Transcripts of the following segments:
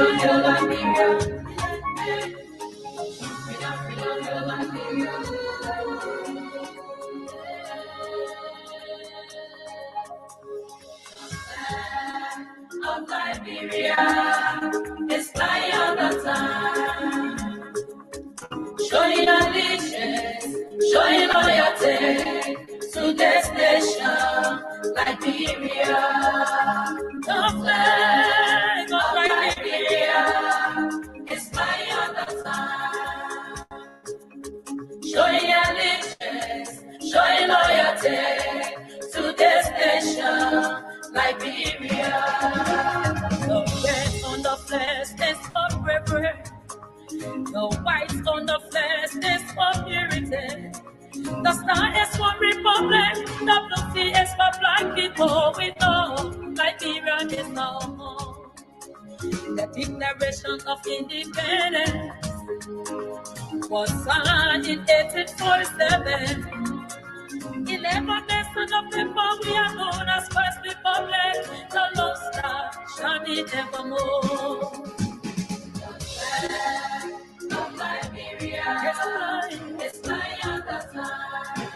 Of Liberia, it's my other time. Showing allegiance, showing loyalty to this nation, Liberia. The flag of Liberia, it's my other time. Showing allegiance, showing loyalty to this nation, Liberia. The red on the flesh is for bravery. The white on the flesh is for purity. The star is for republic. The blue sea is for black people. We know Liberia is our home. The Declaration of Independence was signed in 1847. 11 nations of people, we are known as First Republic. The Lone Star shall be evermore. The flag of Liberia, it's my other time.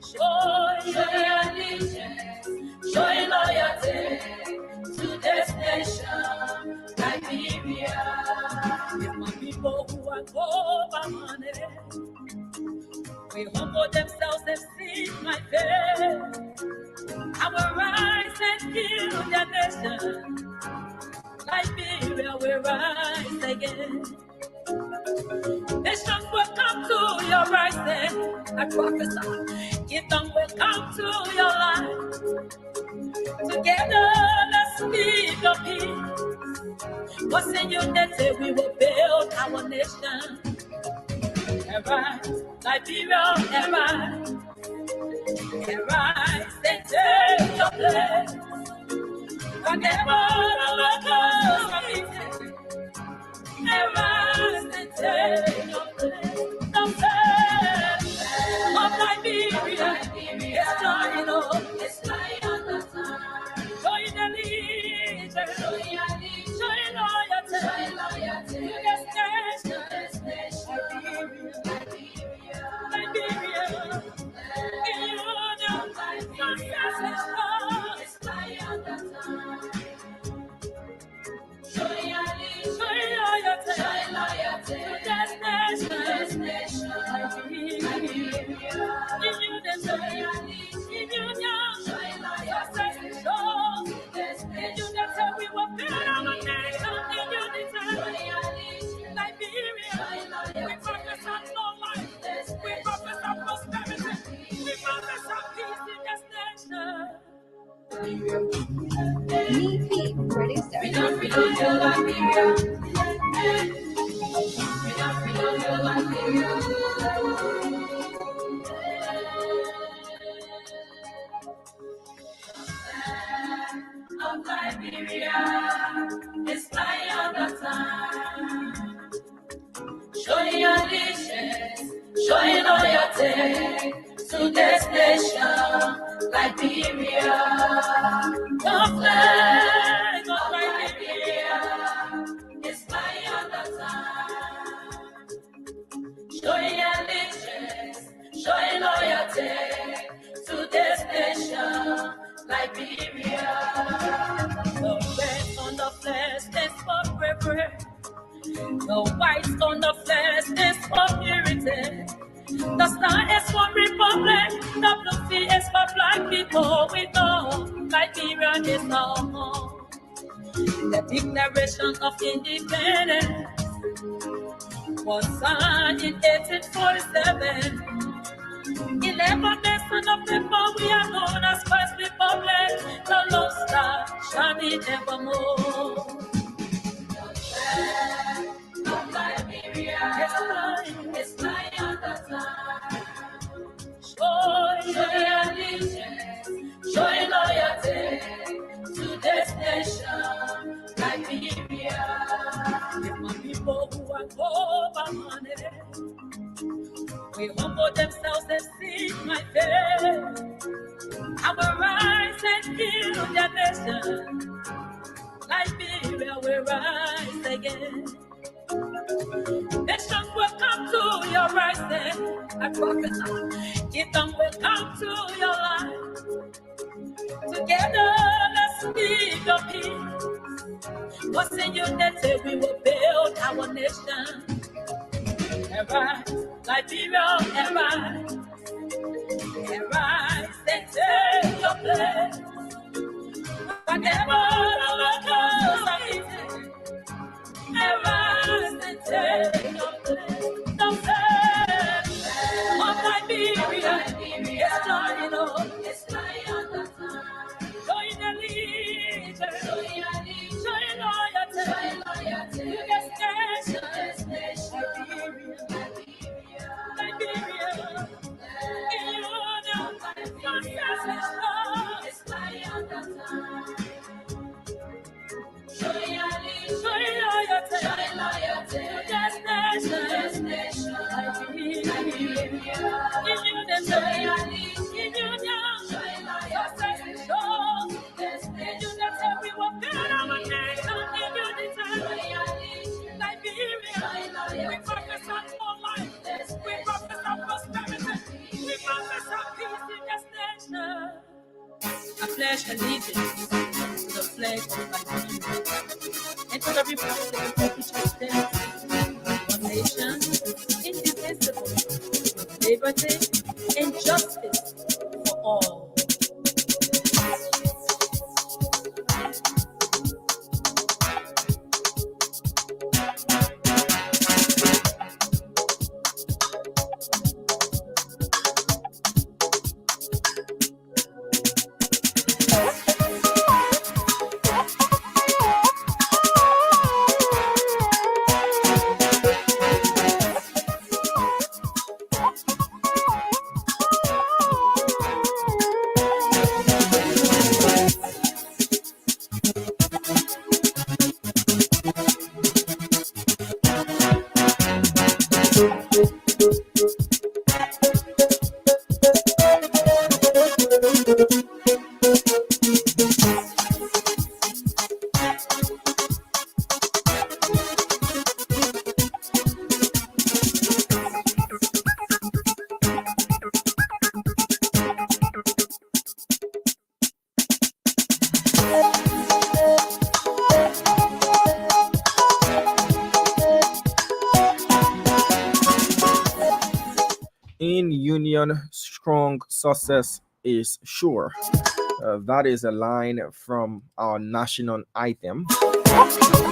Showing allegiance, showing loyalty to this nation, Liberia. If my people who are over money, we humble themselves and seek my face. I will rise and heal their nation. Liberia will rise again. Nations will come to your rising. I prophesy. Kingdom will come to your light. Together, let's speak of peace. What's in unity, we will build our nation. Arise, Liberia, arise. Arise and take your place. Whatever the locals are eating, arise and take your place. The flag of Liberia is flying on. It's flying on the time. Showing allegiance, showing loyalty to this nation, Liberia. In union, success is strong. It's flying on the time. Showing loyalty to this nation, Liberia. In union, success is strong. In unity, we will build our nation. In unity, Liberia. We focus on more life. We focus on prosperity. We focus on peace in this nation. EP producer. We don't your Liberia. We don't your Liberia. Of Liberia, it's my other time. Showing allegiance, showing loyalty to this nation, Liberia. The flag of Liberia, it's my other time. Showing allegiance, showing loyalty to this nation, Liberia. The red on the flesh is for bravery. The white on the flesh is for purity. The star is for republic. The blue sea is for black people. We know Liberia is our home. The Declaration of Independence was signed in 1847. 11 nations of people, we are known as First Republic. The Lone Star shall be evermore. The flag of Liberia, it's my other time. Showing allegiance, showing loyalty to this nation, Liberia. If my people who are over money, we humble themselves and seek my face. I will rise and heal their nation. Liberia will rise again. Nations will come to your rising. I prophesy. Kingdom will come to your life. Together, let's speak of peace. What's in unity, we will build our nation. Arise, Liberia, arise. Arise and take your place. Whatever the workers are eating, arise and take your place. The faith of Liberia is flying on. Join the leader, join loyalty to this nation. Liberia, in union, success is love. Show loyalty to this nation. Liberia, in union, success is love. In unity, we will build our nation. In unity, Liberia, we focus on more life. We focus on prosperity. We focus on peace in this nation. I pledge allegiance to the flag of Liberia and to the republic which stands one nation, indivisible, with liberty and justice for all. In union, strong success is sure. That is a line from our national item.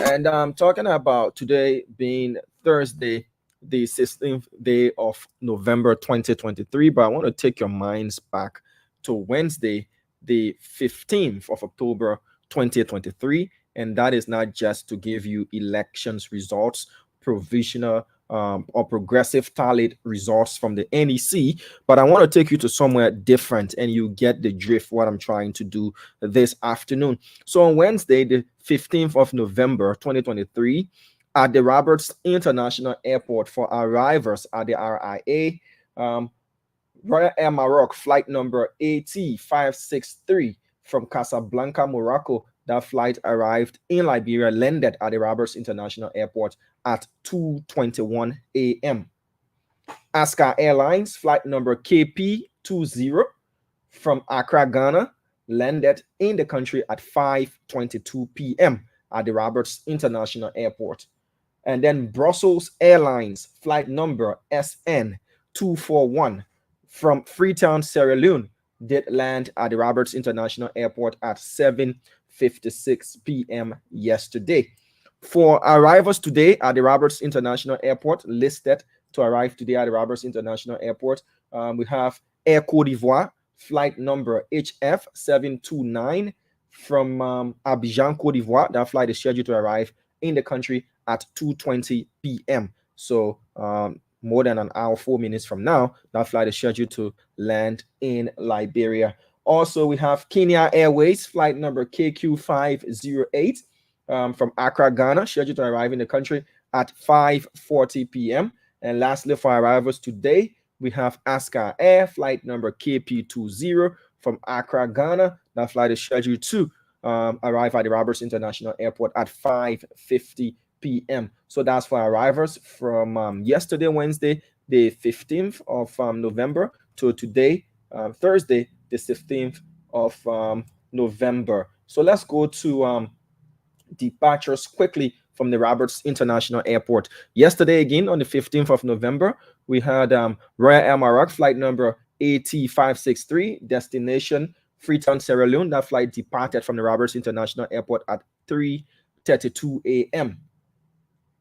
And I'm talking about today being Thursday, the 16th day of November 2023. But I want to take your minds back to Wednesday, the 15th of October 2023. And that is not just to give you elections results, provisional or progressive tallied results from the NEC, but I want to take you to somewhere different and you get the drift what I'm trying to do this afternoon. So on Wednesday, the 15th of November 2023, at the Roberts International Airport for arrivals at the RIA, Royal Air Maroc flight number AT563 from Casablanca, Morocco. That flight arrived in Liberia, landed at the Roberts International Airport at 2:21 a.m. Aska Airlines flight number KP20 from Accra, Ghana, landed in the country at 5:22 p.m. at the Roberts International Airport. And then Brussels Airlines flight number SN241 from Freetown, Sierra Leone, did land at the Roberts International Airport at 7:56 p.m. yesterday. For arrivals today at the Roberts International Airport, listed to arrive today at the Roberts International Airport, we have Air Cote d'Ivoire, flight number HF729 from Abidjan, Cote d'Ivoire. That flight is scheduled to arrive in the country at 2:20 p.m. So more than an hour, 4 minutes from now, that flight is scheduled to land in Liberia. Also, we have Kenya Airways, flight number KQ508 from Accra, Ghana, scheduled to arrive in the country at 5:40 p.m. And lastly, for arrivals today, we have Aska Air, flight number KP20 from Accra, Ghana. That flight is scheduled to arrive at the Roberts International Airport at 5:50 p.m. So that's for arrivals from yesterday, Wednesday, the 15th of November, to today, Thursday, the 16th of November. So let's go to departures quickly from the Roberts International Airport. Yesterday, again, on the 15th of November, we had Royal Air Maroc flight number AT563, destination Freetown, Sierra Leone. That flight departed from the Roberts International Airport at 3:32 a.m.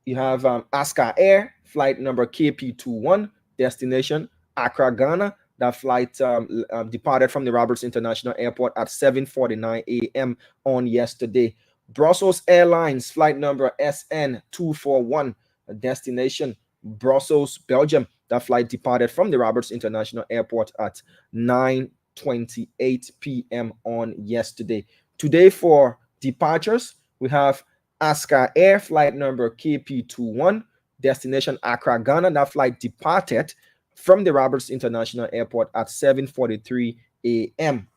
You have Aska Air, flight number KP21, destination Accra, Ghana. That flight departed from the Roberts International Airport at 7:49 a.m. on yesterday. Brussels Airlines, flight number SN241, destination Brussels, Belgium. That flight departed from the Roberts International Airport at 9:28 p.m. on yesterday. Today, for departures, we have Aska Air, flight number KP21, destination Accra, Ghana. That flight departed from the Roberts International Airport at 7:43 a.m.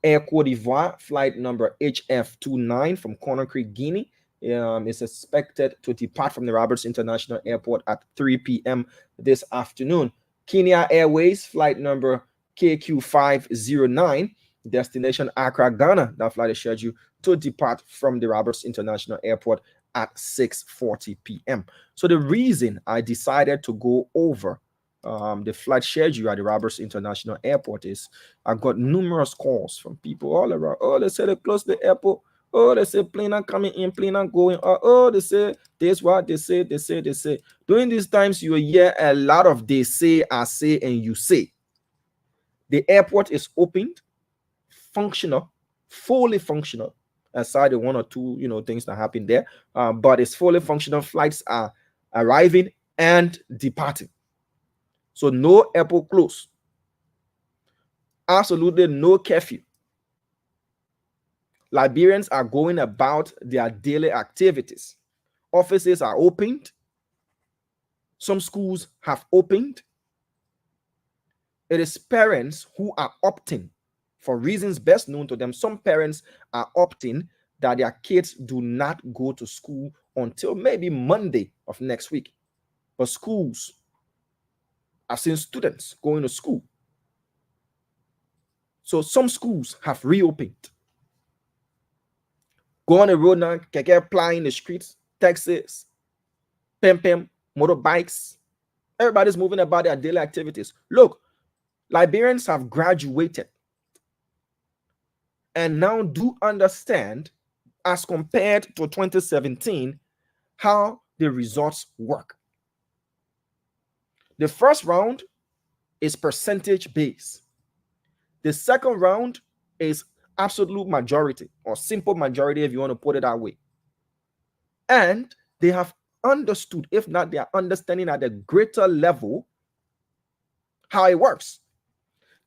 Air Cote d'Ivoire, flight number HF29 from Conakry, Guinea, is expected to depart from the Roberts International Airport at 3 p.m. this afternoon. Kenya Airways, flight number KQ509, destination Accra, Ghana. That flight is scheduled to depart from the Roberts International Airport at 6:40 p.m. So the reason I decided to go over the flight schedule at the Roberts International Airport is I got numerous calls from people all around. Oh, they say they close the airport. Oh, they say plane are coming in, plane are going. Oh, they say this, what they say. During these times, you hear a lot of they say, I say, and you say. The airport is opened, functional, fully functional, aside the one or two, things that happen there. But it's fully functional. Flights are arriving and departing. So no airport close. Absolutely no curfew. Liberians are going about their daily activities. Offices are opened. Some schools have opened. It is parents who are opting, for reasons best known to them. Some parents are opting that their kids do not go to school until maybe Monday of next week. But schools, I've seen students going to school. So some schools have reopened. Go on the road now, keke plying in the streets, taxis, pem, motorbikes. Everybody's moving about their daily activities. Look, Liberians have graduated and now do understand, as compared to 2017, how the results work. The first round is percentage based. The second round is absolute majority, or simple majority, if you want to put it that way. And they have understood, if not, they are understanding at a greater level how it works.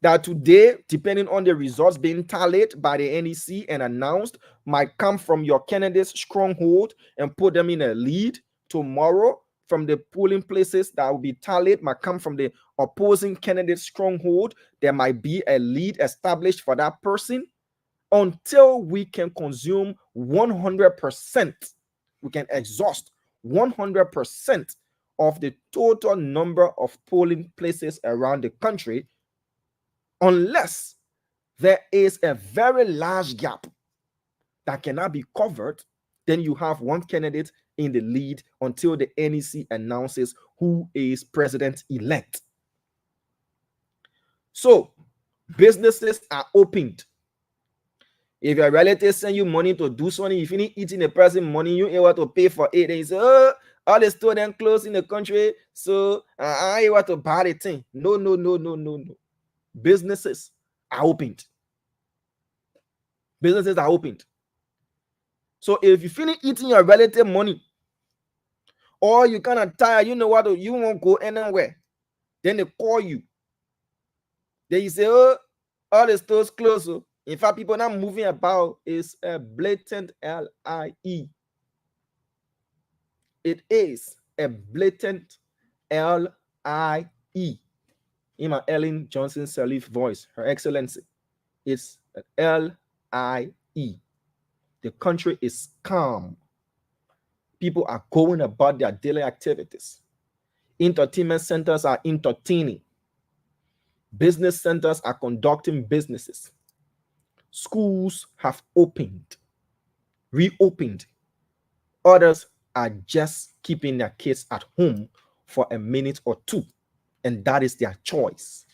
That today, depending on the results being tallied by the NEC and announced, might come from your candidate's stronghold and put them in a lead. Tomorrow, from the polling places that will be tallied, might come from the opposing candidate's stronghold. There might be a lead established for that person until we can consume 100%. We can exhaust 100% of the total number of polling places around the country, unless there is a very large gap that cannot be covered. Then you have one candidate in the lead until the NEC announces who is president-elect. So businesses are opened. If your relatives send you money to do something, if you need eating a person money, you able to pay for it. And you say, oh, all the stores then closed in the country, so I able to buy the thing. No. Businesses are opened. Businesses are opened. So if you finish eating your relative money, or you kind of tired, you know what, you won't go anywhere. Then they call you. Then you say, oh, all the stores closed. So in fact, people not moving about is a blatant LIE. It is a blatant LIE. In my Ellen Johnson Sirleaf voice, Her Excellency, it's an LIE. The country is calm. People are going about their daily activities. Entertainment centers are entertaining. Business centers are conducting businesses. Schools have reopened. Others are just keeping their kids at home for a minute or two, and that is their choice.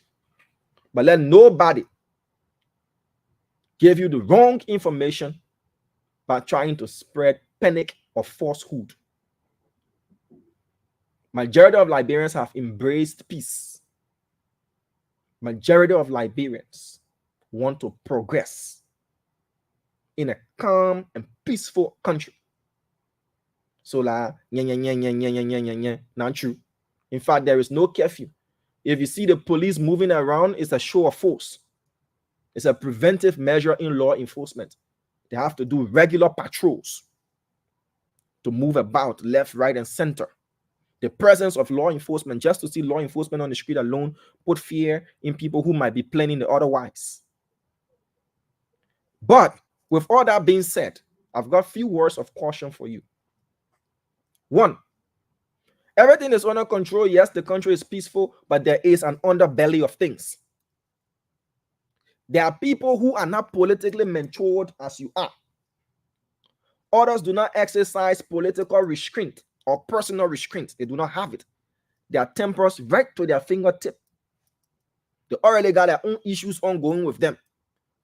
But let nobody give you the wrong information by trying to spread panic or falsehood. Majority of Liberians have embraced peace. Majority of Liberians want to progress in a calm and peaceful country. So not true. In fact, there is no curfew. If you see the police moving around, it's a show of force. It's a preventive measure in law enforcement. They have to do regular patrols to move about left, right, and center. The presence of law enforcement, just to see law enforcement on the street alone, put fear in people who might be planning otherwise. But with all that being said, I've got a few words of caution for you. One, everything is under control. Yes, the country is peaceful, but there is an underbelly of things. There are people who are not politically matured as you are. Others do not exercise political restraint or personal restraint. They do not have it. Their tempers right to their fingertip. They already got their own issues ongoing with them.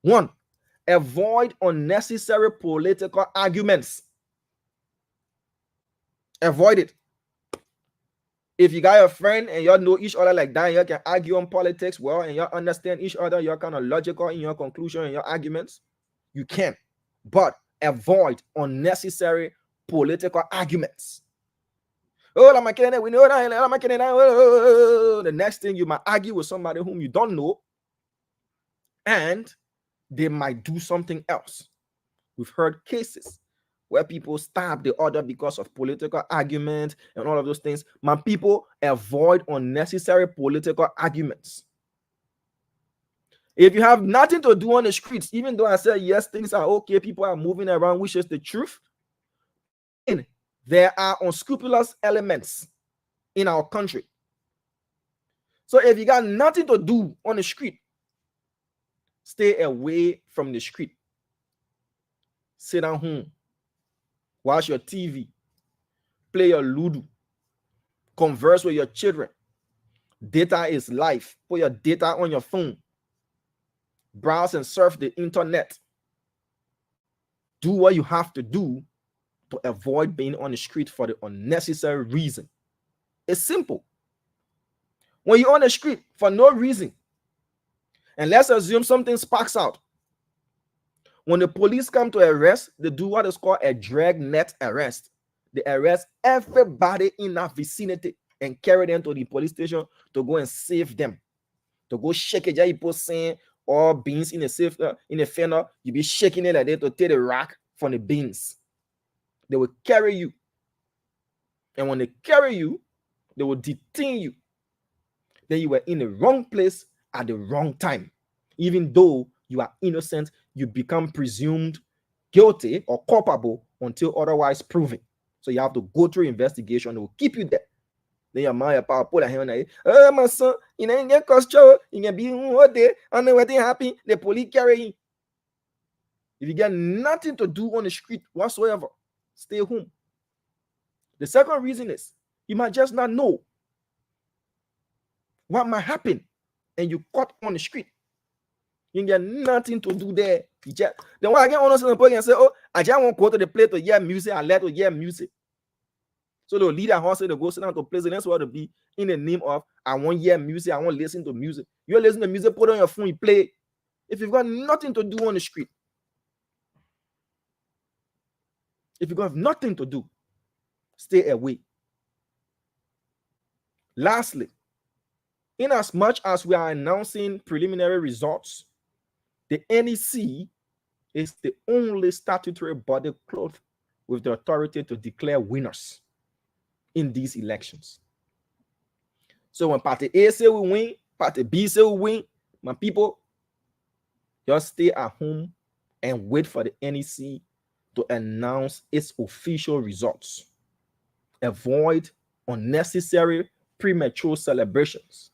One, avoid unnecessary political arguments. Avoid it. If you got a friend and y'all know each other like that, and you can argue on politics well, and y'all understand each other, you're kind of logical in your conclusion and your arguments, you can. But avoid unnecessary political arguments. Oh, we know that. The next thing, you might argue with somebody whom you don't know, and they might do something else. We've heard cases where people stab the other because of political argument and all of those things. My people, avoid unnecessary political arguments. If you have nothing to do on the streets, even though I said yes, things are okay, people are moving around, which is the truth, there are unscrupulous elements in our country. So if you got nothing to do on the street, stay away from the street. Sit down home. Watch your TV. Play your Ludo. Converse with your children. Data is life. Put your data on your phone. Browse and surf the internet. Do what you have to do to avoid being on the street for the unnecessary reason. It's simple. When you're on the street for no reason, and let's assume something sparks out. When the police come to arrest, they do what is called a dragnet arrest. They arrest everybody in that vicinity and carry them to the police station to go and save them. To go shake it, people saying all beans in the fender, you be shaking it like that to take the rock from the beans. They will carry you. And when they carry you, they will detain you. Then you were in the wrong place at the wrong time. Even though you are innocent, you become presumed guilty or culpable until otherwise proven. So you have to go through investigation. They will keep you there. Then your mom, your papa, put a hand on it. Oh, my son, you ain't get control. You can be all day. And then when they happy, the police carry you. If you get nothing to do on the street whatsoever, stay home. The second reason is you might just not know what might happen, and you caught on the street. You get nothing to do there. You just, then when I get honest in the book and say, oh, I just want to go to the place to hear music, I let to hear music. So they'll lead a horse to go sit down to place, and that's what to be in the name of I want to hear music, I want to listen to music. You listen to music, put on your phone, you play. If you've got nothing to do on the street, if you've got nothing to do, stay away. Lastly, in as much as we are announcing preliminary results, the NEC is the only statutory body clothed with the authority to declare winners in these elections. So when Party A say we win, Party B say we win, my people, just stay at home and wait for the NEC to announce its official results. Avoid unnecessary premature celebrations.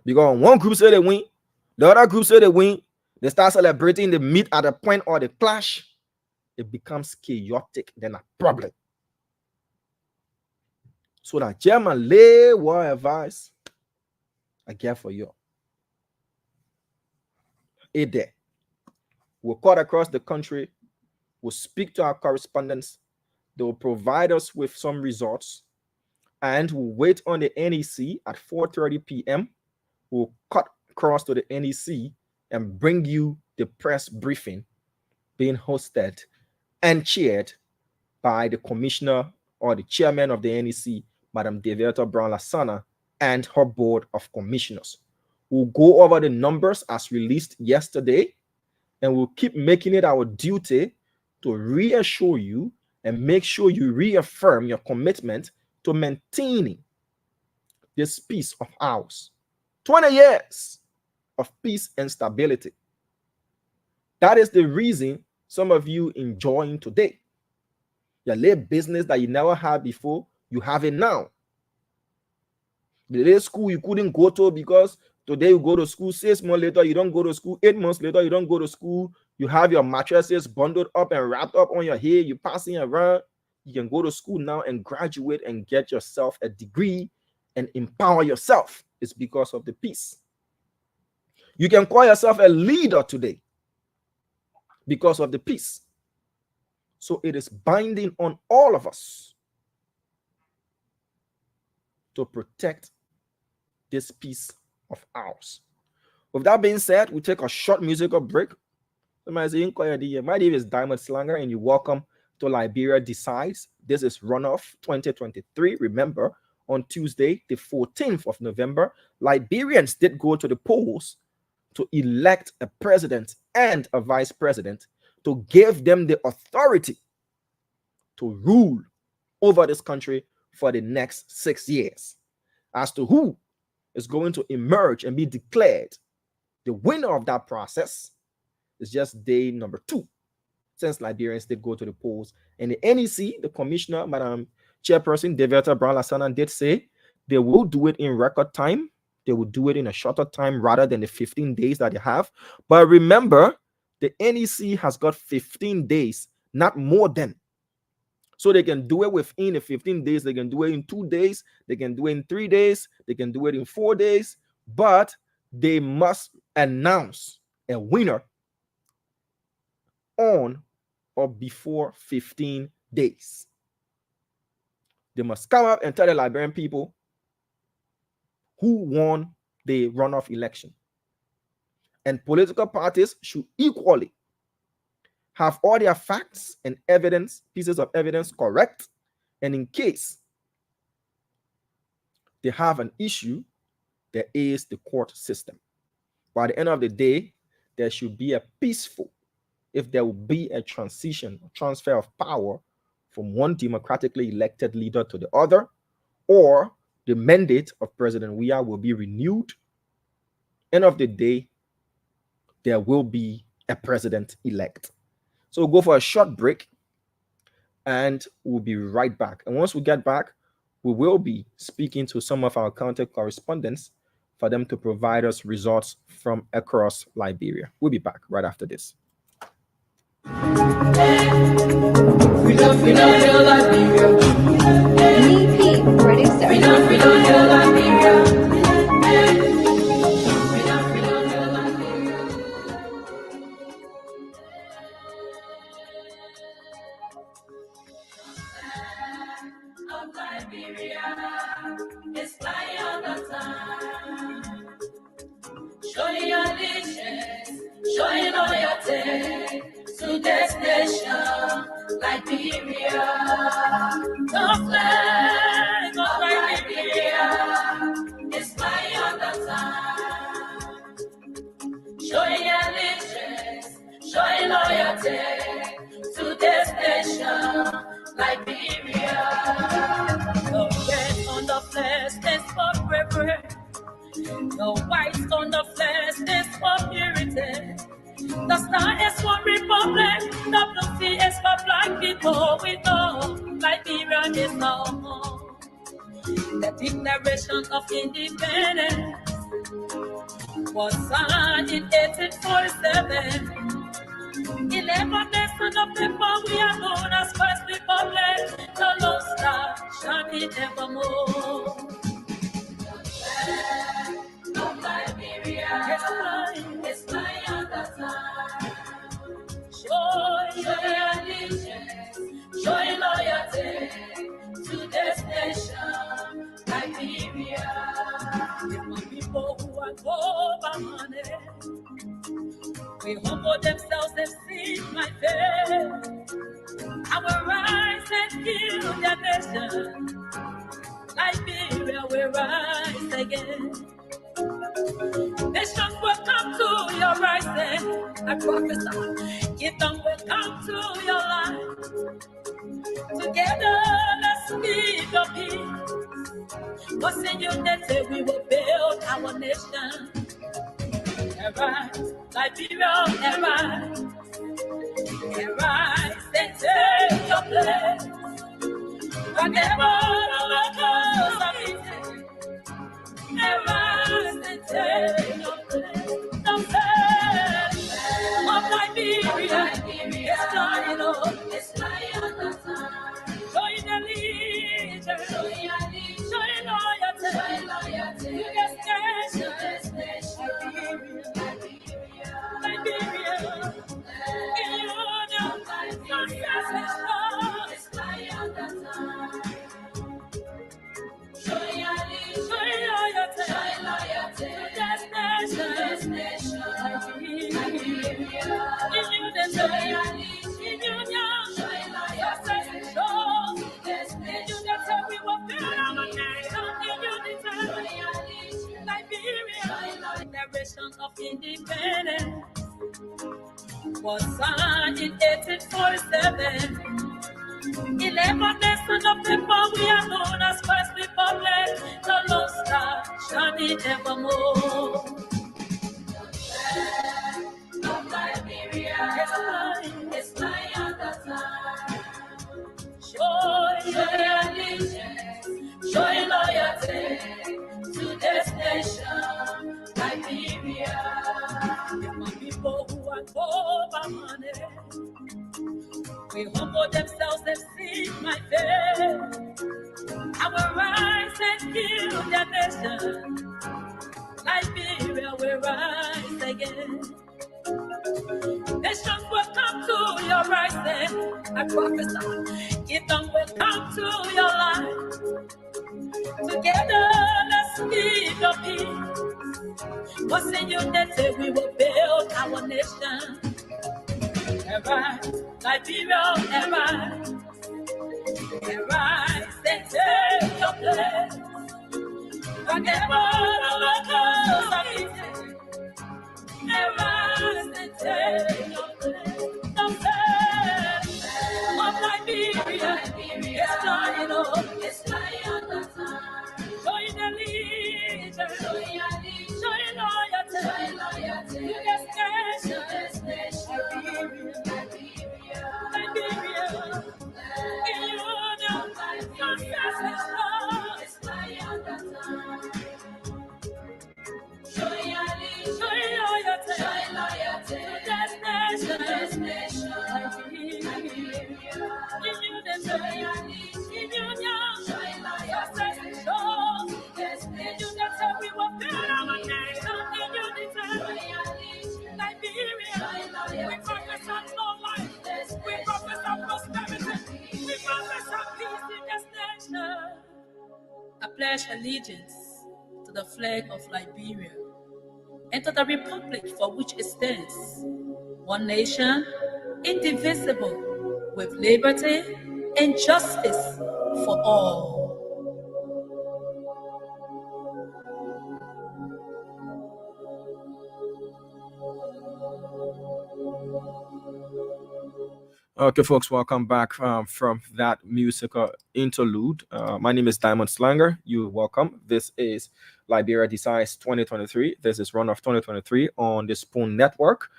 Because one group say they win, the other group say they win, they start celebrating, they meet at a point or they clash, it becomes chaotic, then a problem. So that German lay what advice I get for you. A day. We'll cut across the country, we'll speak to our correspondents, they will provide us with some results, and we'll wait on the NEC at 4:30 p.m. We'll cut across to the NEC and bring you the press briefing being hosted and chaired by the commissioner or the chairman of the NEC, Madam Deverta Brown-Lasana, and her board of commissioners. We'll go over the numbers as released yesterday, and we'll keep making it our duty to reassure you and make sure you reaffirm your commitment to maintaining this peace of ours. 20 years of peace and stability. That is the reason some of you enjoying today. Your little business that you never had before, you have it now. The little school you couldn't go to because today you go to school, 6 months later you don't go to school, 8 months later you don't go to school, you have your mattresses bundled up and wrapped up on your head, you're passing around, you can go to school now and graduate and get yourself a degree and empower yourself. It's because of the peace. You can call yourself a leader today because of the peace. So it is binding on all of us to protect this peace of ours. With that being said, we take a short musical break. My name is Diamond Slanger, and you're welcome to Liberia Decides. This is Runoff 2023. Remember, on Tuesday, the 14th of November, Liberians did go to the polls to elect a president and a vice president to give them the authority to rule over this country for the next 6 years. As to who is going to emerge and be declared the winner of that process is just day number 2 since Liberians did go to the polls. And the NEC, the commissioner, Madam Chairperson Deverta Brown-Lasana, did say they will do it in record time. They will do it in a shorter time rather than the 15 days that they have. But remember, the NEC has got 15 days, not more than. So they can do it within the 15 days. They can do it in 2 days. They can do it in 3 days. They can do it in 4 days. But they must announce a winner on or before 15 days. They must come up and tell the Liberian people who won the runoff election. And political parties should equally have all their facts and evidence, pieces of evidence correct. And in case they have an issue, there is the court system. By the end of the day, there should be a peaceful, if there will be a transition, transfer of power from one democratically elected leader to the other, or the mandate of President Weah will be renewed. End of the day, there will be a president-elect. So we'll go for a short break, and we'll be right back. And once we get back, we will be speaking to some of our counter correspondents for them to provide us results from across Liberia. We'll be back right after this. EP producer. It's fly all the time. Showing your allegiance, showing loyalty to this nation, Liberia. The flag of Liberia is flying all the time. Showing your allegiance, showing loyalty to this nation, Liberia. The red on the flag stands for bravery. The white on the flag stands for purity. The The star is for Republic, WC is for black people. We know Liberia is our home. The Declaration of Independence was signed in 1847. 11 nations of people, we are known as First Republic. The Lone Star shining evermore. Of Liberia, it's flying on the sun. Show your allegiance, show your loyalty to this nation, Liberia. If my people who are over money, we humble themselves and seek my faith. I will rise and heal their nation. Liberia will rise again. Nations will come to your rising. I prophesy. Kingdom will come to your life. Together, let's speak of peace. What's in unity, we will build our nation. Arise, Liberia, arise. Arise and take your place. Whatever the locals are eating, arise and take your place. The faith of Liberia is flying on. It's flying on the sun. Join allegiance, join loyalty to this nation. Liberia, in union, success is strong. It's flying on the sun. Join loyalty to this nation. Liberia, in union, success is strong. In unity, we will build our nation. In unity, Liberia. Declaration of Independence was signed in 1847. 11 nations of people, we are known as First Republic. The Lone Star shining evermore. Of Liberia, it's flying on the sun. Show your allegiance, show your loyalty to this nation, Liberia. If my people who are over money, we humble themselves and seek my faith. I will rise and heal their nation. Liberia will rise again. Nations will come to your rising. I prophesy. Kingdom will come to your life. Together, let's speak of peace. What's in unity, we will build our nation. Arise, Liberia, arise. Arise and take your place. Whatever the locals are eating, arise and take your place. The faith of Liberia is flying on. It's flying on the sun. Join allegiance, join loyalty to this nation. Liberia, in union, success is strong. It's flying on the sun. Join loyalty to this nation. In union, success is strong. In unity, we will build our nation. In unity, Liberia, we focus on more life. We focus on prosperity. We focus on peace in this nation. I pledge allegiance to the flag of Liberia and to the republic for which it stands, one nation, indivisible, with liberty and justice for all. Okay, folks, welcome back from that musical interlude. My name is Diamond Slanger. You're welcome. This is Liberia Decides 2023. This is Runoff 2023 on the Spoon Network.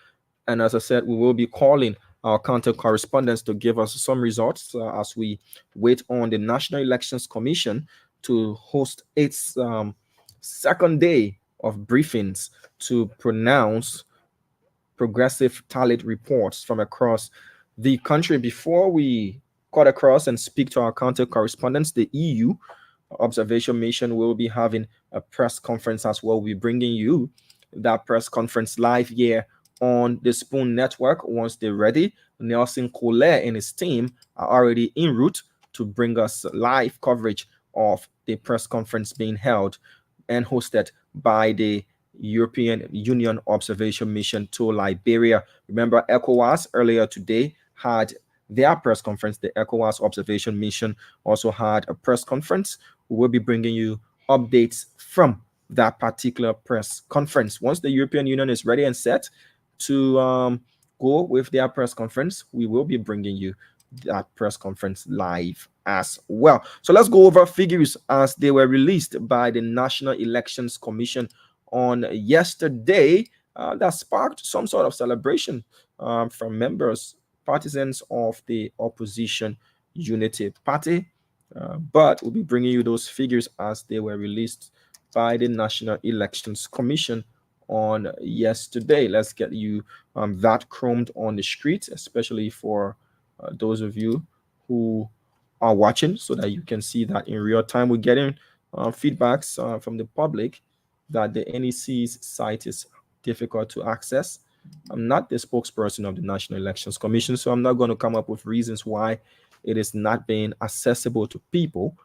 And as I said, we will be calling our counter correspondents to give us some results as we wait on the National Elections Commission to host its second day of briefings to pronounce progressive tallied reports from across the country. Before we cut across and speak to our counter correspondents, the EU observation mission will be having a press conference as well. We'll be bringing you that press conference live here on the Spoon Network. Once they're ready, Nelson Collet and his team are already en route to bring us live coverage of the press conference being held and hosted by the European Union observation mission to Liberia. Remember, ECOWAS earlier today had their press conference. The ECOWAS observation mission also had a press conference. We will be bringing you updates from that particular press conference. Once the European Union is ready and set to go with their press conference, we will be bringing you that press conference live as well. So let's go over figures as they were released by the National Elections Commission on yesterday. That sparked some sort of celebration from members, partisans of the opposition Unity Party. But we'll be bringing you those figures as they were released by the National Elections Commission on yesterday. Let's get you that chromed on the street, especially for those of you who are watching, so that you can see that in real time. We're getting feedbacks from the public that the NEC's site is difficult to access. I'm not the spokesperson of the National Elections Commission, so I'm not going to come up with reasons why it is not being accessible to people,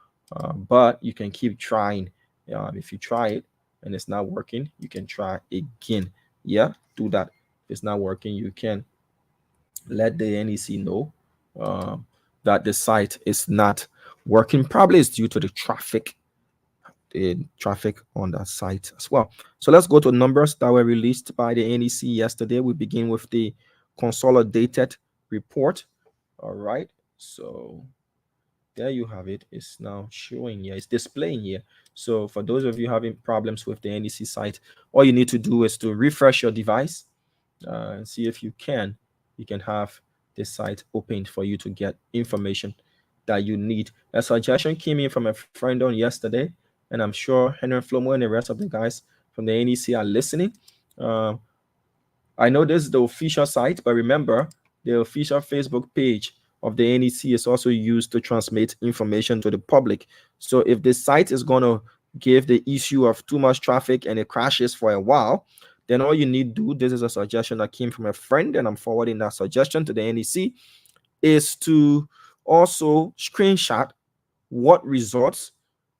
but you can keep trying. If you try it and it's not working, you can try again. Yeah, do that. If it's not working, you can let the NEC know that the site is not working. Probably it's due to the traffic on that site as well. So let's go to numbers that were released by the NEC yesterday. We begin with the consolidated report. All right, so there you have it. It's now showing here, it's displaying here. So for those of you having problems with the NEC site, all you need to do is to refresh your device and see if you can have the site opened for you to get information that you need. A suggestion came in from a friend on yesterday, and I'm sure Henry Flomo and the rest of the guys from the NEC are listening. I know this is the official site, but remember, the official Facebook page of the NEC is also used to transmit information to the public. So if the site is going to give the issue of too much traffic and it crashes for a while, then all you need to do, this is a suggestion that came from a friend, and I'm forwarding that suggestion to the NEC, is to also screenshot what results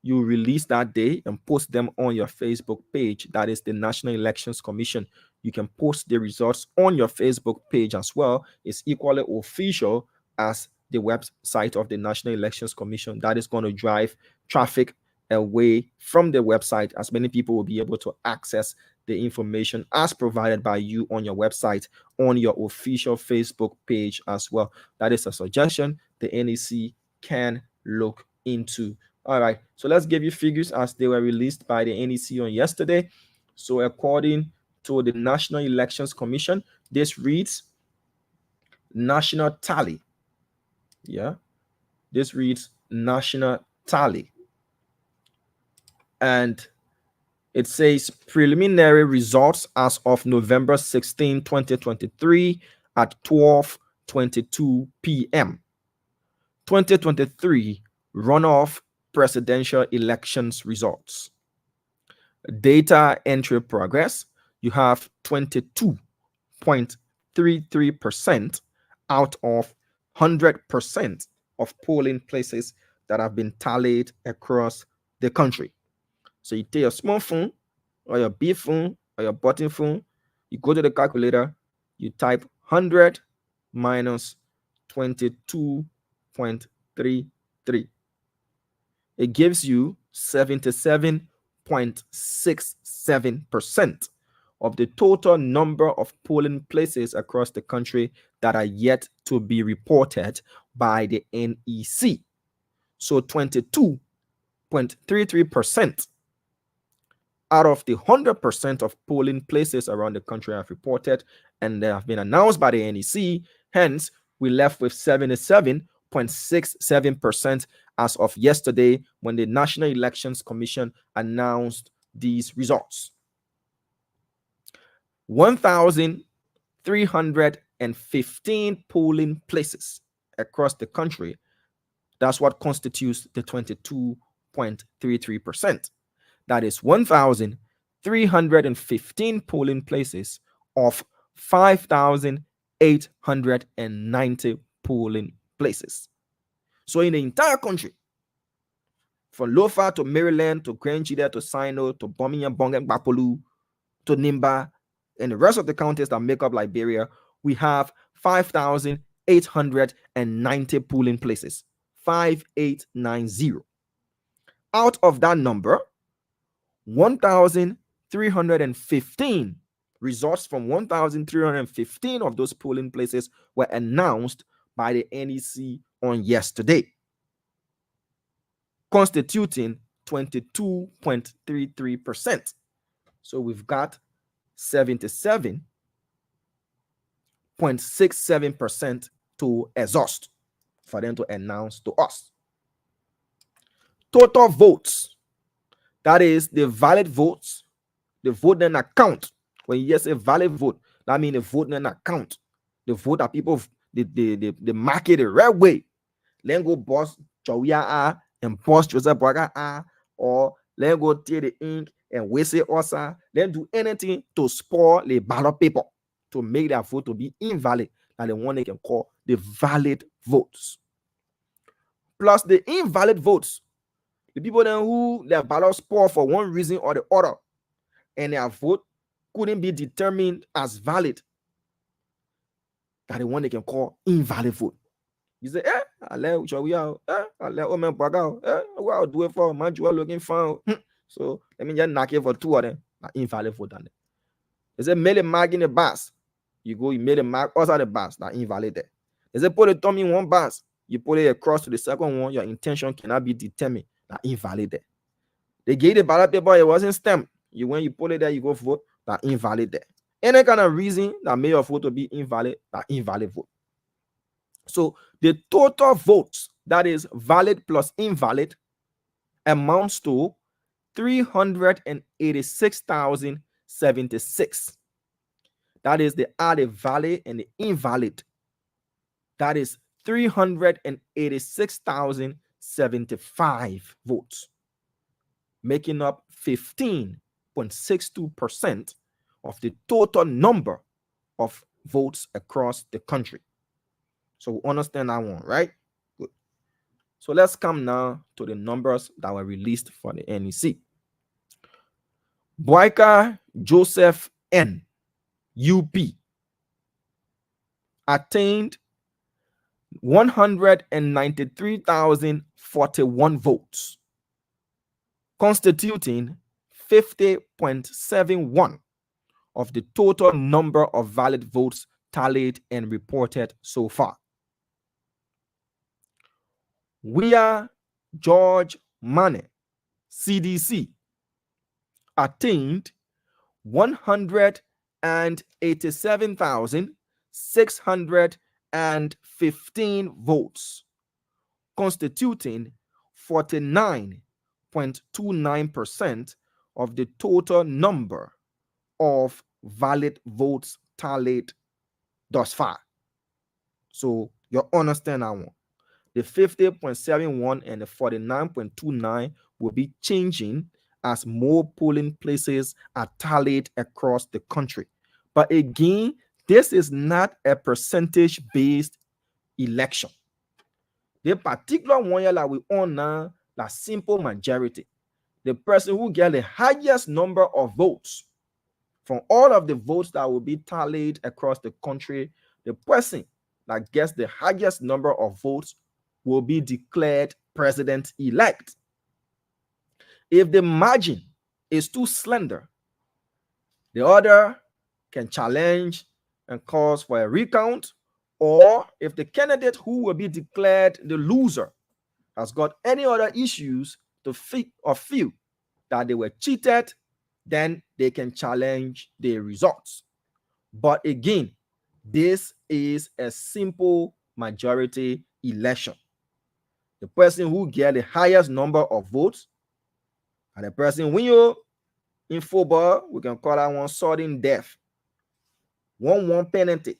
you release that day and post them on your Facebook page. That is the National Elections Commission. You can post the results on your Facebook page as well. It's equally official as the website of the National Elections Commission. That is going to drive traffic away from the website, as many people will be able to access the information as provided by you on your website on your official Facebook page as well. That is a suggestion the NEC can look into. All right, so let's give you figures as they were released by the NEC on yesterday. So according to the National Elections Commission, this reads national tally. Yeah, this reads national tally. And it says preliminary results as of November 16, 2023 at 12:22 p.m. 2023 runoff presidential elections results. Data entry progress, you have 22.33% out of 100% of polling places that have been tallied across the country. So you take your smartphone or your big phone or your button phone, you go to the calculator, you type 100 minus 22.33. It gives you 77.67% of the total number of polling places across the country that are yet to be reported by the NEC. So 22.33% out of the 100% of polling places around the country have reported and they have been announced by the NEC. Hence, we left with 77.67% as of yesterday when the National Elections Commission announced these results. 1,315 polling places across the country. That's what constitutes the 22.33%. That is 1,315 polling places of 5,890 polling places. So in the entire country, from Lofa to Maryland to Grand Chida to Sino to Birmingham, Bongan, Bapolu to Nimba, and the rest of the counties that make up Liberia, we have 5,890 polling places. 5890. Out of that number, 1,315 results from 1,315 of those polling places were announced by the NEC on yesterday, constituting 22.33%. So we've got 77.67% to exhaust for them to announce to us. Total votes, that is the valid votes, the vote in account. When you say valid vote, that means the vote in account. The vote that people, they mark it the right way. Then go boss Jawia and boss Joseph Braga or then go take the ink and waste it also. Then do anything to spoil the ballot paper to make that vote to be invalid. And the one they can call the valid votes. Plus the invalid votes. The people then who their ballot spoiled for one reason or the other, and their vote couldn't be determined as valid. That the one they can call invalid vote. You say, I'll let Omen Braga, I'll do it for man, you are looking for. So let me just knock it for two of them. Invalid vote on it. They say, mail a mark in the bus. You go, you made a mark outside the bus, that invalid there. They say, put a thumb in one bus. You put it across to the second one, your intention cannot be determined. That invalid there. They gave the ballot paper, it wasn't stamped. When you put it there, you go vote, that invalid there. Any kind of reason that made your vote to be invalid, that invalid vote. So the total votes, that is valid plus invalid, amounts to 386,076. That is the valid and the invalid. That is 386,075 votes, making up 15.62% of the total number of votes across the country. So we understand that one, right? Good. So let's come now to the numbers that were released for the NEC. Boyka Joseph N. UP attained 193,041 votes, constituting 50.71 of the total number of valid votes tallied and reported so far. George Mane, CDC, attained 187,615 votes, constituting 49.29% of the total number of valid votes tallied thus far. So you understand that one. The 50.71 and the 49.29 will be changing as more polling places are tallied across the country. But again, this is not a percentage-based election. The particular one that we on now, the simple majority, the person who gets the highest number of votes from all of the votes that will be tallied across the country, the person that gets the highest number of votes will be declared president-elect. If the margin is too slender, the other can challenge and cause for a recount, or if the candidate who will be declared the loser has got any other issues to feel that they were cheated, then they can challenge the results. But again, this is a simple majority election. The person who get the highest number of votes and the person win you in football, we can call that one sudden death. 1-1 penalty.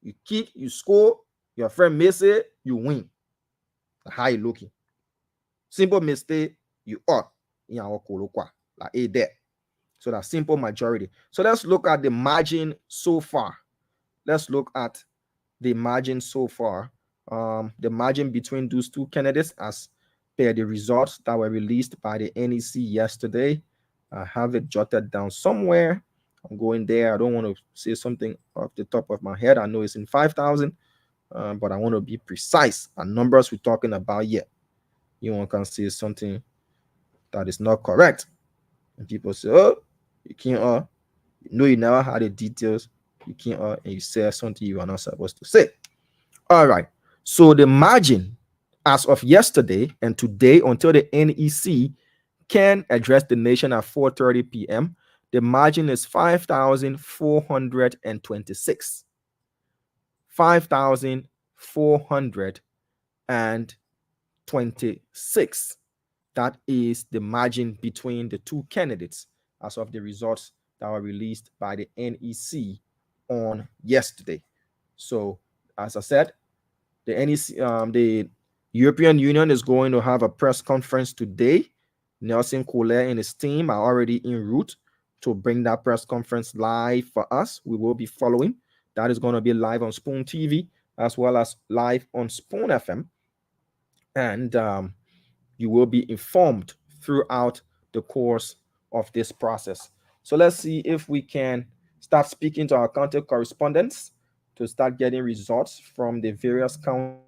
You kick, you score, your friend miss it, you win. How you looking? Simple mistake, you out in our kolokwa. Like a there. So that's simple majority. So let's look at the margin so far. Let's look at the margin so far. The margin between those two candidates as per the results that were released by the NEC yesterday. I have it jotted down somewhere. I'm going there. I don't want to say something off the top of my head. I know it's in 5,000, but I want to be precise. And numbers we're talking about yet. You can say something that is not correct. And people say, oh, you can't, you know, you never had the details. You can't, and you say something you are not supposed to say. All right. So the margin as of yesterday and today until the NEC can address the nation at 4:30 p.m., the margin is 5,426. 5,426. That is the margin between the two candidates as of the results that were released by the NEC on yesterday. So, as I said, the NEC, the European Union is going to have a press conference today. Nelson Collet and his team are already en route to bring that press conference live for us. We will be following. That is going to be live on Spoon TV as well as live on Spoon FM. And you will be informed throughout the course of this process. So let's see if we can start speaking to our county correspondents to start getting results from the various counties.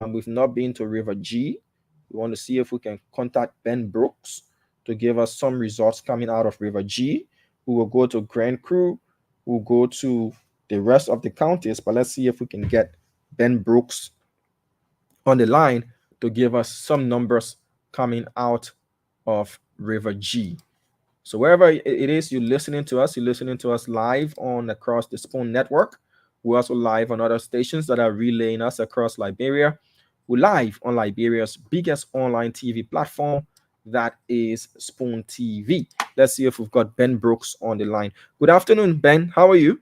We've not been to River G. We want to see if we can contact Ben Brooks to give us some results coming out of River G. We will go to Grand Cru. We'll go to the rest of the counties, but let's see if we can get Ben Brooks on the line to give us some numbers coming out of River G. So wherever it is you're listening to us live on across the Spoon Network. We're also live on other stations that are relaying us across Liberia. We're live on Liberia's biggest online TV platform, that is Spoon TV. Let's see if we've got Ben Brooks on the line. Good afternoon, Ben. How are you?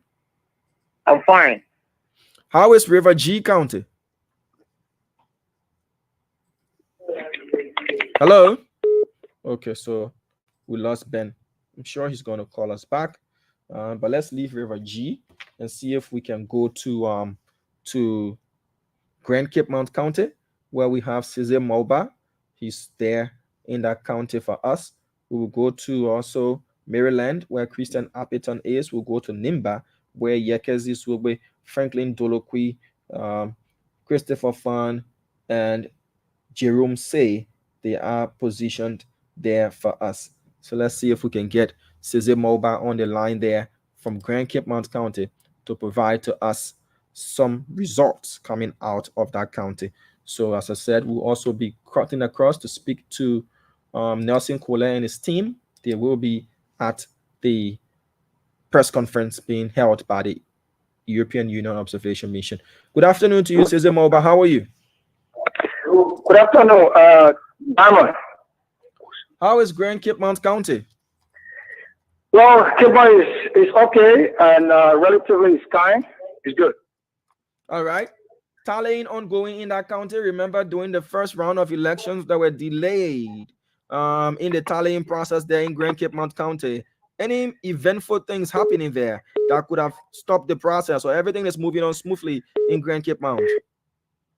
I'm fine. How is River G County? Hello? Okay, so we lost Ben. I'm sure he's going to call us back. But let's leave River G and see if we can go to Grand Cape Mount County, where we have Cesar Moba. He's there in that county for us. We will go to also Maryland, where Christian Appeton is. We'll go to Nimba, where Yekezis will be Franklin Dolokwi, Christopher Fan, and Jerome Say. They are positioned there for us. So let's see if we can get Cesar Moba on the line there from Grand Cape Mount County to provide to us some results coming out of that county. So as I said, we'll also be cutting across to speak to Nelson Collet and his team. They will be at the press conference being held by the European Union Observation Mission. Good afternoon to you, Cesar Moba. How are you? Good afternoon, Diamond. How is Grand Cape Mount County? Well, Cape Mount is okay and relatively is kind. It's good. All right. Tallying ongoing in that county. Remember, during the first round of elections that were delayed in the tallying process there in Grand Cape Mount County. Any eventful things happening there that could have stopped the process, or everything is moving on smoothly in Grand Cape Mount?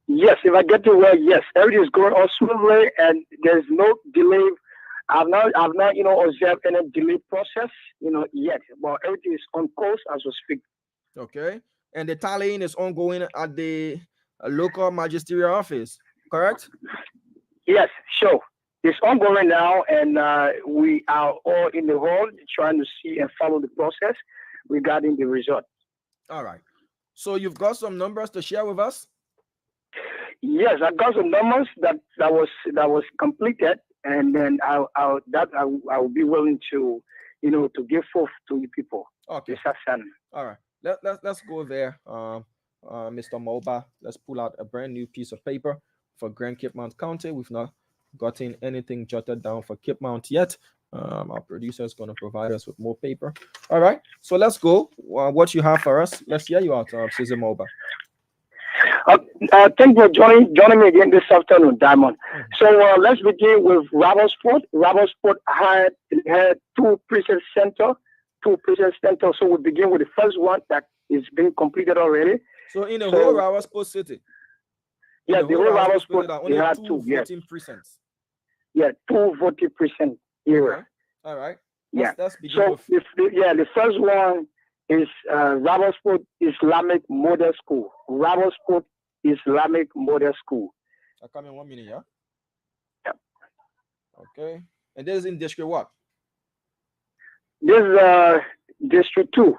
Yes, if I get to where, yes, everything is going on smoothly and there's no delay. I've not, observed any delay process, yet. But everything is on course as we speak. Okay. And the tallying is ongoing at the local magisterial office, correct? Yes, sure. It's ongoing now, and we are all in the hall trying to see and follow the process regarding the result. All right. So you've got some numbers to share with us? Yes, I got some numbers that was completed, and then I will be willing to to give forth to you people. Okay. This assignment. All right. Let's go there, Mr. Moba. Let's pull out a brand new piece of paper for Grand Cape Mount County. We've not gotten anything jotted down for Cape Mount yet. Our producer is going to provide us with more paper. All right. So let's go. What you have for us? Let's hear you out, Cesar Moba. Thank you for joining me again this afternoon, Diamond. So let's begin with Rabble Sport. Rabble Sport had two preset center. So we begin with the first one that is being completed already. So in the whole Rabble Sport city. Yeah, the whole Rabble Sport only had two voting precincts. Yeah, 2 voting precinct here. Okay. All right. Let's begin with... the first one is Rabble Sport Islamic Model School. Rabble Sport Islamic Model School. I'll come in 1 minute, yeah? Yeah. Okay. And this is in District what? This is District 2.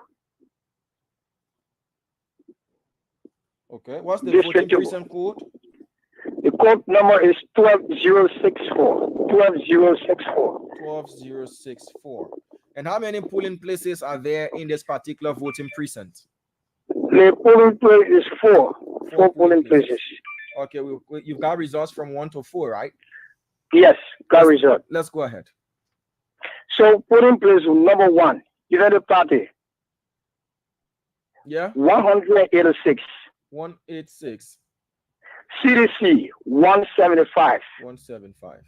Okay. What's the District voting precinct code? The code number is 12064. 12064. 12064. And how many polling places are there in this particular voting precinct? The polling place is 4. 4 polling places. Okay, you've got results from 1 to 4, right? Yes, result. Let's go ahead. So polling place number 1, United Party. Yeah. 186. 186. CDC 175. 175.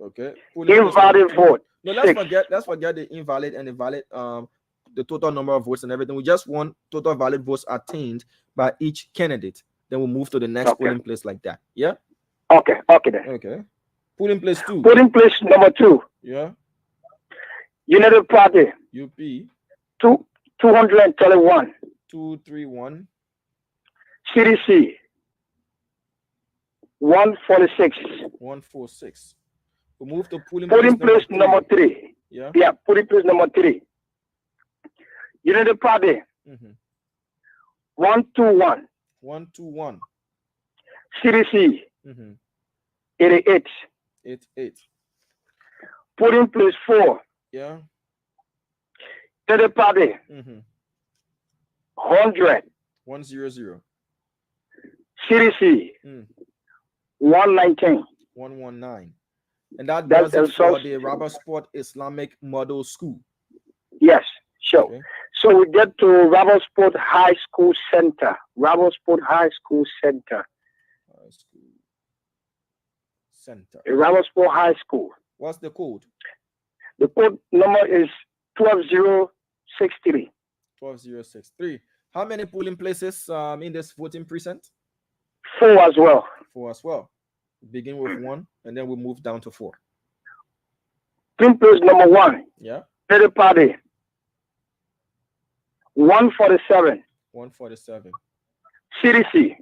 Okay. Invalid vote. No, let's forget the invalid and the valid, the total number of votes and everything. We just want total valid votes attained by each candidate. Then we'll move to the next polling place like that. Yeah? Okay then. Okay. Polling place 2. Polling place number 2. Yeah. United Party. UP. 231. 231. CDC 146. 146. We move to polling place number 3. Yeah. Yeah, polling place number 3. United Party. 121. 121. CDC 88. 88. Polling place 4. Yeah. United Party. 100. 100. CDC 119. 119. And that does it for the Rabble Sport Islamic Model School. Yes, sure. Okay. So we get to Rabble Sport High School Center. Rabble Sport High School Center. High School Center. Rabble Sport High School. What's the code? The code number is 12063. 12063. How many polling places in this voting precinct? 4 as well. 4 as well. Begin with 1 and then we'll move down to 4. Polling place number 1. Yeah. United Party. 147. 147. CDC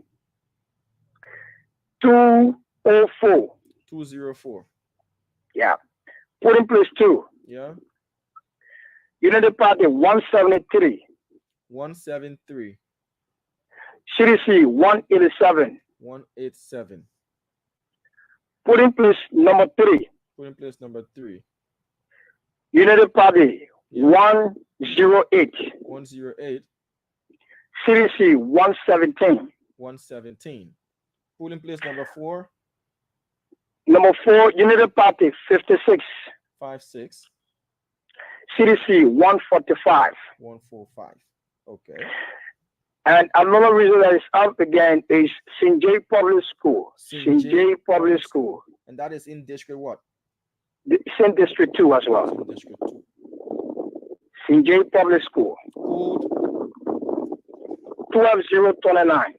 204. 204. Yeah. Polling place 2. Yeah. United Party 173. 173. CDC 187. 187. Polling place number 3. Polling place number 3. United Party 108. 108. CDC 117. 117. Polling place number 4. Number 4, United Party 56. 56. CDC 145. 145. Okay. And another reason that is up again is St. J. Public School. St. J. Public School. And that is in District what? Same District 2 as well. District 2. St. J. Public School. Code 12029.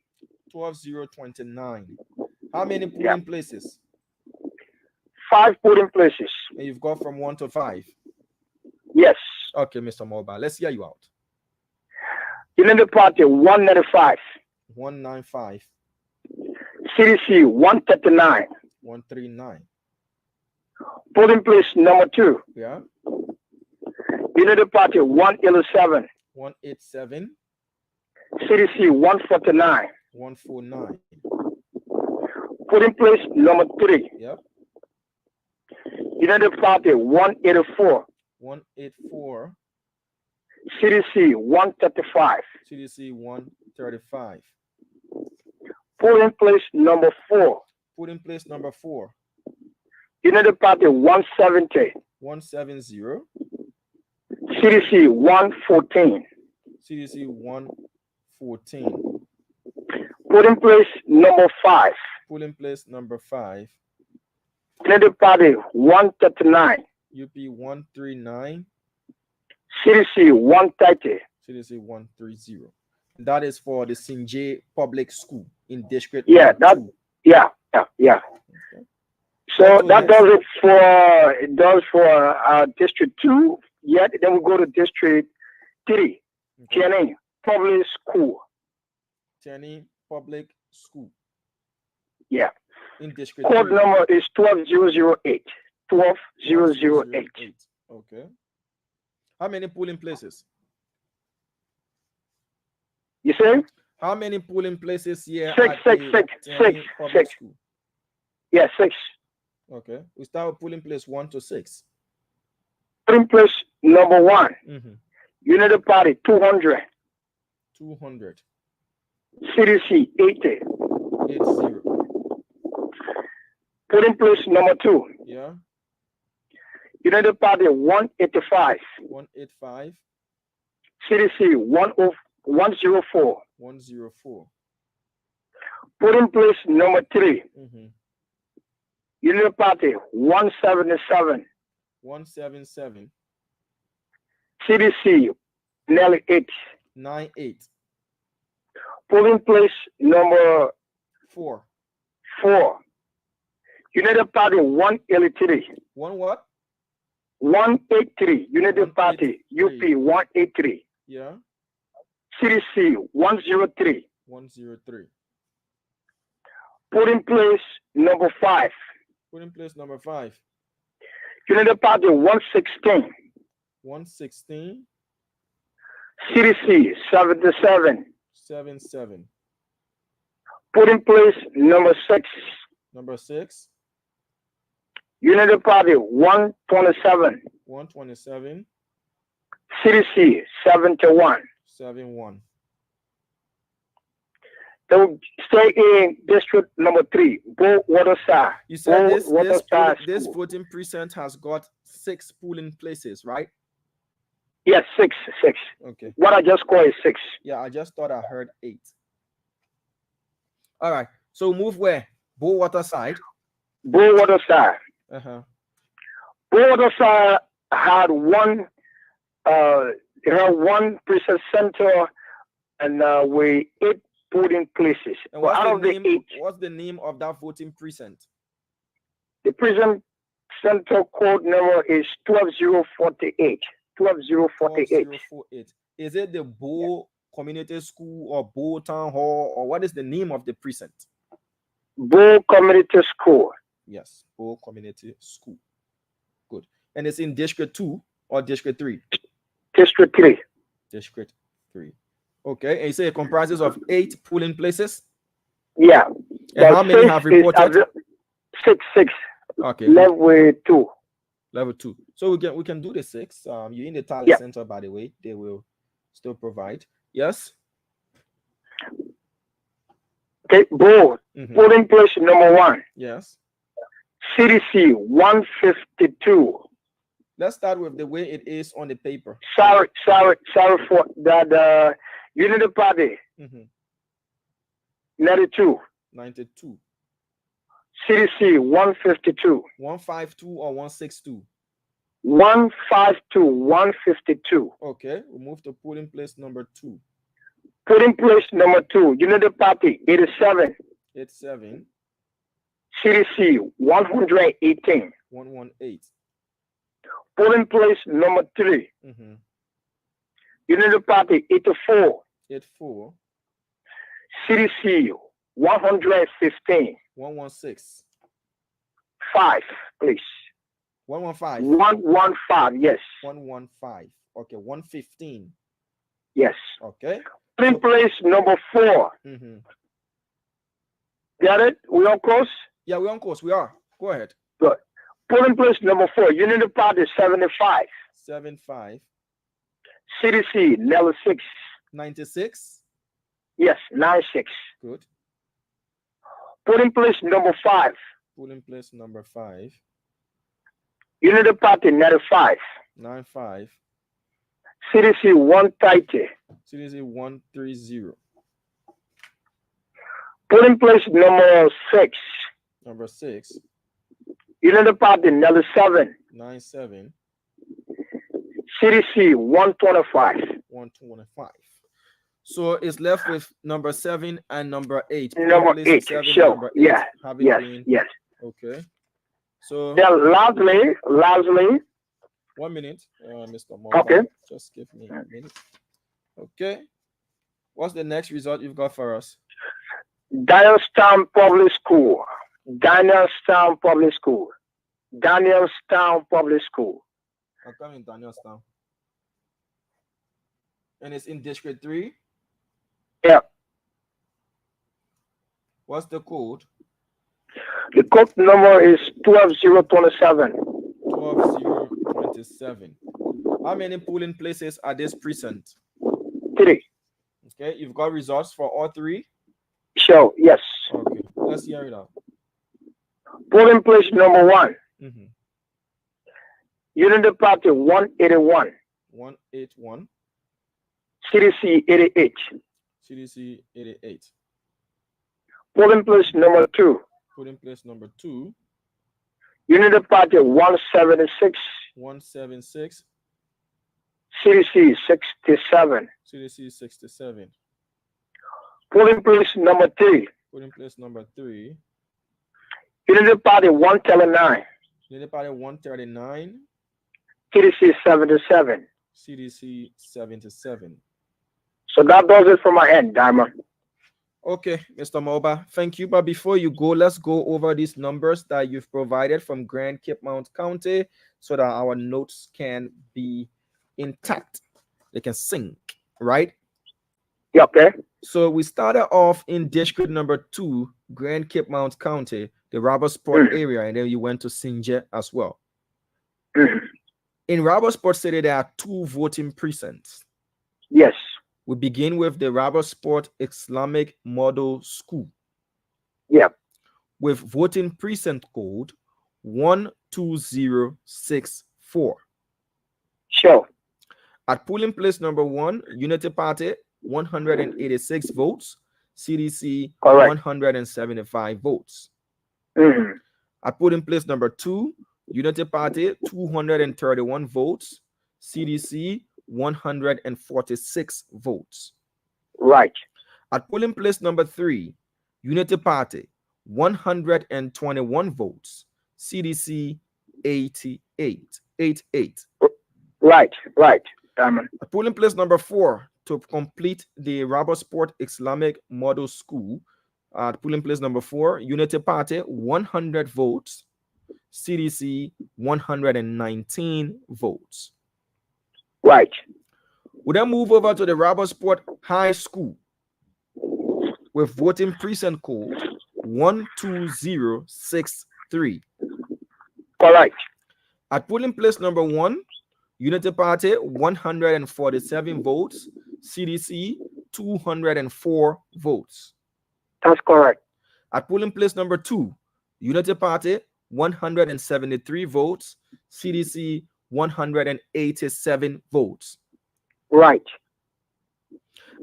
12029. How many polling places? 5 polling places. And you've got from 1 to 5? Yes. Okay, Mr. Mobile. Let's hear you out. United Party 195. 195. CDC 139. 139. Polling place number 2. Yeah. United Party 187. 187. CDC 149. 149. Polling place number 3. Yeah. United Party 184. 184. CDC 135. CDC 135. Polling place number 4. Polling place number 4. United Party 170. 170. CDC 114. CDC 114. Polling place number 5. Polling place number 5. United Party 139. UP 139. CDC 130. CDC 130. That is for the Sinjay Public School in District. Yeah, that. 2. Yeah. Okay. So that does for District 2. Yet then we go to District 3. Okay. TNA Public School. TNA Public School. Yeah. In District Code 3. number is 12008. 12008. Okay. How many polling places? You say? How many polling places here? Six. School? Yeah, 6. Okay. We start with polling place 1 to 6. Polling place number 1. Mm-hmm. United Party 200. 200. CDC 80. 80. Polling place number 2. Yeah. United Party 185. 185. CDC 104. 104. Polling place number 3. Mm-hmm. United Party 177. 177. CDC nearly 8. 98. Polling place number 4. United Party 183. One what? 183. United Party 183. UP 183. Yeah. CDC 103. 103. Polling place number 5. Polling place number 5. United Party 116. 116. CDC 77. 77. Polling place number 6. Number 6. United Party 127. 127. CDC 71. 71. They will stay in district number 3, Bo Waterside. You said This voting precinct has got 6 polling places, right? Yes, 6. Okay. What I just called is 6. Yeah, I just thought I heard 8. All right. So move where? Bo Waterside. Bo Waterside. Uh-huh. Bo Waterside had one precinct center and with 8 polling places. And what's the name of that voting precinct? The precinct center code number is 12048. 12048. 12048. Is it the Bo Community School or Bo Town Hall, or what is the name of the precinct? Bo Community School. Yes, Bo Community School. Good. And it's in District 2 or District 3? District 3. District 3. Okay. And you say it comprises of 8 polling places? Yeah. And how many have reported? 6. Okay. Level 2. Level 2. So we can do the 6. You're in the tally center, by the way. They will still provide. Yes. Okay. Bo. Polling place number 1. Yes. CDC 152. Let's start with the way it is on the paper. Sorry for that. Unity Party 92. 92. CDC 152. 152 or 162? 152. 152. Okay, we'll move to polling place number 2. Polling place number 2. Unity Party 87. 87. CDC 118. 118. Polling place number 3. Unity Party 84. 84. CDC 115. 116. 5, please. 115. 115, yes. 115. Okay, 115. Yes. Okay. Polling place number 4. Got it? We on course? Yeah, we're on course. We are. Go ahead. Good. Polling place number 4. Unity Party 75. 75. CDC level 6. 96. Yes, 96. Good. Polling place number 5. Polling place number 5. Unity Party 95. 95. CDC 130. CDC 130. Polling place number 6. Number 6. Unity Party 97. 97. CDC 125. 125. So it's left with number 7 and number 8. Number 8. Sure. Number 8 Yeah. having Yes. been Yes. okay. So Then lastly, 1 minute, Mr. Moore. okay. Just give me a minute. Okay. What's the next result you've got for us? Danielstown Public School. Danielstown Public School. Danielstown Public School. I'm coming Danielstown. And it's in District 3? Yeah. What's the code? The code number is 12027. 12027. How many polling places are this precinct? 3. Okay, you've got results for all 3? Sure, yes. Okay, let's hear it out. Polling place number 1. Mm-hmm. Unity Party 181. 181. CDC 88. CDC 88. Polling place number 2. Polling place number 2. Unity Party 176. 176. CDC 67. CDC 67. Polling place number 3. Polling place number 3. Unity Party 139. Unity Party 139. CDC 77. CDC 77. So that does it for my end, Diamond. Okay, Mr. Moba, thank you. But before you go, let's go over these numbers that you've provided from Grand Cape Mount County so that our notes can be intact. They can sync, right? Yeah, okay. So we started off in district number 2, Grand Cape Mount County, the Robertsport area, and then you went to Sinje as well. In Robertsport City, there are 2 voting precincts. Yes. We begin with the Robertsport Islamic Model School. Yeah. With voting precinct code 12064. Sure. At polling place number 1, Unity Party 186 votes, CDC 175 votes. At polling place number 2, Unity Party 231 votes, CDC 146 votes. Right. At polling place number 3, Unity Party 121 votes, CDC 88. Right. At polling place number 4, to complete the Robertsport Islamic Model School, at polling place number 4, Unity Party 100 votes, CDC 119 votes. Right. We then move over to the Robertsport High School with voting precinct code 12063. Correct. At polling place number 1, Unity Party 147 votes, CDC 204 votes. That's correct. At polling place number 2, Unity Party 173 votes, CDC 187 votes. Right.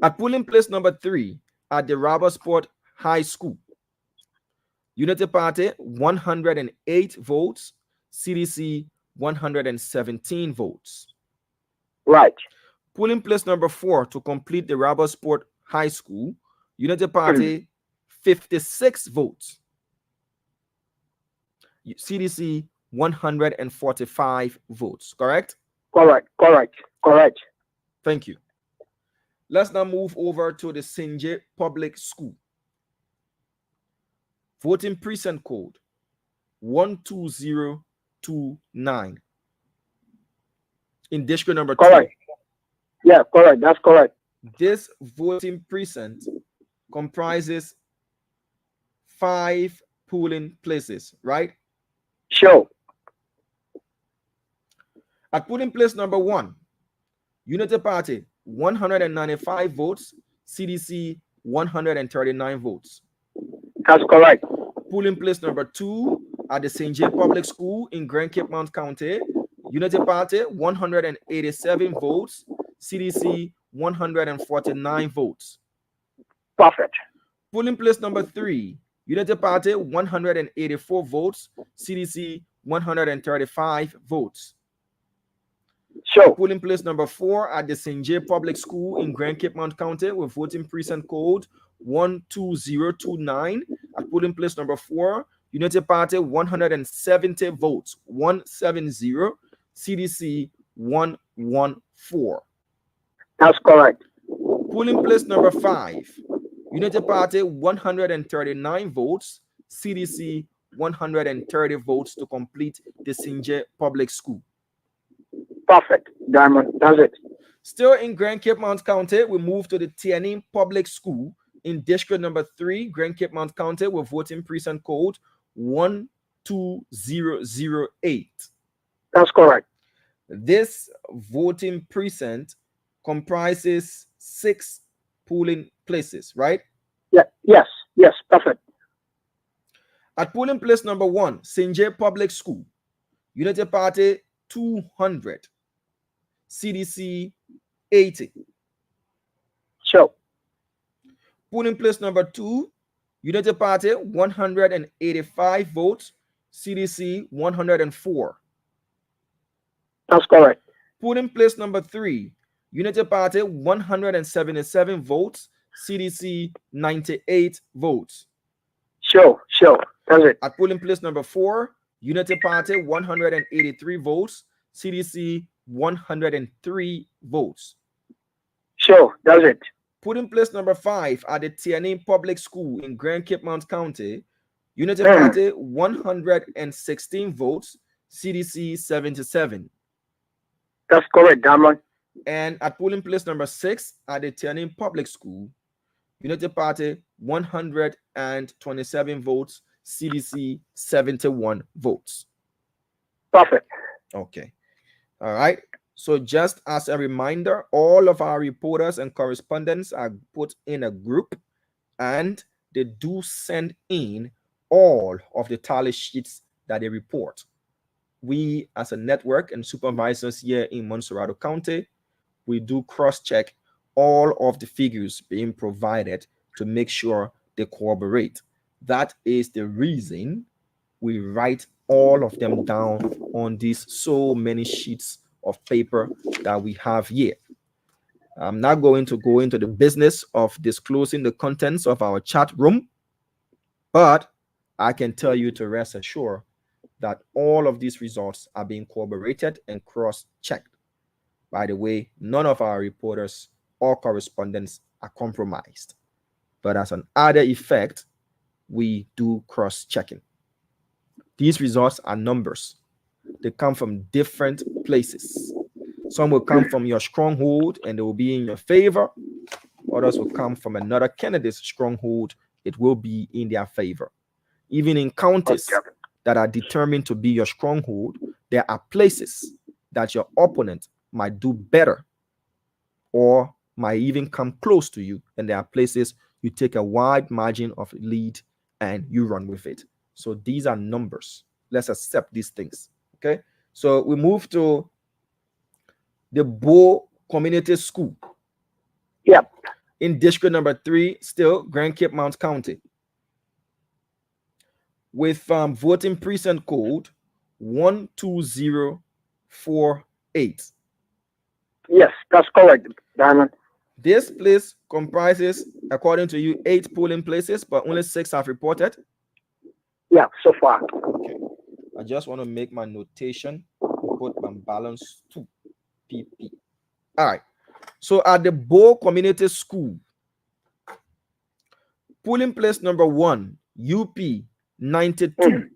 At polling place number 3 at the Robertsport High School, Unity Party 108 votes, CDC 117 votes. Right. Polling place number 4 to complete the Robertsport High School, Unity Party 56 votes, CDC 145 votes. Correct? Correct. Thank you. Let's now move over to the Sinje Public School. Voting precinct code 12029. In district number 2. Correct. Yeah, correct. That's correct. This voting precinct comprises 5 polling places, right? Sure. At polling place number 1, Unity Party 195 votes, CDC 139 votes. That's correct. Polling place number 2 at the St. J Public School in Grand Cape Mount County, Unity Party 187 votes, CDC 149 votes. Perfect. Polling place number 3, Unity Party 184 votes, CDC 135 votes. Sure. Polling place number 4 at the St. J Public School in Grand Cape Mount County with voting precinct code 12029. At polling place number 4, Unity Party 170 votes, 170, CDC 114. That's correct. Polling place number 5, Unity Party 139 votes, CDC 130 votes to complete the St. J Public School. Perfect, Diamond. That's it. Still in Grand Cape Mount County, we move to the Tierney Public School in District number 3, Grand Cape Mount County, with voting precinct code 12008. That's correct. This voting precinct comprises 6 polling places, right? Yeah. Yes. Perfect. At polling place number 1, St. J Public School, Unity Party 200, CDC 80. Sure. Polling place number 2, Unity Party 185 votes, CDC 104. That's correct. Polling place number 3, Unity Party 177 votes, CDC 98 votes. Sure. That's it. At polling place number 4, Unity Party 183 votes, CDC 103 votes. Sure. That's it. Polling place number 5 at the Tierney Public School in Grand Cape Mount County, Unity Party 116 votes, CDC 77. That's correct, Diamond. And at polling place number 6 at the Tierney Public School, Unity Party 127 votes, CDC 71 votes. Perfect. Okay. All right. So just as a reminder, all of our reporters and correspondents are put in a group and they do send in all of the tally sheets that they report. We as a network and supervisors here in Montserrat County, we do cross-check all of the figures being provided to make sure they corroborate. That is the reason we write all of them down on these so many sheets of paper that we have here. I'm not going to go into the business of disclosing the contents of our chat room, but I can tell you to rest assured that all of these results are being corroborated and cross-checked. By the way, none of our reporters or correspondents are compromised. But as an added effect, we do cross-checking. These results are numbers. They come from different places. Some will come from your stronghold and they will be in your favor. Others will come from another candidate's stronghold. It will be in their favor. Even in counties that are determined to be your stronghold, there are places that your opponent might do better or might even come close to you. And there are places you take a wide margin of lead and you run with it. So these are numbers. Let's accept these things. Okay. So we move to the Bo Community School. Yep. In district number 3, still Grand Cape Mount County. With voting precinct code 12048. Yes, that's correct, Diamond. This place comprises, according to you, 8 polling places, but only 6 have reported. Yeah, so far. Okay. I just want to make my notation, put my balance 2 PP. All right. So at the Bo Community School, polling place number 1, UP 92,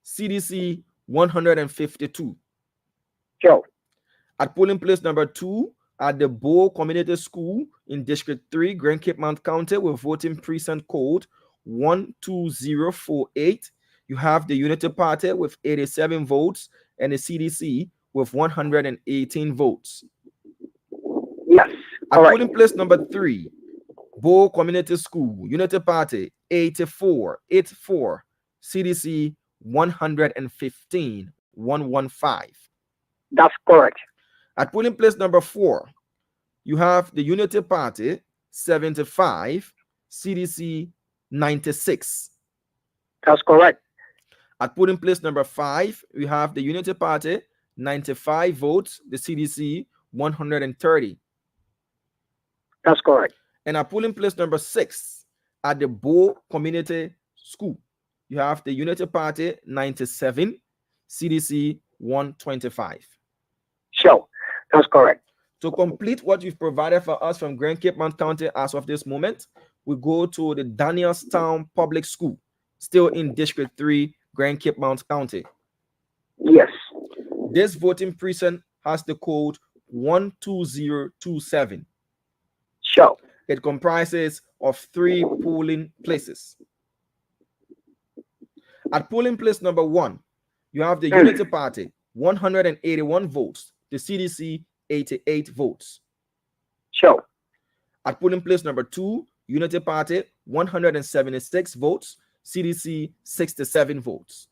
CDC 152. Sure. At polling place number 2, at the Bo Community School in District 3, Grand Cape Mount County, with voting precinct code 12048, you have the Unity Party with 87 votes and the CDC with 118 votes. Yes. At polling place number 3, Bo Community School, Unity Party, 84, CDC 115, 115. That's correct. At polling place number 4, you have the Unity Party, 75, CDC 96. That's correct. At polling place number 5, we have the Unity Party, 95 votes, the CDC 130. That's correct. And at polling place number 6, at the Bo Community School, you have the Unity Party, 97, CDC 125. Sure, that's correct. To complete what you've provided for us from Grand Cape Mount County as of this moment, we go to the Danielstown Public School, still in District 3, Grand Cape Mount County. Yes. This voting precinct has the code 12027. Sure. It comprises of 3 polling places. At polling place number 1, you have the Unity Party, 181 votes, the CDC 88 votes. Sure. At polling place number 2, Unity Party, 176 votes, CDC 67 votes.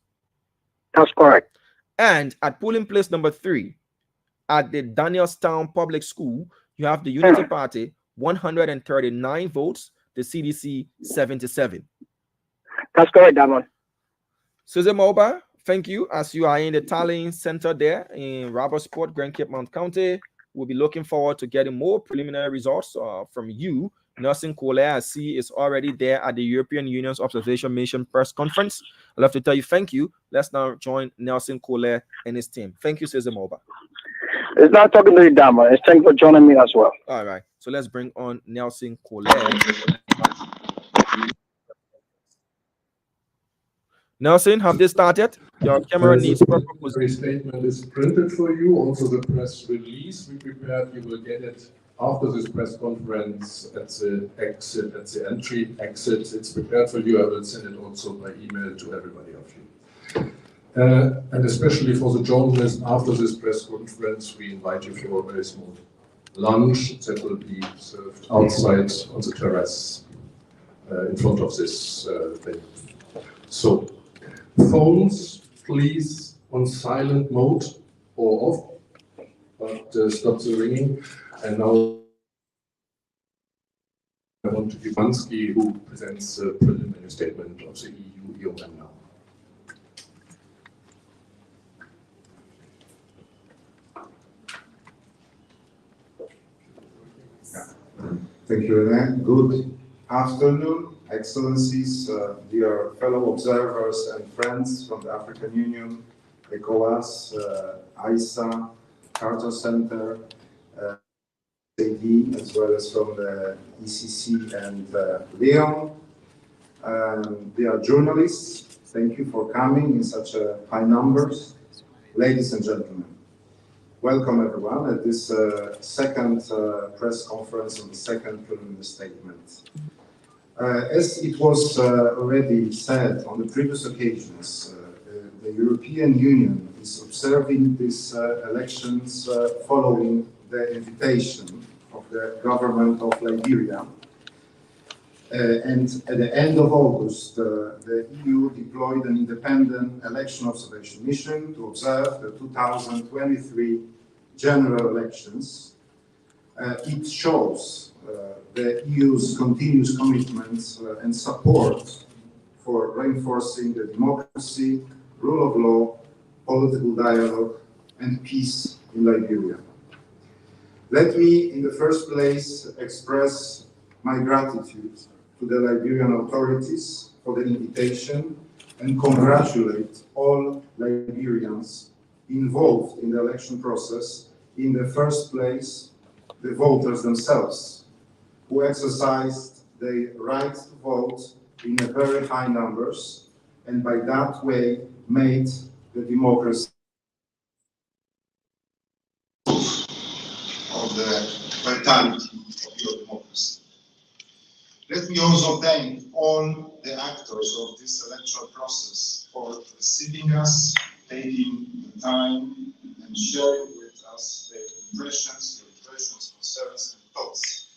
That's correct. And at polling place number 3, at the Danielstown Public School, you have the Unity Party, 139 votes, the CDC 77. That's correct, Damon. Susan Moba, thank you. As you are in the tallying center there in Robertsport, Grand Cape Mount County, we'll be looking forward to getting more preliminary results from you. Nelson Cole, I see, is already there at the European Union's Observation Mission press conference. I'd love to tell you thank you. Let's now join Nelson Cole and his team. Thank you, Susan Moba. It's not talking to you, Damon. It's thanks for joining me as well. All right. So let's bring on Nelson Cole. Nelson, have they started? Your camera needs proper position. Statement is printed for you. Also, the press release we prepared. You will get it after this press conference at the exit, at the entry exit. It's prepared for you. I will send it also by email to everybody of you. And especially for the journalists, after this press conference, we invite you for a very small lunch that will be served outside on the terrace in front of this thing. So, phones, please, on silent mode or off, but stop the ringing. And now I want to give Mansky, who presents the preliminary statement of the EU EOM now. Thank you, René. Good afternoon, Excellencies, dear fellow observers and friends from the African Union, ECOWAS, ISA, Carter Center, AD, as well as from the ECC and Leon. Dear journalists, thank you for coming in such high numbers. Ladies and gentlemen, welcome everyone at this second press conference on the second preliminary statement. As it was already said on the previous occasions, the European Union is observing these elections following the invitation of the government of Liberia. And at the end of August, the EU deployed an independent election observation mission to observe the 2023 general elections. It shows the EU's continuous commitment and support for reinforcing the democracy, rule of law, political dialogue, and peace in Liberia. Let me, in the first place, express my gratitude to the Liberian authorities for the invitation and congratulate all Liberians involved in the election process, in the first place, the voters themselves, who exercised their right to vote in a very high numbers, and by that way made the democracy of the vitality of your democracy. Let me also thank all the actors of this electoral process for receiving us, taking the time and sharing with us their impressions, concerns, and thoughts.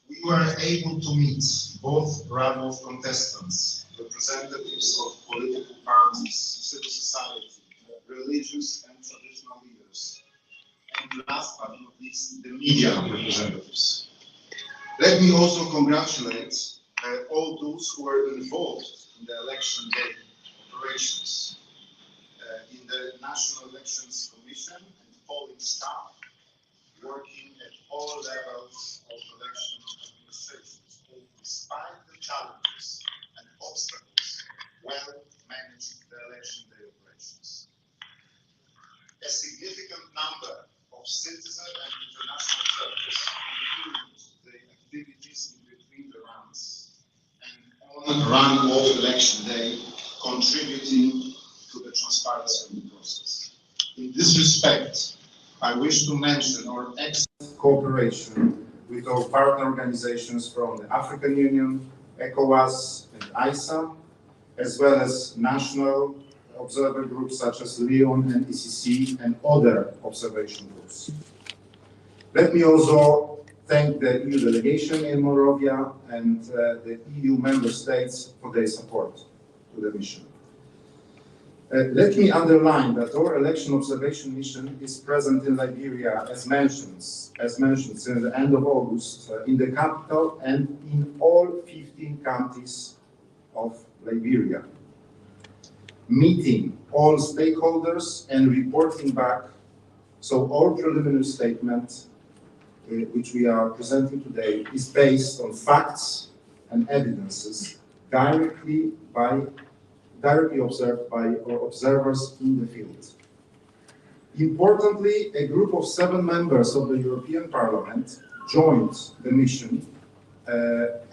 We were able to meet both runoff contestants, representatives of political parties, civil society, religious and traditional leaders, and last but not least, the media representatives. Let me also congratulate all those who were involved in the election day operations, in the National Elections Commission and polling staff, working at all levels of election administrations, who, despite the challenges and obstacles, well managed the election day operations. A significant number of citizen and international observers continued the activities in between the runs and on run-off election day, contributing to the transparency of the process. In this respect, I wish to mention our excellent cooperation with our partner organizations from the African Union, ECOWAS, and ISA, as well as national observer groups such as Lyon and ECC and other observation groups. Let me also thank the EU delegation in Monrovia and the EU member states for their support to the mission. Let me underline that our election observation mission is present in Liberia, as mentioned since the end of August, in the capital and in all 15 counties of Liberia, meeting all stakeholders and reporting back. So our preliminary statement, which we are presenting today, is based on facts and evidences directly observed by our observers in the field. Importantly, a group of 7 members of the European Parliament joined the mission,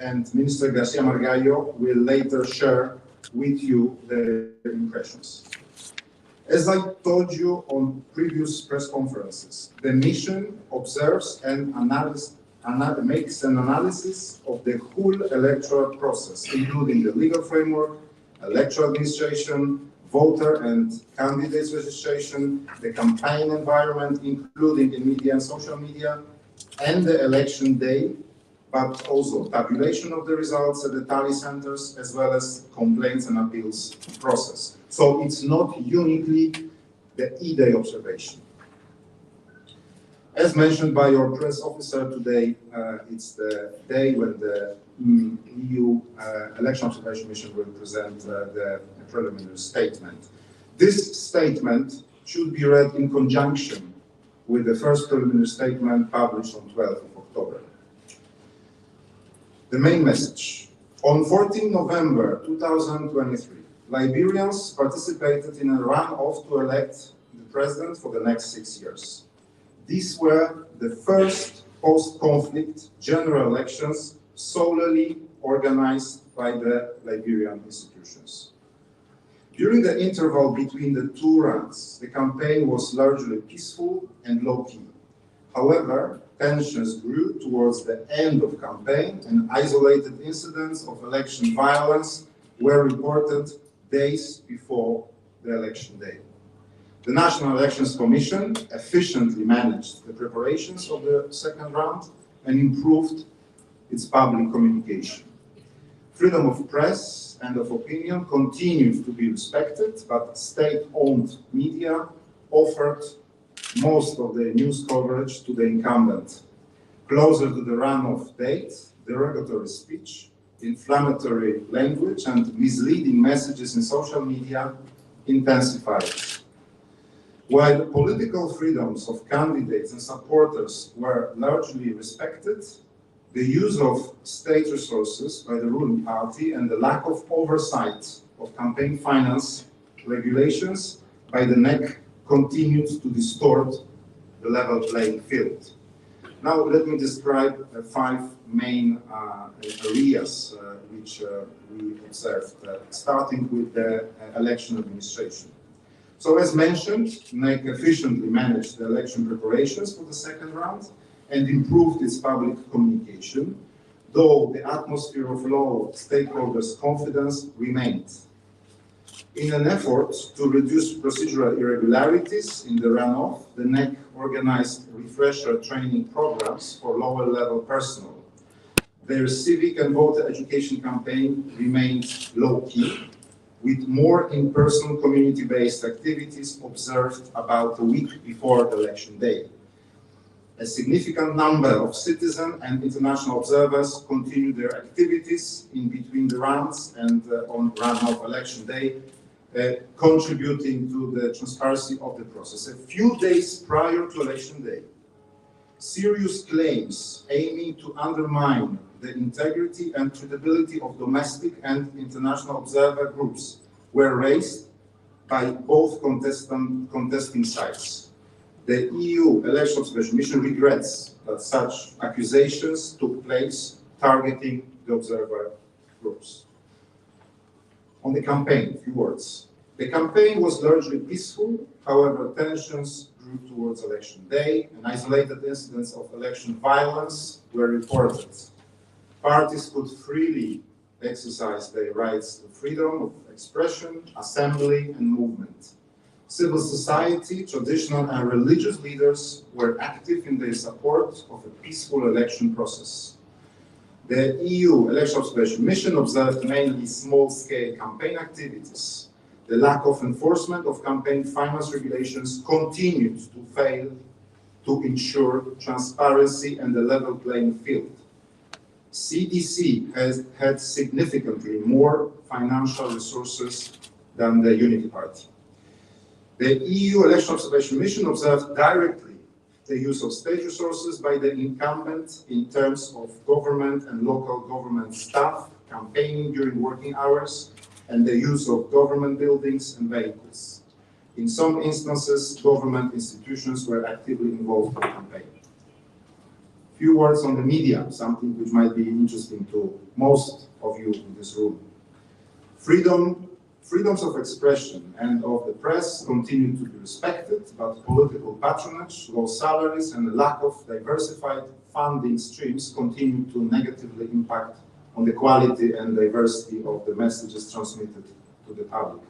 and Minister Garcia Margallo will later share with you their impressions. As I told you on previous press conferences, the mission observes and makes an analysis of the whole electoral process, including the legal framework, electoral administration, voter and candidates registration, the campaign environment, including in media and social media, and the election day, but also tabulation of the results at the tally centers, as well as complaints and appeals process. So it's not uniquely the E-Day observation. As mentioned by your press officer today, it's the day when the EU Election Observation Mission will present the preliminary statement. This statement should be read in conjunction with the first preliminary statement published on 12th of October. The main message. On 14 November 2023, Liberians participated in a runoff to elect the president for the next 6 years. These were the first post-conflict general elections solely organized by the Liberian institutions. During the interval between the 2 runs, the campaign was largely peaceful and low-key. However, tensions grew towards the end of campaign, and isolated incidents of election violence were reported days before the election day. The National Elections Commission efficiently managed the preparations of the second round and improved its public communication. Freedom of press and of opinion continues to be respected, but state-owned media offered most of the news coverage to the incumbent. Closer to the runoff date, derogatory speech, inflammatory language, and misleading messages in social media intensified. While political freedoms of candidates and supporters were largely respected, the use of state resources by the ruling party and the lack of oversight of campaign finance regulations by the NEC continued to distort the level playing field. Now let me describe 5 main areas which we observed, starting with the election administration. So as mentioned, NEC efficiently managed the election preparations for the second round and improved its public communication, though the atmosphere of low stakeholders' confidence remained. In an effort to reduce procedural irregularities in the runoff, the NEC organized refresher training programs for lower-level personnel. Their civic and voter education campaign remained low-key, with more in-person community-based activities observed about a week before the election day. A significant number of citizen and international observers continued their activities in between the rounds and on runoff election day, contributing to the transparency of the process. A few days prior to election day, serious claims aiming to undermine the integrity and credibility of domestic and international observer groups were raised by both contesting sides. The EU Election Observation Mission regrets that such accusations took place targeting the observer groups. On the campaign, a few words. The campaign was largely peaceful, however, tensions grew towards election day, and isolated incidents of election violence were reported. Parties could freely exercise their rights to freedom of expression, assembly, and movement. Civil society, traditional and religious leaders were active in their support of a peaceful election process. The EU Election Observation Mission observed mainly small-scale campaign activities. The lack of enforcement of campaign finance regulations continued to fail to ensure transparency and a level playing field. CDC has had significantly more financial resources than the Unity Party. The EU Election Observation Mission observed directly the use of state resources by the incumbent in terms of government and local government staff campaigning during working hours and the use of government buildings and vehicles. In some instances, government institutions were actively involved in the campaign. Few words on the media, something which might be interesting to most of you in this room. Freedoms of expression and of the press continue to be respected, but political patronage, low salaries, and a lack of diversified funding streams continue to negatively impact on the quality and diversity of the messages transmitted to the public.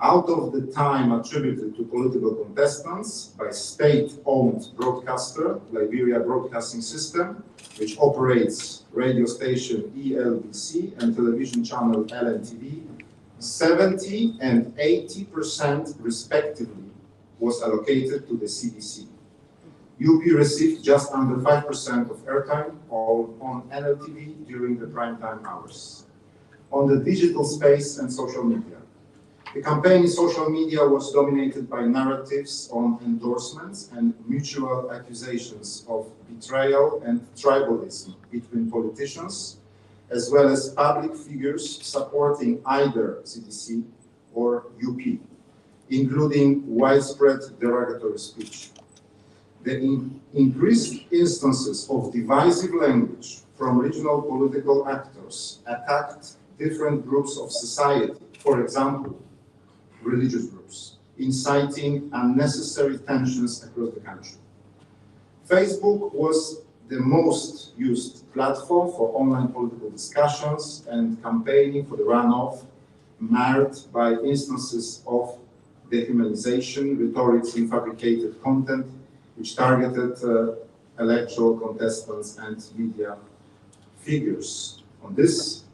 Out of the time attributed to political contestants by state-owned broadcaster, Liberia Broadcasting System, which operates radio station ELBC and television channel LNTV, 70 and 80% respectively was allocated to the CDC. UP received just under 5% of airtime on NLTV during the primetime hours. On the digital space and social media, the campaign in social media was dominated by narratives on endorsements and mutual accusations of betrayal and tribalism between politicians, as well as public figures supporting either CDC or UP, including widespread derogatory speech. The increased instances of divisive language from regional political actors attacked different groups of society, for example, religious groups, inciting unnecessary tensions across the country. Facebook was the most used platform for online political discussions and campaigning for the runoff, marred by instances of dehumanization, rhetorics, and fabricated content, which targeted electoral contestants and media figures. On this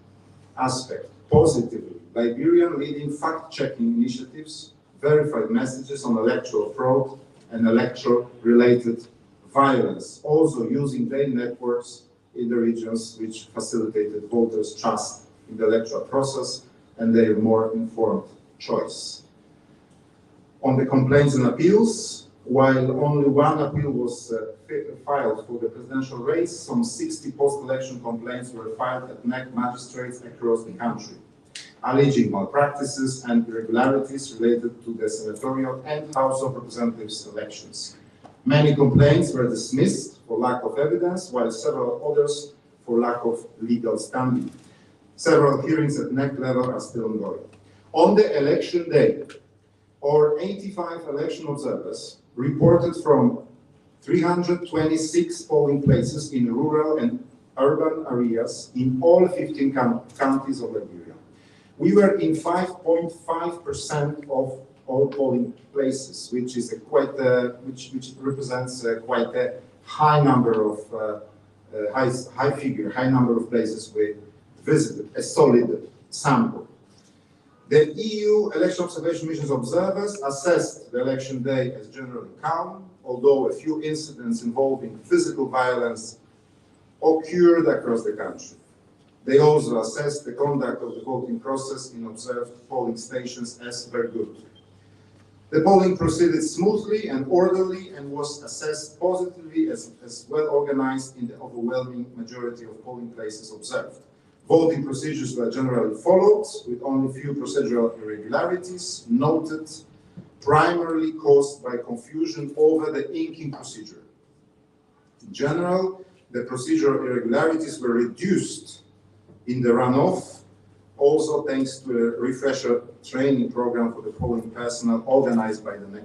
aspect, positively, Liberian leading fact-checking initiatives verified messages on electoral fraud and electoral-related violence, also using their networks in the regions which facilitated voters' trust in the electoral process and their more informed choice. On the complaints and appeals, while only one appeal was filed for the presidential race, some 60 post-election complaints were filed at NEC magistrates across the country, alleging malpractices and irregularities related to the senatorial and House of Representatives elections. Many complaints were dismissed for lack of evidence, while several others for lack of legal standing. Several hearings at NEC level are still ongoing. On the election day, over 85 election observers reported from 326 polling places in rural and urban areas in all 15 counties of Liberia. We were in 5.5% of all polling places, which is which represents quite a high number of high number of places we visited, a solid sample. The EU election observation mission's observers assessed the election day as generally calm, although a few incidents involving physical violence occurred across the country. They also assessed the conduct of the voting process in observed polling stations as very good. The polling proceeded smoothly and orderly and was assessed positively as well organized in the overwhelming majority of polling places observed. Voting procedures were generally followed, with only few procedural irregularities noted, primarily caused by confusion over the inking procedure. In general, the procedural irregularities were reduced in the runoff, also thanks to a refresher training program for the polling personnel organized by the NEC.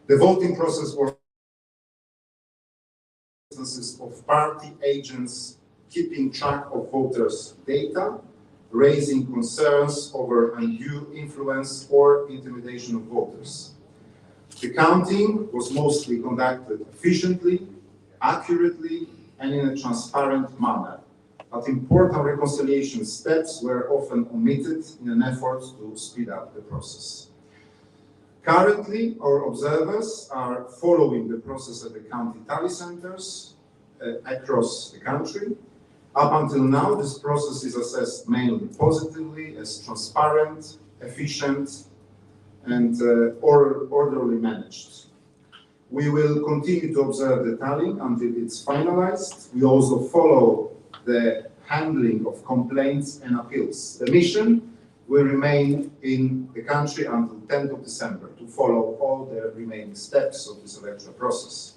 The voting process was instances of party agents keeping track of voters' data, raising concerns over undue influence or intimidation of voters. The counting was mostly conducted efficiently, accurately, and in a transparent manner, but important reconciliation steps were often omitted in an effort to speed up the process. Currently, our observers are following the process at the county tally centers across the country. Up until now, this process is assessed mainly positively as transparent, efficient, and orderly managed. We will continue to observe the tallying until it's finalized. We also follow the handling of complaints and appeals. The mission will remain in the country until 10th of December to follow all the remaining steps of this electoral process.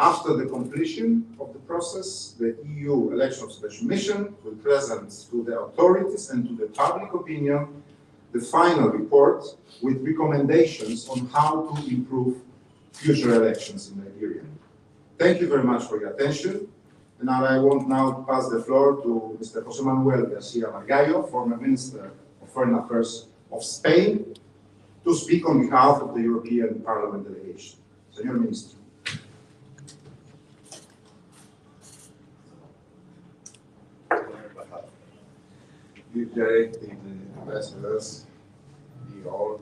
After the completion of the process, the EU Election Observation Mission will present to the authorities and to the public opinion the final report with recommendations on how to improve future elections in Liberia. Thank you very much for your attention. And now I want to pass the floor to Mr. José Manuel García Margallo, former Minister of Foreign Affairs of Spain, to speak on behalf of the European Parliament delegation. Señor Ministro. Good day, ambassadors, dear all.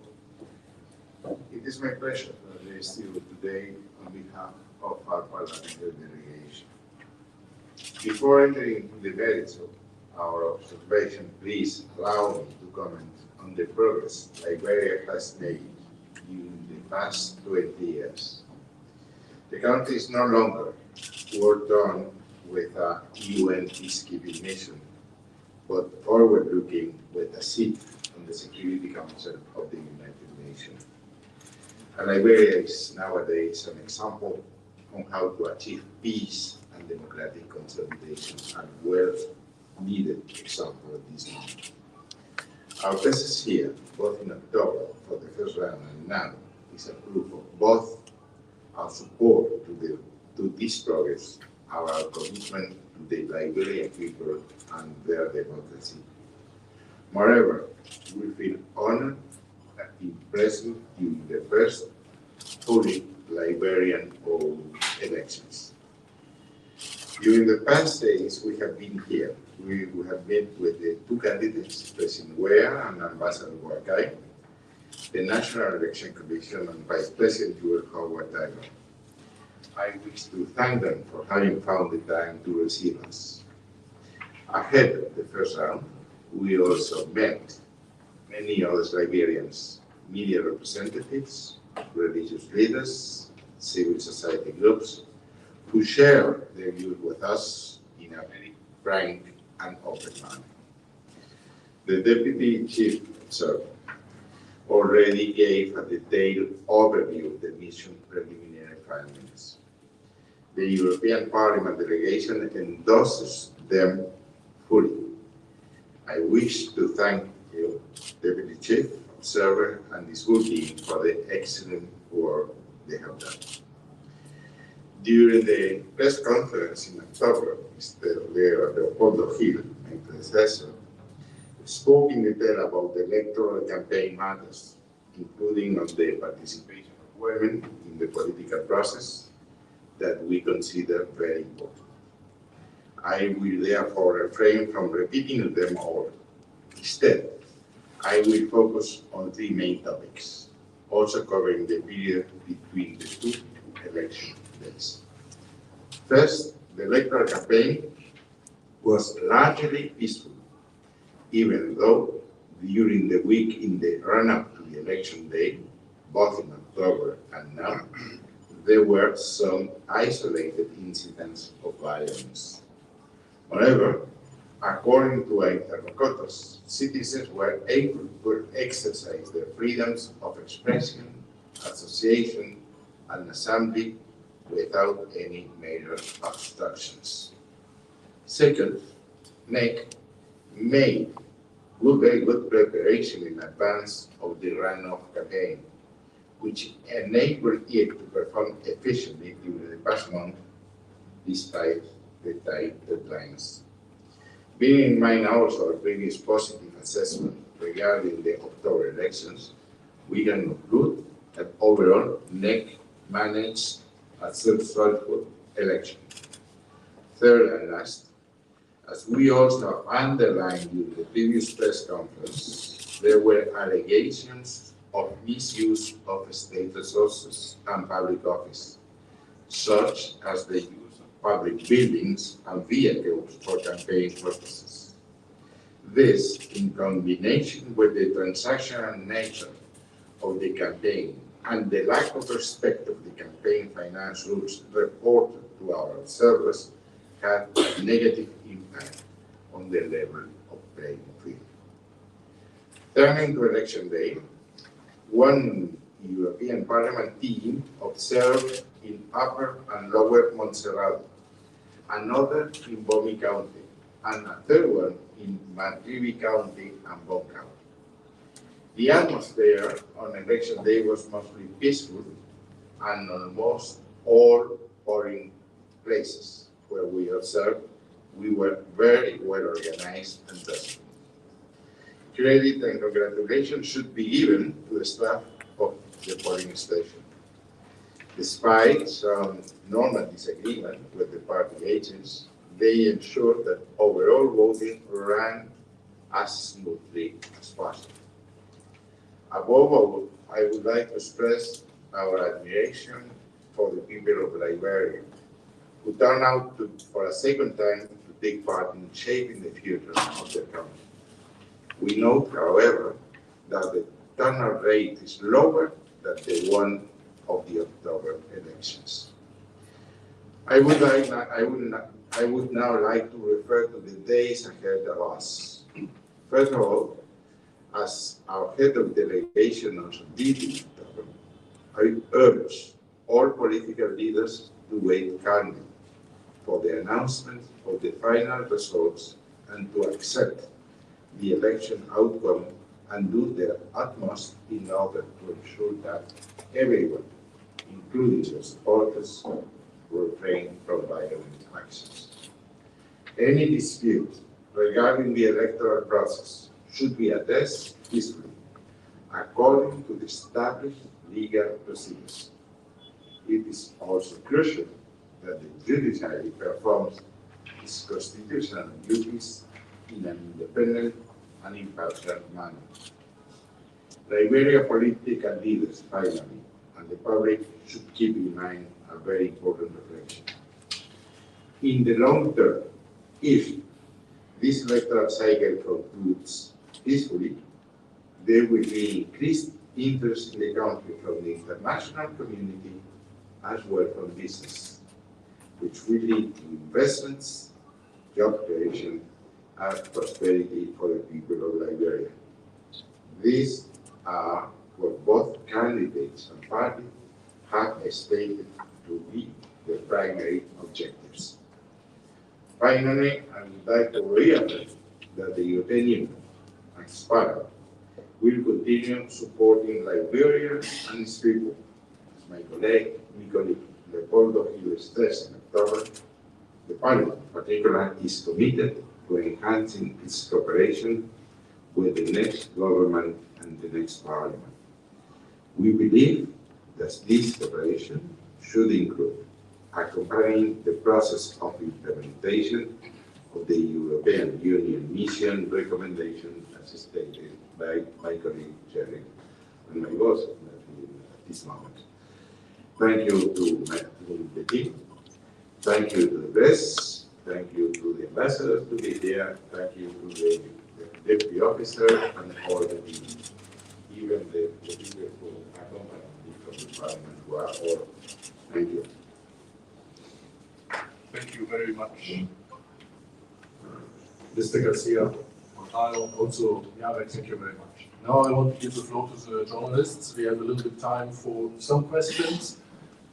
It is my pleasure to address you today on behalf of our parliamentary delegation. Before entering into the merits of our observation, please allow me to comment on the progress Liberia has made during the past 20 years. The country is no longer worked on with a UN peacekeeping mission, but forward-looking with a seat on the Security Council of the United Nations. And Liberia is nowadays an example on how to achieve peace and democratic consolidation, and well-needed example of this moment. Our presence here, both in October for the first round and now, is a proof of both our support to this progress, our commitment to the Liberian people and their democracy. Moreover, we feel honored and impressed during the first fully Liberian-owned elections. During the past days we have been here, we have met with the two candidates, President Weah and Ambassador Wakai, the National Election Commission and Vice President Joel Howard Taylor. I wish to thank them for having found the time to receive us. Ahead of the first round, we also met many other Liberians, media representatives, religious leaders, civil society groups, who share their views with us in a very frank and open manner. The Deputy Chief Observer already gave a detailed overview of the mission preliminary findings. The European Parliament delegation endorses them fully. I wish to thank you, Deputy Chief Observer, and this whole team for the excellent work they have done. During the press conference in October, Mr. Leopoldo Gil, my predecessor, spoke in detail about the electoral campaign matters, including on the participation of women in the political process that we consider very important. I will therefore refrain from repeating them all. Instead, I will focus on three main topics, also covering the period between the two election days. First, the electoral campaign was largely peaceful, even though during the week in the run-up to the election day, both in October and now, there were some isolated incidents of violence. However, according to interlocutors, citizens were able to exercise their freedoms of expression, association, and assembly without any major obstructions. Second, NEC made very good preparation in advance of the runoff campaign, which enabled it to perform efficiently during the past month despite the tight deadlines. Bearing in mind also our previous positive assessment regarding the October elections, we can conclude that overall NEC managed a successful election. Third and last, as we also underlined during the previous press conference, there were allegations of misuse of state resources and public office, such as the use of public buildings and vehicles for campaign purposes. This, in combination with the transactional nature of the campaign and the lack of respect of the campaign finance rules reported to our observers, had a negative impact on the level of playing field. Turning to election day, one European Parliament team observed in Upper and Lower Montserrat, another in Bomi County, and a third one in Matrivi County and Bon County. The atmosphere on election day was mostly peaceful, and almost all polling places where we observed, we were very well organized and trustworthy. Credit and congratulations should be given to the staff of the polling station. Despite some normal disagreement with the party agents, they ensured that overall voting ran as smoothly as possible. Above all, I would like to express our admiration for the people of Liberia, who turned out for a second time to take part in shaping the future of their country. We note, however, that the turnout rate is lower than the one of the October elections. I would now like to refer to the days ahead of us. First of all, as our head of delegation also did in October, I urge all political leaders to wait calmly for the announcement of the final results and to accept the election outcome and do their utmost in order to ensure that everyone, including their supporters, will refrain from violent actions. Any dispute regarding the electoral process should be addressed peacefully, according to the established legal procedures. It is also crucial that the judiciary performs its constitutional duties in an independent and impartial manner. Liberia political leaders, finally, and the public should keep in mind a very important reflection. In the long term, if this electoral cycle concludes peacefully, there will be increased interest in the country from the international community as well from business, which will lead to investments, job creation, and prosperity for the people of Liberia. These are what both candidates and parties have stated to be the primary objectives. Finally, I would like to reiterate that the European Union and SPARA will continue supporting Liberia and its people. As my colleague Leopoldo Gil stressed in October, the Parliament in particular is committed to enhancing its cooperation with the next government and the next parliament. We believe that this operation should include accompanying the process of implementation of the European Union mission recommendation as stated by my colleague Jerry and my boss at this moment. Thank you to the team. Thank you to the press. Thank you to the ambassadors to be here. Thank you to the deputy officer and all the team, even the people who accompany me from the parliament who are all. Thank you. Thank you very much, Mr. Garcia. I'll also, Jarek, thank you very much. Now I want to give the floor to the journalists. We have a little bit of time for some questions.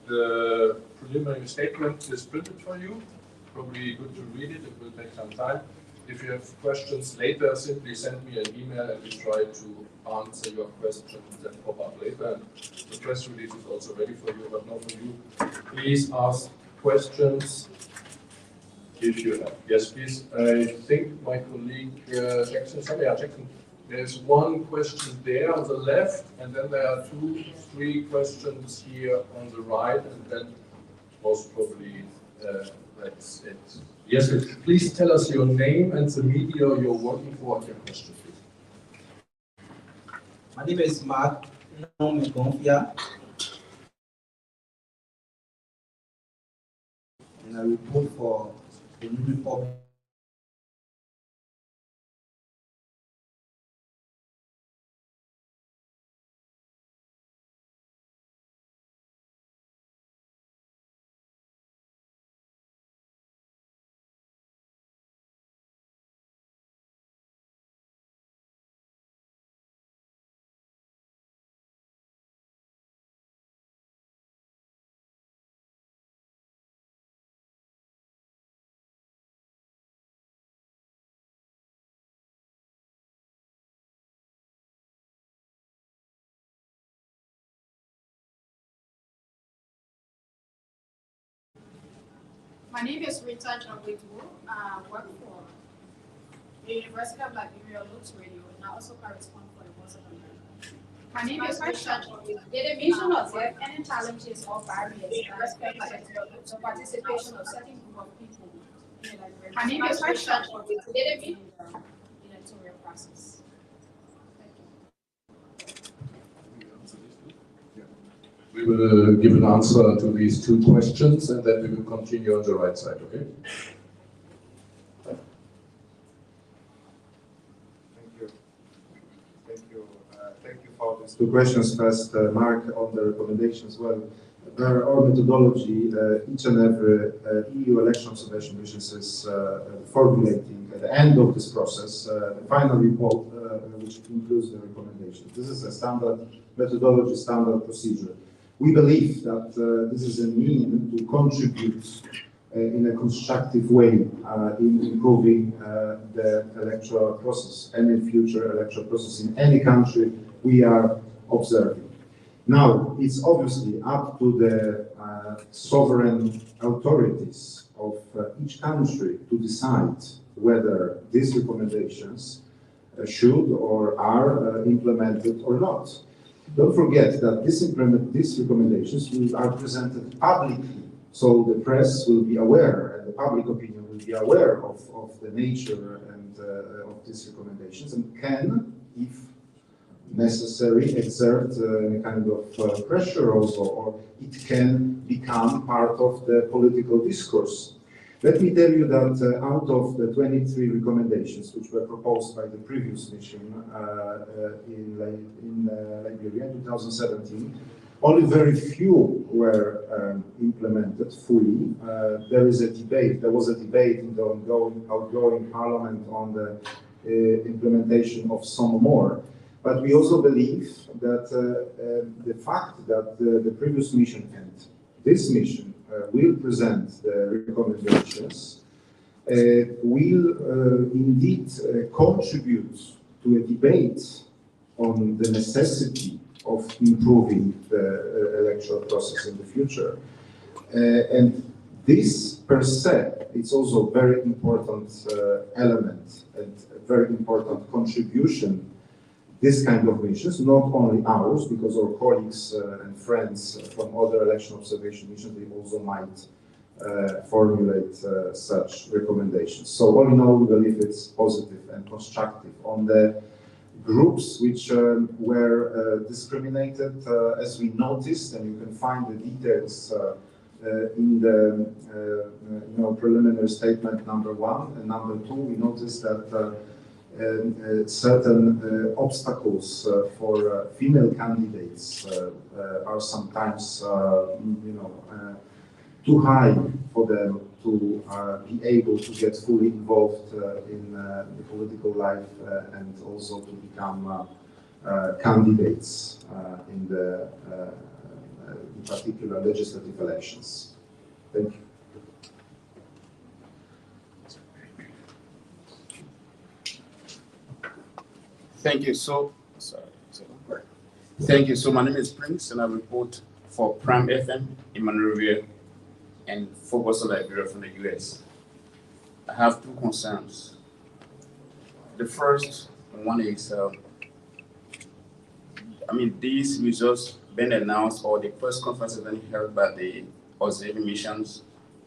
The preliminary statement is printed for you. Probably good to read it. It will take some time. If you have questions later, simply send me an email and we try to answer your questions that pop up later. And the press release is also ready for you, but not for you. Please ask questions if you have. Yes, please. I think my colleague Jackson, Jackson. There's one question there on the left, and then there are 2, 3 questions here on the right, and then most probably that's it. Yes, please tell us your name and the media you're working for and your question, please. My name is Mark Ngonfia, and I report for the New Republic. My name is Rita Jangwetu. I work for the University of Liberia Looks Radio, and I also correspond for the Voice of America. My name is Rita Jangwetu. Did the mission observe any challenges or barriers in respect to the participation of certain group of people in the Liberian? My name is Rita Jangwetu. Did the mission in the electoral process? We will give an answer to these 2 questions and then we will continue on the right side, okay? Thank you. Thank you for these 2 questions. First, Mark, on the recommendations. Well, our methodology, each and every EU election observation missions is formulating at the end of this process the final report, which includes the recommendations. This is a standard methodology, standard procedure. We believe that this is a means to contribute in a constructive way in improving the electoral process, any future electoral process in any country we are observing. Now, it's obviously up to the sovereign authorities of each country to decide whether these recommendations should or are implemented or not. Don't forget that these recommendations are presented publicly, so the press will be aware and the public opinion will be aware of the nature and of these recommendations and can, if necessary, exert a kind of pressure also, or it can become part of the political discourse. Let me tell you that out of the 23 recommendations which were proposed by the previous mission in Liberia in 2017, only very few were implemented fully. There was a debate in the outgoing parliament on the implementation of some more. But we also believe that the fact that the previous mission and this mission will present the recommendations will indeed contribute to a debate on the necessity of improving the electoral process in the future. And this per se, it's also a very important element and very important contribution. This kind of missions, not only ours, because our colleagues and friends from other election observation missions, they also might formulate such recommendations. So all in all, we believe it's positive and constructive. On the groups which were discriminated, as we noticed, and you can find the details in the preliminary statement number 1 and number 2, we noticed that certain obstacles for female candidates are sometimes, too high for them to be able to get fully involved in the political life and also to become candidates in the in particular legislative elections. Thank you. Thank you. Thank you. So my name is Prince, and I report for Prime FM in Monrovia and Focus on Liberia from the US. I have 2 concerns. The first one is, these results been announced or the press conference has been held by the observing missions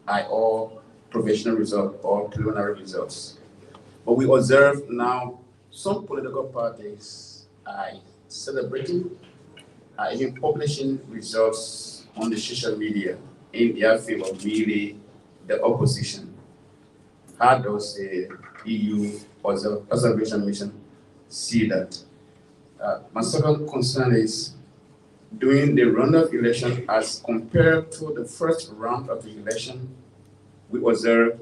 are all provisional results or preliminary results. But we observe now some political parties are celebrating, are even publishing results on the social media in their favor of really the opposition. How does the EU observation mission see that? My second concern is during the runoff election as compared to the first round of the election, we observed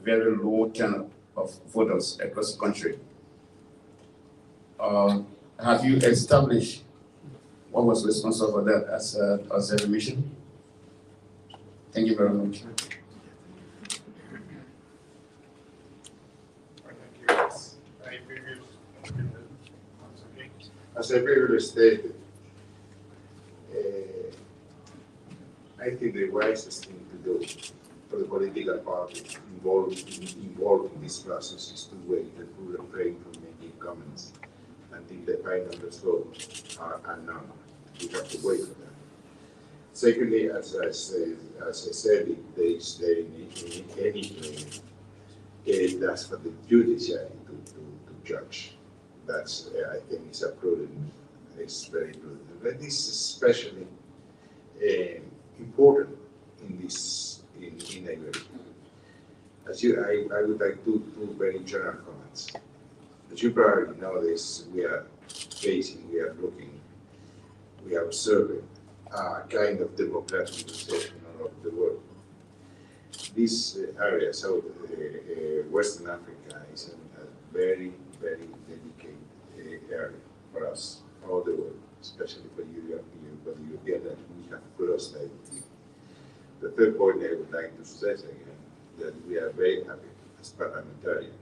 very low turnout of voters across the country. Have you established what was responsible for that as an observation mission? Thank you very much. As I previously stated, I think the wisest thing to do for the political parties involved in this process is to wait and to refrain from making comments until the final results are unknown. We have to wait for that. Secondly, as I said, if there is any claim, that's for the judiciary to judge. That's, I think, is a prudent, it's very prudent. But this is especially important in this, in Liberia. I would like two very general comments. As you probably know this, we are observing a kind of democratization of the world. This area, South Western Africa, is a very, very dedicated area for us, all the world, especially for Europe, for the European that we have crossed that. The third point I would like to stress again, that we are very happy as parliamentarians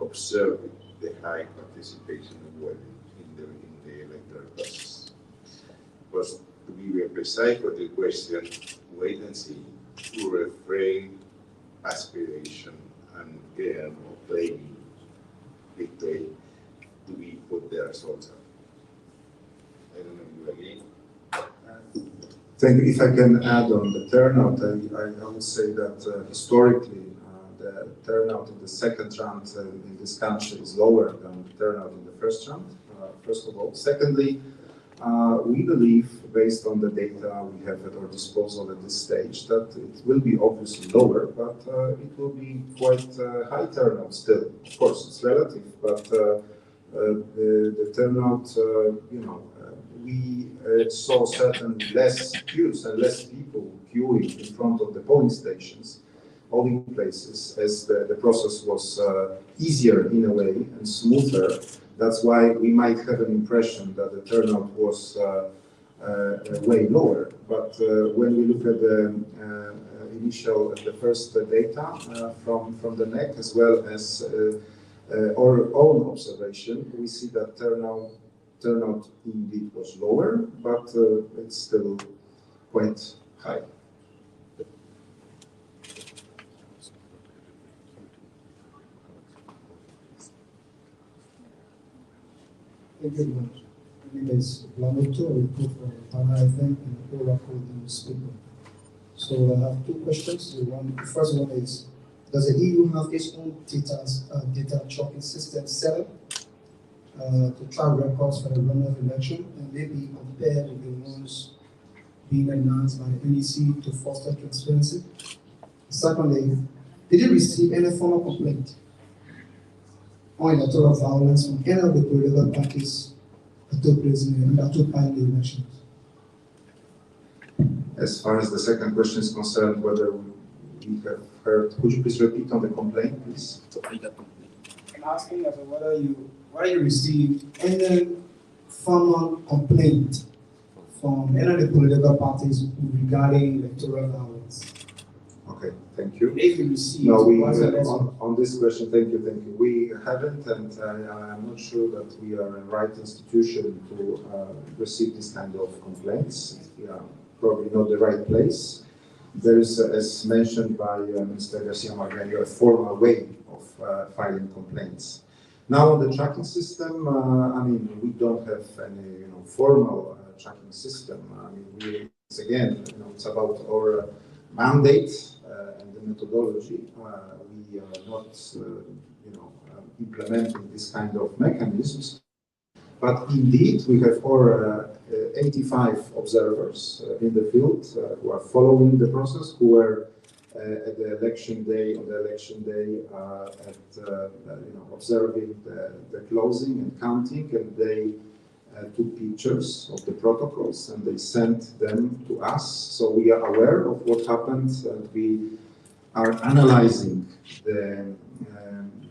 observing the high participation of women in the electoral process. But to be very precise for the question, wait and see, to refrain aspiration and claiming victory to be put the results up. I don't know if you agree. Thank you. If I can add on the turnout, I would say that historically the turnout in the second round in this country is lower than the turnout in the first round, first of all. Secondly, we believe, based on the data we have at our disposal at this stage, that it will be obviously lower, but it will be quite high turnout still. Of course, it's relative, but the turnout, we saw certainly less queues and less people queuing in front of the polling stations, polling places, as the process was easier in a way and smoother. That's why we might have an impression that the turnout was way lower. But when we look at the first data from the NEC, as well as our own observation, we see that turnout indeed was lower, but it's still quite high. Thank you very much. My name is Lamoto, I report from Ghana, I think, and Oracle newspaper. So I have two questions. The first one is, does the EU have its own data tracking system set up to track records for the runoff election and maybe compare with the ones being announced by the NEC to foster transparency? Secondly, did you receive any formal complaint on electoral violence from any of the political parties that took place that took part in the elections? As far as the second question is concerned, whether we have heard, could you please repeat on the complaint, please? I'm asking as to whether you received any formal complaint from any of the political parties regarding electoral violence. Okay, thank you. If you received, no, we on this question, thank you. We haven't, and I'm not sure that we are in the right institution to receive this kind of complaints. We are probably not the right place. There is, as mentioned by Mr. Garcia Margallo, a formal way of filing complaints. Now, on the tracking system, I mean, we don't have any, formal tracking system. I mean, again, it's about our mandate and the methodology. We are not, implementing this kind of mechanisms. But indeed, we have over 85 observers in the field who are following the process, who were at the election day, observing the closing and counting, and they took pictures of the protocols and they sent them to us. So we are aware of what happened, and we are analyzing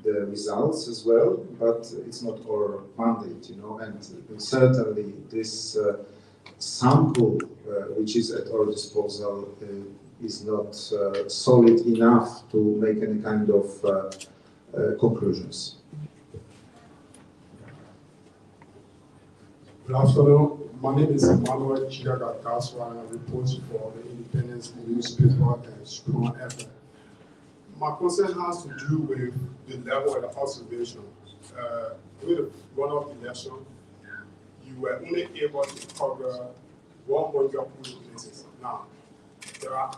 the results as well, but it's not our mandate, and certainly this sample which is at our disposal is not solid enough to make any kind of conclusions. Good afternoon. My name is Emmanuel Chigaga Kaswa, and I report for the Independence newspaper and Strong FM. My concern has to do with the level of the observation. During the runoff election, you were only able to cover 100 polling places. Now, there are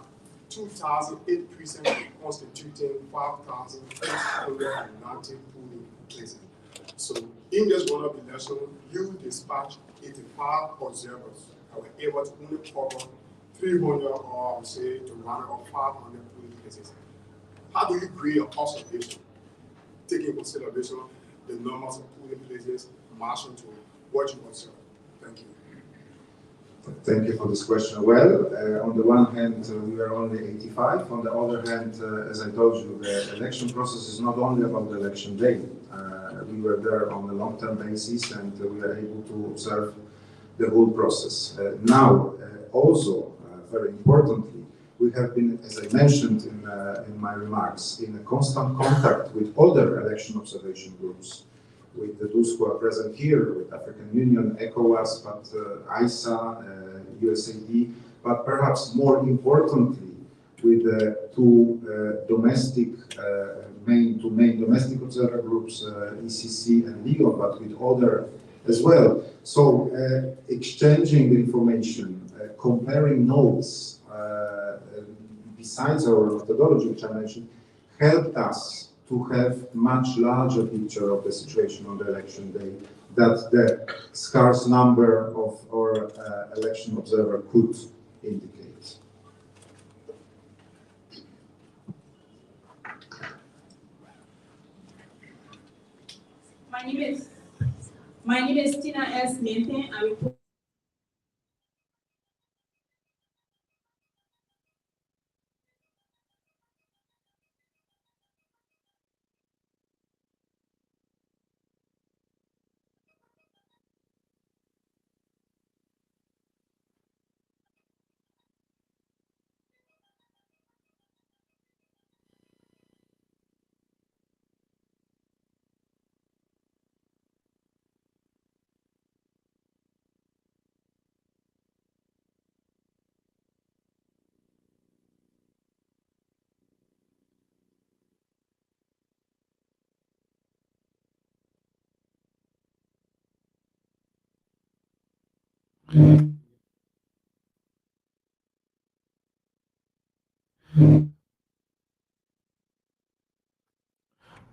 2,008 precincts constituting 5,890 polling places. So, in this runoff election, you dispatched 85 observers that were able to only cover 300, or I would say to run up 500 polling places. How do you grade your observation, taking into consideration the numbers of polling places matching to what you observe? Thank you. Thank you for this question. Well, on the one hand, we are only 85. On the other hand, as I told you, the election process is not only about the election day. We were there on a long-term basis, and we are able to observe the whole process. Now, also, very importantly, we have been, as I mentioned in my remarks, in a constant contact with other election observation groups, with those who are present here, with African Union, ECOWAS, but ISA, USAID, but perhaps more importantly, with the two main domestic observer groups, ECC and Legal, but with other as well. So exchanging information, comparing notes, besides our methodology, which I mentioned, helped us to have much larger picture of the situation on the election day that the scarce number of our election observer could indicate. My name is Tina S. Mente. I report.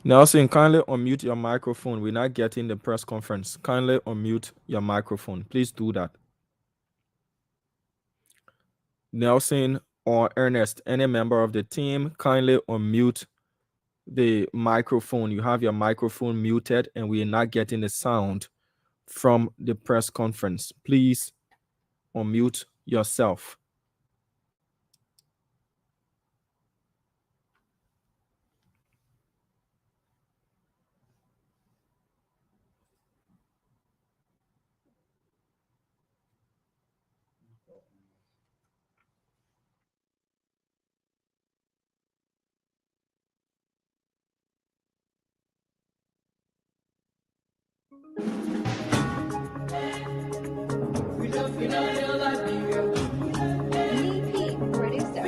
Nelson, kindly unmute your microphone. We're not getting the press conference. Kindly unmute your microphone. Please do that. Nelson or Ernest, any member of the team, kindly unmute the microphone. You have your microphone muted and we are not getting the sound from the press conference. Please unmute yourself. EP producer.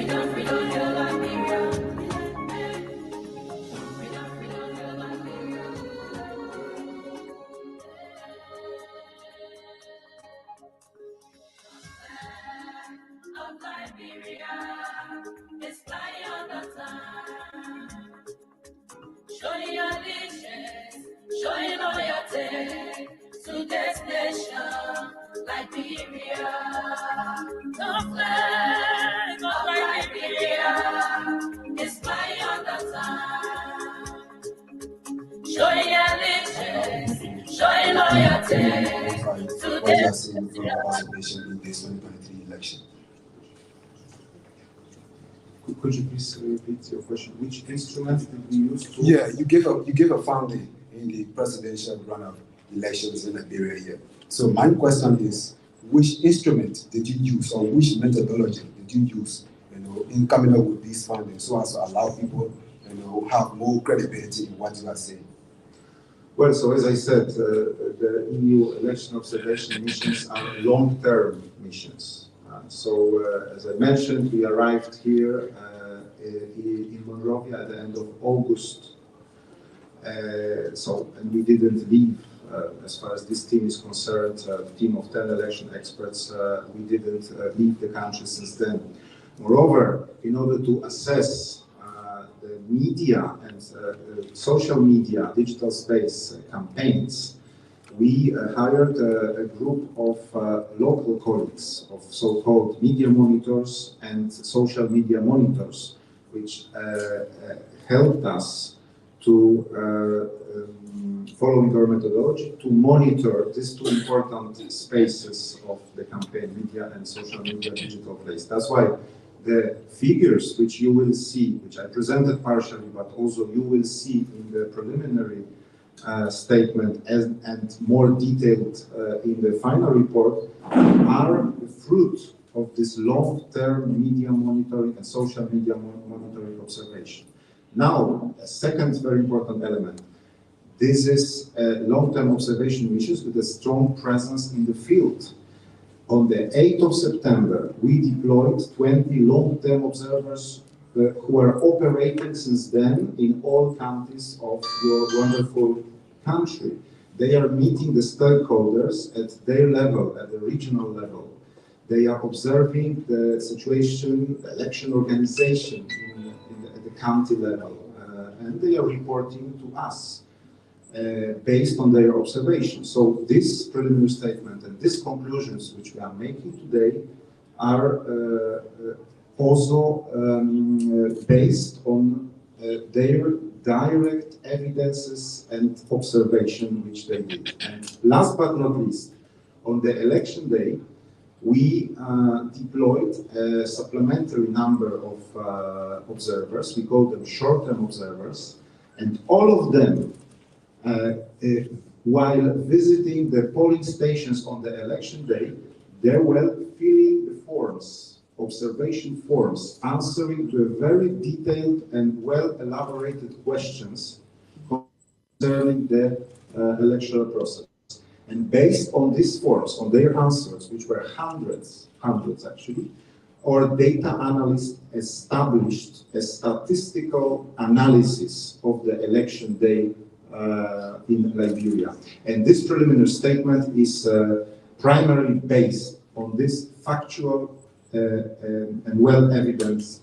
Of Liberia, it's flying on the sun. Showing your allegiance, showing loyalty to this nation, Liberia. The flag of Liberia is flying on the sun. Showing your allegiance, showing loyalty to this nation in this 2023 election. Could you please repeat your question? Which instrument did we use to? Yeah, you gave a finding in the presidential runoff elections in Liberia here. So my question is, which instrument did you use, or which methodology did you use, in coming up with these findings, so as to allow people, have more credibility in what you are saying? Well, so as I said, the EU election observation missions are long-term missions. As I mentioned, we arrived here in Monrovia at the end of August. And we didn't leave, as far as this team is concerned, a team of 10 election experts, we didn't leave the country since then. Moreover, in order to assess the media and social media, digital space campaigns, we hired a group of local colleagues, of so-called media monitors and social media monitors, which helped us to, following our methodology, to monitor these two important spaces of the campaign, media and social media digital place. That's why the figures which you will see, which I presented partially, but also you will see in the preliminary statement and more detailed in the final report, are the fruit of this long-term media monitoring and social media monitoring observation. Now, a second very important element. This is long-term observation missions with a strong presence in the field. On the 8th of September, we deployed 20 long-term observers who are operating since then in all counties of your wonderful country. They are meeting the stakeholders at their level, at the regional level. They are observing the situation, the election organization at the county level, and they are reporting to us based on their observations. So this preliminary statement and these conclusions which we are making today are also based on their direct evidences and observation which they did. And last but not least, on the election day, we deployed a supplementary number of observers. We call them short-term observers, and all of them, while visiting the polling stations on the election day, they were filling the forms, observation forms, answering to very detailed and well-elaborated questions concerning the electoral process. And based on these forms, on their answers, which were hundreds actually, our data analysts established a statistical analysis of the election day in Liberia. And this preliminary statement is primarily based on this factual and well-evidenced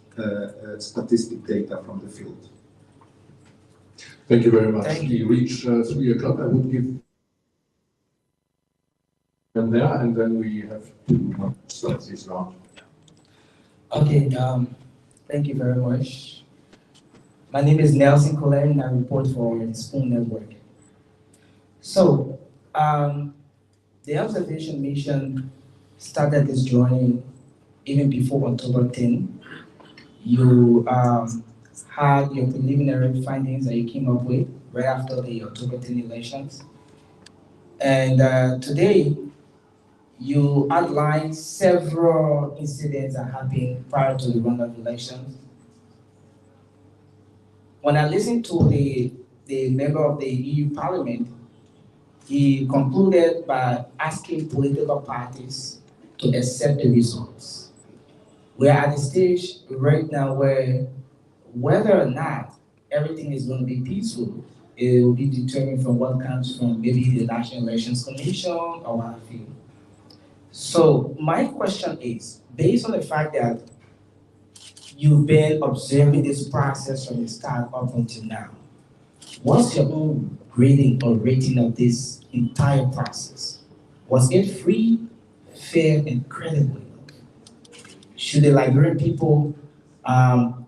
statistic data from the field. Thank you very much. We reach 3 o'clock. I would give them there, and then we have to start this round. Okay, thank you very much. My name is Nelson Colette, and I report for the Spoon Network. So, the observation mission started this journey even before October 10. You had your preliminary findings that you came up with right after the October 10 elections. And today, you outlined several incidents that happened prior to the runoff elections. When I listened to the member of the EU Parliament, he concluded by asking political parties to accept the results. We are at the stage right now where whether or not everything is going to be peaceful, it will be determined from what comes from maybe the National Elections Commission or what have you. So my question is, based on the fact that you've been observing this process from the start up until now, what's your own grading or rating of this entire process? Was it free, fair, and credible? Should the Liberian people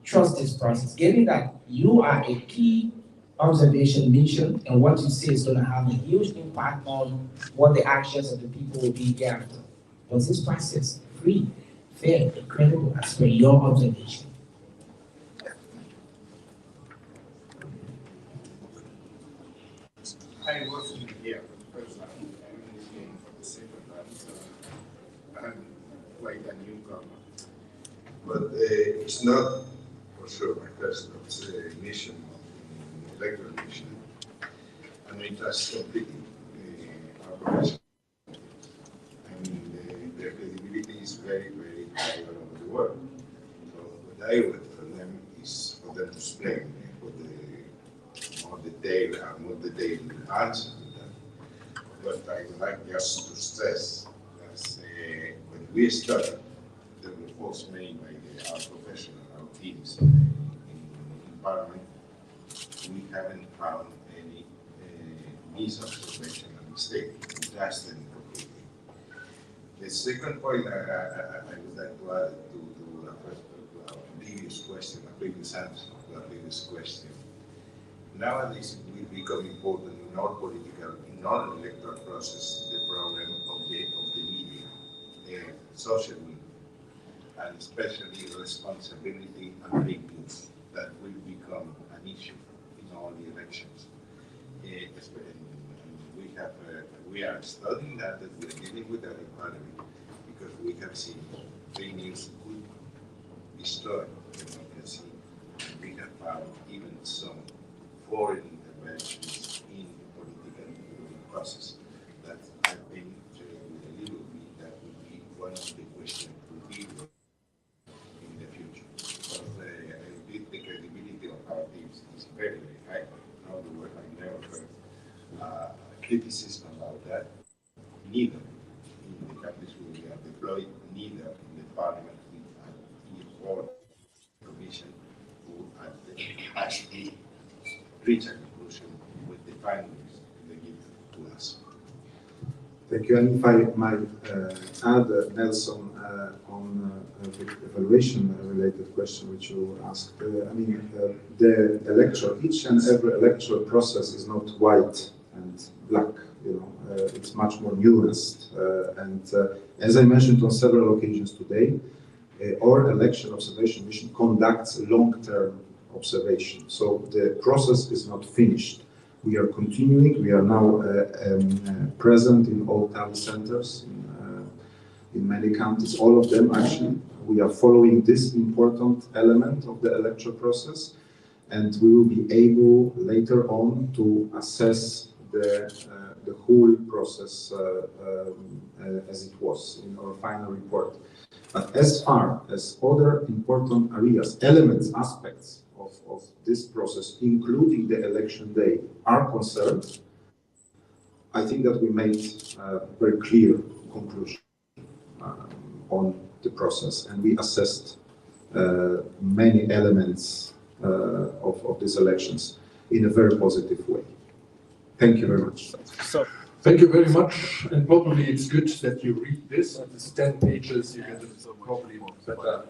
trust this process, given that you are a key observation mission and what you say is going to have a huge impact on what the actions of the people will be after? Was this process free, fair, and credible as per your observation? I wasn't here for the first time. I'm listening for the second time, so I'm quite a newcomer. But it's not for sure my first mission, electoral mission. And it has completed our profession. I mean, their credibility is very, very high all over the world. So what I want from them is for them to explain what the more detailed answer to that. But I would like just to stress that when we started, the reports made by our professional, our teams in Parliament, we haven't found any misobservation or mistake. We asked them completely. The second point I would like to add to a previous question, a previous answer to a previous question. Nowadays, it will become important in our political, in our electoral process, the problem of the media, social media, and especially responsibility and fake news that will become an issue in all the elections. We are studying that we are dealing with that in Parliament because we have seen fake news could destroy democracy. We have found even some foreign interventions in the political process that I've been sharing with a little bit. That would be one of the questions to deal with in the future. Because the credibility of our teams is very, very high. In other words, I never heard criticism about that, neither in the countries where we are deployed, neither in the Parliament or Commission, who actually reach a conclusion with the findings they give to us. Thank you. And if I might add, Nelson, on the evaluation-related question which you asked, the electoral, each and every electoral process is not white and black. It's much more nuanced. As I mentioned on several occasions today, our election observation mission conducts long-term observation. So the process is not finished. We are continuing. We are now present in all tally centers in many counties, all of them actually. We are following this important element of the electoral process, and we will be able later on to assess the whole process as it was in our final report. But as far as other important areas, elements, aspects of this process, including the election day, are concerned, I think that we made a very clear conclusion. on the process, and we assessed many elements of these elections in a very positive way. Thank you very much. So, thank you very much, and probably it's good that you read this. It's 10 pages. You get probably better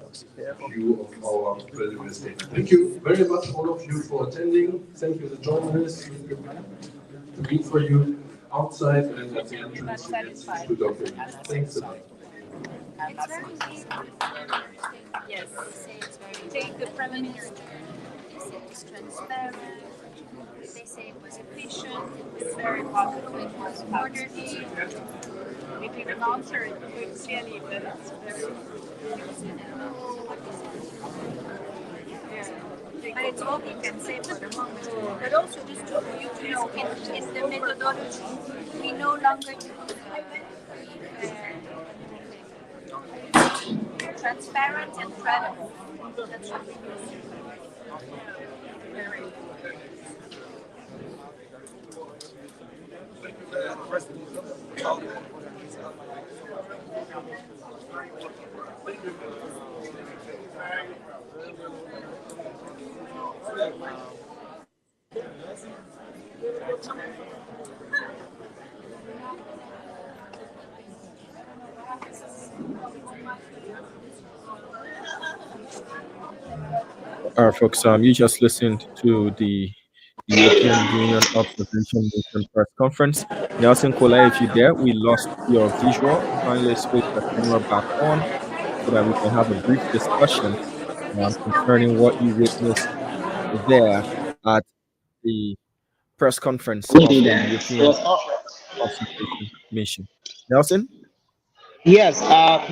view of our preliminary statement. Thank you very much, all of you, for attending. Thank you, the journalists. We meet for you outside and at the entrance. You get thanks a lot. It's very easy. Yes. Take the Prime Minister. They say it was transparent. They say it was efficient. It's very popular. It was orderly. We didn't answer it clearly, but it's very. But it's all we can say for the moment. But also, just for you to know, in the methodology, we no longer use transparent and credible. That's what we use. All right, folks. You just listened to the European Union Observation Mission press conference. Nelson Kola, if you're there, we lost your visual. Kindly switch the camera back on so that we can have a brief discussion concerning what you witnessed there at the press conference We of did the that. It was European awesome. Observation Mission. Nelson, Yes,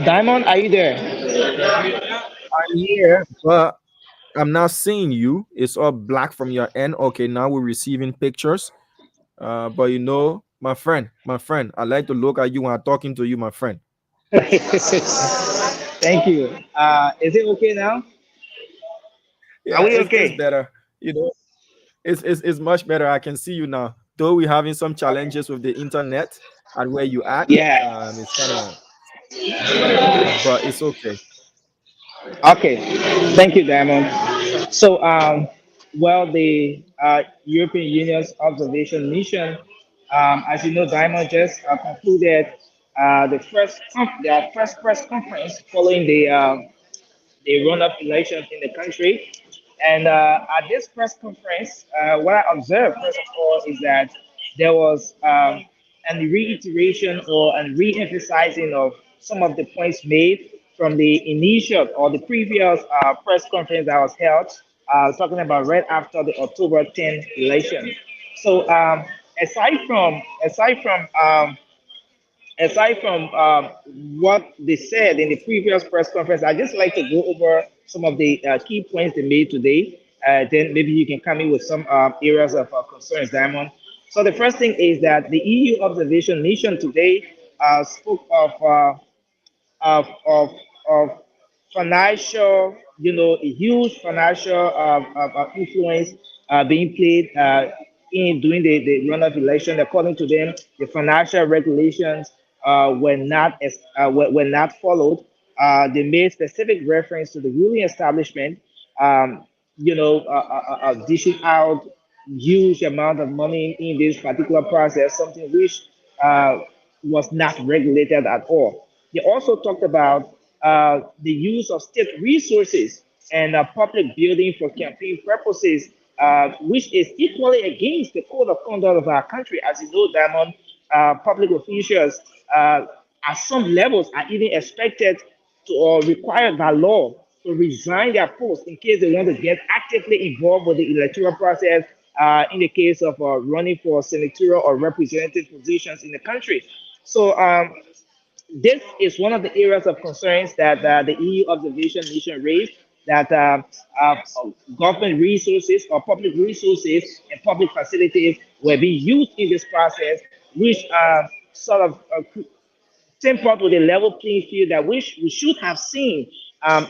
Diamond, are you there? I'm here, but I'm not seeing you. It's all black from your end. Okay, now we're receiving pictures. But my friend, I like to look at you when I'm talking to you, my friend. Thank you. Is it okay now? Are Yeah, we it's okay? better. You know, it's much better. I can see you now. Though we're having some challenges with the internet at where you at. Yeah. It's kind of, but it's okay. Okay. Thank you, Diamond. So, well, the European Union's observation mission, as you know, Diamond just concluded their first press conference following the runoff elections in the country. And at this press conference, what I observed, first of all, is that there was a reiteration or a re-emphasizing of some of the points made from the initial or the previous press conference that was held, talking about right after the October 10th election. So aside from what they said in the previous press conference, I just like to go over some of the key points they made today. Then maybe you can come in with some areas of concerns, Diamond. So the first thing is that the EU observation mission today spoke of financial, a huge financial influence being played in during the runoff election. According to them, the financial regulations were not followed. They made specific reference to the ruling establishment, um, dishing out huge amount of money in this particular process, something which was not regulated at all. They also talked about the use of state resources and public building for campaign purposes, which is equally against the code of conduct of our country. As you know, Diamond, public officials at some levels are even expected to or required by law to resign their post in case they want to get actively involved with the electoral process in the case of running for senatorial or representative positions in the country. So this is one of the areas of concerns that the EU observation mission raised, that government resources or public resources and public facilities were being used in this process, which sort of tempered with a level playing field that we should have seen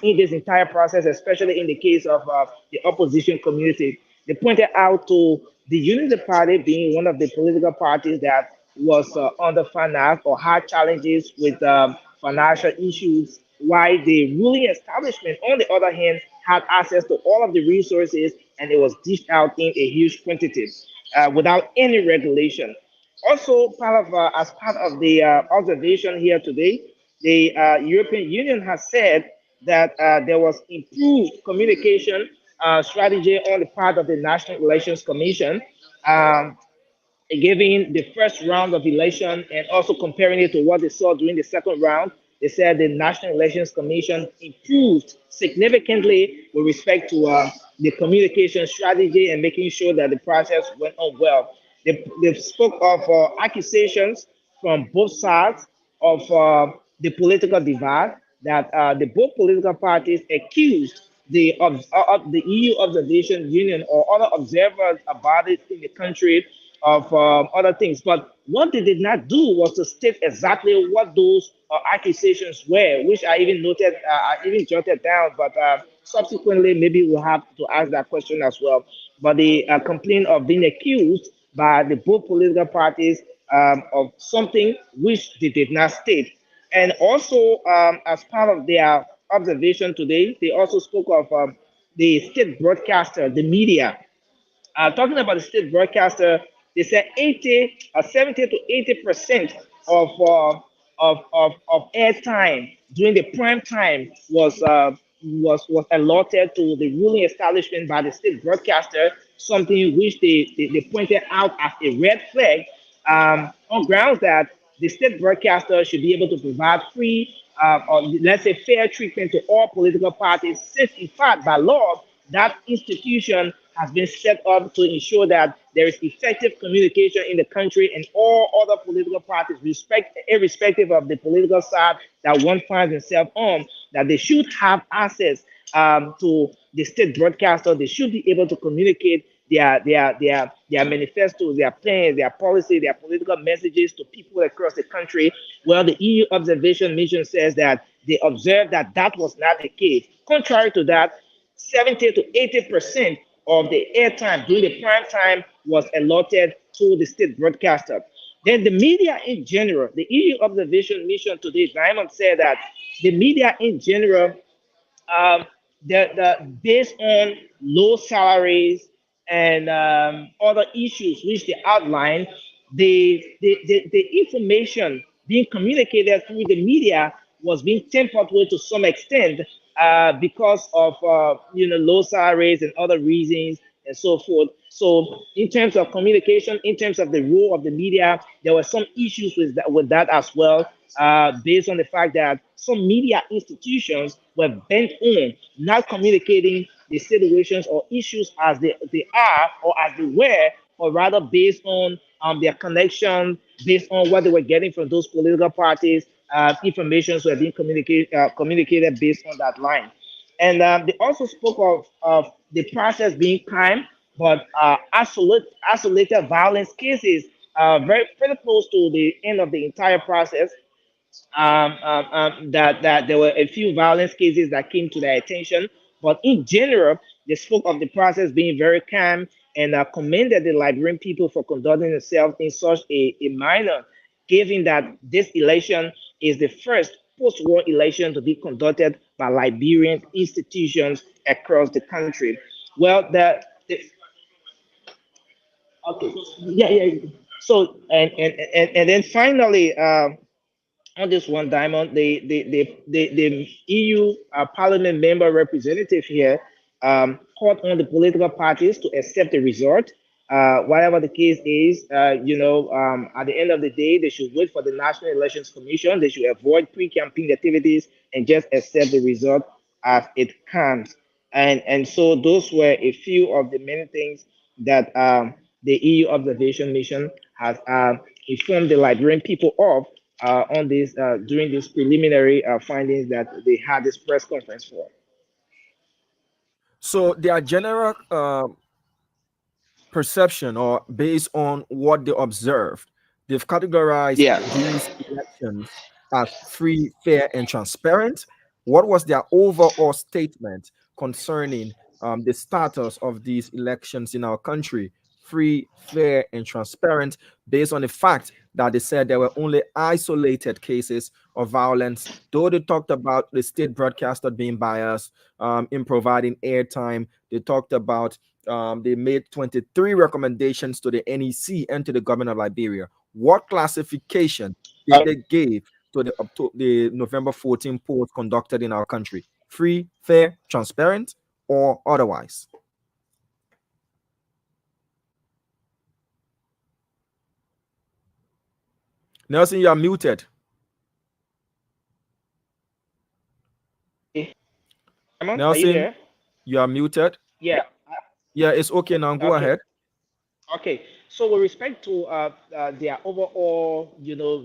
in this entire process, especially in the case of the opposition community. They pointed out to the Unity Party being one of the political parties that was underfinanced or had challenges with financial issues while the ruling establishment, on the other hand, had access to all of the resources and it was dished out in a huge quantity without any regulation. Also, as part of the observation here today, the European Union has said that there was improved communication strategy on the part of the National Elections Commission. Um, Giving the first round of election and also comparing it to what they saw during the second round, they said the National Elections Commission improved significantly with respect to the communication strategy and making sure that the process went on well. They spoke of accusations from both sides of the political divide that the both political parties accused the EU Observation Union or other observers about it in the country of other things. But what they did not do was to state exactly what those accusations were, which I even noted, I even jotted down. But subsequently, maybe we'll have to ask that question as well. But the complaint of being accused by the both political parties of something which they did not state. And also, as part of their observation today, they also spoke of the state broadcaster, the media, talking about the state broadcaster, they said 70 to 80% of airtime during the prime time was allotted to the ruling establishment by the state broadcaster, something which they pointed out as a red flag on grounds that the state broadcaster should be able to provide free or let's say fair treatment to all political parties, since in fact by law that institution has been set up to ensure that there is effective communication in the country and all other political parties, irrespective of the political side that one finds himself on, that they should have access to the state broadcaster. They should be able to communicate their manifestos, their plans, their policy, their political messages to people across the country. Well, the EU observation mission says that they observed that that was not the case. Contrary to that, 70 to 80% of the airtime during the prime time was allotted to the state broadcaster. Then the media in general, the EU observation mission today, Diamond said that the media in general based on low salaries and other issues which they outline, the information being communicated through the media was being tempered with to some extent because of low salaries and other reasons and so forth. So, in terms of communication, in terms of the role of the media, there were some issues with that as well, based on the fact that some media institutions were bent on not communicating the situations or issues as they are or as they were, or rather based on their connection, based on what they were getting from those political parties. Informations were being communicated based on that line. And they also spoke of the process being calm, but isolated violence cases very pretty close to the end of the entire process. That there were a few violence cases that came to their attention, but in general, they spoke of the process being very calm and commended the Liberian people for conducting themselves in such a manner, given that this election is the first post-war election to be conducted by Liberian institutions across the country. Well, okay, yeah. So and then finally, on this one, Diamond, the EU Parliament member representative here called on the political parties to accept the result. Whatever the case is, at the end of the day, they should wait for the National Elections Commission. They should avoid pre-campaign activities and just accept the result as it comes. And so those were a few of the many things that the EU observation mission has informed the Liberian people of on this during these preliminary findings that they had this press conference for. So their general perception, or based on what they observed, they've categorized Yeah. these elections as free, fair, and transparent. What was their overall statement concerning the status of these elections in our country free, fair, and transparent based on the fact that they said there were only isolated cases of violence. Though they talked about the state broadcaster being biased in providing airtime, they talked about they made 23 recommendations to the NEC and to the government of Liberia. What classification did they give to the November 14 polls conducted in our country? Free, fair, transparent, or otherwise? Nelson, you are muted. Simon, are you Nelson, there? you are muted. Yeah. Yeah, it's okay now. Go Okay. ahead. Okay. So with respect to their overall,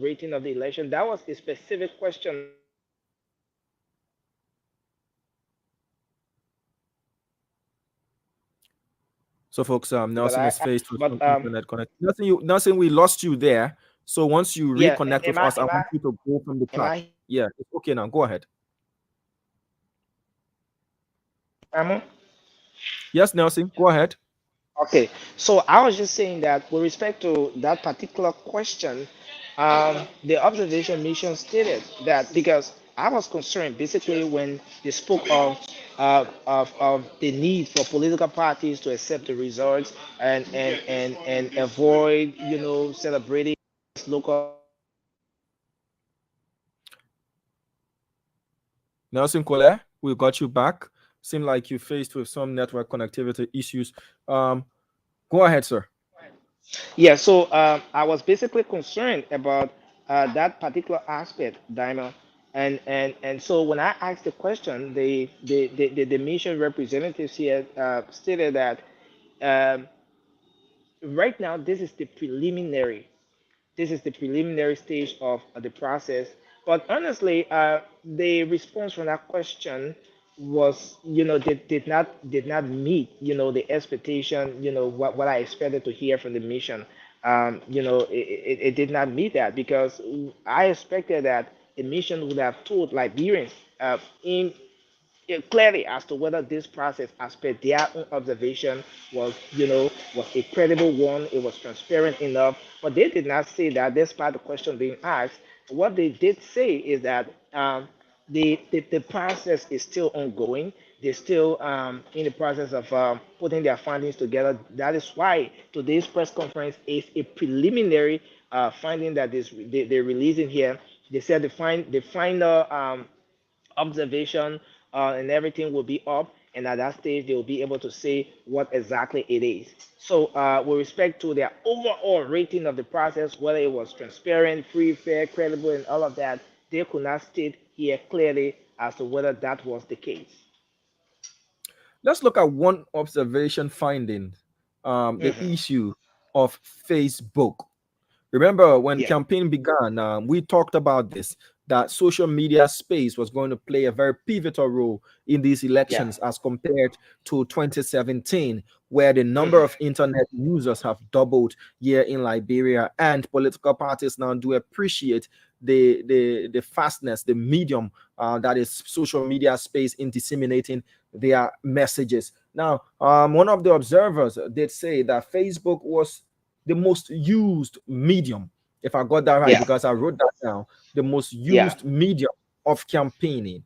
rating of the election, that was a specific question that I asked the NEC, So, folks, but Nelson is faced with some um, internet connection. Nelson, we lost you there. So once you yeah. reconnect with Am I us, I want you to go from the am chat. I Yeah, it's okay now. Go ahead. Simon? Yes, Nelson, go ahead. Okay, so I was just saying that with respect to that particular question, the observation mission stated that because I was concerned basically when they spoke of the need for political parties to accept the results and avoid celebrating local Nelson Colette, we got you back. Seem like you faced with some network connectivity issues. Um, Go ahead, sir. Yeah, so I was basically concerned about that particular aspect, Diamond. And so when I asked the question, the mission representatives here stated that um, right now this is the preliminary stage of the process. But honestly, the response from that question was, did not meet, the expectation, what I expected to hear from the mission. It did not meet that because I expected that the mission would have told Liberians in clearly as to whether this process, as per their own observation, was a credible one, it was transparent enough. But they did not say that, despite the question being asked. What they did say is that the process is still ongoing. They're still in the process of putting their findings together. That is why today's press conference is a preliminary finding that they're releasing here. They said the final observation and everything will be up, and at that stage they will be able to say what exactly it is. So with respect to their overall rating of the process, whether it was transparent, free, fair, credible, and all of that, they could not state here clearly as to whether that was the case. Let's look at one observation finding, the Hmm. issue of Facebook. Remember, when Yeah. campaign began, we talked about this, that social media space was going to play a very pivotal role in these Yeah. elections as compared to 2017, where the number Hmm. of internet users have doubled here in Liberia, and political parties now do appreciate the fastness, the medium that is social media space in disseminating their messages. Now, one of the observers did say that Facebook was the most used medium, if I got that right, Yeah. because I wrote that down, the most Yeah. used medium of campaigning.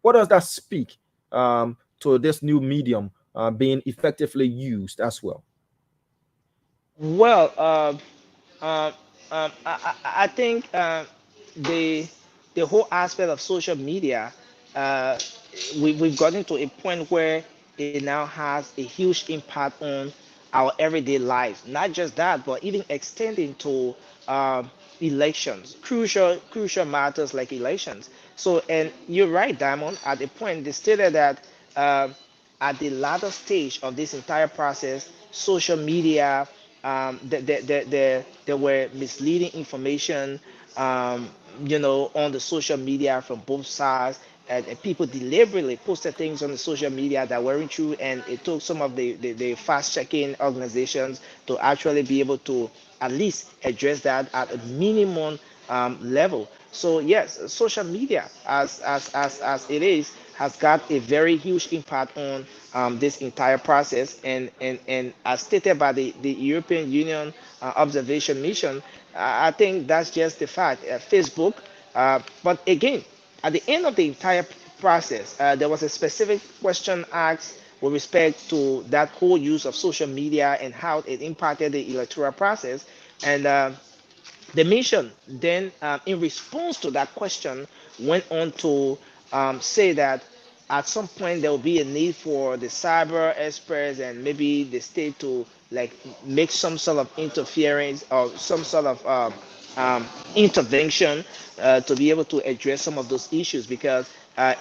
What does that speak to this new medium being effectively used as well? Well, Um, I think the the whole aspect of social media, uh, we've gotten to a point where it now has a huge impact on our everyday lives. Not just that, but even extending to elections, crucial matters like elections. So, and you're right, Diamond. At the point they stated that um, at the latter stage of this entire process, social media, there were misleading information, um, on the social media from both sides. And people deliberately posted things on the social media that weren't true, and it took some of the fast-checking organizations to actually be able to at least address that at a minimum level. So yes, social media, as it is, has got a very huge impact on this entire process. And as stated by the European Union observation mission, I think that's just the fact. Facebook, but again, at the end of the entire process, there was a specific question asked with respect to that whole use of social media and how it impacted the electoral process. And the mission then, in response to that question, went on to say that at some point there will be a need for the cyber experts and maybe the state to like make some sort of interference or some sort of intervention to be able to address some of those issues, because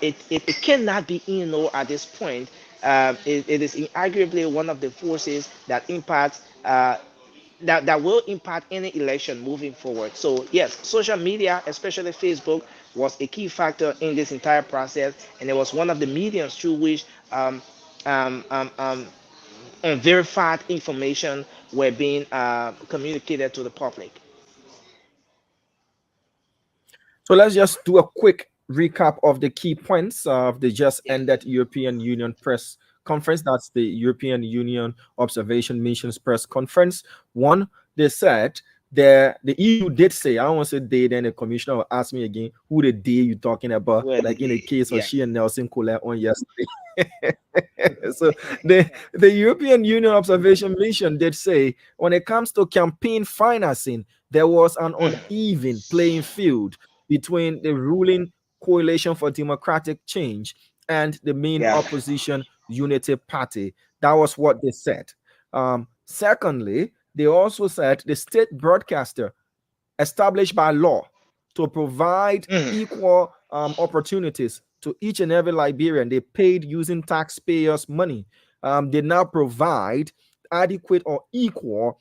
it cannot be ignored at this point. It is inarguably one of the forces that impacts that will impact any election moving forward. So yes, social media, especially Facebook, was a key factor in this entire process, and it was one of the mediums through which um, um, um, unverified information were being communicated to the public. So let's just do a quick recap of the key points of the just Yeah. ended European Union press conference. That's the European Union Observation Missions press conference. One, they said the EU did say, I don't want to say they, then the commissioner will ask me again, who the day you talking about? Well, Like in the case of yeah. she and Nelson Colette on yesterday. So the European Union Observation Mission did say when it comes to campaign financing, there was an uneven playing field between the ruling Coalition for Democratic Change and the main Yeah. opposition Unity Party. That was what they said. Secondly, they also said the state broadcaster established by law to provide Mhm. equal opportunities to each and every Liberian. They paid using taxpayers' money. They now provide adequate or equal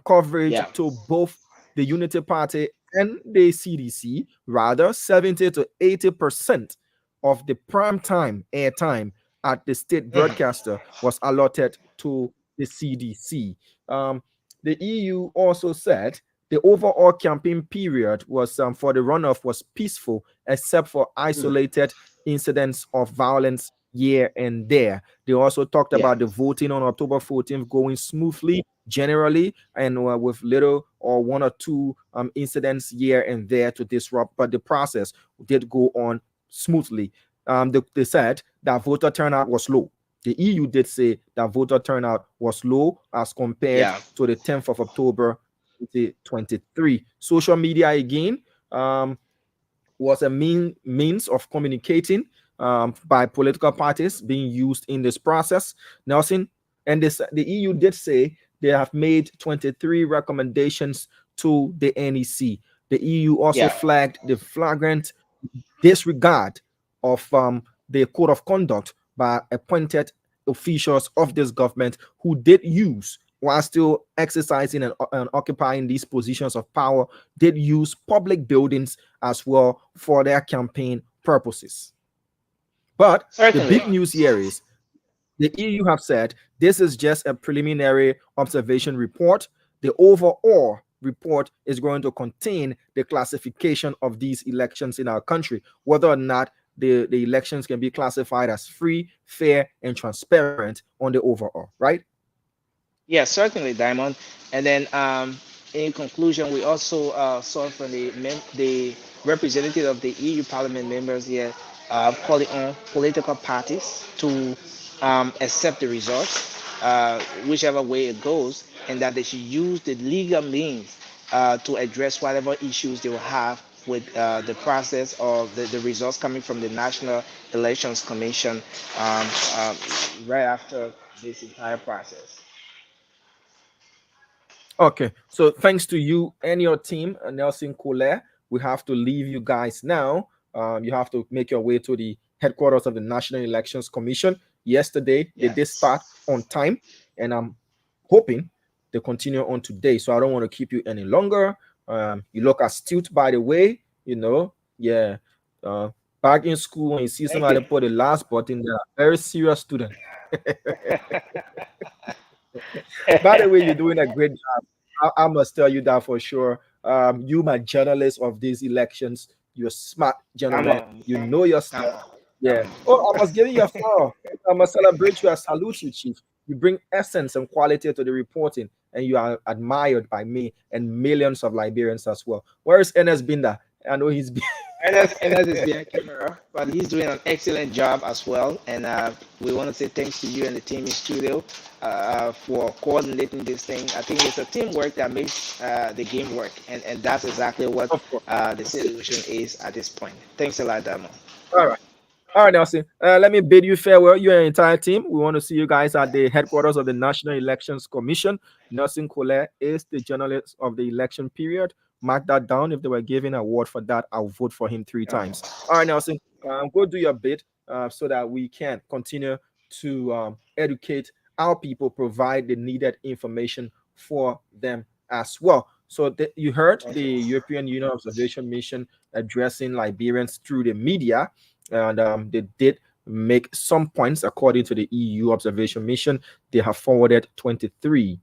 coverage Yeah. to both the Unity Party and the CDC. Rather, 70 to 80% of the prime time airtime at the state Mhm. broadcaster was allotted to the CDC. Um, the EU also said the overall campaign period was for the runoff was peaceful, except for Mhm. isolated incidents of violence here and there. They also talked Yeah. about the voting on October 14th going smoothly generally, and with little or one or two incidents here and there to disrupt, but the process did go on smoothly. They said that voter turnout was low. The EU did say that voter turnout was low as compared Yeah. to the 10th of October 2023. Social media again was a means of communicating by political parties being used in this process. Nelson, and the EU did say they have made 23 recommendations to the NEC. The EU also Yeah. flagged the flagrant disregard of the code of conduct by appointed officials of this government who did use, while still exercising and occupying these positions of power, did use public buildings as well for their campaign purposes. But the Certainly. big news here is the EU have said this is just a preliminary observation report. The overall report is going to contain the classification of these elections in our country, whether or not the elections can be classified as free, fair, and transparent on the overall, right? Yes, certainly, Diamond. And then, in conclusion, we also saw from the representative of the EU Parliament members here calling on political parties to accept the results, whichever way it goes, and that they should use the legal means to address whatever issues they will have with the process of the results coming from the National Elections Commission um, um, right after this entire process. Okay, so thanks to you and your team, Nelson Colette, we have to leave you guys now. You have to make your way to the headquarters of the National Elections Commission. Yesterday, they did start Yes. on time, and I'm hoping they continue on today. So I don't want to keep you any longer. You look astute, by the way. Yeah. Uh, Back in school, when you see Thank you. somebody put the last button, they're a very serious student. By the way, you're doing a great job. I must tell you that for sure. You, my journalist of these elections, You're a smart Come gentleman. on. You know your Come stuff. on. Yeah. Come on. Oh, I must give you a flower. I must celebrate you. I salute you, Chief. You bring essence and quality to the reporting, and you are admired by me and millions of Liberians as well. Where is Ernest Binder? I know he's been. Ernest is behind camera, but he's doing an excellent job as well. And we want to say thanks to you and the team in studio for coordinating this thing. I think it's a teamwork that makes the game work, and that's exactly what Of course. the situation is at this point. Thanks a lot, Damo. All right. All right, Nelson. Let me bid you farewell. You and your entire team. We want to see you guys at the headquarters of the National Elections Commission. Nelson Colette is the journalist of the election period. Mark that down. If they were giving an award for that, I'll vote for him 3 times. All right, Nelson. Go do your bit so that we can continue to educate our people, provide the needed information for them as well. So you heard the European Union Observation Mission addressing Liberians through the media, and they did make some points according to the EU observation mission. They have forwarded 23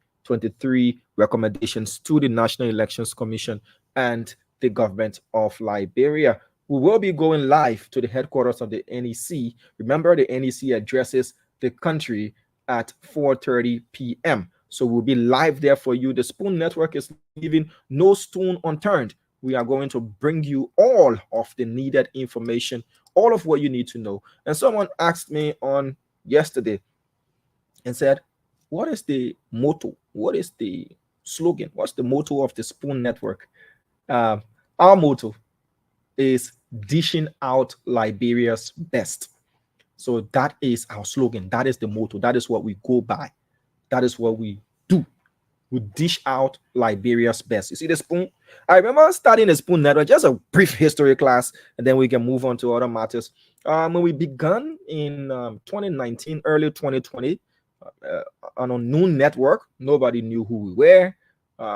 recommendations to the National Elections Commission and the government of Liberia. We will be going live to the headquarters of the NEC. Remember, the NEC addresses the country at 4:30 p.m. So we'll be live there for you. The Spoon Network is leaving no stone unturned. We are going to bring you all of the needed information, all of what you need to know. And someone asked me on yesterday and said, what is the motto? What is the slogan? What's the motto of the Spoon Network? Our motto is dishing out Liberia's best. So that is our slogan. That is the motto. That is what we go by. That is what we do. We dish out Liberia's best. You see the Spoon? I remember starting the Spoon Network, just a brief history class, and then we can move on to other matters. When we began in 2019, early 2020, on a Noon Network, nobody knew who we were.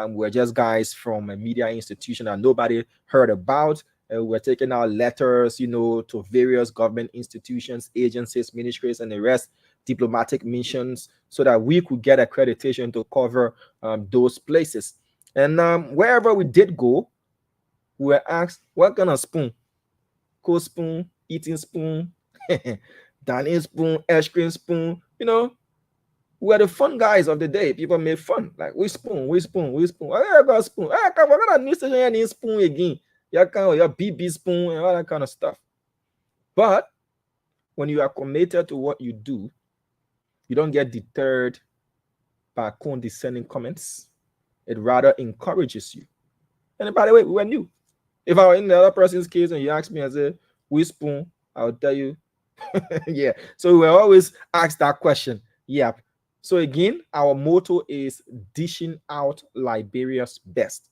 We're just guys from a media institution that nobody heard about. We're taking our letters, to various government institutions, agencies, ministries, and the rest, diplomatic missions, so that we could get accreditation to cover those places. And wherever we did go, we were asked, what kind of spoon? Cold spoon, eating spoon, dining spoon, ice cream spoon, we were the fun guys of the day. People made fun. Like, we spoon. I got spoon. We're gonna need to spoon again. Your BB spoon and all that kind of stuff. But when you are committed to what you do, you don't get deterred by condescending comments. It rather encourages you. And by the way, we were new. If I were in the other person's case and you ask me, I say, we spoon, I'll tell you. Yeah. So we always ask that question. Yeah. So again, our motto is dishing out Liberia's best.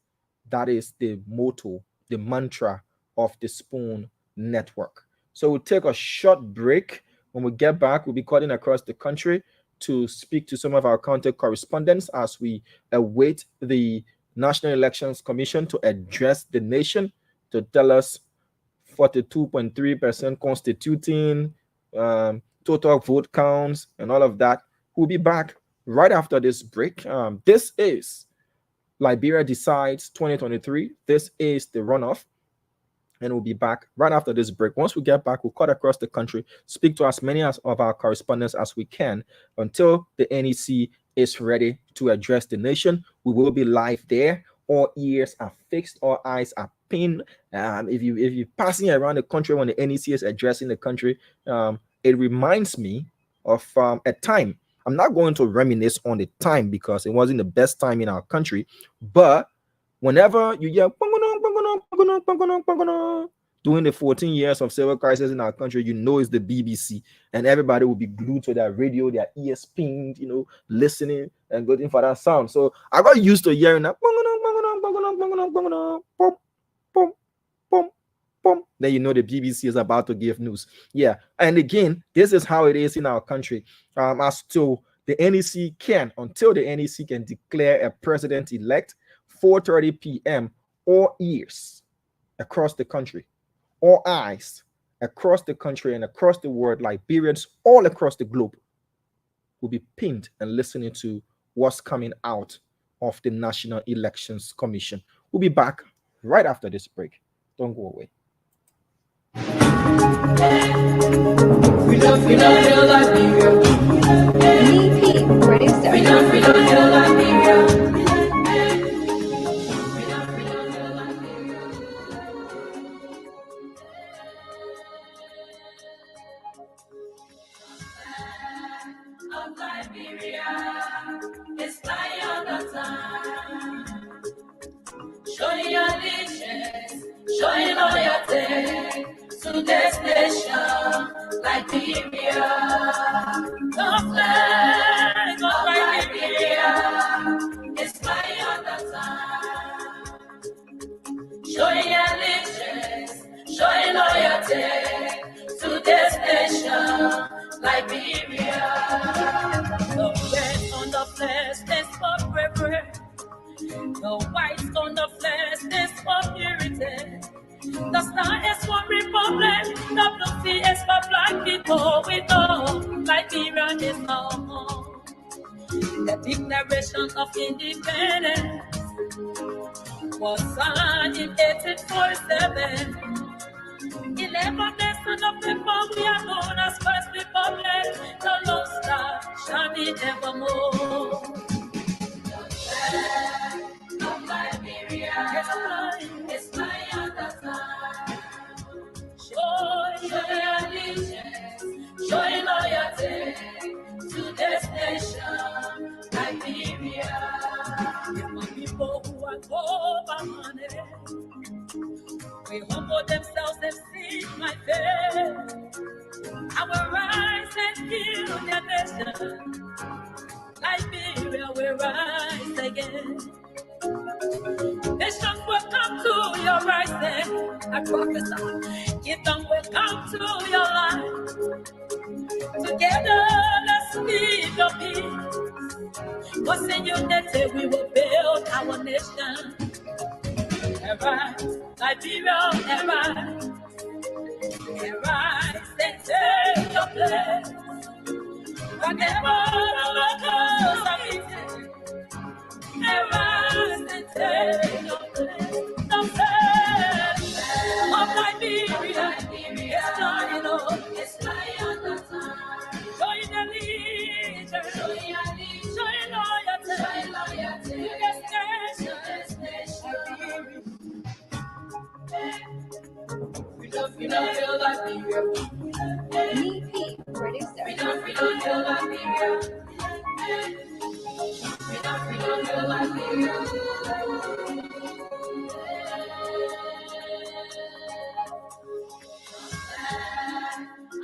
That is the motto, the mantra of the Spoon Network. So we'll take a short break. When we get back, we'll be cutting across the country to speak to some of our contact correspondents as we await the National Elections Commission to address the nation, to tell us 42.3% constituting, total vote counts, and all of that. We'll be back right after this break. This is Liberia Decides 2023. This is the runoff. And we'll be back right after this break. Once we get back, we'll cut across the country, speak to as many of our correspondents as we can until the NEC is ready to address the nation. We will be live there. All ears are fixed, all eyes are pinned. If you're passing around the country when the NEC is addressing the country, it reminds me of a time. I'm not going to reminisce on the time because it wasn't the best time in our country, but whenever you hear during the 14 years of civil crisis in our country, it's the BBC, and everybody will be glued to their radio, their ears pinned, listening and waiting for that sound. So I got used to hearing that. Then the BBC is about to give news. Yeah, and again, this is how it is in our country. As to the NEC until the NEC can declare a president-elect, 4:30 p.m., all ears across the country, all eyes across the country and across the world, Liberians all across the globe will be pinned and listening to what's coming out of the National Elections Commission. We'll be back right after this break. Don't go away. Freedom, hail Liberia. EP producer. Freedom, hail Liberia. Of Liberia, it's fire the time. Showing allegiance, showing loyalty to this nation, Liberia. The flag of Liberia is fire the time. Showing allegiance, showing loyalty to this nation, Liberia. The red on the flag stands for bravery. The white on the flag stands for purity. The star is for republic. The blue sea is for black people. We know Liberia is home. The Declaration of Independence was signed in 1847. 11 nations of people, we are known as First Republic. The Lone Star shining evermore. The flag of Liberia is flying at the time. Showing allegiance, showing loyalty to this nation, Liberia. If my people who are over money, we humble themselves and seek my face. I will rise and heal their nation. Liberia will rise again. Nations will come to your rising. I prophesy. Kingdom will come to your life. Together, let's live your peace. Cause in unity we will build our nation. Arise, Liberia, arise. Arise and take your place. Whatever the locals are eating, arise and take your place. The flag of Liberia is flying on. It's flying on the sun. Showing allegiance, showing loyalty to this nation. Freedom, hail Liberia. EP producer. Freedom, hail Liberia. Freedom, hail Liberia.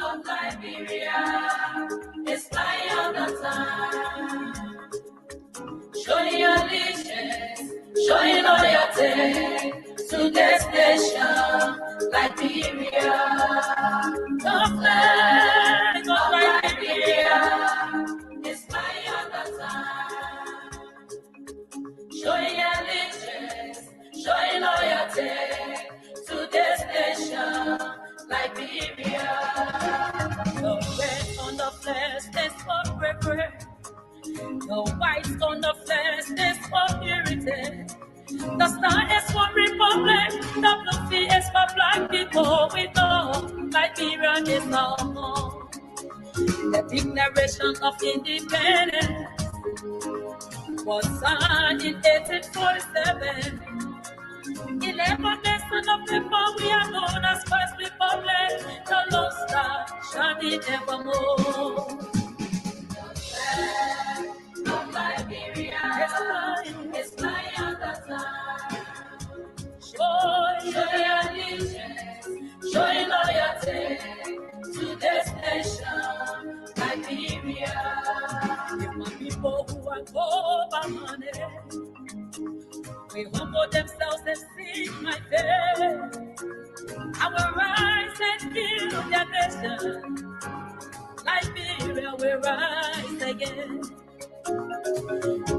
Of Liberia, it's fire on the time. Showing allegiance, showing loyalty to this nation, Liberia. The flag of Liberia is fire on the time. Showing allegiance, showing loyalty to this nation, Liberia. The red on the flag stands for bravery. The white on the flag stands for purity. The star is for republic. The blue sea is for black people. We know Liberia is home. The Declaration of Independence was signed in 1847. 11 nations of people, we are known as First Republic. The Lone Star shining evermore. The flag of Liberia is flying at the time. Showing allegiance, showing loyalty to this nation, Liberia. If my people who are over money, we humble themselves and seek my face. I will rise and heal their nation. Liberia will rise again.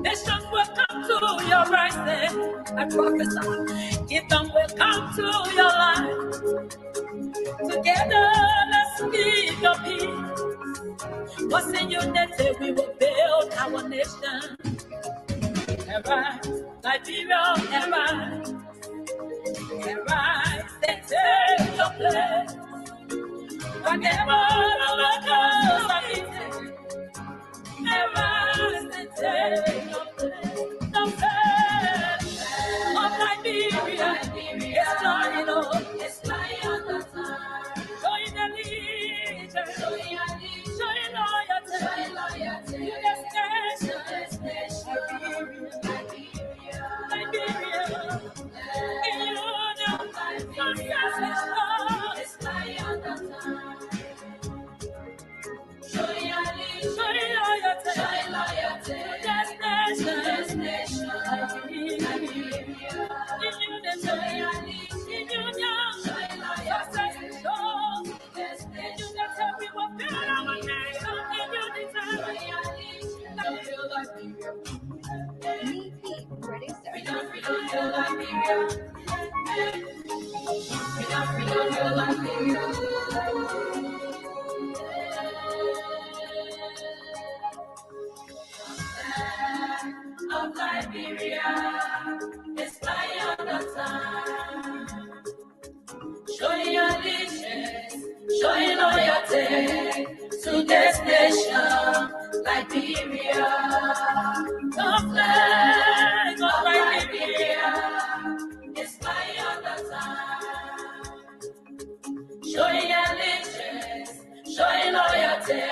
Nations will come to your rising. I prophesy. Kingdom will come to your life. Together, let's live your peace. Cause in unity we will build our nation. Arise, Liberia, arise. Arise and take your place. Whatever the workers are eating, never take the faith of Liberia. It's flying on, it's flying on the time. Showing allegiance, showing loyalty, to this nation, Liberia. In union, success is lost. It's flying on the time. Showing loyalty, to this nation, Liberia. In union, success is lost. In unity, we will build our nation. In unity, freedom, freedom, hail Liberia. Freedom, freedom, hail Liberia. Of Liberia, it's flying on the time. Showing allegiance, showing loyalty to this nation, Liberia. The flag of Liberia is flying on the time. Showing allegiance, showing loyalty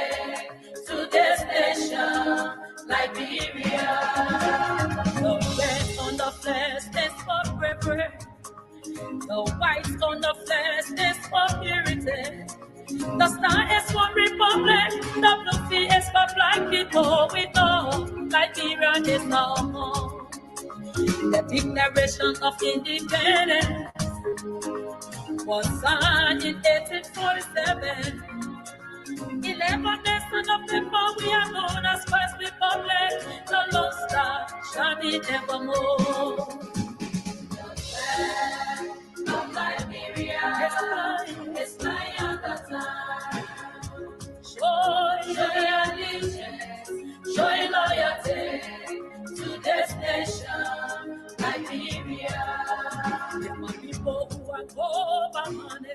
to this nation, Liberia. The red on the flag stands for bravery. The white on the flag stands for purity. The star is for republic. The blue sea is for black people. We know Liberia is our home. The Declaration of Independence was signed in 1847. 11 nations of people, we are known as First Republic. The Lone Star shining evermore. Of Liberia, it's flying on the time. Showing allegiance, showing loyalty to this nation, Liberia. If my people who are over money,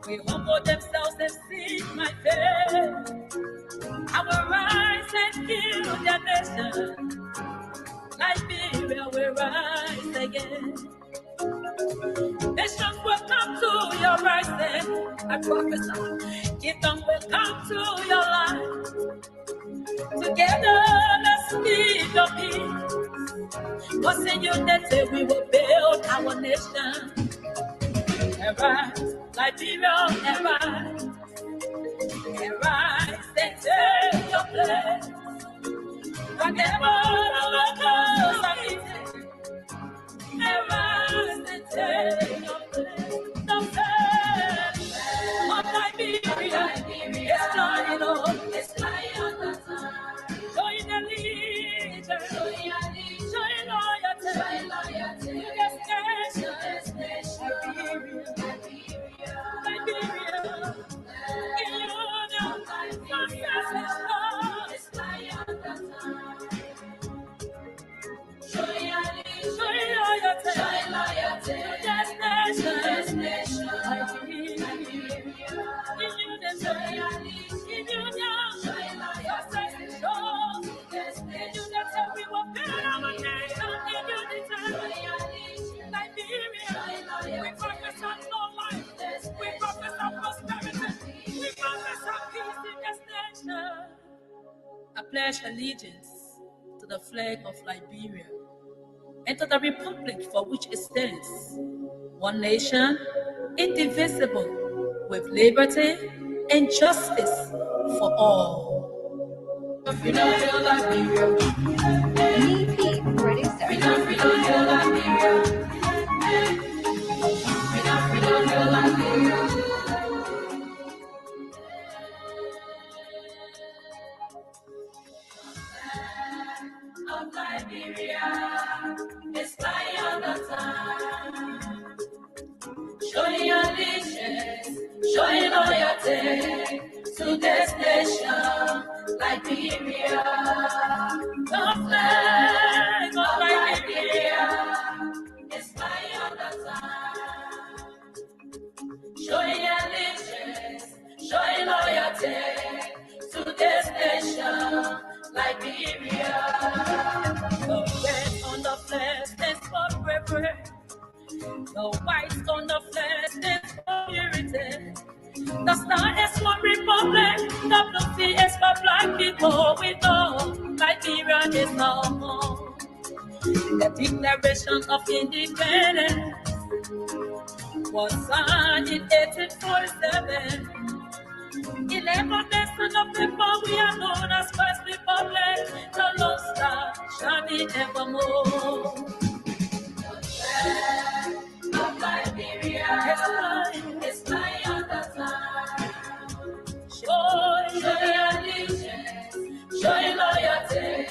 we humble themselves and seek my faith. I will rise and heal their nation. Liberia will rise again. Nations will come to your rising. I prophesy. Kingdom will come to your life. Together, let's speak your peace. Cause in unity, we will build our nation. Arise, Liberia, arise. Arise and take your place. Whatever the workers are eating, arise and take your place. The faith of Liberia is flying on, it's flying on the time. Showing allegiance, showing loyalty to this nation, Liberia. In union, success is lost. It's flying on the time. Showing loyalty to this nation, Liberia. In union, success is lost. In unity, we will build our nation. In unity, Liberia. We focus on more life. We focus on prosperity. We focus on peace in this nation. I pledge allegiance to the flag of Liberia and to the republic for which it stands, one nation, indivisible, with liberty and justice for all. Freedom, hail Liberia. EP producer. Freedom, freedom, hail Liberia. Freedom, freedom, hail Liberia. Of Liberia, it's flying on the time. Showing allegiance, showing loyalty to this nation, Liberia. The flag of Liberia is flying on the time. Showing allegiance, forever. The white stone of flesh is for purity. The star is for republic. The blue sea is for black people. We know Liberia is no more. The Declaration of Independence was signed in 1847. 11 nations of people, we are known as First Republic. The Lone Star shining evermore. Of Liberia is flying on the sun. Show your allegiance, show your loyalty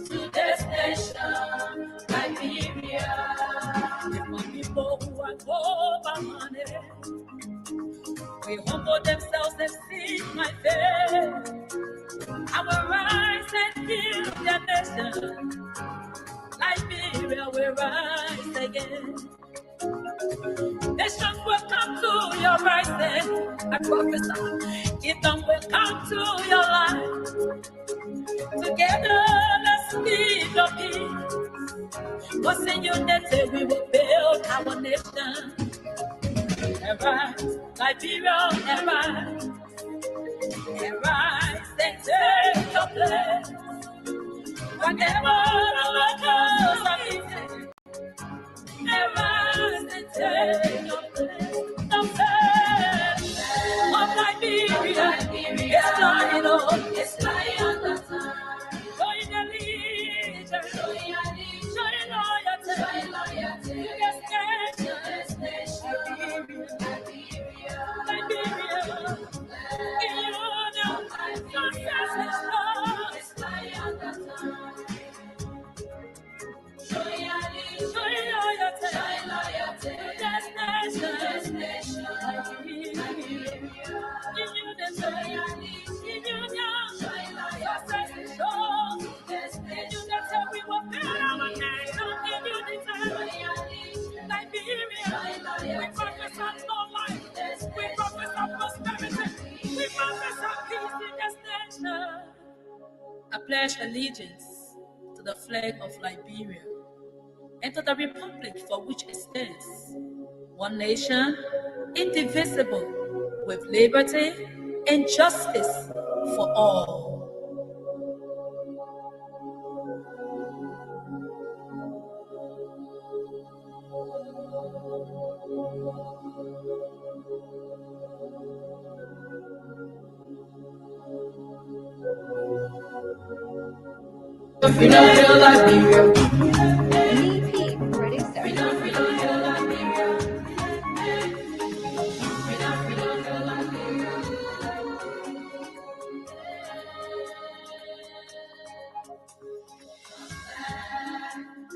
to this nation, Liberia. My people who are over money, we humble themselves and seek my face. I will rise and heal their nation. Liberia will rise again. Nations will come to your rising. I prophesy. Kingdom will come to your life. Together, let's live your peace. Cause in unity we will build our nation. Arise, Liberia, arise. Arise and take your place. Whatever the workers are eating, arise and take your place. The face of Liberia is flying on. It's flying on the sun. Showing allegiance, showing loyalty, to this nation, Liberia, in union, success is love. It's flying on the sun. Showing loyalty, to this nation, Liberia, in union, success is love. In unity we will build our nation. In unity, Liberia, we prophesy long life. We prophesy prosperity. We prophesy peace in this nation. I pledge allegiance to the flag of Liberia and to the republic for which it stands, one nation, indivisible, with liberty and justice for all.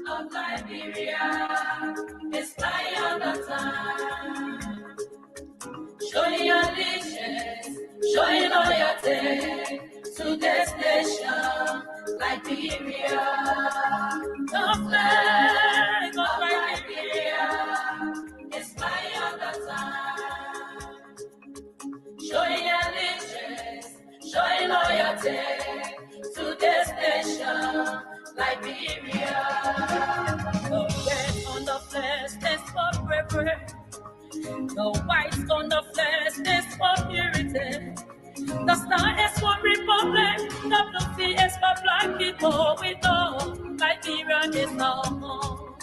Of Liberia is flying on the sun. Showing allegiance, showing loyalty to this nation, Liberia. The flag of Liberia is flying on the sun. Showing allegiance, showing loyalty to this nation, Liberia. The red on the flag stands for bravery. The white on the flag stands for purity. The star is for republic. The blue sea is for black people. We know Liberia is no more.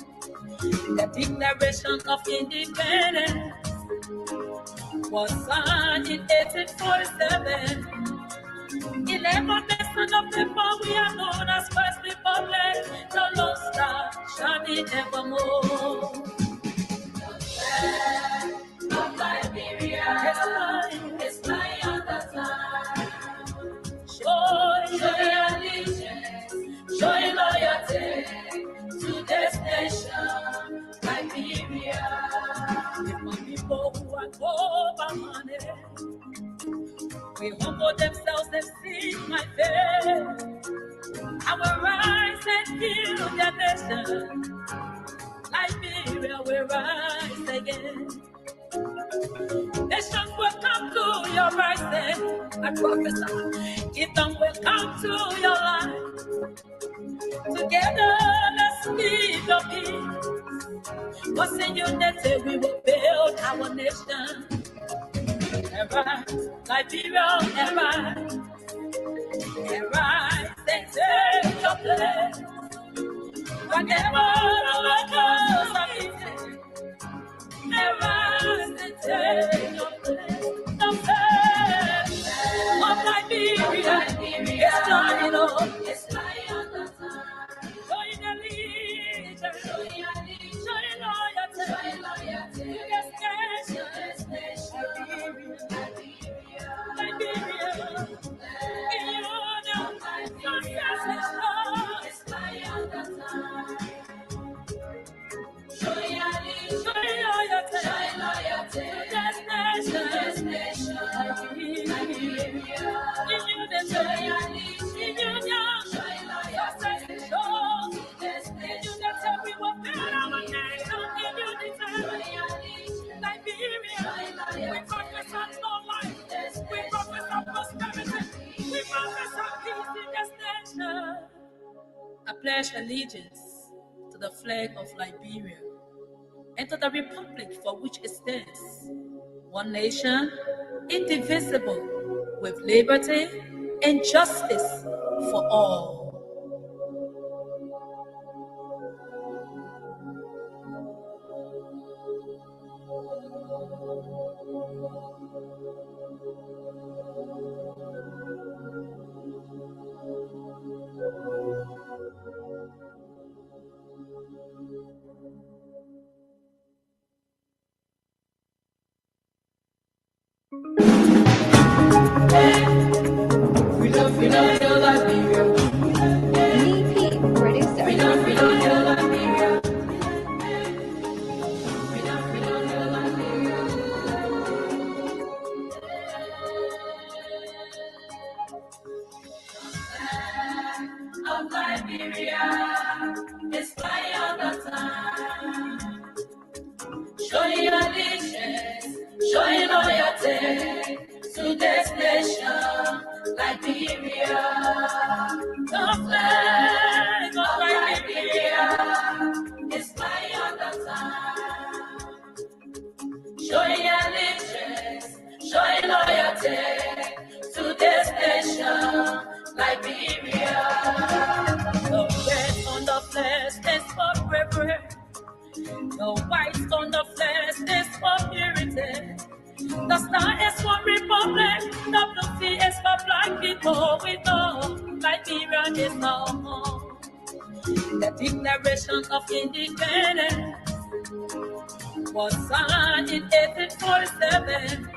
The Declaration of Independence was signed in 1847. 11 nations of people, we are known as First Republic. The Lone Star shining evermore. Of Liberia is flying on the sun. Showing allegiance, showing loyalty to this nation, Liberia. If my people who are over money, we humble themselves and seek my face. I will rise and heal their nation. Liberia will rise again. Nations will come to your rising. I prophesy. Kingdom will come to your life. Together, let's live your peace. Was in unity we will build our nation. Ever, Liberia, ever, they take your place. Whatever the goes of it, ever, they take your place. The faith of Liberia is dying on. It's lying on the time. Showing allegiance, showing loyalty to this nation. Liberia, in union, success is love. It's lying on the time. Showing loyalty to this nation. Liberia, in union, success is love. In unity we will build our nation. In unity, Liberia, we focus on no life. We focus on prosperity. We focus on peace in this nation. I pledge allegiance to the flag of Liberia and to the republic for which it stands, one nation, indivisible, with liberty and justice for all. Freedom, your Liberia. Freedom, your Liberia. Freedom, your Liberia. Of Liberia, it's fly all the time. Showing allegiance, showing loyalty to this nation, Liberia. The flag of Liberia is fly all the time. Showing allegiance, showing loyalty to this nation, Liberia. The red on the flag stands for bravery. The white on the flag stands for purity. The star is for republic. The blue sea is for black people. We know Liberia is our home. The Declaration of Independence was signed in 1847.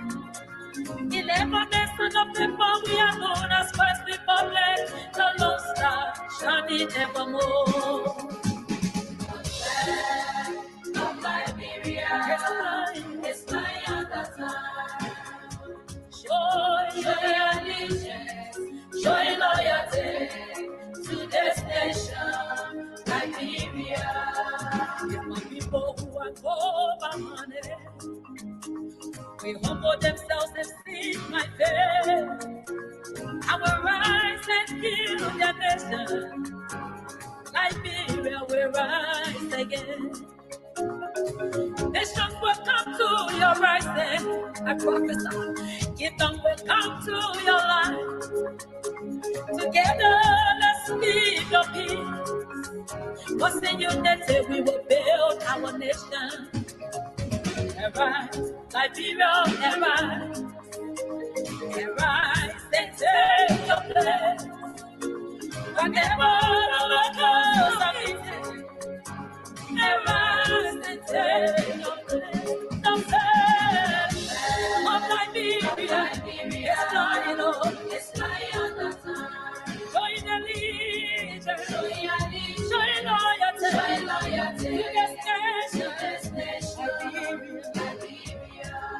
11 nations of people, we are known as First Republic. The Lone Star shining evermore. Of Liberia, it's flying all the time. Showing allegiance, showing loyalty to this nation, Liberia. If my people who are poor by money, we humble themselves and seek my faith. I will rise and build their nation. Liberia will rise again. Nations will come to your rising. I prophesy. Kingdom will come to your light. Together, let's live your peace. Cause in unity we will build our nation. Arise, Liberia, arise. Arise and take your place. Whatever the goes of it, arise and take your place. The faith of Liberia is flying on. It's flying on the time. Showing allegiance, showing loyalty to this nation,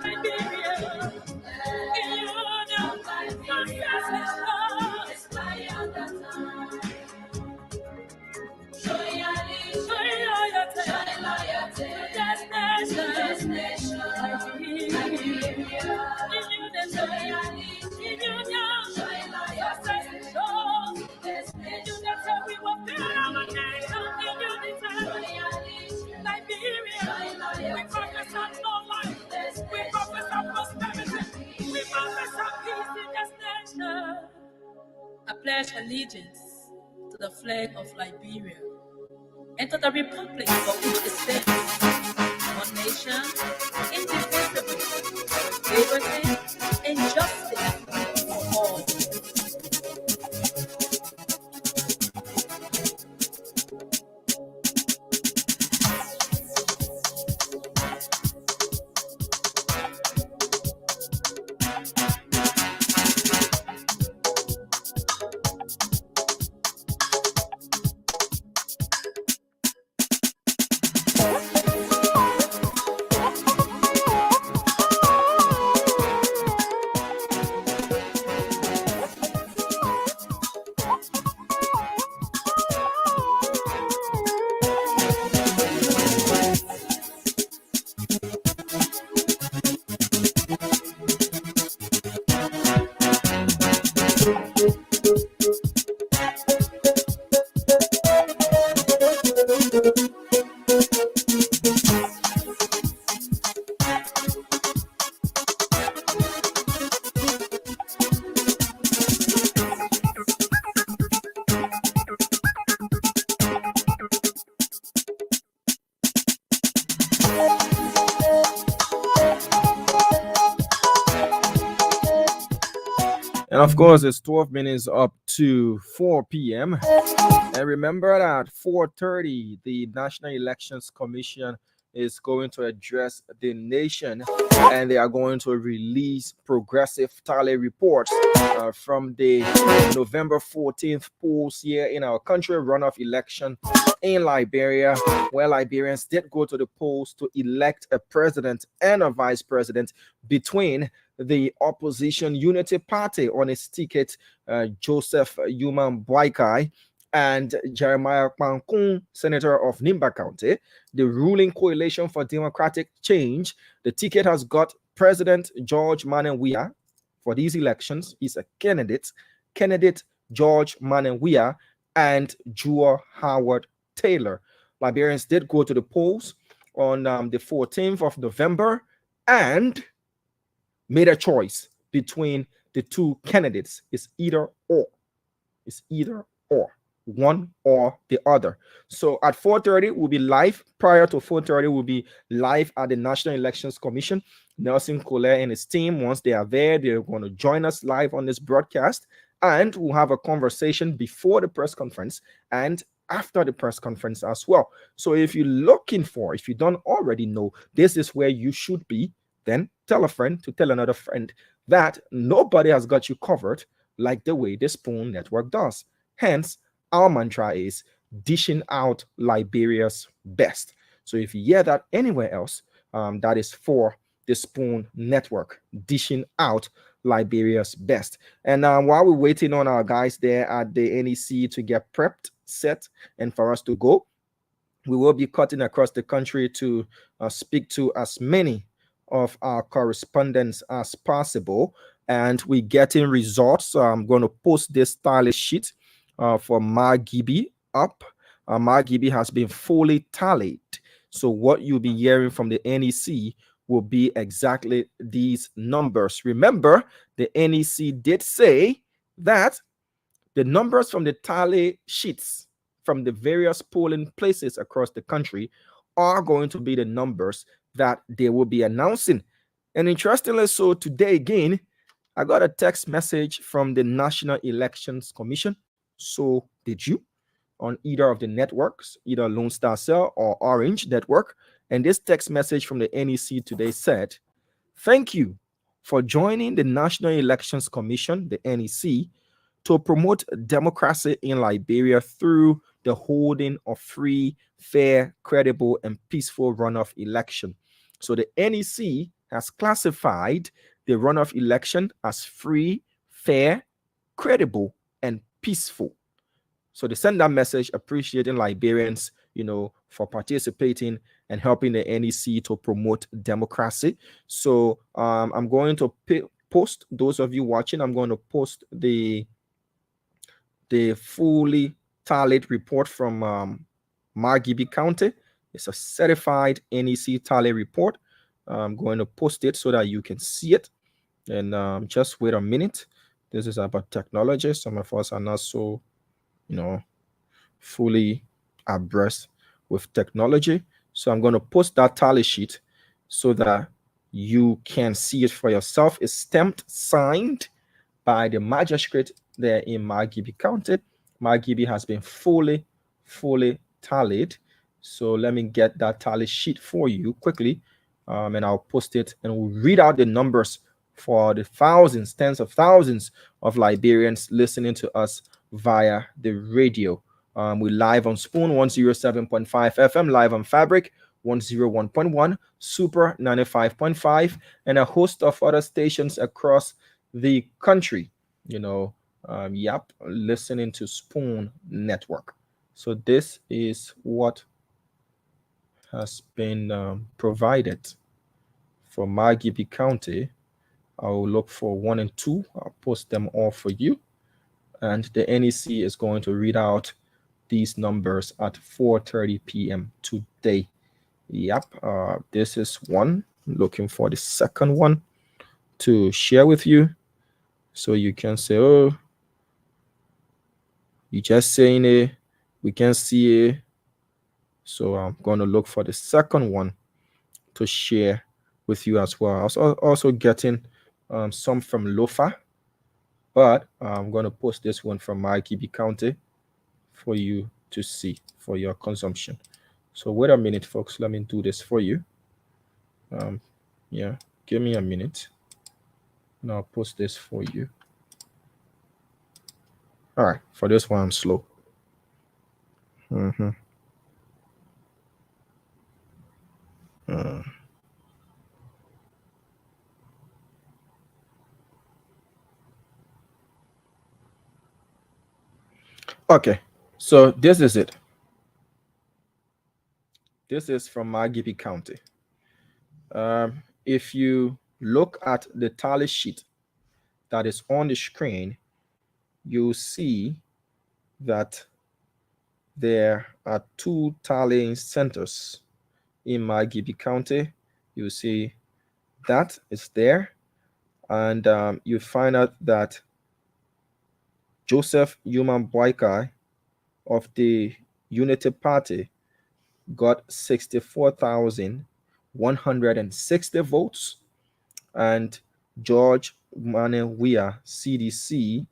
Liberia, in union, success is love. It's flying on the time. pledge allegiance to the flag of Liberia and to the republic for which it stands, one nation, indivisible, with liberty and justice for all. And of course, it's 12 minutes up to 4 p.m. And remember that 4:30, the National Elections Commission is going to address the nation, and they are going to release progressive tally reports from the November 14th polls here in our country, runoff election in Liberia, where Liberians did go to the polls to elect a president and a vice president between the opposition Unity Party on its ticket, Joseph Yuman Boakai, and Jeremiah Pankun, senator of Nimba County. The ruling Coalition for Democratic Change, the ticket has got President George Manenwia for these elections. He's a candidate George Manenwia and Jua Howard Taylor. Liberians did go to the polls on the 14th of November and made a choice between the two candidates. It's either or. It's either or. One or the other. So at 4:30 we'll be live. Prior to 4:30 we'll be live at the National Elections Commission. Nelson Colette and his team, once they are there, they're going to join us live on this broadcast, and we'll have a conversation before the press conference and after the press conference as well. So if you're looking for, if you don't already know, this is where you should be, then tell a friend to tell another friend that nobody has got you covered like the way the Spoon Network does. Hence, our mantra is dishing out Liberia's best. So if you hear that anywhere else, that is for the Spoon Network, dishing out Liberia's best. And while we're waiting on our guys there at the NEC to get prepped, set, and for us to go, we will be cutting across the country to speak to as many of our correspondents as possible, and we're getting results. So I'm going to post this tally sheet for Margibi up. Margibi has been fully tallied. So what you'll be hearing from the NEC will be exactly these numbers. Remember, the NEC did say that the numbers from the tally sheets from the various polling places across the country are going to be the numbers that they will be announcing. And interestingly, so today again, I got a text message from the National Elections Commission. So did you, on either of the networks, either Lone Star Cell or Orange Network. And this text message from the NEC today said, "Thank you for joining the National Elections Commission, the NEC, to promote democracy in Liberia through the holding of free, fair, credible, and peaceful runoff election." So the NEC has classified the runoff election as free, fair, credible, and peaceful. So they send that message appreciating Liberians, for participating and helping the NEC to promote democracy. So I'm going to post, those of you watching, I'm going to post the fully tallied report from Margibi County. It's a certified NEC tally report. I'm going to post it so that you can see it. And just wait a minute. This is about technology. Some of us are not so, you know, fully abreast with technology. So I'm going to post that tally sheet so that you can see it for yourself. It's stamped, signed by the magistrate there in Margibi County. Margibi has been fully tallied. So let me get that tally sheet for you quickly, and I'll post it, and we'll read out the numbers for the thousands, tens of thousands of Liberians listening to us via the radio. We're live on Spoon 107.5 FM, live on Fabric 101.1, Super 95.5, and a host of other stations across the country. Listening to Spoon Network. So this is what has been provided for Margibi County. I'll look for 1 and 2. I'll post them all for you. And the NEC is going to read out these numbers at 4:30 p.m. today. Yep, this is one. Looking for the second one to share with you. So you can say, oh, you just saying it, we can see it. So I'm going to look for the second one to share with you as well. I was also getting some from Lofa, but I'm going to post this one from Margibi County for you to see for your consumption. So wait a minute, folks. Let me do this for you. Yeah, give me a minute, and I'll post this for you. All right, for this one, I'm slow. Okay, so this is it. This is from Margibi County. If you look at the tally sheet that is on the screen, you'll see that there are 2 tallying centers in Margibi County. You see that is there, and you find out that Joseph Human Boykai of the Unity Party got 64,160 votes, and George Manewia CDC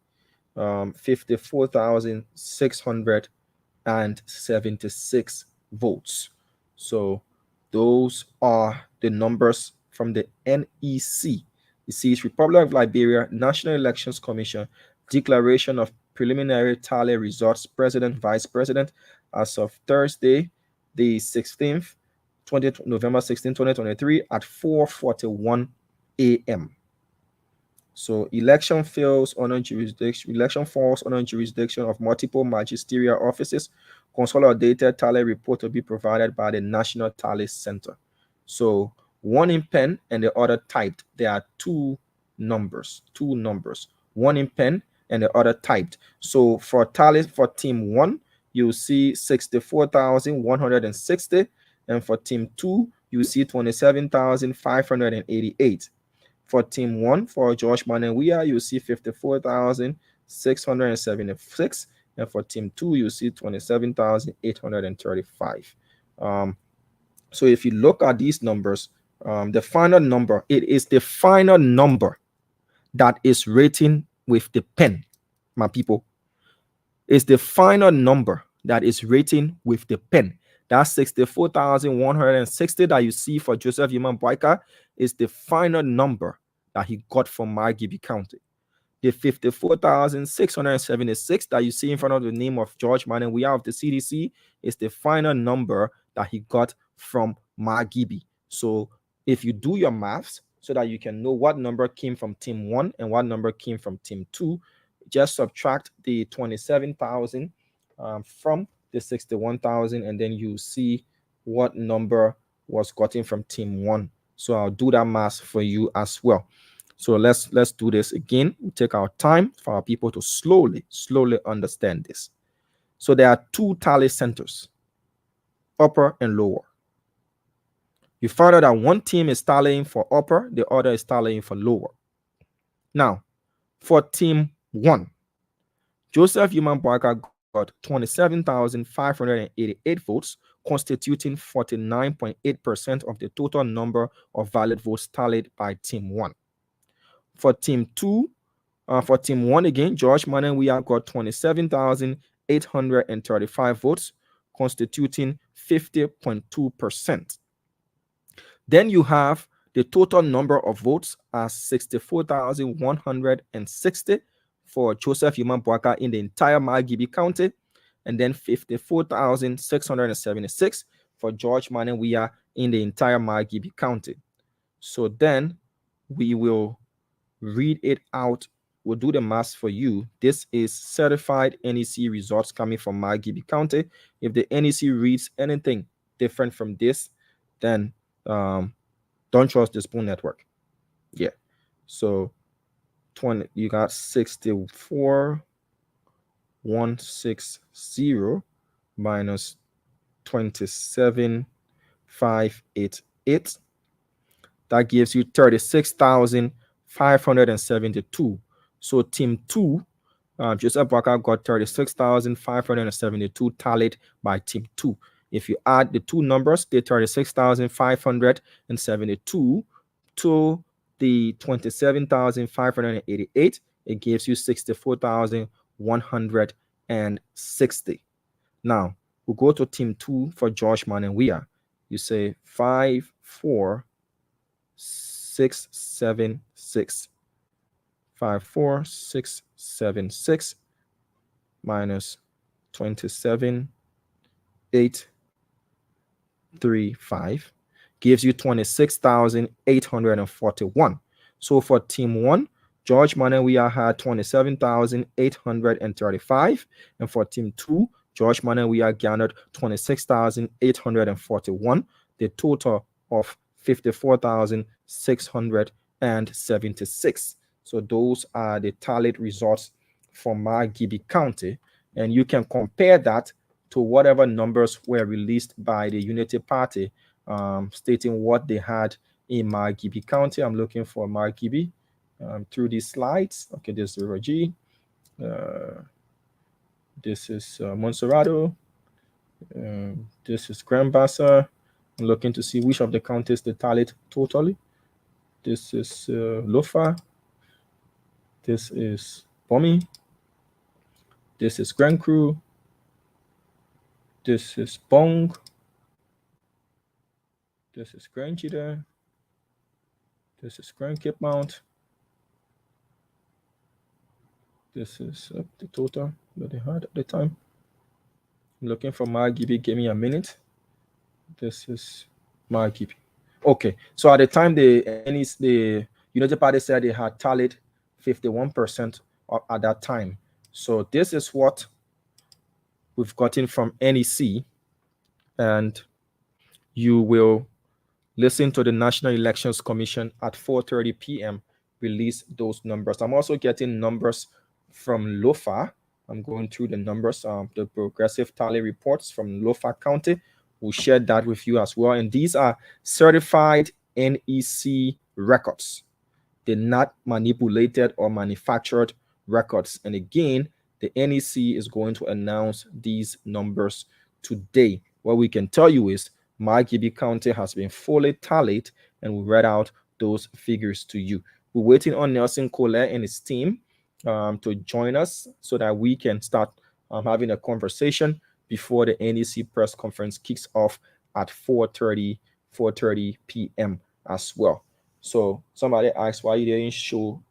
54,676 votes. So those are the numbers from the NEC. You see, it's Republic of Liberia National Elections Commission declaration of preliminary tally results, president, vice president, as of Thursday, the 16th, November 16, 2023 at 4:41 a.m. So election falls under jurisdiction of multiple magisterial offices. Consolidated tally report to be provided by the National Tally Center. So one in pen and the other typed. There are two numbers. One in pen and the other typed. So for tally for team 1, you see 64,160, and for team 2, you see 27,588. For team 1, for George Manewia, you see 54,676, and for team 2, you see 27,835. So if you look at these numbers, the final number, it is the final number that is written with the pen, my people. It's the final number that is written with the pen. That's 64,160 that you see for Joseph Human Boyka is the final number that he got from Margibi County. The 54,676 that you see in front of the name of George Manewia of the CDC is the final number that he got from Margibi. So if you do your maths so that you can know what number came from team 1 and what number came from team 2, just subtract the 27,000 from the 61,000, and then you see what number was gotten from team 1. So I'll do that math for you as well. So let's do this again. We take our time for our people to slowly understand this. So there are 2 tally centers, upper and lower. You find out that one team is tallying for upper, the other is tallying for lower. Now, For team 1, Joseph Human Barker got 27,588 votes, constituting 49.8% of the total number of valid votes tallied by team 1. For team 2, for team 1 again, George Manenwia got 27,835 votes, constituting 50.2%. Then you have the total number of votes as 64,160 for Joseph Human Boaka in the entire Margibi County, and then 54,676 for George Manenwia in the entire Margibi County. So then we will read it out. We'll do the math for you. This is certified NEC results coming from Margibi County. If the NEC reads anything different from this, then don't trust the spoon network. Yeah. So 20, you got 64,160 minus 27,588. That gives you 36,572. So team 2, Joseph Barker got 36,572 tallied by team 2. If you add the two numbers, the 36,572 to the 27,588, it gives you 64,160. Now, we'll go to team 2 for George Manenwia. You say 54676. 54676 minus 27,835 gives you 26,841. So for team 1, George Manenwia had 27,835, and for team 2, George Manenwia garnered 26,841, the total of 54,676. So those are the tallied results from Margibi County, and you can compare that to whatever numbers were released by the Unity Party, stating what they had in Margibi County. I'm looking for Margibi through these slides. Okay, this is Rogi. This is Monserrato. This is Grambassa. I'm looking to see which of the counties they tallied totally. This is Lofa. This is Bomi. This is Grand Cru. This is Bong. This is Grand Cheetah. This is Grand Cape Mount. This is the total that they had at the time. I'm looking for Margibi. Give me a minute. This is Margibi. Okay, so at the time the United Party said they had tallied 51% at that time. So this is what we've gotten from NEC, and you will listen to the National Elections Commission at 4:30 p.m. release those numbers. I'm also getting numbers from LOFA. I'm going through the numbers, the progressive tally reports from Lofa County. We'll share that with you as well. And these are certified NEC records. They're not manipulated or manufactured records. And again, the NEC is going to announce these numbers today. What we can tell you is Margibi County has been fully tallied, and we read out those figures to you. We're waiting on Nelson Colette and his team to join us so that we can start having a conversation before the NEC press conference kicks off at 4:30 p.m. as well. So somebody asked why you didn't show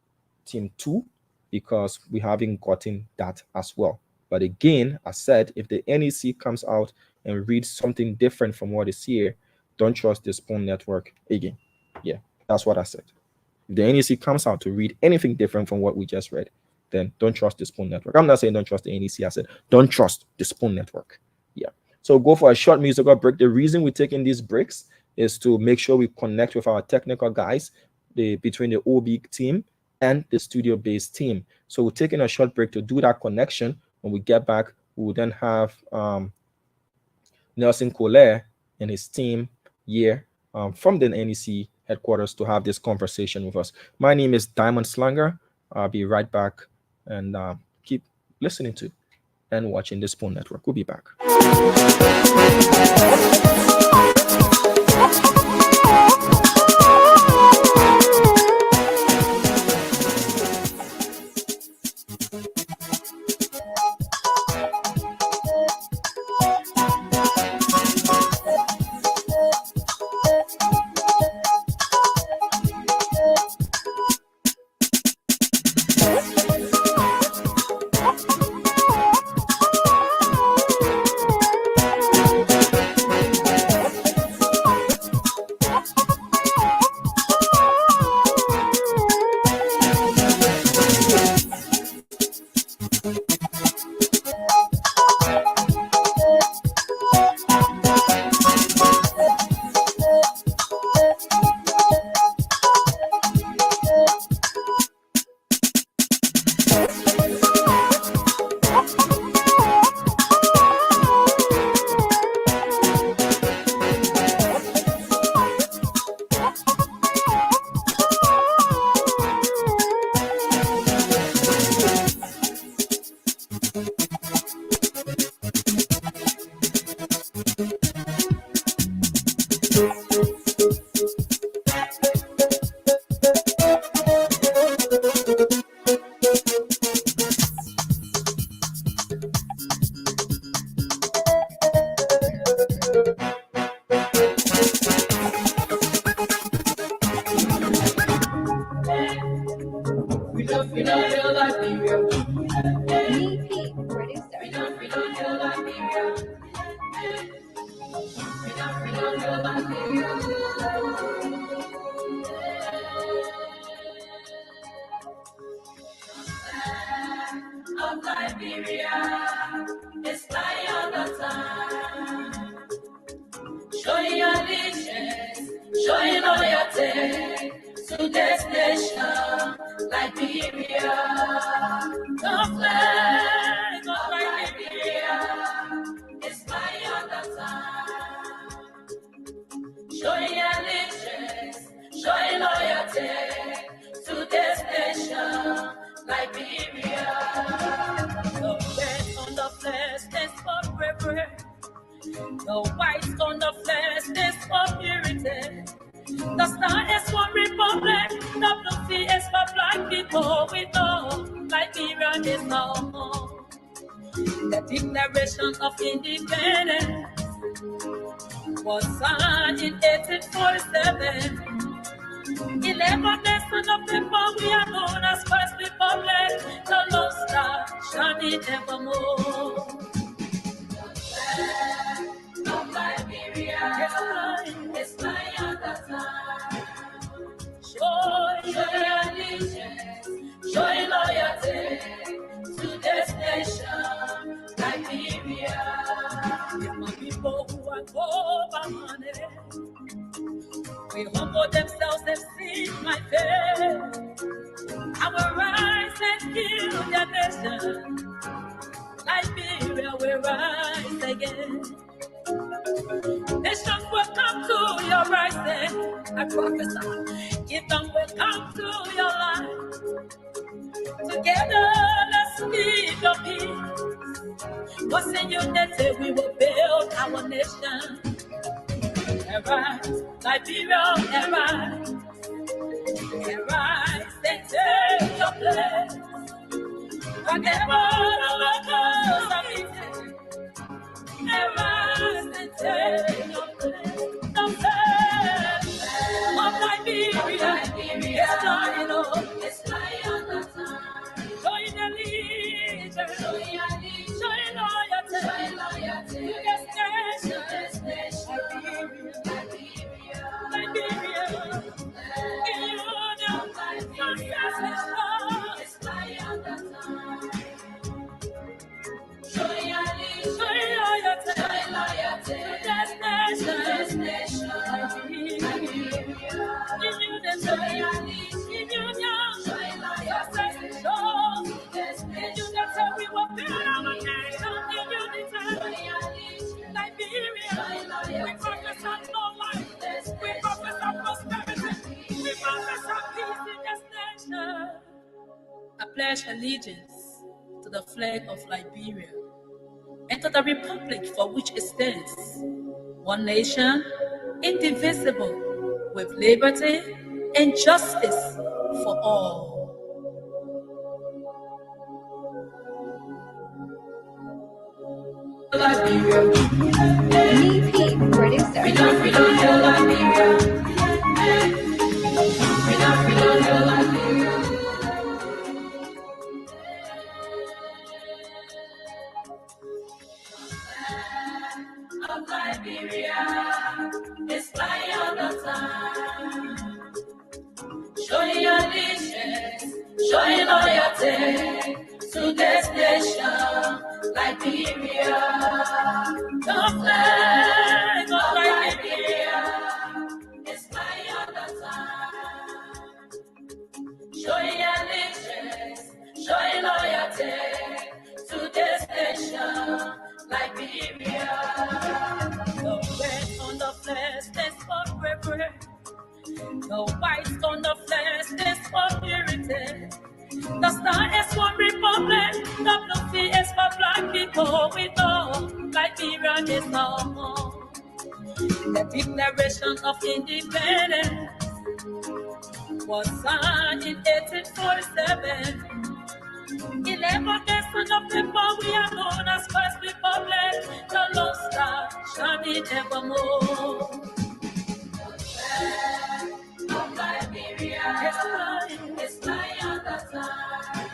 team 2, because we haven't gotten that as well. But again, I said, if the NEC comes out and reads something different from what is here, don't trust the Spoon Network again. Yeah, that's what I said. If the NEC comes out to read anything different from what we just read, then don't trust the Spoon Network. I'm not saying don't trust the NEC. I said don't trust the Spoon Network. Yeah. So go for a short musical break. The reason we're taking these breaks is to make sure we connect with our technical guys between the OB team and the studio-based team. So we're taking a short break to do that connection. When we get back, we will then have Nelson Colette and his team here from the NEC headquarters to have this conversation with us. My name is Diamond Slanger. I'll be right back, and keep listening to and watching the Spoon Network. We'll be back. Of Liberia, it's my other time. Showing allegiance, showing loyalty to this nation, Liberia. The flag of Liberia, it's my other time. Showing allegiance, showing loyalty to this nation, Liberia. The red on the flag stands for bravery. The white on the flag stands for purity. The star is for republic. The blue sea is for black people. We know Liberia is our home. The Declaration of Independence was signed in 1847. 11 nations of people, we are known as First Republic. The Lone Star shining evermore. Of Liberia, it's my other time. Showing allegiance, showing loyalty to this nation, Liberia. If my people who are government, we humble themselves and seek my face. I will rise and heal their nation. Liberia will rise again. Nations will come to your rising. I prophesy. Kingdom will come to your life. Together, let's live your peace. What's in unity, we will build our nation. Arise, Liberia, arise. Arise and take your place. Whatever the workers are meeting, arise and take your place. The place of Liberia is dying on. It's lying on the time. Showing allegiance, showing loyalty to this nation, Liberia. In union, success is love. It's lying on the time. Showing loyalty to this nation. pledge allegiance to the flag of Liberia and to the republic for which it stands, one nation, indivisible, with liberty and justice for all. Liberia. EP producer. Freedom, hail Liberia. Freedom, hail Liberia. Of Liberia is flying all the time, showing allegiance, showing loyalty to this nation, Liberia. The flag of Liberia is flying all the time, showing allegiance, showing loyalty to this nation, Liberia. The red on the flag stands for bravery. The white on the flag stands for purity. The star is for republic. The blue sea is for black people. We know Liberia is our home. The Declaration of Independence was signed in 1847. 11 days of November, we are known as First Republic. The Lone Star shining evermore. Of Liberia, it's flying all the time.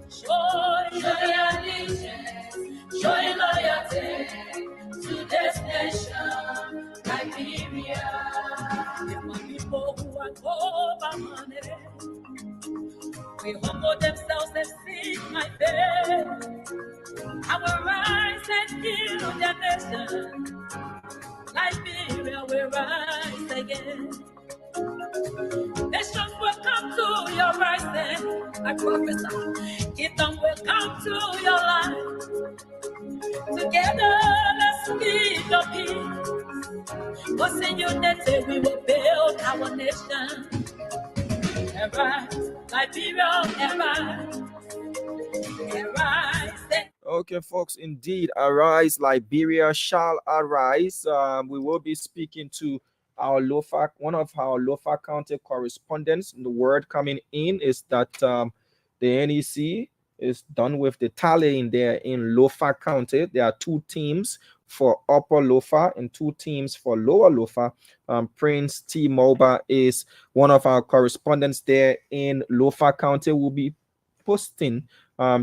Showing allegiance, showing loyalty to this nation, Liberia. If my people who are over money, we humble themselves and seek my face, I will rise and heal their nation. Liberia will rise again. Nations will come to your rising. I prophesy. Kingdom will come to your life. Together, let's keep your peace. Cause in unity, we will build our nation. Arise, Liberia, arise. Arise. Okay, folks, indeed, arise, Liberia shall arise. We will be speaking to our Lofa, one of our Lofa County correspondents. The word coming in is that the NEC is done with the tallying there in Lofa County. There are 2 teams for Upper Lofa and 2 teams for Lower Lofa. Prince T. Moba is one of our correspondents there in Lofa County. Will be posting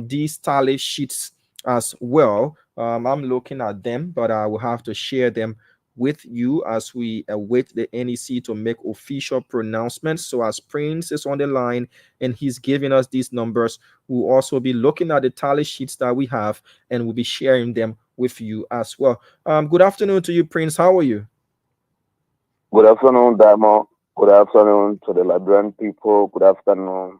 these tally sheets as well. I'm looking at them, but I will have to share them with you as we await the NEC to make official pronouncements. So as Prince is on the line and he's giving us these numbers, we'll also be looking at the tally sheets that we have and we'll be sharing them with you as well. Good afternoon to you, Prince. How are you? Good afternoon, Damo. Good afternoon to the Liberian people. Good afternoon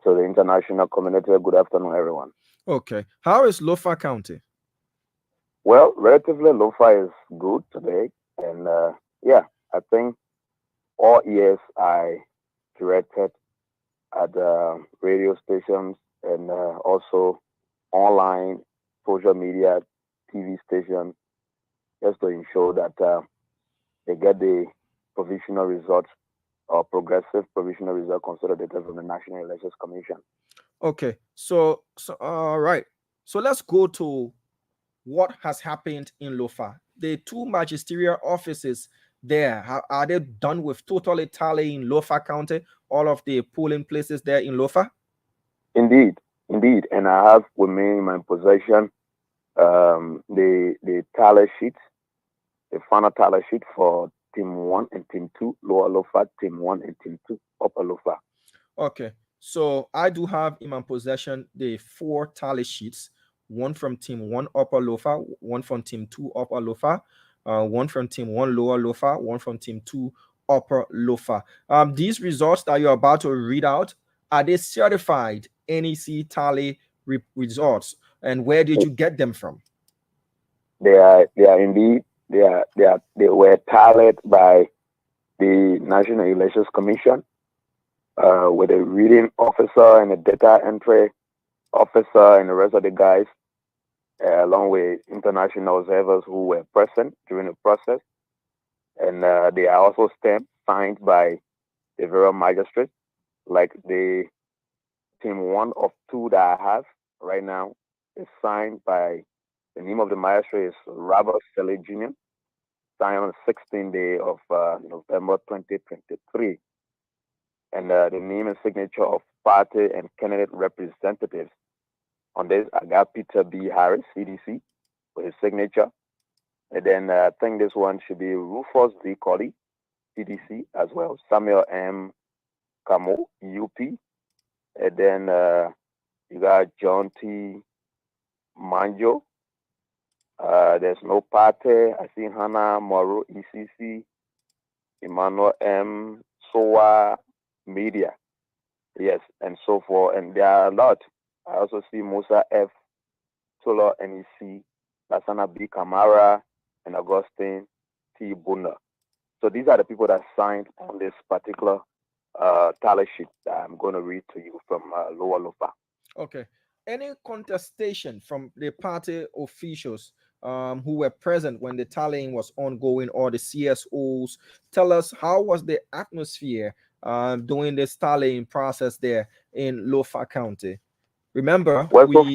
to the international community. Good afternoon, everyone. Okay. How is Lofa County? Well, relatively Lofa is good today. And yeah, I think all years I directed at radio stations and also online, social media, TV stations, just to ensure that they get the provisional results or progressive provisional result consolidated from the National Elections Commission. Okay, so all right. So let's go to what has happened in Lofa. The 2 magisterial offices there, are they done with totally tally in Lofa County, all of the polling places there in Lofa? Indeed. And I have with me in my possession the tally sheet, the final tally sheet for Team 1 and Team 2, Lower Lofa, Team 1 and Team 2, Upper Lofa. Okay, so I do have in my possession the 4 tally sheets, one from Team 1 Upper Lofa, one from Team 2 Upper Lofa, one from Team 1 Lower Lofa, one from Team 2 Upper Lofa. These results that you're about to read out, are they certified NEC tally results? And where did you get them from? They are indeed. They were tallied by the National Elections Commission, with a reading officer and a data entry officer and the rest of the guys, along with international observers who were present during the process. And they are also stamped, signed by the various magistrates, like the team one of two that I have right now is signed by the name of the magistrate is Robert Shelley Jr., signed on the 16th day of November 2023. And the name and signature of party and candidate representatives. On this, I got Peter B. Harris, CDC, with his signature. And then I think this one should be Rufus V. Colley, CDC, as well. Samuel M. Camo, UP. And then you got John T. Manjo. There's no party. I see Hannah Moro, ECC. Emmanuel M. Soa Media. Yes, and so forth. And there are a lot. I also see Musa F. Tolo NEC, Lasana B. Kamara, and Augustine T. Buna. So these are the people that signed on this particular tally sheet that I'm going to read to you from Lower Lofa. Okay. Any contestation from the party officials who were present when the tallying was ongoing, or the CSOs? Tell us, how was the atmosphere during this tallying process there in Lofa County? Remember,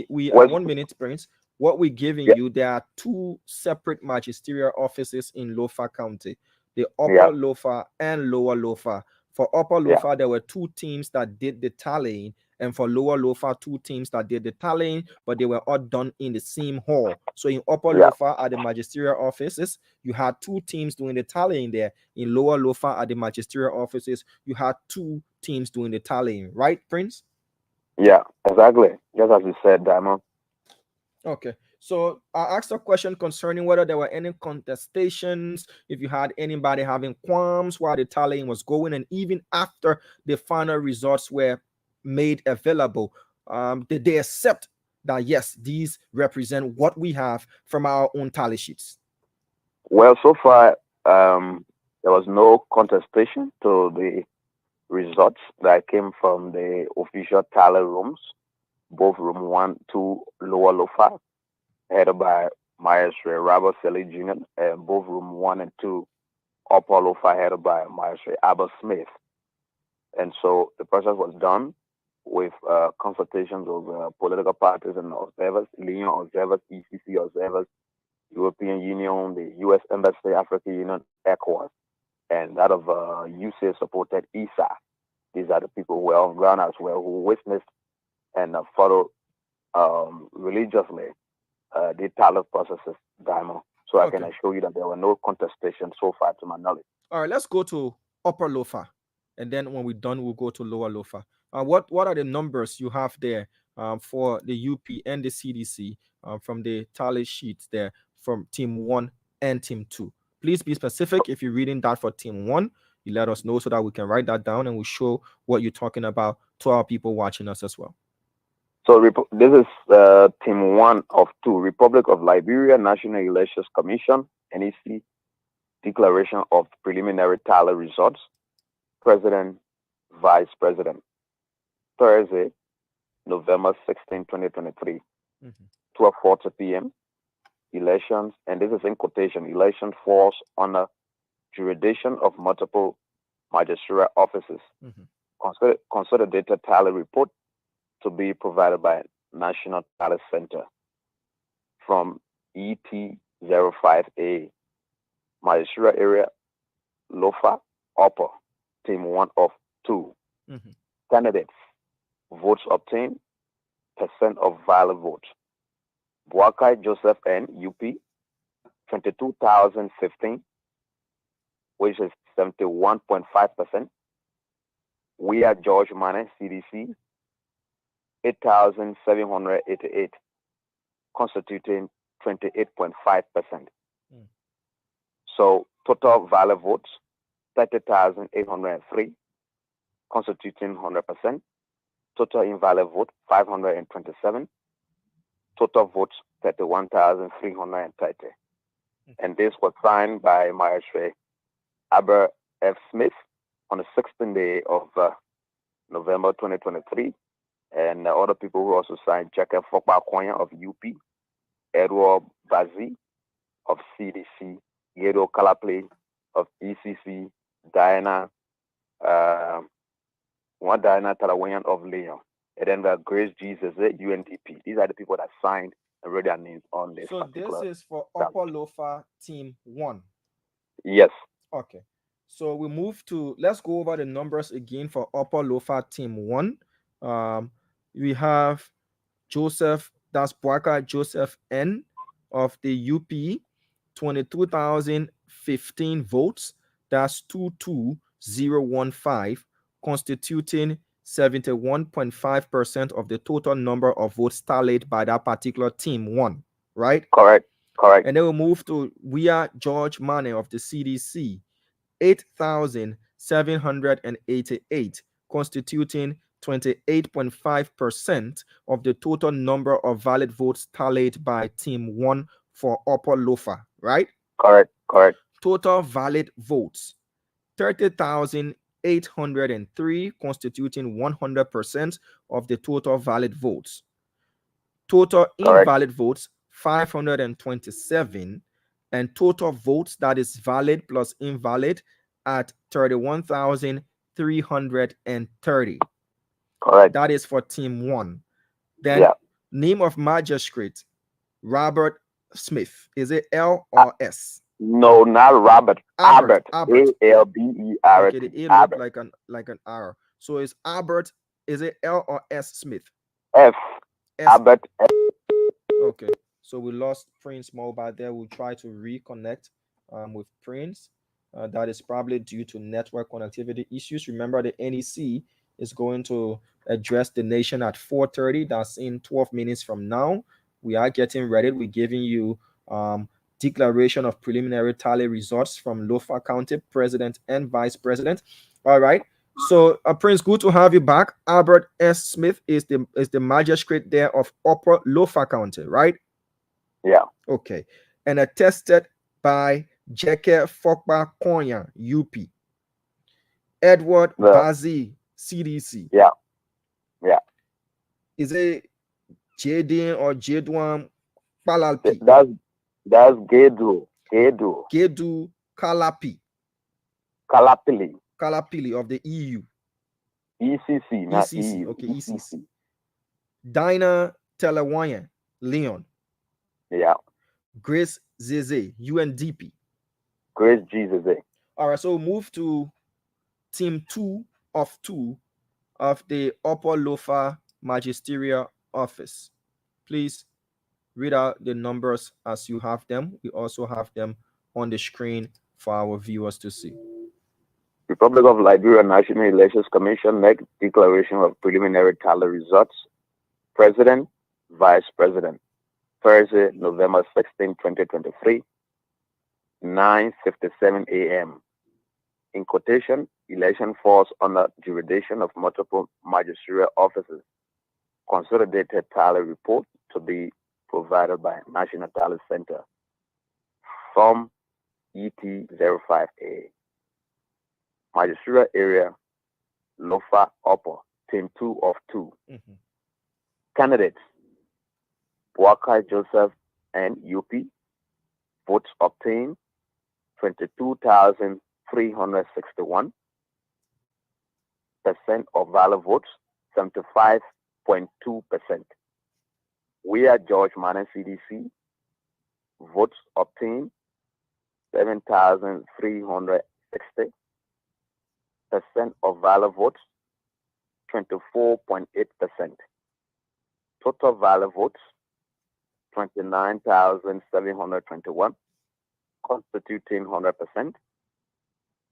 we 1 minute, Prince. What we're giving you, there are two separate magisterial offices in Lofa County, the Upper Lofa and Lower Lofa. For Upper Lofa, there were two teams that did the tallying, and for Lower Lofa, two teams that did the tallying, but they were all done in the same hall. So in Upper Lofa at the magisterial offices, you had two teams doing the tallying there. In Lower Lofa at the magisterial offices, you had two teams doing the tallying, right, Prince? Yeah, exactly. Just as you said, Diamond. Okay. So I asked a question concerning whether there were any contestations, if you had anybody having qualms while the tallying was going, and even after the final results were made available, did they accept that, yes, these represent what we have from our own tally sheets? Well, so far, there was no contestation to the results that came from the official tally rooms, both room 1, 2, Lower Lofa, headed by Maestro Robert Shelley Jr., and both room 1 and 2, Upper Lofa, headed by Maestro Albert Smith. And so the process was done with consultations of political parties and observers, Leon observers, ECC observers, European Union, the U.S. Embassy, African Union, ECOWAS, and that of USAID-supported ESA. These are the people who were on ground as well, who witnessed and followed religiously the tally processes, Diamond. So I can assure you that there were no contestations so far to my knowledge. All right, let's go to Upper Lofa, and then when we're done, we'll go to Lower Lofa. What are the numbers you have there for the UP and the CDC from the tally sheets there from Team 1 and Team 2? Please be specific. If you're reading that for Team 1, you let us know so that we can write that down, and we'll show what you're talking about to our people watching us as well. So this is Team 1 of 2, Republic of Liberia National Elections Commission, NEC, declaration of preliminary tally results, President, Vice President, Thursday, November 16, 2023, 12:40 p.m. Elections, and this is in quotation, election falls under jurisdiction of multiple magisterial offices. Consolidated tally report to be provided by National Tally Center from ET05A, Magisterial Area, Lofa, Upper, Team 1 of 2. Candidates, votes obtained, percent of valid votes. Boakai Joseph N, UP, 22,015, which is 71.5%. We are George Mane, CDC, 8,788, constituting 28.5%. So total valid votes, 30,803, constituting 100%. Total invalid vote, 527. Total votes, 31,330. And this was signed by Maestro Albert F. Smith on the 16th day of November 2023. And other people who also signed: Jacques Fokba Konya of UP, Edward Bazi of CDC, Gedo Kalaple of ECC, Diana, one Diana Talawayan of Leon, and then the Grace Jesus, UNDP. These are the people that signed and read their names on this. So this is for Upper Lofa Team 1. Yes. Okay. So we move to, let's go over the numbers again for Upper Lofa Team 1. We have Joseph, that's Boaka Joseph N of the UP, 22,015 votes. That's 22015, constituting 71.5% of the total number of votes tallied by that particular team 1, right? Correct. And then we'll move to George Mane of the CDC, 8,788, constituting 28.5% of the total number of valid votes tallied by Team 1 for Upper Lofa, right? Correct. Total valid votes, 30,803, constituting 100% of the total valid votes. Total invalid votes, 527, and total votes that is valid plus invalid at 31,330. Correct. That is for Team 1. Then name of magistrate, Robert Smith. Is it L or S? No, not Robert. Albert. Albert. ALBERT. Okay, the A look like an R. So it's Albert. Is it L or S Smith? F. Albert. Okay, so we lost Prince Mobile there. We'll try to reconnect with Prince. That is probably due to network connectivity issues. Remember, the NEC is going to address the nation at 4:30. That's in 12 minutes from now. We are getting ready. We're giving you declaration of preliminary tally results from Lofa County President and Vice President. All right. So, Prince, good to have you back. Albert S. Smith is the magistrate there of Upper Lofa County, right? Yeah. Okay. And attested by Jeke Fokba Konya, UP. Edward Bazi, CDC. Yeah. Is it Jadin or Jedwan Palalpi? That's Gedu. Gedu Kalapi. Kalapili of the EU. ECC, not ECC. EU. Okay, ECC. Dinah Telewayan, Leon. Yeah. Grace Zeze, UNDP. Grace Jesus. All right, so move to Team 2 of the Upper Lofa Magisterial Office. Please read out the numbers as you have them. We also have them on the screen for our viewers to see. Republic of Liberia National Elections Commission make declaration of preliminary tally results. President, Vice President. Thursday, November 16, 2023, 9:57 a.m. In quotation, election falls under jurisdiction of multiple magisterial offices. Consolidated tally report to be provided by National Tally Center. Form ET05A. Magisterial area, Lofa Upper, Team 2 of 2. Candidates, Boaka Joseph and UP. Votes obtained, 22,361. Percent of valid votes, 75.2%. We are George Mane CDC. Votes obtained, 7,360. Percent of valid votes, 24.8%. Total valid votes, 29,721, constituting 100%.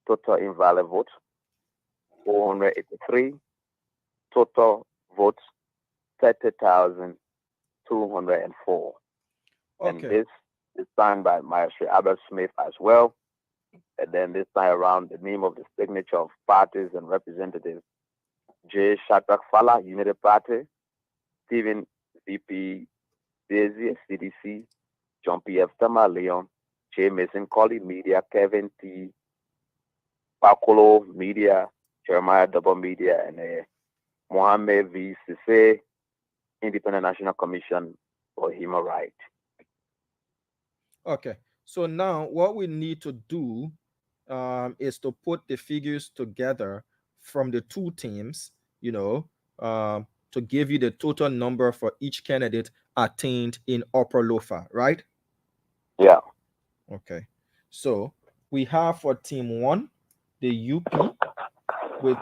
Total invalid votes, 483. Total votes, 30,204. Okay. And this is signed by Maestro Albert Smith as well. And then this time around, the name of the signature of parties and representatives: J. Shadrach Fala, United Party; Stephen VP Daisy, CDC; John P.F. Tama, Leon; J. Mason Colley, Media; Kevin T. Pakolo, Media; Jeremiah Double Media, and Mohammed V. Sise, Independent National Commission for Human Rights. Okay. So now what we need to do is to put the figures together from the two teams, to give you the total number for each candidate attained in Upper Lofa, right? Yeah. Okay. So we have for team one, the UP with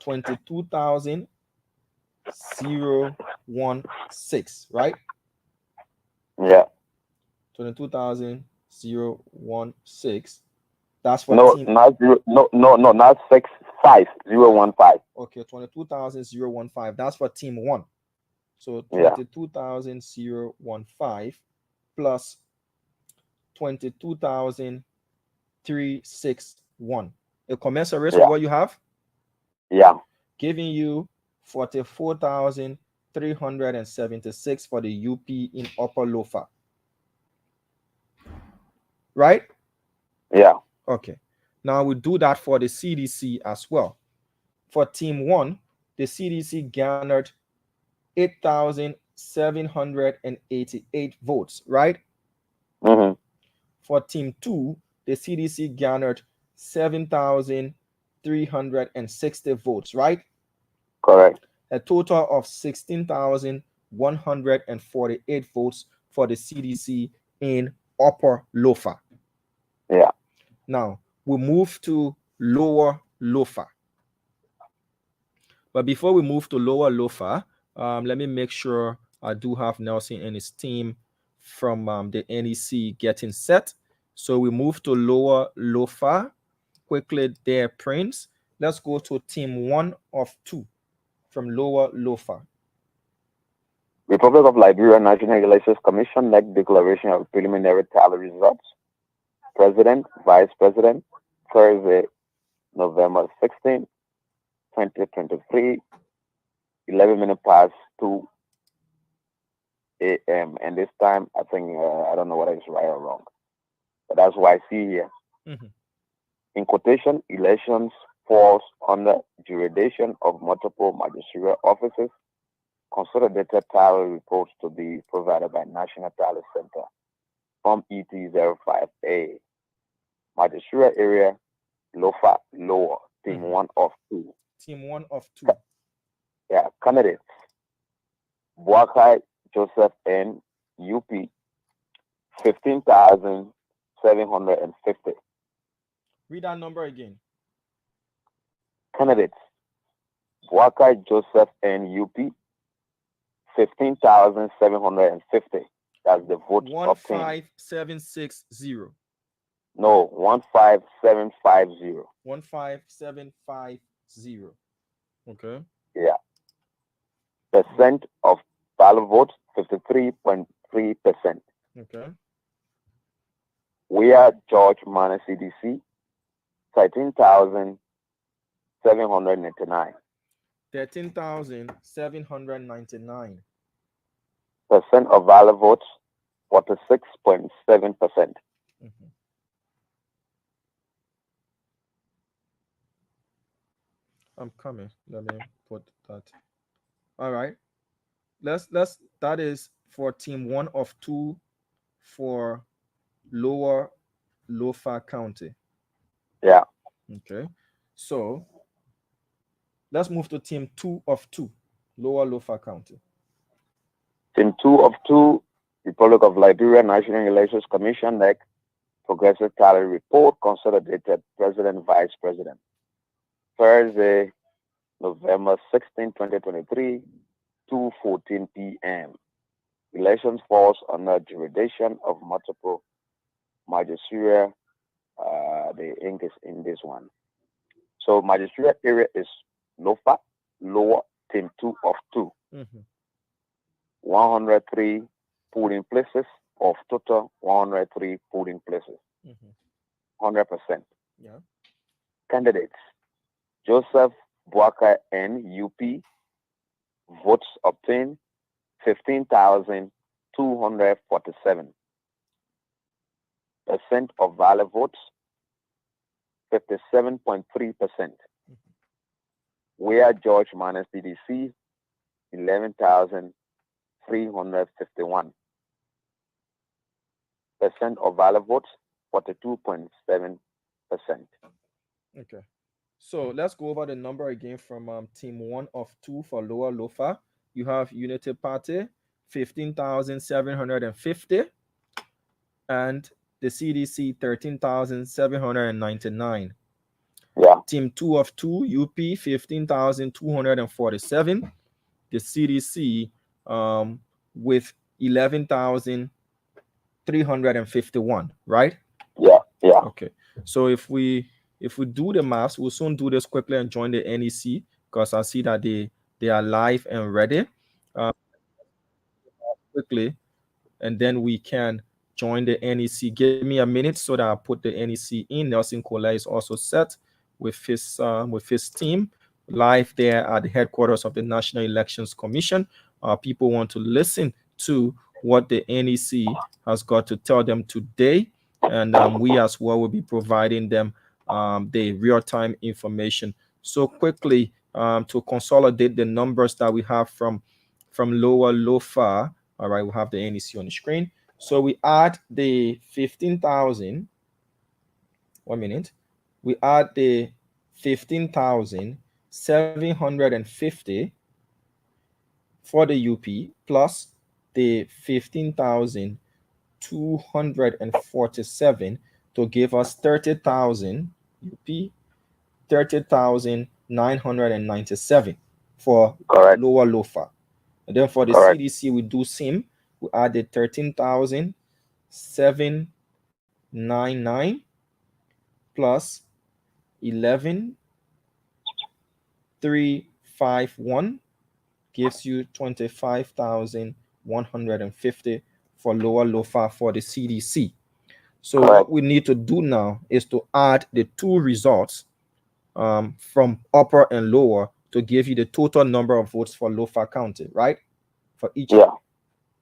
22,016, right? Yeah. 22,016. That's for No, team. not zero. No, not 65015. Okay, 22,015. That's for team one. So Yeah. 22,015 plus 22,361. It commensurates with what you have? Yeah. Giving you 44,376 for the UP in Upper Lofa. Right? Yeah. Okay. Now we do that for the CDC as well. For team one, the CDC garnered 8,788 votes, right? Mm-hmm. For team two, the CDC garnered 7,360 votes, right? Correct. A total of 16,148 votes for the CDC in Upper Lofa. Yeah. Now we move to Lower Lofa. But before we move to Lower Lofa, let me make sure I do have Nelson and his team from the NEC getting set. So we move to Lower Lofa. Quickly there, Prince. Let's go to team 1 of 2 from Lower Lofa. Republic of Liberia National Elections Commission NEC declaration of preliminary tally results. President, Vice President, Thursday, November 16, 2023, 11 minutes past 2 a.m. And this time, I think, I don't know whether it's right or wrong. But that's what I see here. Mm-hmm. In quotation, elections falls under jurisdiction of multiple magisterial offices. Consolidated tally reports to be provided by National Tally Center. Form ET05A. Magisterial area, Lofa, Lower, team 1 of 2. Team 1 of 2. Yeah, candidates. Buakai Joseph N. UP, 15,750. Read that number again. Candidates. Buakai Joseph N. UP, 15,750. That's the vote obtained. 15760. No, 15750. 15750. Okay. Yeah. Percent of valid votes, 53.3%. Okay. We are George Manor CDC, 13,799. 13,799. Percent of valid votes, 46.7%. Mm-hmm. I'm coming. Let me put that. All right. That is for team 1 of 2 for Lower Lofa County. Yeah. Okay. So let's move to team 2 of 2, Lower Lofa County. Team 2 of 2, Republic of Liberia National Elections Commission NEC Progressive Tally Report Consolidated President Vice President. Thursday, November 16, 2023, 2:14 p.m. Elections falls under jurisdiction of multiple magisterial. The ink is in this one. So magisterial area is Lofa, Lower, team 2 of 2. Mm-hmm. 103 polling places of total 103 polling places. Mm-hmm. 100%. Yeah. Candidates. Joseph Buaka N. UP. Votes obtained 15,247. Percent of valid votes 57.3%. Where George minus CDC, 11,351. Percent of valid votes, 42.7%. Okay. So let's go over the number again from team one of two for Lower Lofa. You have Unity Party, 15,750, and the CDC, 13,799. Yeah. Team two of two, UP, 15,247. The CDC with 11,351, right? Yeah, yeah. Okay. So if we do the maths, we'll soon do this quickly and join the NEC because I see that they are live and ready. Quickly, and then we can join the NEC. Give me a minute so that I put the NEC in. Nelson Kola is also set with his team live there at the headquarters of the National Elections Commission. People want to listen to what the NEC has got to tell them today, and we as well will be providing them the real-time information. So quickly, to consolidate the numbers that we have from Lower Lofa. All right, we'll have the NEC on the screen. So we add the 15,000. 1 minute. We add the 15,750 for the UP plus the 15,247 to give us 30,000 UP, 30,997 for Correct. Lower Lofa. And then for the Correct. CDC, we do SIM. We added 13,799 plus 11,351 gives you 25,150 for Lower Lofa for the CDC. So Correct. what we need to do now is to add the two results from upper and lower to give you the total number of votes for Lofa County, right? For each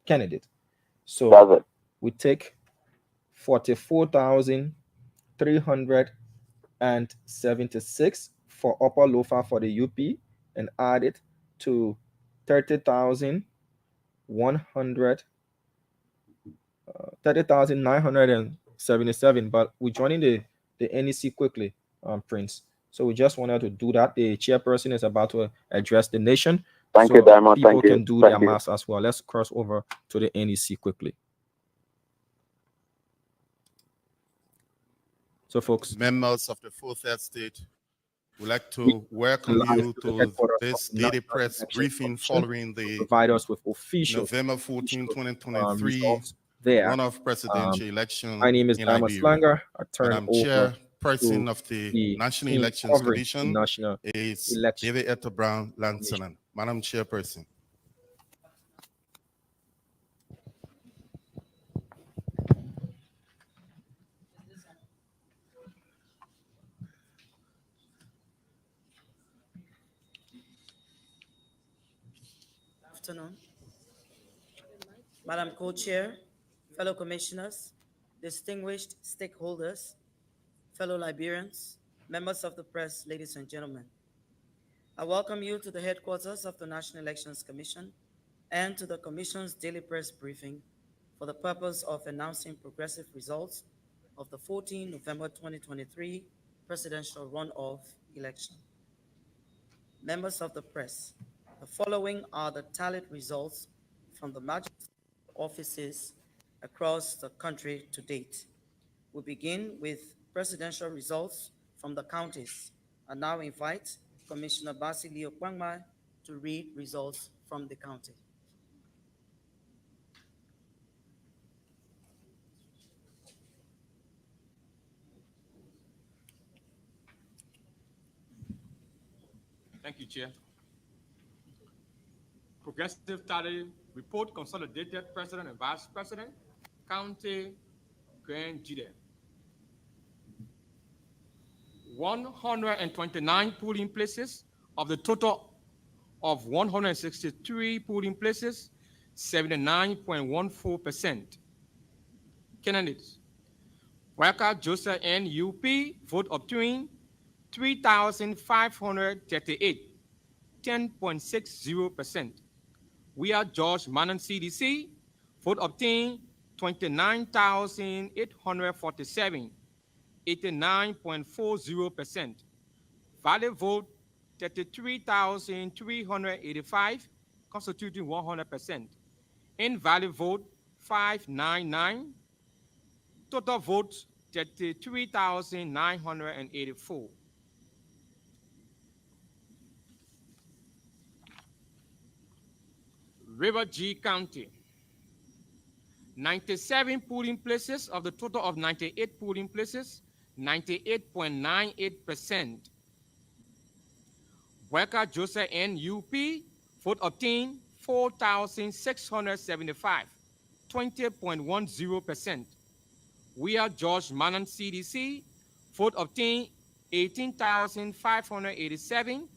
candidate. So we take 44,376 for Upper Lofa for the UP and add it to 30,977. But we're joining the NEC quickly, Prince. So we just wanted to do that. The chairperson is about to address the nation. Thank you, Diamond. People Thank you. can do their maths as well. Let's cross over to the NEC quickly. So, folks, members of the Fourth Estate, we'd like to welcome you to this daily press briefing following the provide us with official November 14, 2023 there. runoff presidential election My name is in Diamond Liberia. Slanger. I turn Madam over Chairperson to of the the National team Elections covering Commission the National is Election David Etta Brown Lansanan. Madam Chairperson. Afternoon. Madam Co-Chair, fellow commissioners, distinguished stakeholders, fellow Liberians, members of the press, ladies and gentlemen. I welcome you to the headquarters of the National Elections Commission and to the Commission's daily press briefing for the purpose of announcing progressive results of the 14 November 2023 presidential runoff election. Members of the press, the following are the tallied results from the magistrate offices across the country to date. We begin with presidential results from the counties. I now invite Commissioner Basilio Kwangma to read results from the county. Thank you, Chair. Progressive Tally Report Consolidated President and Vice President, County Grand Jury. 129 polling places of the total of 163 polling places, 79.14%. Candidates. Waka Joseph N. UP, vote obtained 3,538. 10.60%. We are George Manning CDC. Vote obtained 29,847, 89.40%. Valid vote 33,385, constituting 100%. Invalid vote 599. Total votes 33,984. River G County. 97 polling places of the total of 98 polling places, 98.98%. Worker Joseph N. UP, vote obtained 4,675, 20.10%. We are George Manan CDC, vote obtained 18,587,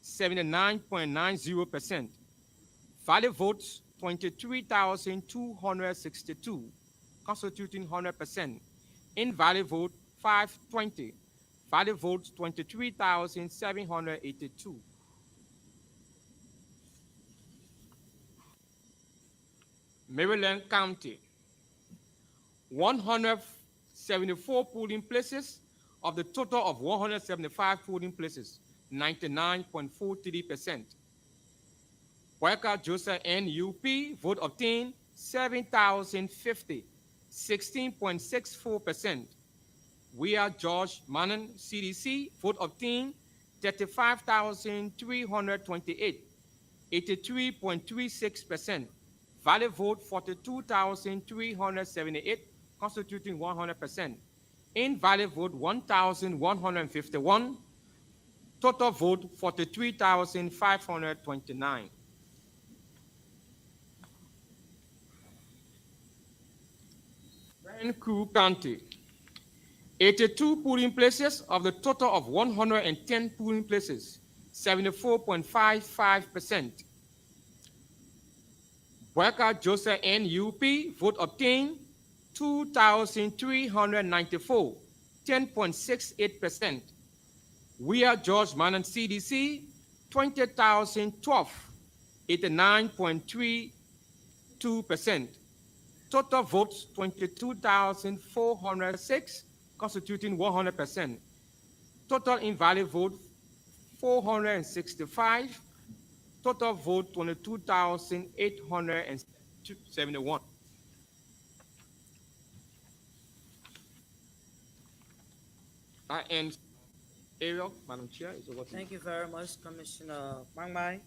79.90%. Valid votes 23,262, constituting 100%. Invalid vote 520. Valid votes 23,782. Maryland County. 174 polling places of the total of 175 polling places, 99.43%. Worker Joseph N. UP, vote obtained 7,050, 16.64%. We are George Manan CDC, vote obtained 35,328, 83.36%. Valid vote 42,378, constituting 100%. Invalid vote 1,151. Total vote 43,529. Crew County. 82 polling places of the total of 110 polling places, 74.55%. Worker Joseph N. UP, vote obtained 2,394, 10.68%. We are George Manan CDC, 20,012, 89.32%. Total votes 22,406, constituting 100%. Total invalid vote 465. Total vote 22,871. I end. Ariel, Madam Chair, is over to you. Thank you very much, Commissioner Mangmai.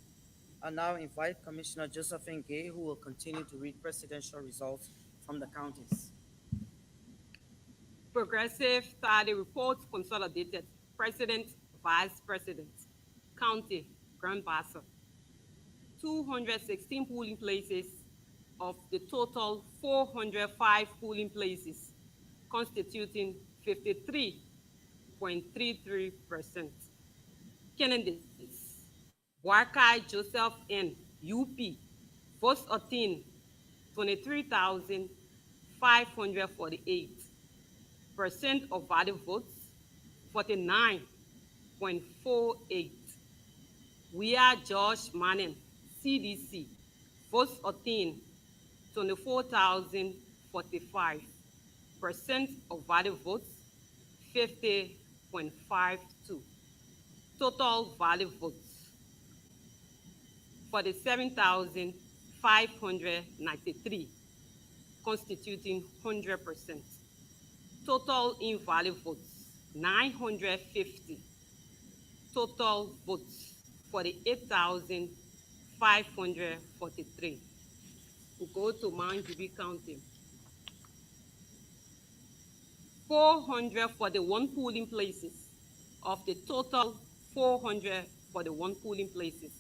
I now invite Commissioner Josephine Gay, who will continue to read presidential results from the counties. Progressive 30 reports consolidated. President, Vice President. County, Grand Bassa. 216 polling places of the total 405 polling places, constituting 53.33%. Candidates. Wakai Joseph N. UP. Votes obtained 23,548. Percent of valid votes 49.48. We are George Manning, CDC. Votes obtained 24,045. Percent of valid votes 50.52. Total valid votes 47,593, constituting 100%. Total invalid votes 950. Total votes 48,543. We'll go to Mount Juby County. 441 polling places of the total 441 polling places,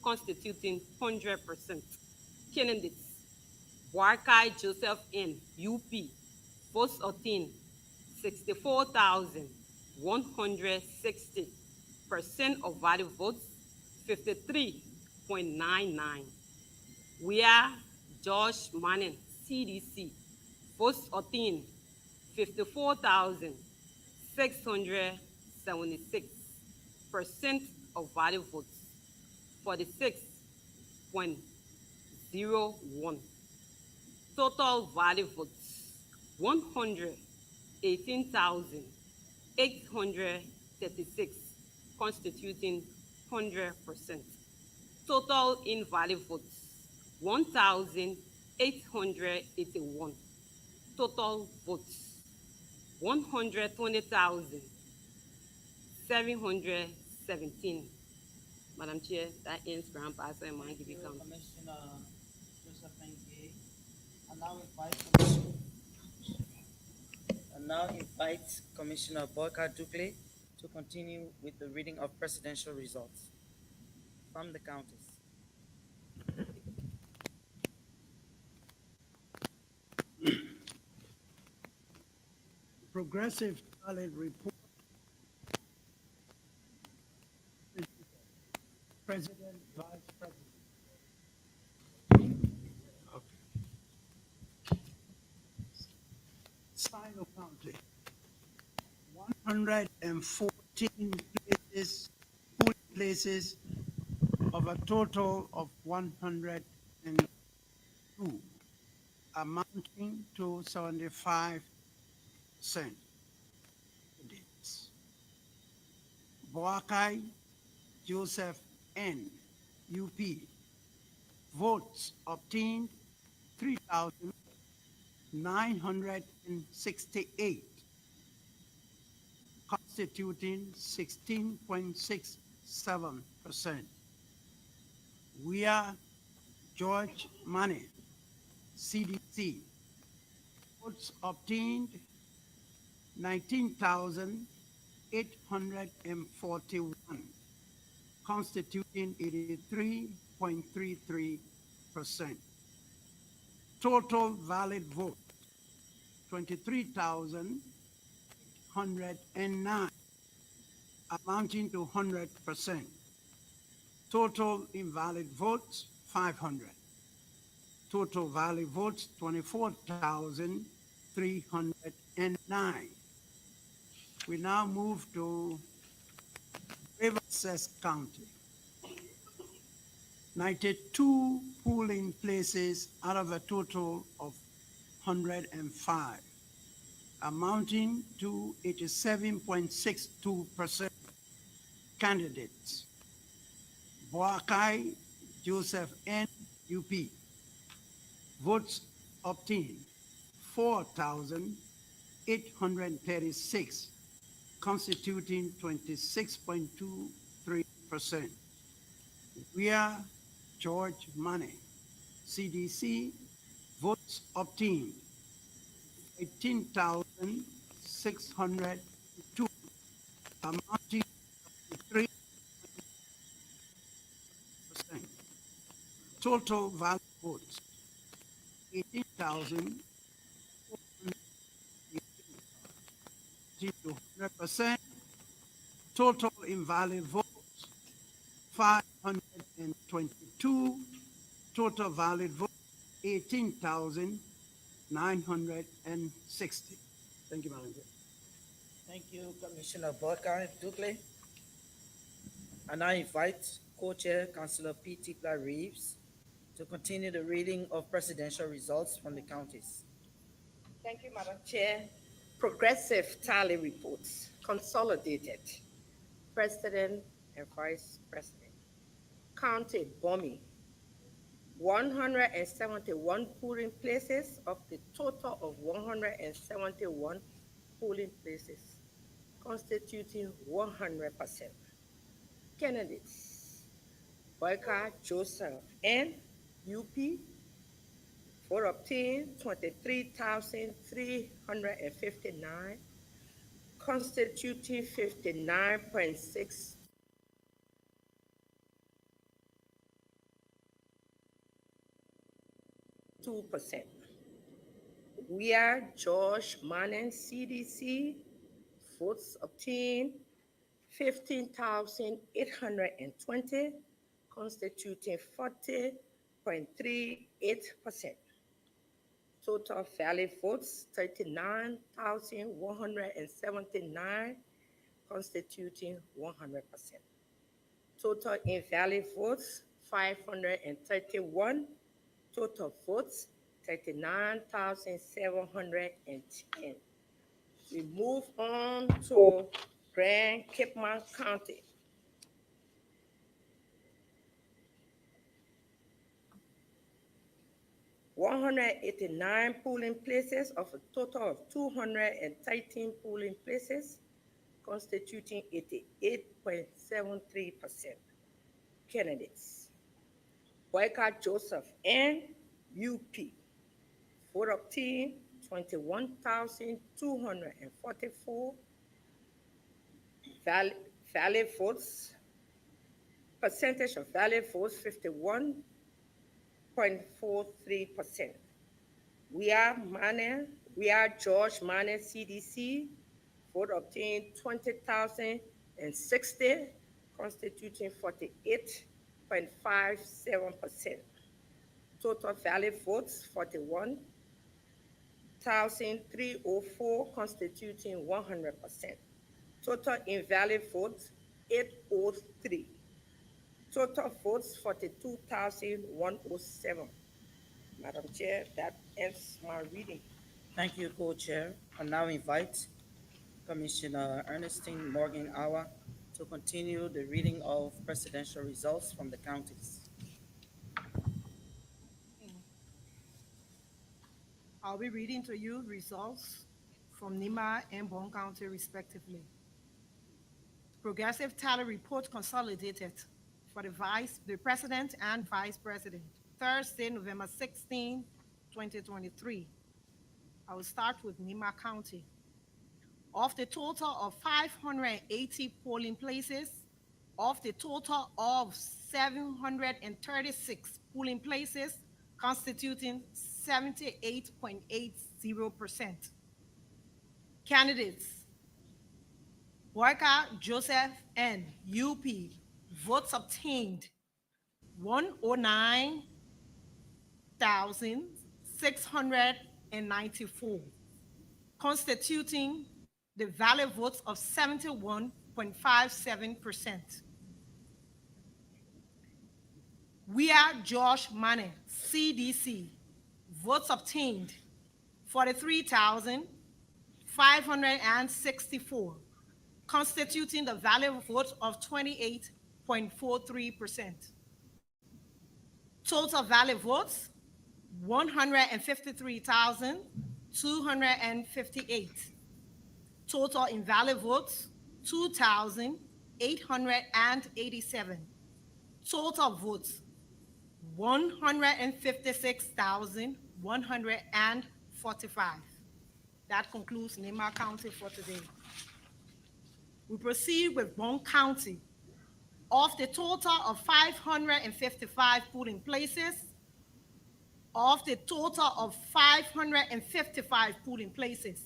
constituting 100%. Candidates. Wakai Joseph N. UP. Votes obtained 64,160. Percent of valid votes 53.99. We are George Manning, CDC. Votes obtained 54,676. Percent of valid votes 46.01. Total valid votes 118,836, constituting 100%. Total invalid votes 1,881. Total votes 120,717. Madam Chair, that ends Grand Passer and Mangibi County. Commissioner Josephine Gay. I now invite Commissioner Boyka Dukley to continue with the reading of presidential results from the counties. Progressive Talent Report. President, Vice President. Okay. Sino County. 114 places, polling places of a total of 102, amounting to 75%. Boakai Joseph N. UP. Votes obtained 3,968, constituting 16.67%. We are George Money, CDC. Votes obtained 19,841, constituting 83.33%. Total valid vote 23,109, amounting to 100%. Total invalid votes 500. Total valid votes 24,309. We now move to Riverside County. 92 polling places out of a total of 105, amounting to 87.62%. Candidates: Boakai Joseph N. UP. Votes obtained 4,836, constituting 26.23%. We are George Money, CDC. Votes obtained 18,602, amounting to 3%. Total valid votes 18,418, to 100%. Total invalid votes 522. Total valid votes 18,960. Thank you, Madam Chair. Thank you, Commissioner Boyka Dukley. And I invite Co-Chair Councillor P. Tipla Reeves to continue the reading of presidential results from the counties. Thank you, Madam Chair. Progressive tally reports, consolidated. President and Vice President. County Bomi, 171 polling places of the total of 171 polling places, constituting 100%. Candidates: Boyka Joseph N. UP. Vote obtained 23,359, constituting 59.6%. We are George Mannen, CDC. Votes obtained 15,820, constituting 40.38%. Total valid votes 39,179, constituting 100%. Total invalid votes, 531. Total votes, 39,710. We move on to Grand Cape County. 189 polling places of a total of 213 polling places, constituting 88.73%. Candidates: Boycott Joseph N. UP. Vote obtained 21,244. Valid votes, percentage of valid votes 51.43%. We are George Mane CDC. Vote obtained 20,060, constituting 48.57%. Total valid votes 41,304, constituting 100%. Total invalid votes 803. Total votes 42,107. Madam Chair, that ends my reading. Thank you, Co-Chair. I now invite Commissioner Ernestine Morgan Awa to continue the reading of presidential results from the counties. I'll be reading to you results from Nima and Bon County, respectively. Progressive Tally Report Consolidated for the President and Vice President, Thursday, November 16, 2023. I will start with Nima County. Of the total of 580 polling places, of the total of 736 polling places, constituting 78.80%. Candidates: Boyka Joseph N. UP. Votes obtained 109,694, constituting the valid votes of 71.57%. We are George Mane, CDC. Votes obtained 43,564, constituting the valid vote of 28.43%. Total valid votes 153,258. Total invalid votes 2,887. Total votes 156,145. That concludes Nima County for today. We proceed with Bon County. Of the total of 555 polling places,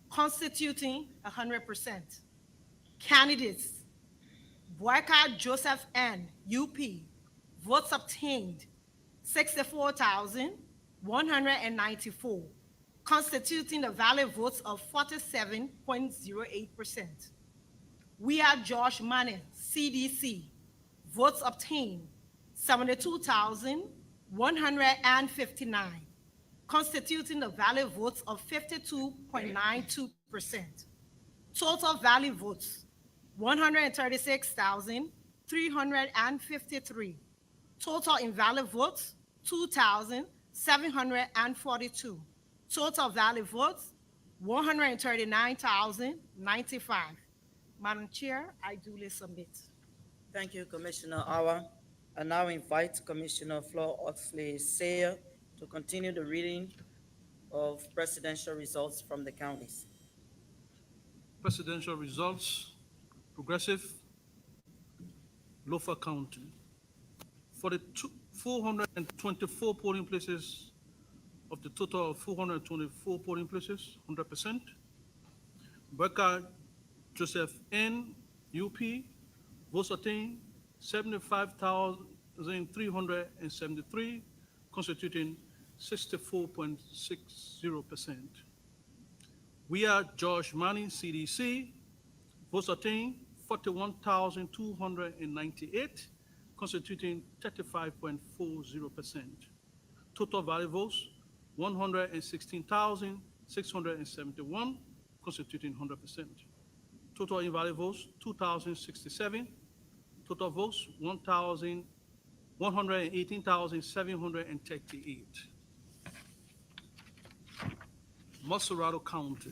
constituting 100%. Candidates: Boyka Joseph N. UP. Votes obtained 64,194, constituting the valid votes of 47.08%. We are George Mane, CDC. Votes obtained 72,159, constituting the valid votes of 52.92%. Total valid votes 136,353. Total invalid votes 2,742. Total valid votes 139,095. Madam Chair, I duly submit. Thank you, Commissioner Awa. I now invite Commissioner Flor Oxley Sayer to continue the reading of presidential results from the counties. Presidential results, Progressive, Lofa County. For the 424 polling places, of the total of 424 polling places, 100%. Boyka Joseph N. UP. Votes obtained 75,373, constituting 64.60%. We are George Mane, CDC. Votes obtained 41,298, constituting 35.40%. Total valid votes, 116,671, constituting 100%. Total invalid votes, 2,067. Total votes, 118,738. Masurado County,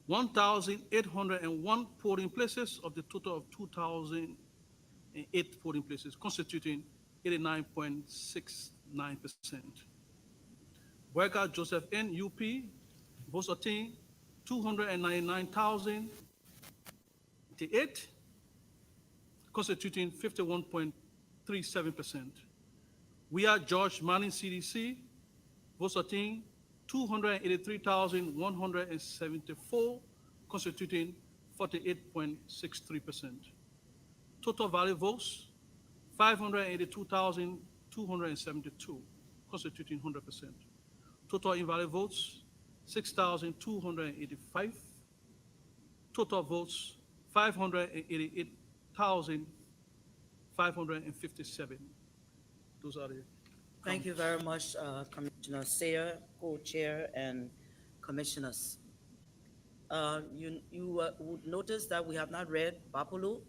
1,801 polling places of the total of 2,008 polling places, constituting 89.69%. Worker Joseph N. UP, votes obtained 299,008, constituting 51.37%. We are George Manning CDC, votes obtained 283,174, constituting 48.63%. Total valid votes 582,272, constituting 100%. Total invalid votes 6,285. Total votes 588,557. Those are the. Thank you very much, Commissioner Sayer, co-chair, and commissioners. You would notice that we have not read Bapulu,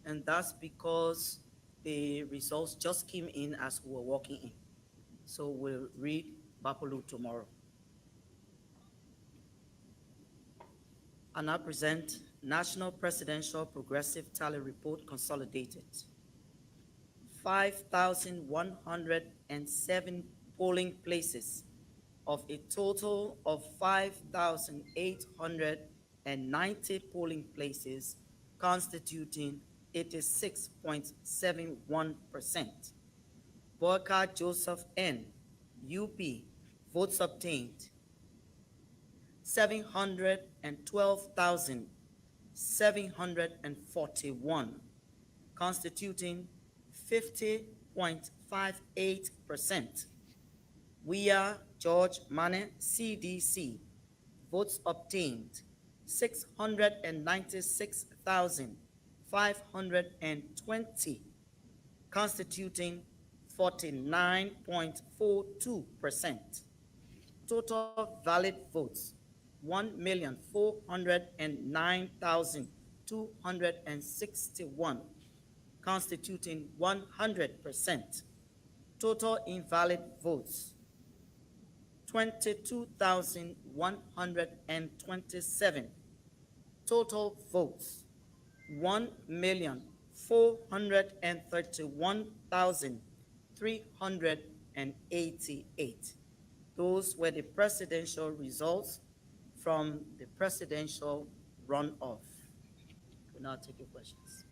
and that's because the results just came in as we were walking in. So we'll read Bapulu tomorrow. I now present National Presidential Progressive Tally Report Consolidated. 5,107 polling places of a total of 5,890 polling places, constituting 86.71%. Boyka Joseph N., UP, votes obtained 712,741, constituting 50.58%. We are George Mane, CDC, votes obtained 696,520, constituting 49.42%. Total valid votes 1,409,261, constituting 100%. Total invalid votes 22,127. Total votes 1,431,388. Those were the presidential results from the presidential runoff. We'll now take your questions.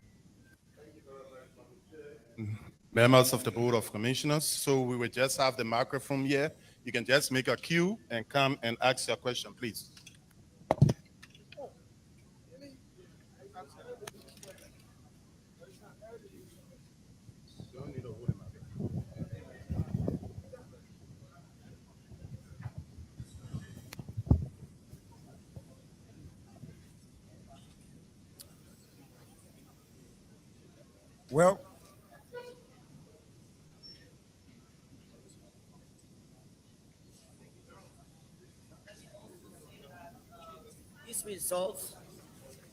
Members of the Board of Commissioners, so we will just have the microphone here. You can just make a queue and come and ask your question, please. Well, these results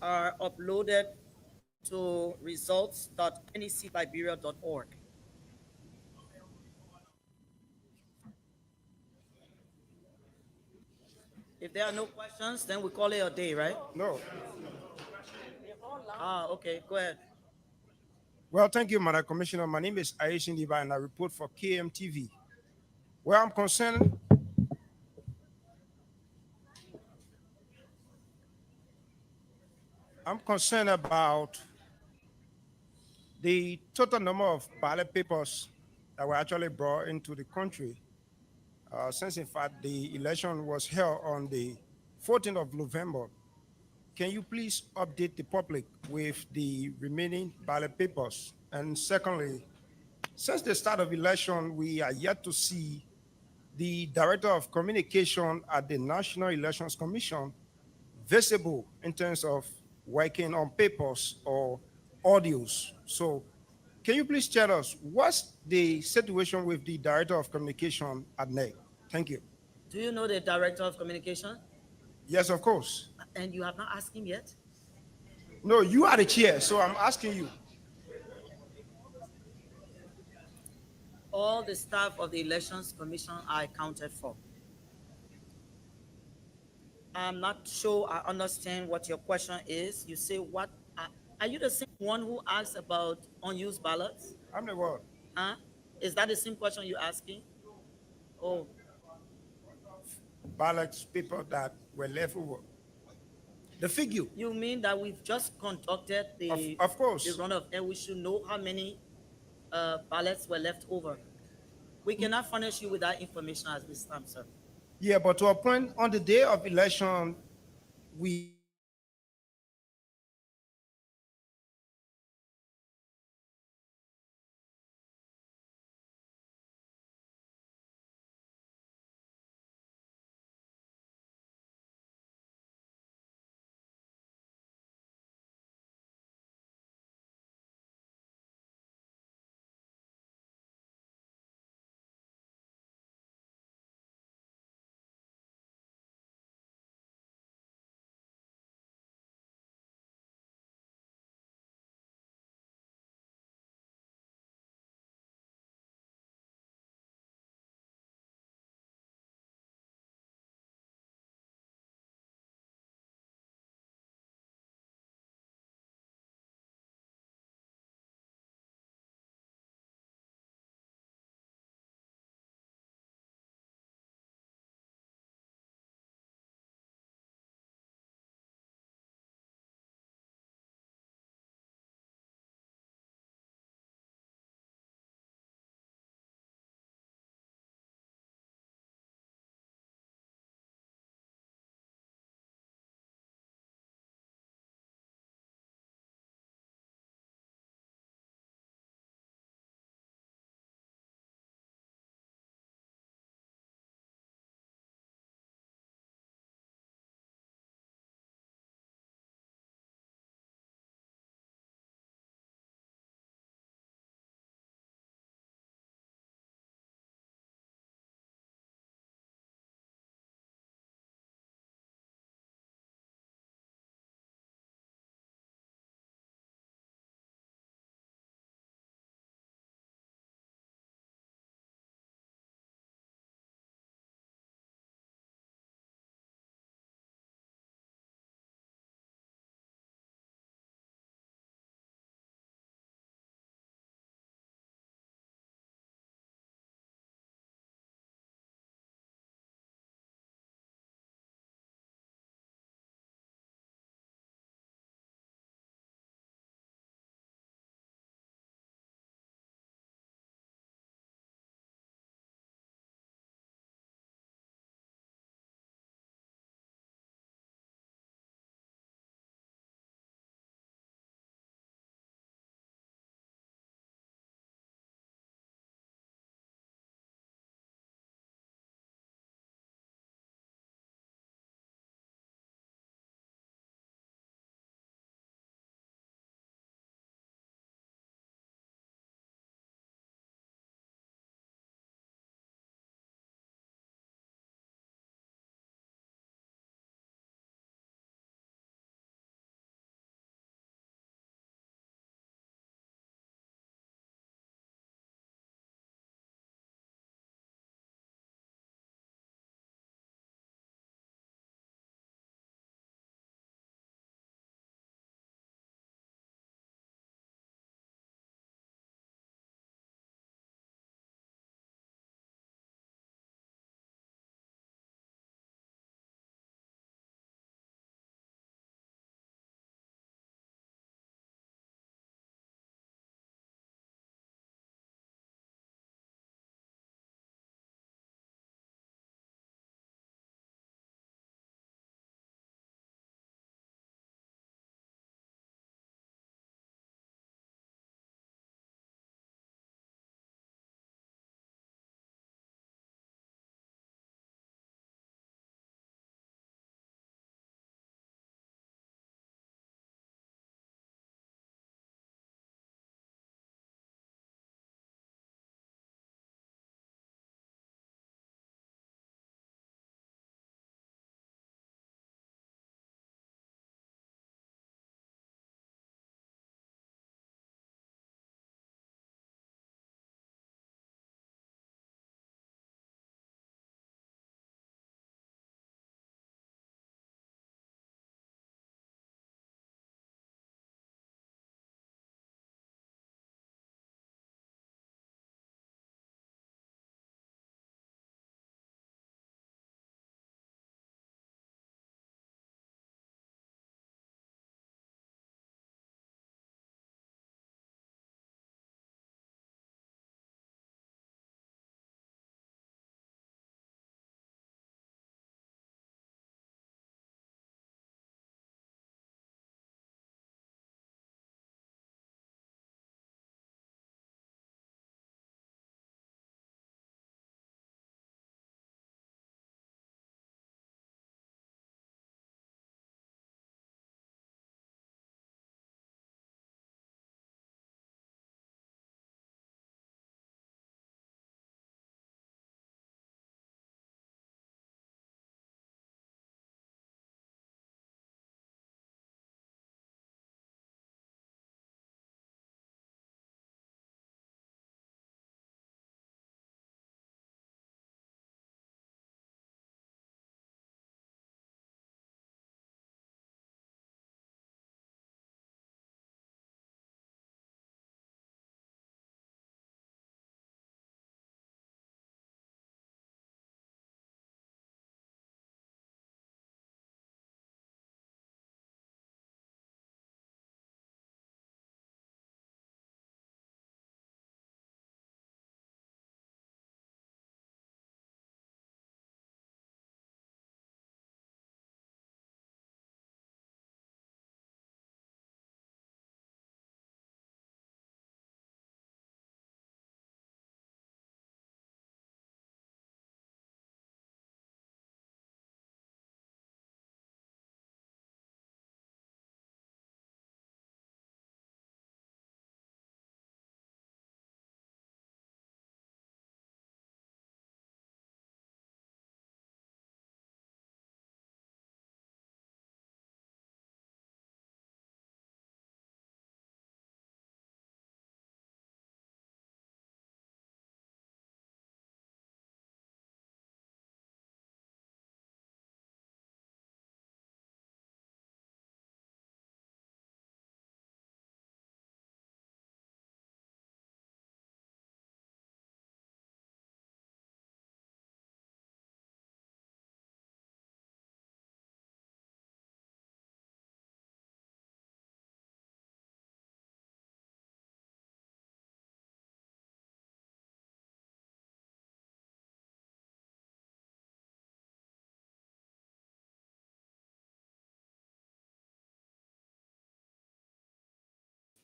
are uploaded to results.necliberia.org. If there are no questions, then we call it a day, right? No. Okay, go ahead. Well, thank you, Madam Commissioner. My name is Aishin Diva, and I report for KMTV. Where I'm concerned, about the total number of ballot papers that were actually brought into the country, since in fact the election was held on the 14th of November. Can you please update the public with the remaining ballot papers? And secondly, since the start of election, we are yet to see the Director of Communication at the National Elections Commission visible in terms of working on papers or audios. So can you please tell us what's the situation with the Director of Communication at NEC? Thank you. Do you know the Director of Communication? Yes, of course. And you have not asked him yet? No, you are the chair, so I'm asking you. All the staff of the Elections Commission are accounted for. I'm not sure I understand what your question is. You say what? Are you the same one who asked about unused ballots? I'm the one. Huh? Is that the same question you're asking? Oh, Ballots, people that were left over. The figure. you mean that we've just conducted Of course. the runoff and we should know how many ballots were left over? We cannot furnish you with that information as this time, sir. Yeah, but to a point, on the day of election, we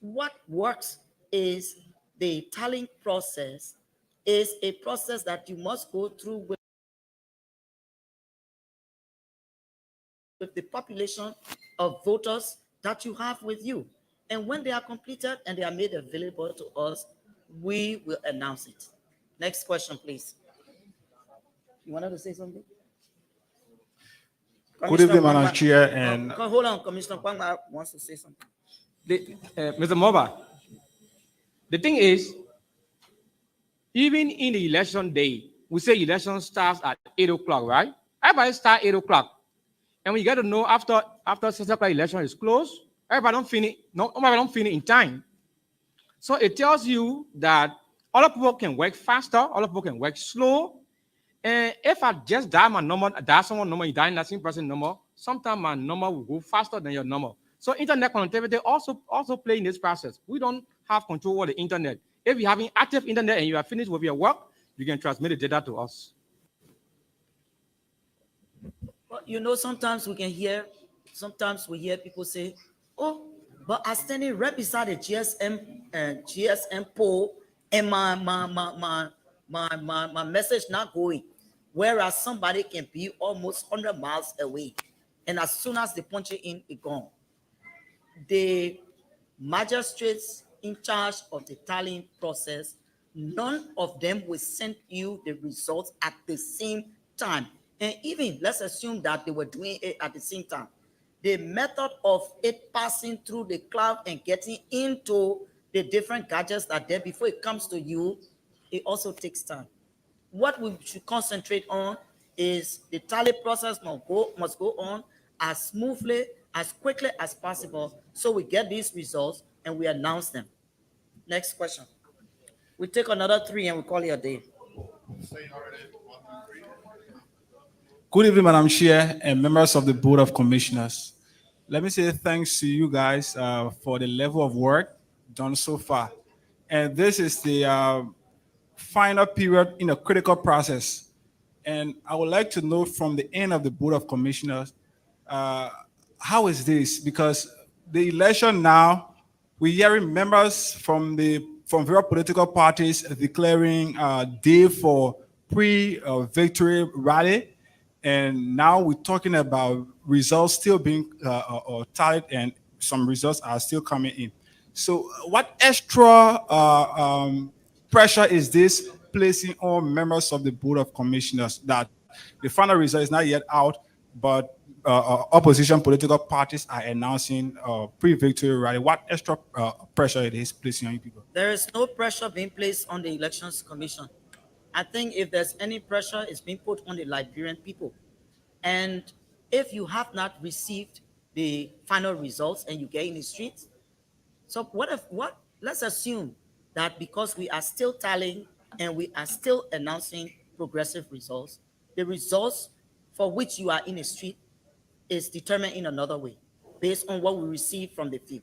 What works is the tallying process is a process that you must go through with the population of voters that you have with you. And when they are completed and they are made available to us, we will announce it. Next question, please. You wanted to say something? Good evening, Madam Chair. And hold on, Commissioner Kwangma wants to say something. Mr. Moba, the thing is, even in the election day, we say election starts at 8 o'clock, right? Everybody start 8 o'clock. And we get to know after 6 o'clock election is closed, everybody don't finish in time. So it tells you that other people can work faster, other people can work slow. And if I just dial my number, dial someone number, you dial that same person number, sometimes my number will go faster than your number. So internet connectivity also play in this process. We don't have control over the internet. If you have an active internet and you are finished with your work, you can transmit the data to us. But you know, sometimes we hear people say, "Oh, but I standing right beside the GSM pole, and my message not going." Whereas somebody can be almost 100 miles away, and as soon as they punch it in, it gone. The magistrates in charge of the tallying process, none of them will send you the results at the same time. And even let's assume that they were doing it at the same time. The method of it passing through the cloud and getting into the different gadgets that are there before it comes to you, it also takes time. What we should concentrate on is the tally process must go on as smoothly, as quickly as possible, so we get these results and we announce them. Next question. We take another 3 and we call it a day. good evening, Madam Chair and members of the Board of Commissioners. Let me say thanks to you guys for the level of work done so far. And this is the final period in a critical process. And I would like to know from the end of the Board of Commissioners, how is this? Because the election now, we're hearing members from various political parties declaring day for pre-victory rally. And now we're talking about results still being tallied, and some results are still coming in. So what extra pressure is this placing on members of the Board of Commissioners that the final result is not yet out, but opposition political parties are announcing pre-victory rally? What extra pressure it is placing on you people? There is no pressure being placed on the Elections Commission. I think if there's any pressure, it's being put on the Liberian people. And if you have not received the final results and you get in the streets, so let's assume that because we are still tallying and we are still announcing progressive results, the results for which you are in the street is determined in another way based on what we receive from the field.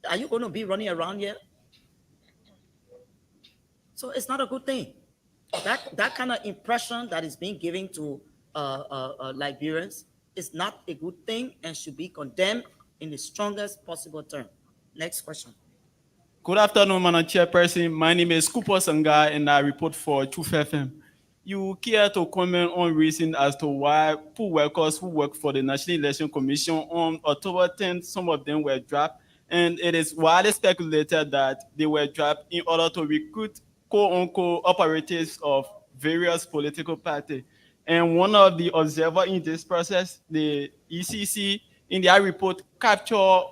Are you going to be running around here? So it's not a good thing. That kind of impression that is being given to Liberians is not a good thing and should be condemned in the strongest possible term. Next question. Good afternoon, Madam Chairperson. My name is Cooper Sanga, and I report for Truth FM. You care to comment on reason as to why poll workers who work for the National Election Commission on October 10th, some of them were dropped, and it is widely speculated that they were dropped in order to recruit quote-unquote operatives of various political parties. And one of the observers in this process, the ECC, in their report, captured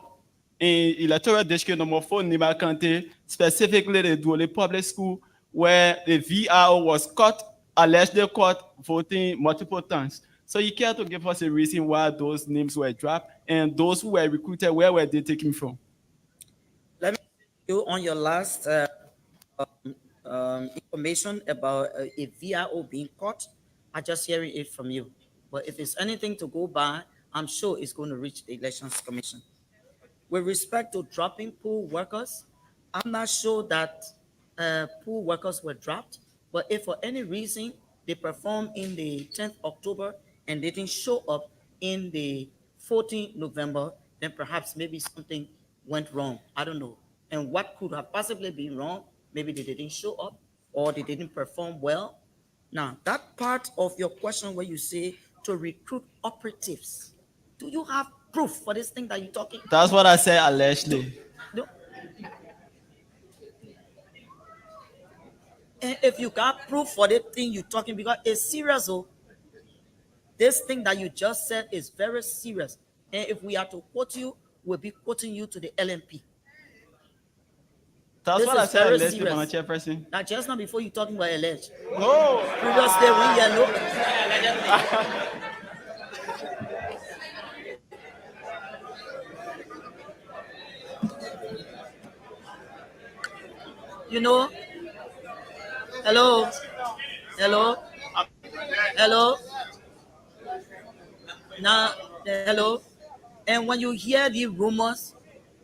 in electoral district number 4, Nima County, specifically the Dole Public School, where the VRO was caught, allegedly caught voting multiple times. So you care to give us a reason why those names were dropped, and those who were recruited, where were they taken from? Let me you on your last information about a VRO being caught. I just hearing it from you. But if it's anything to go by, I'm sure it's going to reach the Elections Commission. With respect to dropping pool workers, I'm not sure that pool workers were dropped, but if for any reason they performed in the 10th October and they didn't show up in the 14th November, then perhaps maybe something went wrong. I don't know. and what could have possibly been wrong. Maybe they didn't show up or they didn't perform well. Now, that part of your question where you say to recruit operatives, do you have proof for this thing that you're talking? That's what I said allegedly. No. And if you got proof for the thing you're talking, because it's serious, oh, this thing that you just said is very serious. And if we are to quote you, we'll be quoting you to the LMP. That's This what I is said very allegedly, Madam serious. Chairperson. Now, just now before you talking about alleged. No. Previously, when yellow. You know, hello, hello, hello. Now, hello. And when you hear the rumors,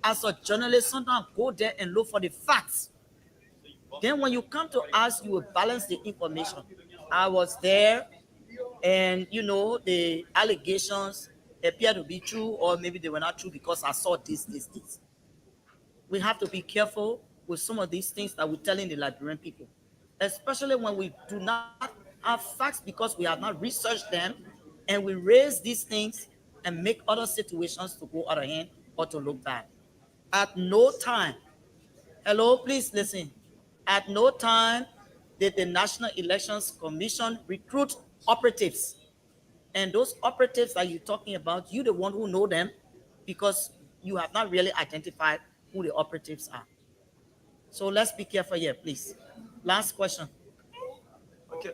as a journalist, sometimes go there and look for the facts. Then when you come to us, you will balance the information. I was there, and you know, the allegations appear to be true, or maybe they were not true because I saw this. We have to be careful with some of these things that we're telling the Liberian people, especially when we do not have facts because we have not researched them, and we raise these things and make other situations to go out of hand or to look bad. At no time, hello, please listen. At no time did the National Elections Commission recruit operatives. And those operatives that you're talking about, you're the one who know them because you have not really identified who the operatives are. So let's be careful here, please. Last question. Okay.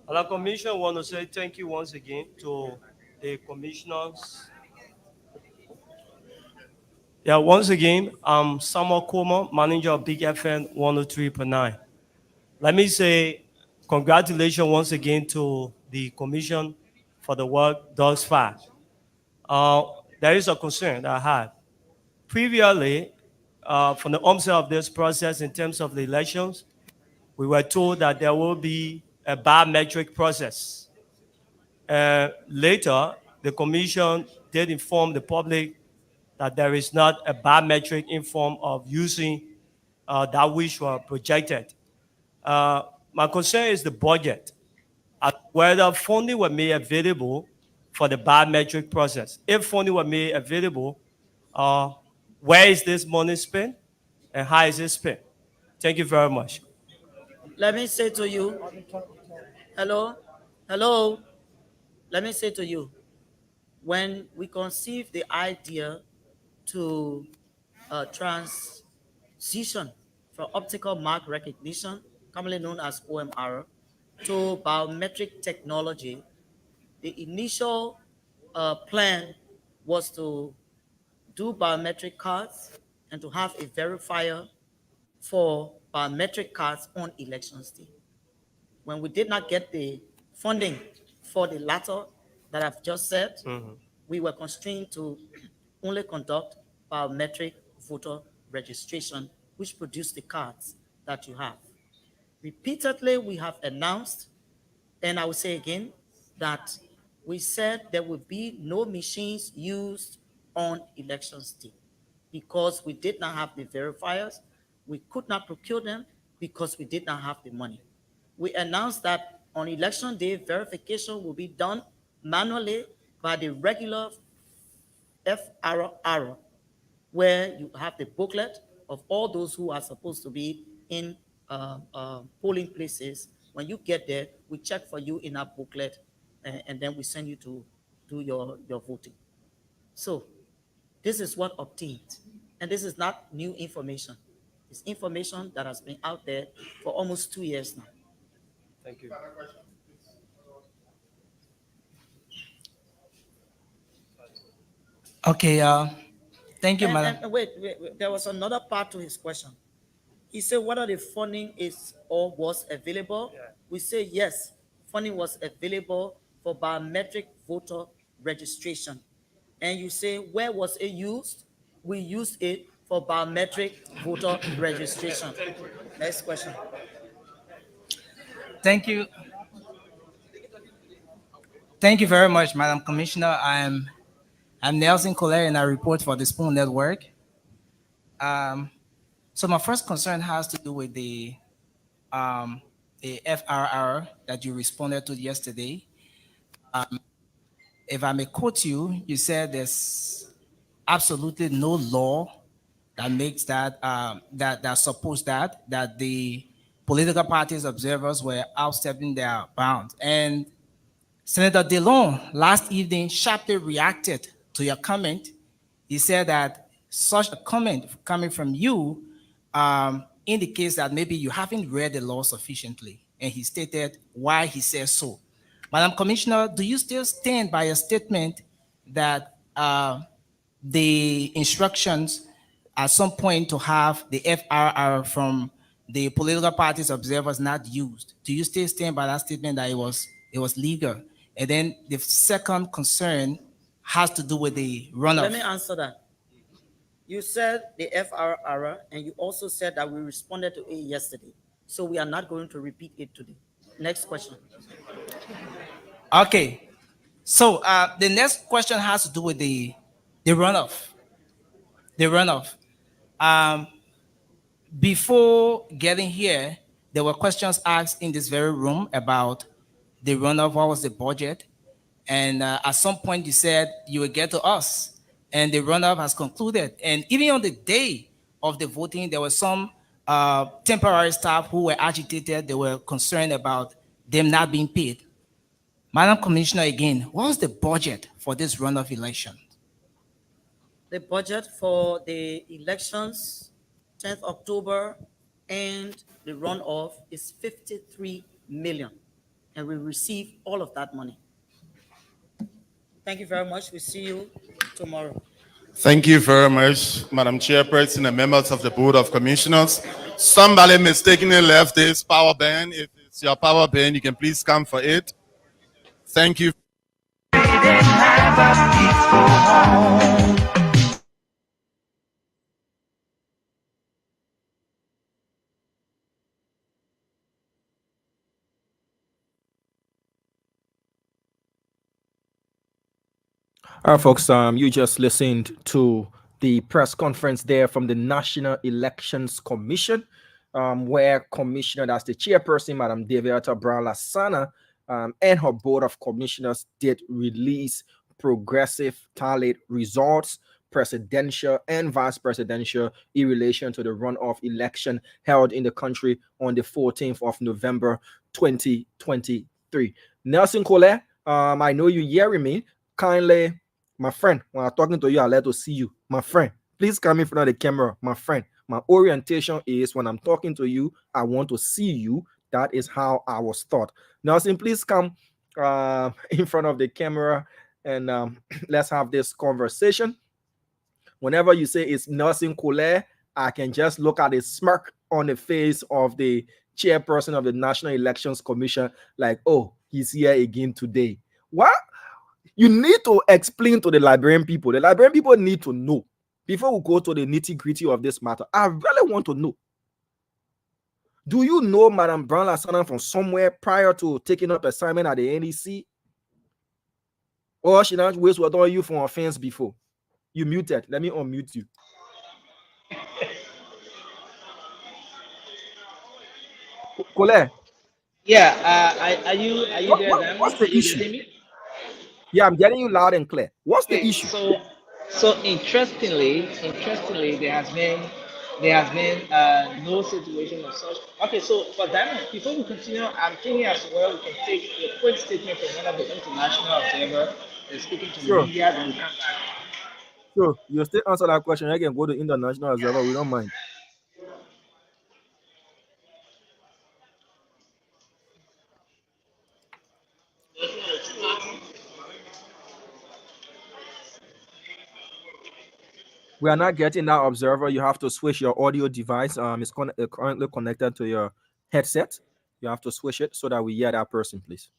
The commission want to say thank you once again to the commissioners. Yeah, once again, I'm Samuel Kuma, manager of Big FM 103.9. Let me say congratulations once again to the commission for the work thus far. There is a concern that I had. Previously, from the onset of this process in terms of the elections, we were told that there will be a biometric process. Later, the commission did inform the public that there is not a biometric in form of using that which were projected. My concern is the budget, whether funding were made available for the biometric process. If funding were made available, where is this money spent and how is it spent? Thank you very much. Let me say to you, hello. Let me say to you, when we conceived the idea to transition from optical mark recognition, commonly known as OMR, to biometric technology, the initial plan was to do biometric cards and to have a verifier for biometric cards on elections day. When we did not get the funding for the latter that I've just said, we were constrained to only conduct biometric voter registration, which produced the cards that you have. Repeatedly, we have announced, and I will say again, that we said there will be no machines used on elections day because we did not have the verifiers. We could not procure them because we did not have the money. We announced that on election day, verification will be done manually by the regular FRR, where you have the booklet of all those who are supposed to be in polling places. When you get there, we check for you in our booklet, and then we send you to do your voting. So this is what obtained. And this is not new information. It's information that has been out there for almost 2 years now. Thank you. Okay, thank you, Madam. And wait, there was another part to his question. He said whether the funding is or was available. Yeah. We say yes, funding was available for biometric voter registration. And you say, where was it used? We used it for biometric voter registration. Next question. Thank you. Thank you very much, Madam Commissioner. I'm Nelson Collier, and I report for the Spoon Network. So my first concern has to do with the FRR that you responded to yesterday. If I may quote you, you said there's absolutely no law that makes that suppose that the political parties observers were outstepping their bounds. And Senator DeLong last evening sharply reacted to your comment. He said that such a comment coming from you indicates that maybe you haven't read the law sufficiently. And he stated why he says so. Madam Commissioner, do you still stand by your statement that the instructions at some point to have the FRR from the political parties observers not used? Do you still stand by that statement that it was legal? And then the second concern has to do with the runoff. Let me answer that. You said the FRR, and you also said that we responded to it yesterday. So we are not going to repeat it today. Next question. Okay. So the next question has to do with the runoff. The runoff. Before getting here, there were questions asked in this very room about the runoff. What was the budget? And at some point, you said you would get to us, and the runoff has concluded. And even on the day of the voting, there were some temporary staff who were agitated. They were concerned about them not being paid. Madam Commissioner, again, what was the budget for this runoff election? The budget for the elections, 10th October, and the runoff is 53 million. And we receive all of that money. Thank you very much. We see you tomorrow. Thank you very much, Madam Chairperson and members of the Board of Commissioners. Somebody mistakenly left this power band. If it's your power band, you can please come for it. Thank you. All right, folks, you just listened to the press conference there from the National Elections Commission, where Commissioner, that's the chairperson, Madam Deviata Brown-Lassana, and her board of commissioners did release progressive tally results, presidential and vice presidential, in relation to the runoff election held in the country on the 14th of November 2023. Nelson Collier, I know you hearing me. Kindly, my friend, when I'm talking to you, I like to see you. My friend, please come in front of the camera. My friend, my orientation is when I'm talking to you, I want to see you. That is how I was taught. Nelson, please come in front of the camera and let's have this conversation. Whenever you say it's Nelson Collier, I can just look at a smirk on the face of the chairperson of the National Elections Commission, like, oh, he's here again today. What? You need to explain to the Liberian people. The Liberian people need to know before we go to the nitty-gritty of this matter. I really want to know. Do you know Madam Brown-Lassana from somewhere prior to taking up assignment at the NEC? Or she not waste what on you for offense before? You muted. Let me unmute you. Colette. Yeah, are you there, Dami? What's the You issue? getting me? Yeah, I'm getting you loud and clear. What's the Okay, issue? so interestingly, there has been no situation of such. Okay, so for that, before we continue, I'm thinking as well we can take a quick statement from one of the international observers speaking to the Sure. media, then we come back. Sure. You still answer that question. I can go to international observer. We don't mind. We are not getting that observer. You have to switch your audio device. It's currently connected to your headset. You have to switch it so that we hear that person, please.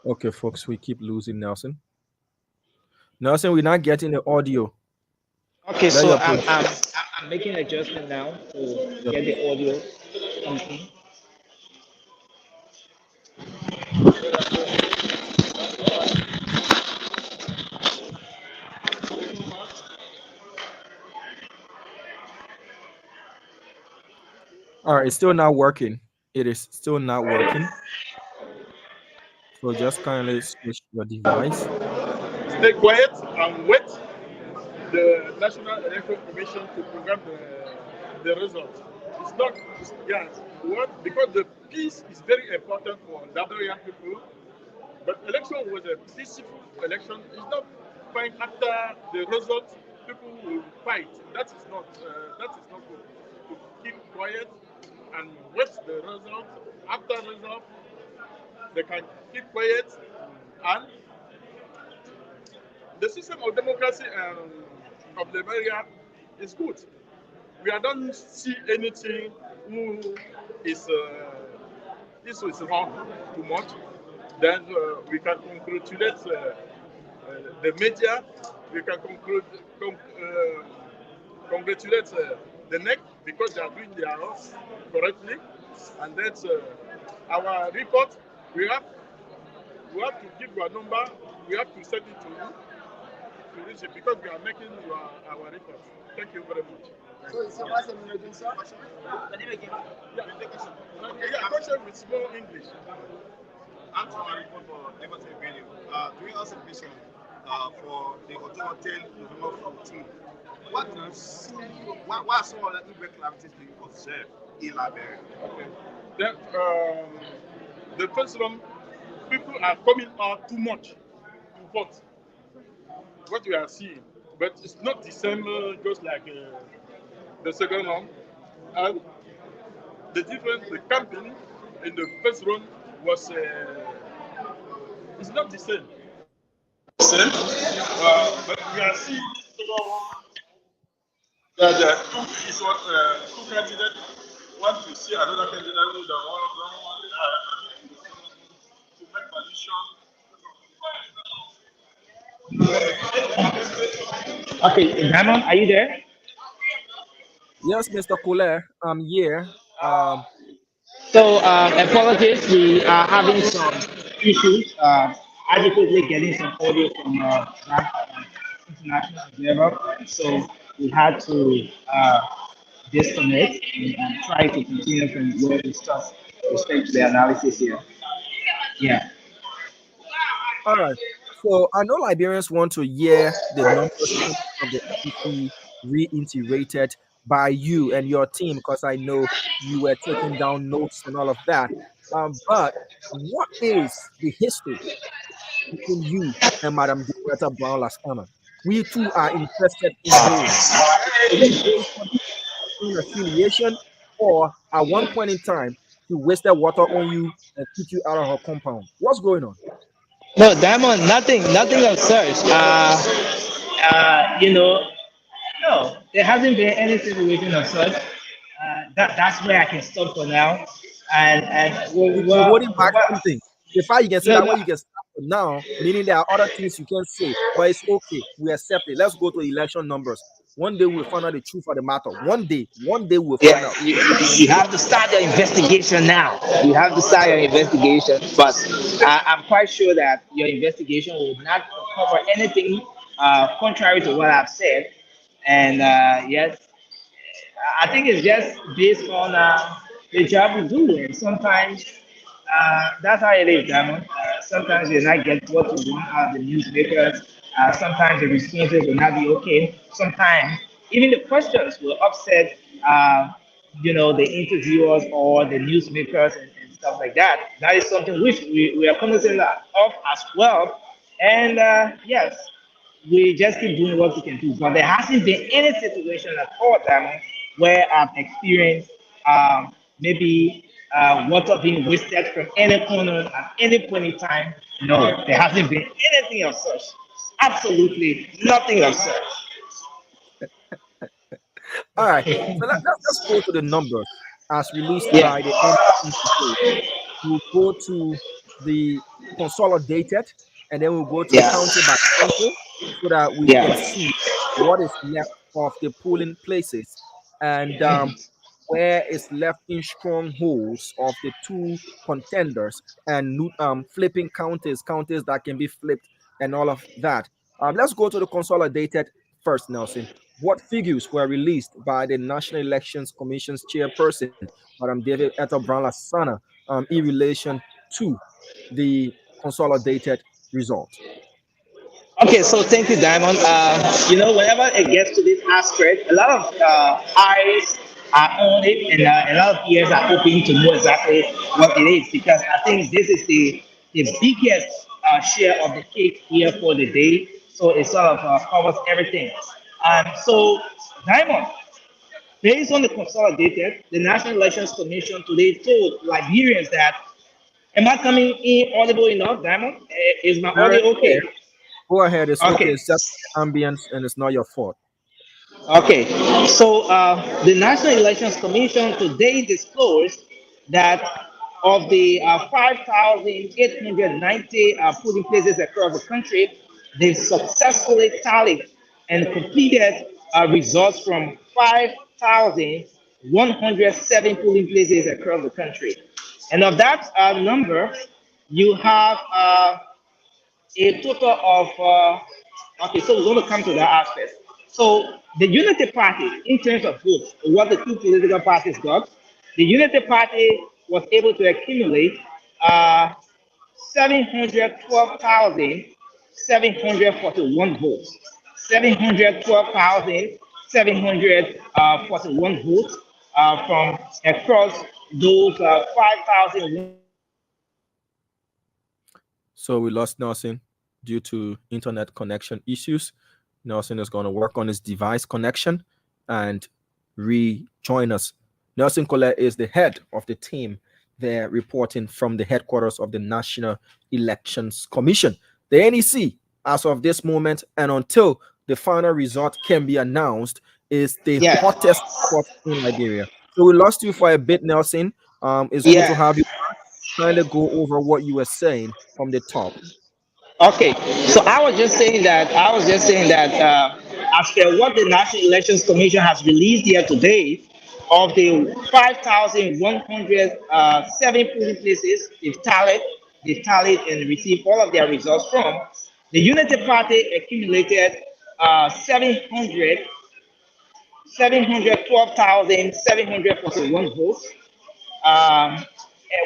Okay, folks, we keep losing Nelson. Nelson, we're not getting the audio. Okay, Let so your I'm making adjustment now to Yep. get the audio something. All right, it's still not working. It is still not working. So just kindly switch your device. Stay quiet and wait the National Electoral Commission to program the result. It's not, yeah, what? Because the peace is very important for Liberian people. But election was a peaceful election. It's not fine after the result. People will fight. That is not good. To keep quiet and wait the result. After result, they can keep quiet and the system of democracy of Liberia is good. We don't see anything who is this is wrong too much. Then we can congratulate the media. We can congratulate the NEC because they are doing their work correctly. And that's our report. We have to give your number. We have to send it to you to reach it because we are making our report. Thank you very much. So what's the name, sir? Yeah, question with small English. After our report for negative value, during our submission for the October 10, November 14, what are some of the irregularities do you observe in Liberia? Okay. Then, the first one, people are coming out too much to vote. What we are seeing, but it's not the same just like the second one. And the difference, the campaign in the first round was it's not the same. But we are seeing that two candidates want to see another candidate who don't want to make coalition. Okay, Diamond, are you there? Yes, Mr. Couler, I'm here. So apologies, we are having some issues adequately getting some audio from that international observer. So we had to disconnect and try to continue from where we stopped with respect to the analysis here. Yeah. All right. So I know Liberians want to hear the numbers of the NPC reiterated by you and your team because I know you were taking down notes and all of that. But what is the history between you and Madam Director Brown Lascana? We too are interested in knowing. Is it based on affiliation, or at one point in time she wasted water on you and kicked you out of her compound? What's going on? No, Diamond, nothing of such. You know, no, there hasn't been any situation of such. That's where I can stop for now. And You're holding back something. The fact you can say no, that no, way you can start for now, meaning there are other things you can say, but it's okay. We accept it. Let's go to election numbers. One day we'll find out the truth of the matter. One day we'll find yeah, out. you have to start your investigation now. You have to start your investigation, but I'm quite sure that your investigation will not cover anything contrary to what I've said. And yes, I think it's just based on the job you do, and sometimes that's how it is, Diamond. Sometimes you not get what you want out of the newspapers. Sometimes the responses will not be okay. Sometimes even the questions will upset, the interviewers or the newsmakers and stuff like that. That is something which we are cognizant of as well. And yes, we just keep doing what we can do. But there hasn't been any situation at all, Diamond, where I've experienced maybe water being wasted from any corner at any point in time. No, there hasn't been anything of such. Absolutely nothing of such. All right. So let's go to the numbers as released Yeah. by the NCCA. We'll go to the consolidated, and then we'll go to Yeah. county by county so that we Yeah. can see what is left of the polling places and where is left in strongholds of the two contenders and flipping counties that can be flipped and all of that. Let's go to the consolidated first, Nelson. What figures were released by the National Elections Commission's chairperson, Madam David Eto Brown Lasana, in relation to the consolidated result? Okay, so thank you, Diamond. Whenever it gets to this aspect, a lot of eyes are on it, and a lot of ears are hoping to know exactly what it is because I think this is the biggest share of the cake here for the day. So it sort of covers everything. So, Diamond, based on the consolidated, the National Elections Commission today told Liberians that, am I coming in audible enough, Diamond? Is my Very audio okay? clear. Go ahead. It's okay. Okay. It's just ambience and it's not your fault. Okay, so the National Elections Commission today disclosed that of the 5,890 polling places across the country, they successfully tallied and completed results from 5,107 polling places across the country. And of that number, you have a total of okay, so we're going to come to that aspect. So the Unity Party, in terms of votes, what the two political parties got, the Unity Party was able to accumulate 712,741 votes. 712,741 votes from across those 5,000. So we lost Nelson due to internet connection issues. Nelson is going to work on his device connection and rejoin us. Nelson Colette is the head of the team there reporting from the headquarters of the National Elections Commission. The NEC, as of this moment and until the final result can be announced, is the hottest spot in Liberia. So we lost you for a bit, Nelson. It's good to Yeah. have you kind of go over what you were saying from the top. Okay, so I was just saying that as per what the National Elections Commission has released here today, of the 5,107 polling places they've tallied and received all of their results from, the Unity Party accumulated 712,741 votes,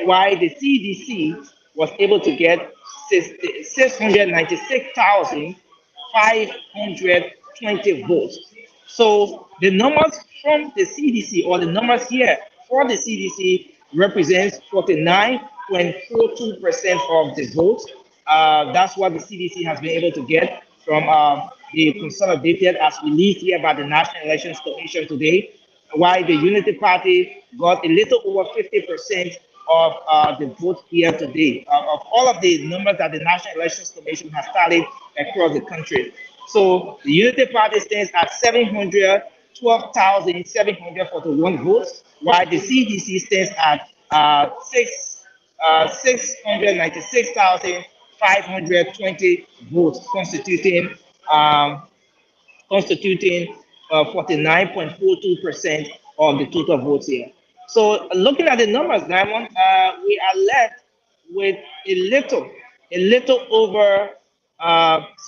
while the CDC was able to get 696,520 votes. So the numbers from the CDC or the numbers here for the CDC represents 49.42% of the votes. That's what the CDC has been able to get from the consolidated as released here by the National Elections Commission today, while the Unity Party got a little over 50% of the votes here today, of all of the numbers that the National Elections Commission has tallied across the country. So the Unity Party stands at 712,741 votes, while the CDC stands at 696,520 votes, um, constituting 49.42% of the total votes here. So looking at the numbers, Diamond, we are left with a little over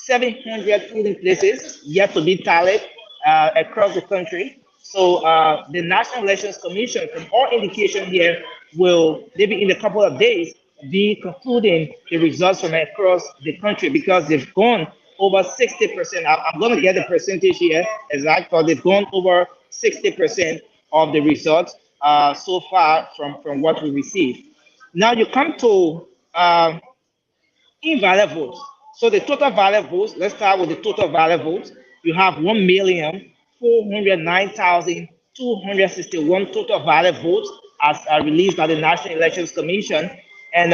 700 polling places yet to be tallied across the country. So the National Elections Commission, from all indication here, will maybe in a couple of days be concluding the results from across the country because they've gone over 60%. I'm going to get the percentage here exact, but they've gone over 60% of the results so far from what we received. Now you come to invalid votes. So the total valid votes, let's start with the total valid votes. You have 1,409,261 total valid votes as released by the National Elections Commission. And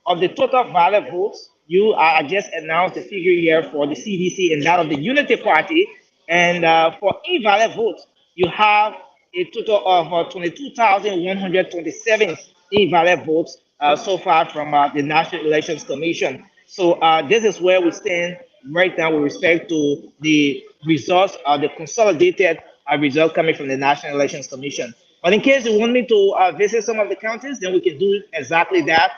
of the total valid votes, you I just announced the figure here for the CDC and that of the Unity Party. And for invalid votes, you have a total of 22,127 invalid votes so far from the National Elections Commission. So this is where we stand right now with respect to the results of the consolidated result coming from the National Elections Commission. But in case you want me to visit some of the counties, then we can do exactly that.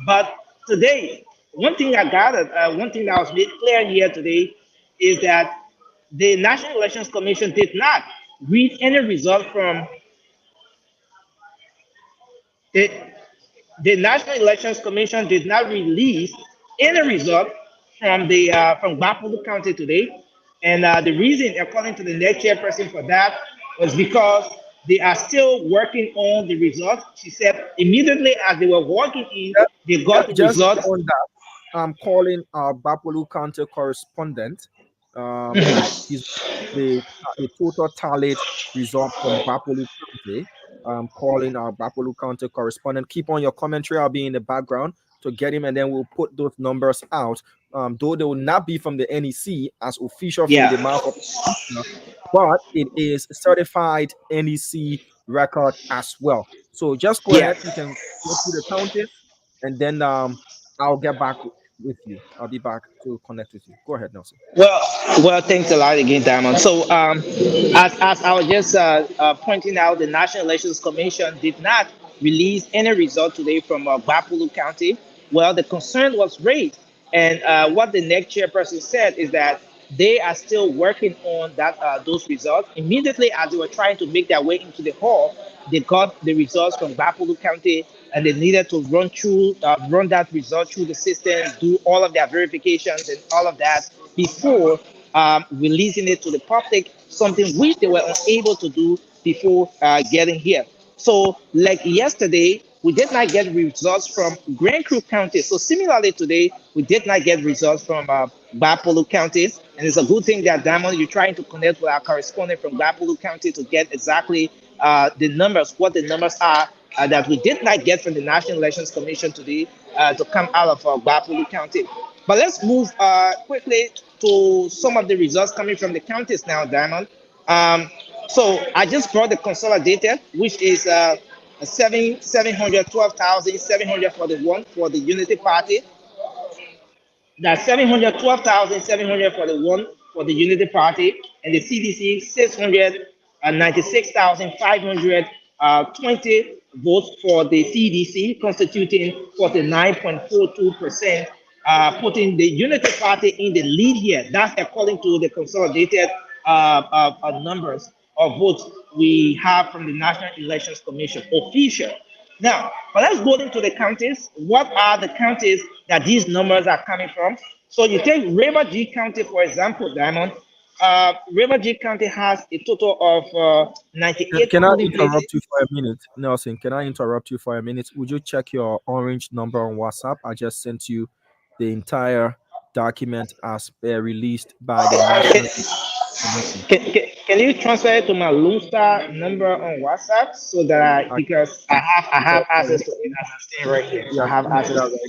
But today, one thing I gathered, one thing that was made clear here today is that the National Elections Commission did not read any result from the, the National Elections Commission did not release any result from Bapulu County today, and the reason, according to the next chairperson, for that was because they are still working on the results. She said immediately as they were working in, they got the Just results. on that, I'm calling our Bapolu County correspondent. He's the total tallied result from Bapolu County. I'm calling our Bapolu County correspondent. Keep on your commentary. I'll be in the background to get him, and then we'll put those numbers out. Though they will not be from the NEC as official from the Yeah. mouth of the commissioner, but it is certified NEC record as well. So just go Yeah. ahead. You can go through the counties, and then I'll get back with you. I'll be back to connect with you. Go ahead, Nelson. Well, thanks a lot again, Diamond. So, as I was just pointing out, the National Elections Commission did not release any result today from Bapulu County. Well, the concern was raised, and what the next chairperson said is that they are still working on that those results. Immediately as they were trying to make their way into the hall, they got the results from Bapulu County, and they needed to run that result through the system, do all of their verifications and all of that before releasing it to the public, something which they were unable to do before getting here. So, like yesterday, we did not get results from Grand Creek County. So, similarly today, we did not get results from Bapolu County. And it's a good thing that, Diamond, you're trying to connect with our correspondent from Bapolu County to get exactly the numbers, what the numbers are that we did not get from the National Elections Commission today to come out of Bapolu County. But let's move quickly to some of the results coming from the counties now, Diamond. So I just brought the consolidated, which is 712,741 for the Unity Party. That's 712,700 for the one for the Unity Party, and the CDC 696,520 votes for the CDC, constituting 49.42%, putting the Unity Party in the lead here. That's according to the consolidated numbers of votes we have from the National Elections Commission, official. Now, but let's go into the counties. What are the counties that these numbers are coming from? So you take River G County, for example, Diamond. River G County has a total of 98 Can I polling places. interrupt you for a minute, Nelson? Can I interrupt you for a minute? Would you check your orange number on WhatsApp? I just sent you the entire document as per released by the National Commission. Can you transfer it to my Lone Star number on WhatsApp so that because I have access to it as I stay right here. Yeah, I have let me do access that to it.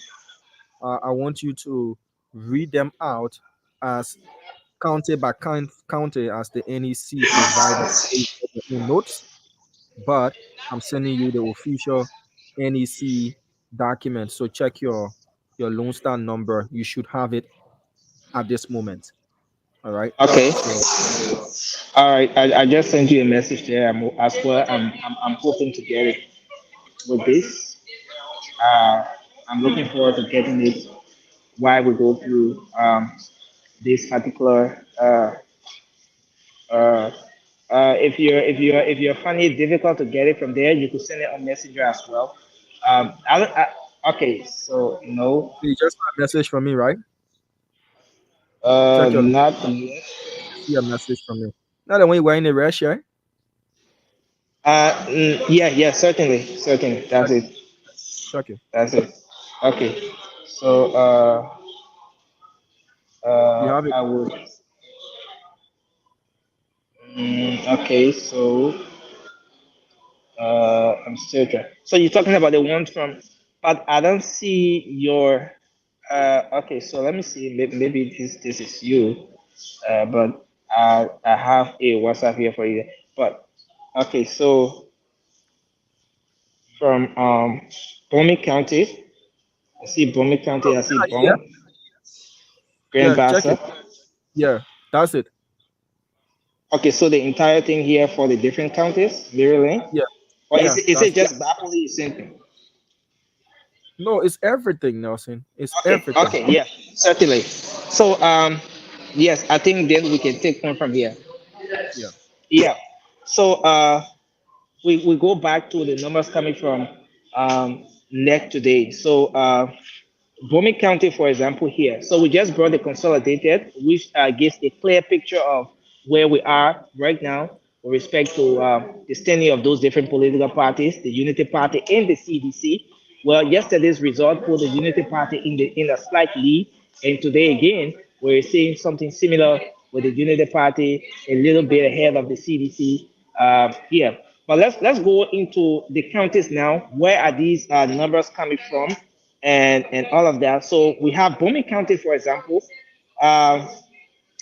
right. I want you to read them out as county by county as the NEC provided in notes, but I'm sending you the official NEC document. So check your Lone Star number. You should have it at this moment. All right. Okay. So All right. I just sent you a message there as well. I'm hoping to get it with this. Uh, I'm looking forward to getting it while we go through this particular. Uh, if you're finding it difficult to get it from there, you could send it on Messenger as well. Okay, so no, you just got a message from me, right? Check your not yet. see a message from me. Now the one you were in the rush, right? Yeah, yeah, certainly. That's Check, it. check it. That's it. Okay, so You have it. I would. Okay, so I'm still trying. So you're talking about the ones from, but I don't see your. Okay, so let me see. Maybe this is you. But I have a WhatsApp here for you. But okay, so from Bomi County. I see Bomi County. I see Yeah, Bon, Grand yeah, check it. Bassa. Yeah, that's it. Okay, so the entire thing here for the different counties, Maryland, Yeah, or yeah, is that's it just Bapoli Center? no, it's everything, Nelson. It's Okay, everything. okay, yeah, certainly. So yes, I think then we can take one from here. Yeah. Yeah. So we go back to the numbers coming from NEC today. So Bomi County, for example, here. So we just brought the consolidated, which gives a clear picture of where we are right now with respect to the standing of those different political parties, the Unity Party and the CDC. Well, yesterday's result put the Unity Party in a slight lead, and today again we're seeing something similar with the Unity Party a little bit ahead of the CDC here. But let's go into the counties now. Where are these numbers coming from? And all of that. So we have Bomi County, for example. Uh,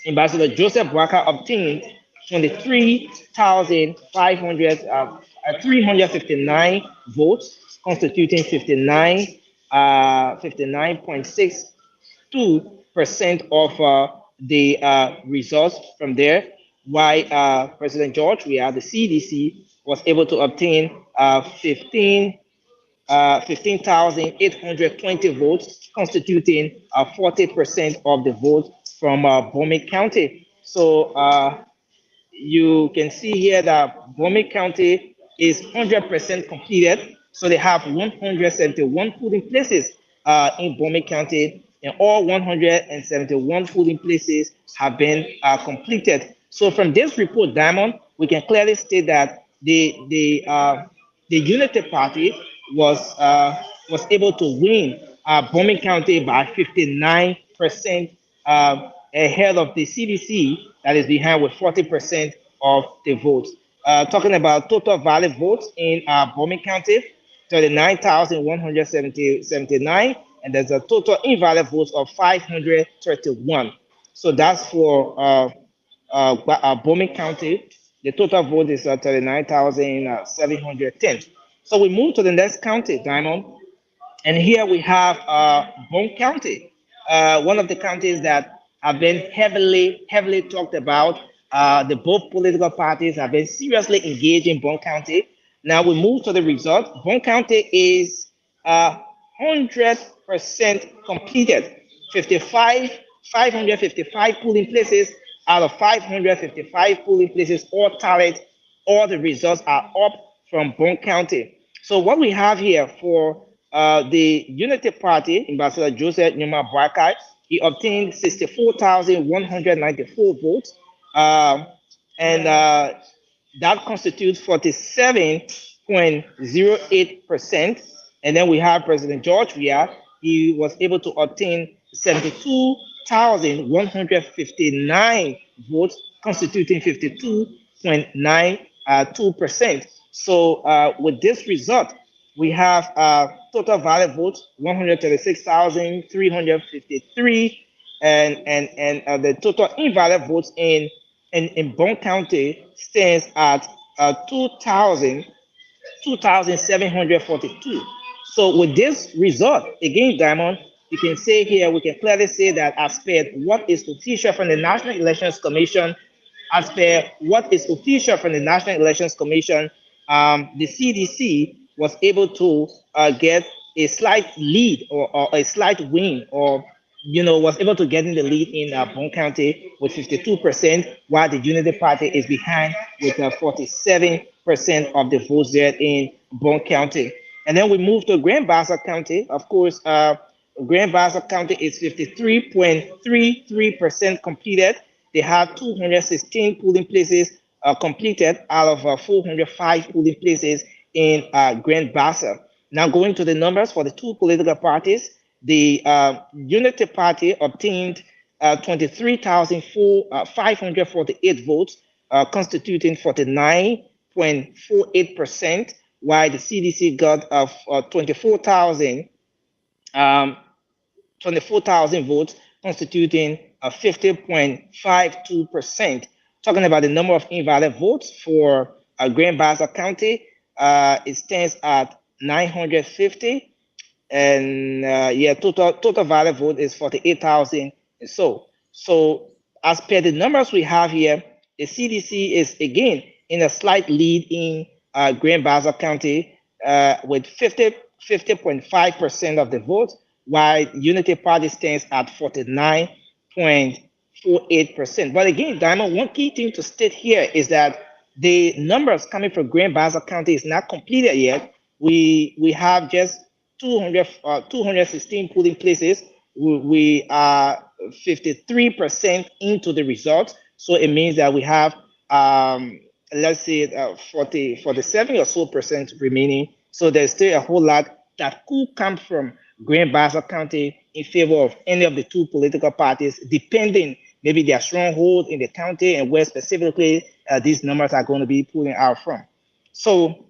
Ambassador Joseph Waka obtained 359 votes, constituting 59.62% of the results from there. While President George, we are the CDC, was able to obtain 15,820 votes, constituting 40% of the votes from Bomi County. So you can see here that Bomi County is 100% completed. So they have 171 polling places in Bomi County, and all 171 polling places have been completed. So from this report, Diamond, we can clearly state that the Unity Party was able to win Bomi County by 59%, ahead of the CDC that is behind with 40% of the votes. Talking about total valid votes in Bomi County, 39,179, and there's a total invalid votes of 531. So that's for Bomi County. The total vote is 39,710. So we move to the next county, Diamond. And here we have Bone County, one of the counties that have been heavily talked about. The both political parties have been seriously engaged in Bone County. Now we move to the result. Bone County is 100% completed. 555 polling places out of 555 polling places, all tallied, all the results are up from Bone County. So what we have here for the Unity Party, Ambassador Joseph Numa Barkai, he obtained 64,194 votes, and that constitutes 47.08%. And then we have President George Weah. He was able to obtain 72,159 votes, constituting 52.92%. So with this result, we have total valid votes 136,353, and the total invalid votes in Bone County stands at 2,742. So with this result, again, Diamond, you can say here, we can clearly say that as per what is official from the National Elections Commission, as per what is official from the National Elections Commission, the CDC was able to get a slight lead or a slight win, or was able to get in the lead in Bone County with 52%, while the Unity Party is behind with 47% of the votes there in Bone County. And then we move to Grand Bassa County. Of course, Grand Bassa County is 53.33% completed. They have 216 polling places completed out of 405 polling places in Grand Bassa. Now going to the numbers for the two political parties, the Unity Party obtained 23,548 votes, constituting 49.48%, while the CDC got 24,000 votes, constituting 50.52%. Talking about the number of invalid votes for Grand Bassa County, it stands at 950, and yeah, total valid vote is 48,000 and so. So as per the numbers we have here, the CDC is again in a slight lead in Grand Bassa County with 50.5% of the vote, while Unity Party stands at 49.48%. But again, Diamond, one key thing to state here is that the numbers coming from Grand Bassa County is not completed yet. We have just 216 polling places. We are 53% into the results. So it means that we have, let's say, 47 or so percent remaining. So there's still a whole lot that could come from Grand Bassa County in favor of any of the two political parties, depending maybe their stronghold in the county and where specifically these numbers are going to be pulling out from. So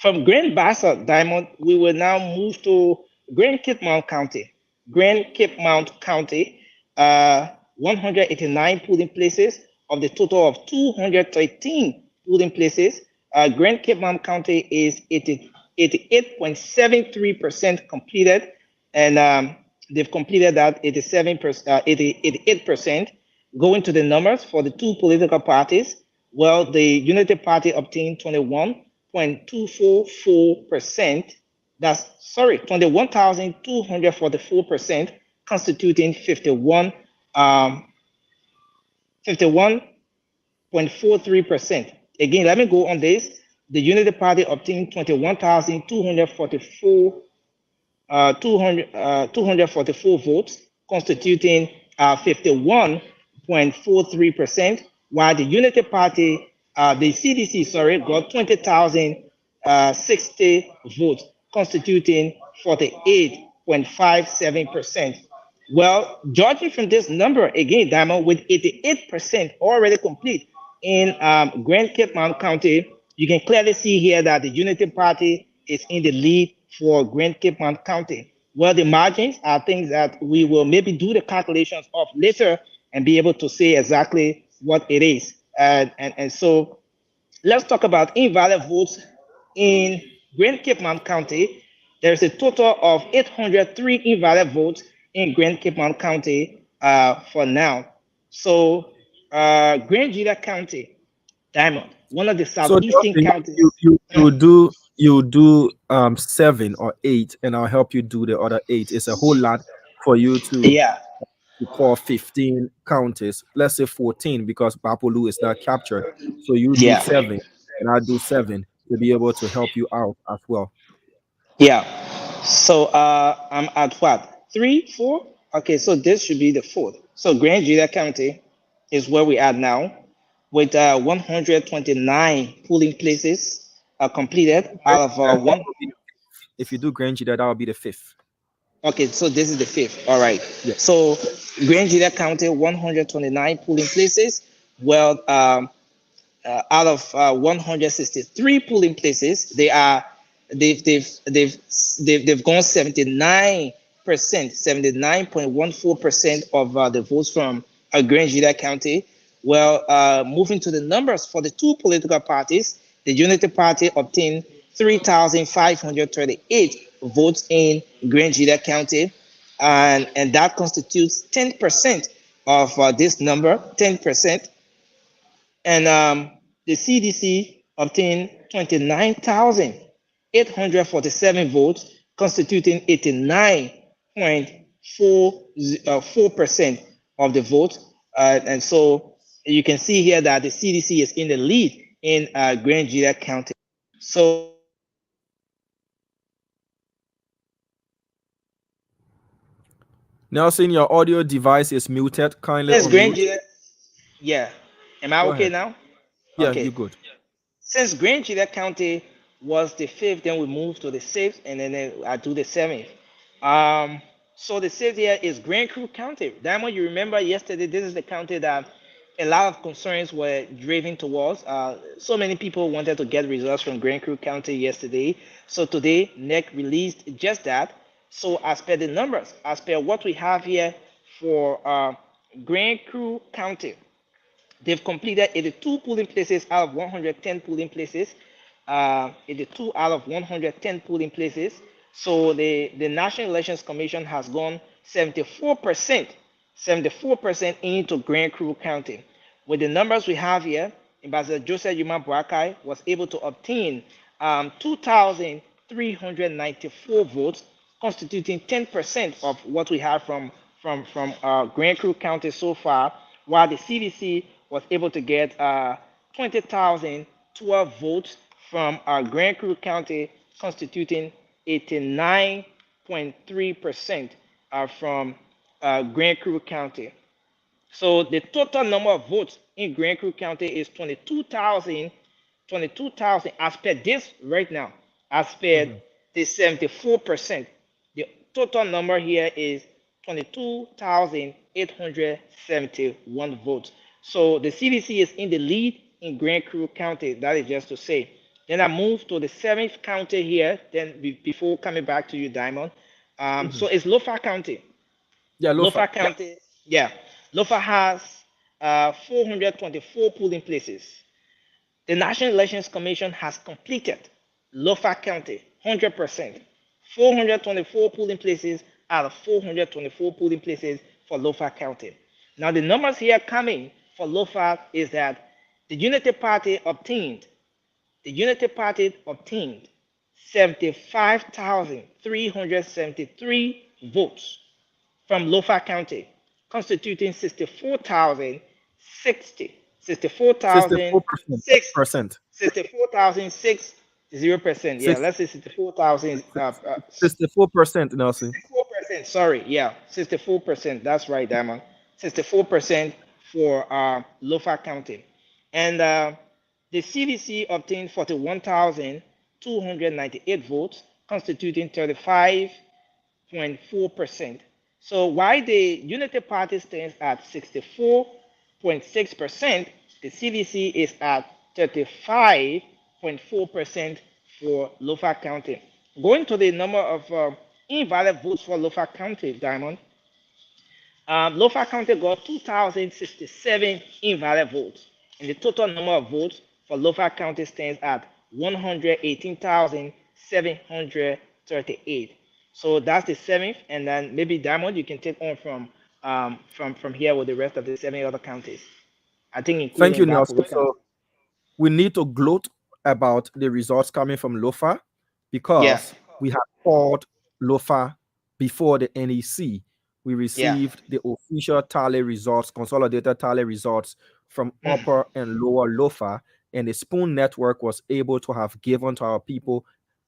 from Grand Bassa Diamond, we will now move to Grand Cape Mount County. Grand Cape Mount County, 189 polling places of the total of 213 polling places. Grand Cape Mount County is 88.73% completed, and they've completed that 88%. Going to the numbers for the two political parties, well, the Unity Party obtained 21.244%. That's 21,244%, constituting 51.43%. Again, let me go on this. The Unity Party obtained 21,244 244 votes, constituting 51.43%, while the Unity Party, the CDC, sorry, got 20,060 votes, constituting 48.57%. Well, judging from this number, again, Diamond, with 88% already complete in Grand Cape Mount County, you can clearly see here that the Unity Party is in the lead for Grand Cape Mount County. Well, the margins are things that we will maybe do the calculations of later and be able to say exactly what it is. And so let's talk about invalid votes in Grand Cape Mount County. There's a total of 803 invalid votes in Grand Cape Mount County for now. So Grand Julia County, Diamond, one of the So southeastern Justin, counties. you do 7 or 8, and I'll help you do the other 8. It's a whole lot for you Yeah. to call 15 counties. Let's say 14 because Bapolu is not captured. So you do Yeah. 7, and I do 7 to be able to help you out as well. Yeah. So I'm at what? 3, 4? Okay, so this should be the fourth. So Grand Julia County is where we are now with 129 polling places completed out of one. If you do Grand Julia, that will be the 5th. Okay, so this is the fifth. All right. Yeah. So Grand Julia County, 129 polling places. Well, out of 163 polling places, they've gone 79%, 79.14% of the votes from Grand Julia County. Well, moving to the numbers for the two political parties, the Unity Party obtained 3,538 votes in Grand Julia County, and that constitutes 10% of this number, 10%. And the CDC obtained 29,847 votes, constituting 89.44% of the vote. And so you can see here that the CDC is in the lead in Grand Julia County. So Nelson, your audio device is muted. Kindly since Grand unmute. Julia, yeah. Am I Go okay ahead. now? Yeah, Okay. you're good. Since Grand Julia County was the fifth, then we moved to the sixth, and then I do the seventh. So the sixth here is Grand Crew County. Diamond, you remember yesterday, this is the county that a lot of concerns were driven towards. So many people wanted to get results from Grand Crew County yesterday. So today, NEC released just that. So as per the numbers, as per what we have here for Grand Crew County, they've completed 82 polling places out of 110 polling places. in the 2 out of 110 polling places. So the National Elections Commission has gone 74% into Grand Crew County. With the numbers we have here, Ambassador Joseph Yuma Boakai was able to obtain 2,394 votes, constituting 10% of what we have from Grand Crew County so far, while the CDC was able to get 20,012 votes from Grand Crew County, constituting 89.3% from Grand Crew County. So the total number of votes in Grand Crew County is 22,000 as per this right now, as per the 74%. The total number here is 22,871 votes. So the CDC is in the lead in Grand Crew County. That is just to say. Then I move to the 7th county here. Then before coming back to you, Diamond. So it's Lofa County. Yeah, Lofa Lofa. County. Yeah. Lofa has 424 polling places. The National Elections Commission has completed Lofa County 100%. 424 polling places out of 424 polling places for Lofa County. Now the numbers here coming for Lofa is that the Unity Party obtained 75,373 votes from Lofa County, constituting 64,060, 64,006, 64%. 64,060%. Yeah, let's say 64,000. 64%, Nelson. 64%. Sorry, yeah, 64%. That's right, Diamond. 64% for Lofa County, and the CDC obtained 41,298 votes, constituting 35.4%. So while the Unity Party stands at 64.6%, the CDC is at 35.4% for Lofa County. Going to the number of invalid votes for Lofa County, Diamond, Lofa County got 2,067 invalid votes, and the total number of votes for Lofa County stands at 118,738. So that's the 7th, and then maybe Diamond, you can take on from here with the rest of the 7 other counties. I think Thank you, including Nelson. Bapuru County. So we need to gloat about the results coming from Lofa because we have called Lofa before the NEC. We received the official tally results, consolidated tally results from Upper and Lower Lofa, and the Spoon Network was able to have given to our people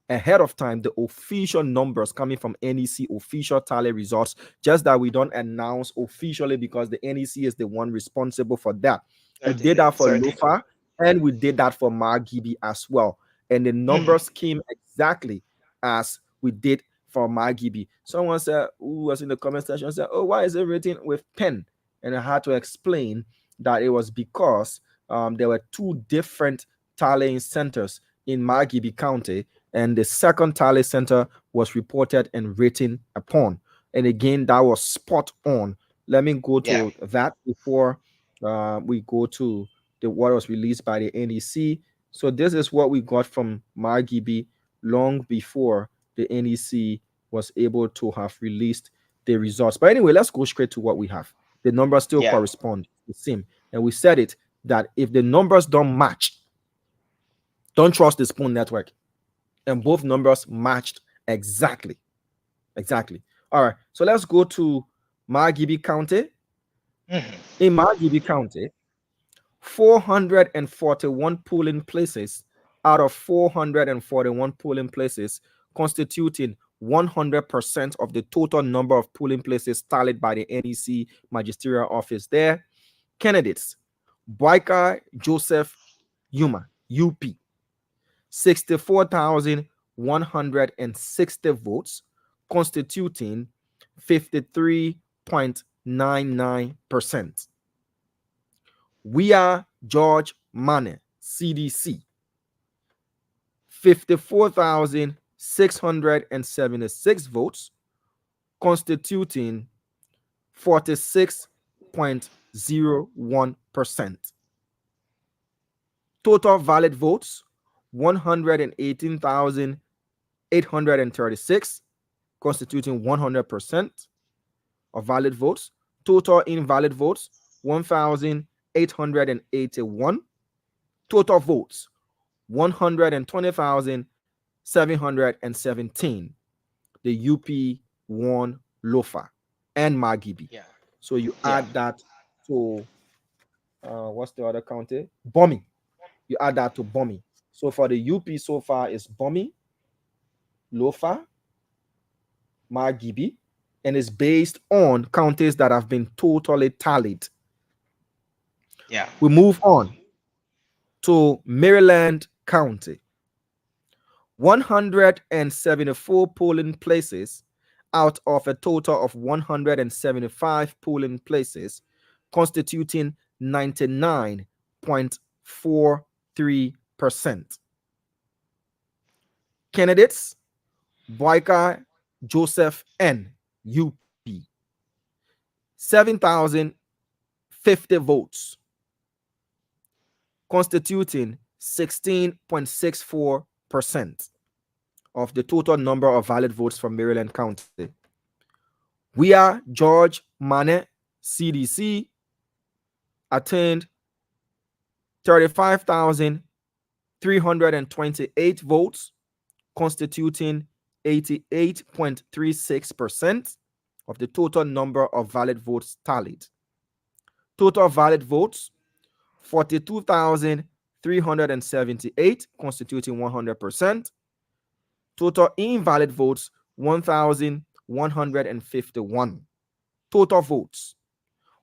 ahead of time the official numbers coming from NEC official tally results, just that we don't announce officially because the NEC is the one responsible for that. We did that for Lofa and we did that for Margibi as well. And the numbers came exactly as we did for Margibi. Someone said, who was in the comment section, said, oh, why is it written with pen? And I had to explain that it was because there were 2 different tallying centers in Margibi County, and the second tally center was reported and written upon. And again, that was spot on. Let me go to that before we go to what was released by the NEC. So this is what we got from Margibi long before the NEC was able to have released the results. But anyway, let's go straight to what we have. The numbers still correspond the same. And we said it that if the numbers don't match, don't trust the Spoon Network. And both numbers matched exactly. Exactly. All right. So let's go to Margibi County. In Margibi County, 441 polling places out of 441 polling places, constituting 100% of the total number of polling places tallied by the NEC magisterial office there. Candidates: Boakai Joseph Yuma, UP, 64,160 votes, constituting 53.99%. We are George Mane, CDC, 54,676 votes, constituting 46.01%. Total valid votes, 118,836, constituting 100% of valid votes. Total invalid votes, 1,881. Total votes, 120,717. The UP won Lofa and Magibi. Yeah. So you Yeah. add that to what's the other county? Bomi. You add that to Bomi. So for the UP so far is Bomi, Lofa, Magibi, and it's based on counties that have been totally tallied. Yeah. We move on to Maryland County. 174 polling places out of a total of 175 polling places, constituting 99.43%. Candidates: Boyka Joseph N, UP, 7,050 votes, constituting 16.64% of the total number of valid votes from Maryland County. We are George Mane, CDC, attained 35,328 votes, constituting 88.36% of the total number of valid votes tallied. Total valid votes, 42,378, constituting 100%. Total invalid votes, 1,151. Total votes,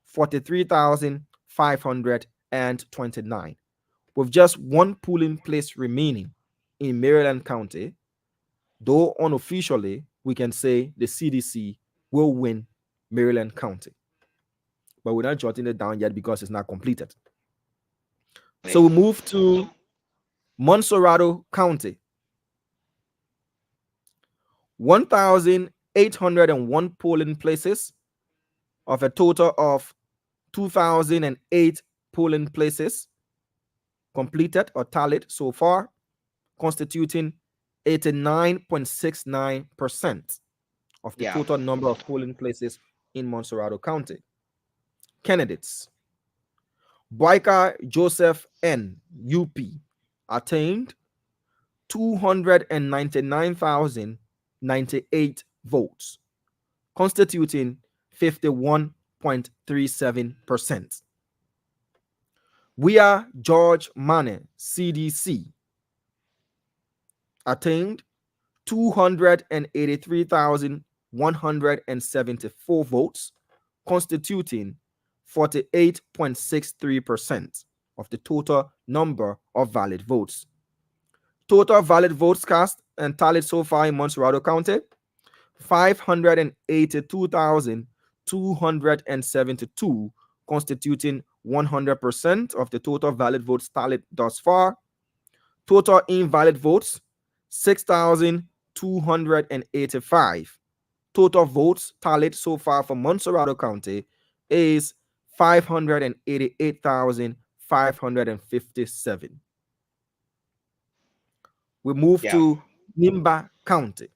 43,529. With just one polling place remaining in Maryland County, though unofficially, we can say the CDC will win Maryland County. But we're not jotting it down yet because it's not completed. So we move to Monserrado County. 1,801 polling places of a total of 2,008 polling places completed or tallied so far, constituting 89.69% of the total number of polling places in Monserrado County. Candidates: Boyka Joseph N, UP, attained 299,098 votes, constituting 51.37%. We are George Mane, CDC, attained 283,174 votes, constituting 48.63% of the total number of valid votes. Total valid votes cast and tallied so far in Monserrado County, 582,272, constituting 100% of the total valid votes tallied thus far. Total invalid votes, 6,285. Total votes tallied so far for Monserrado County is 588,557. We move to Nimba County.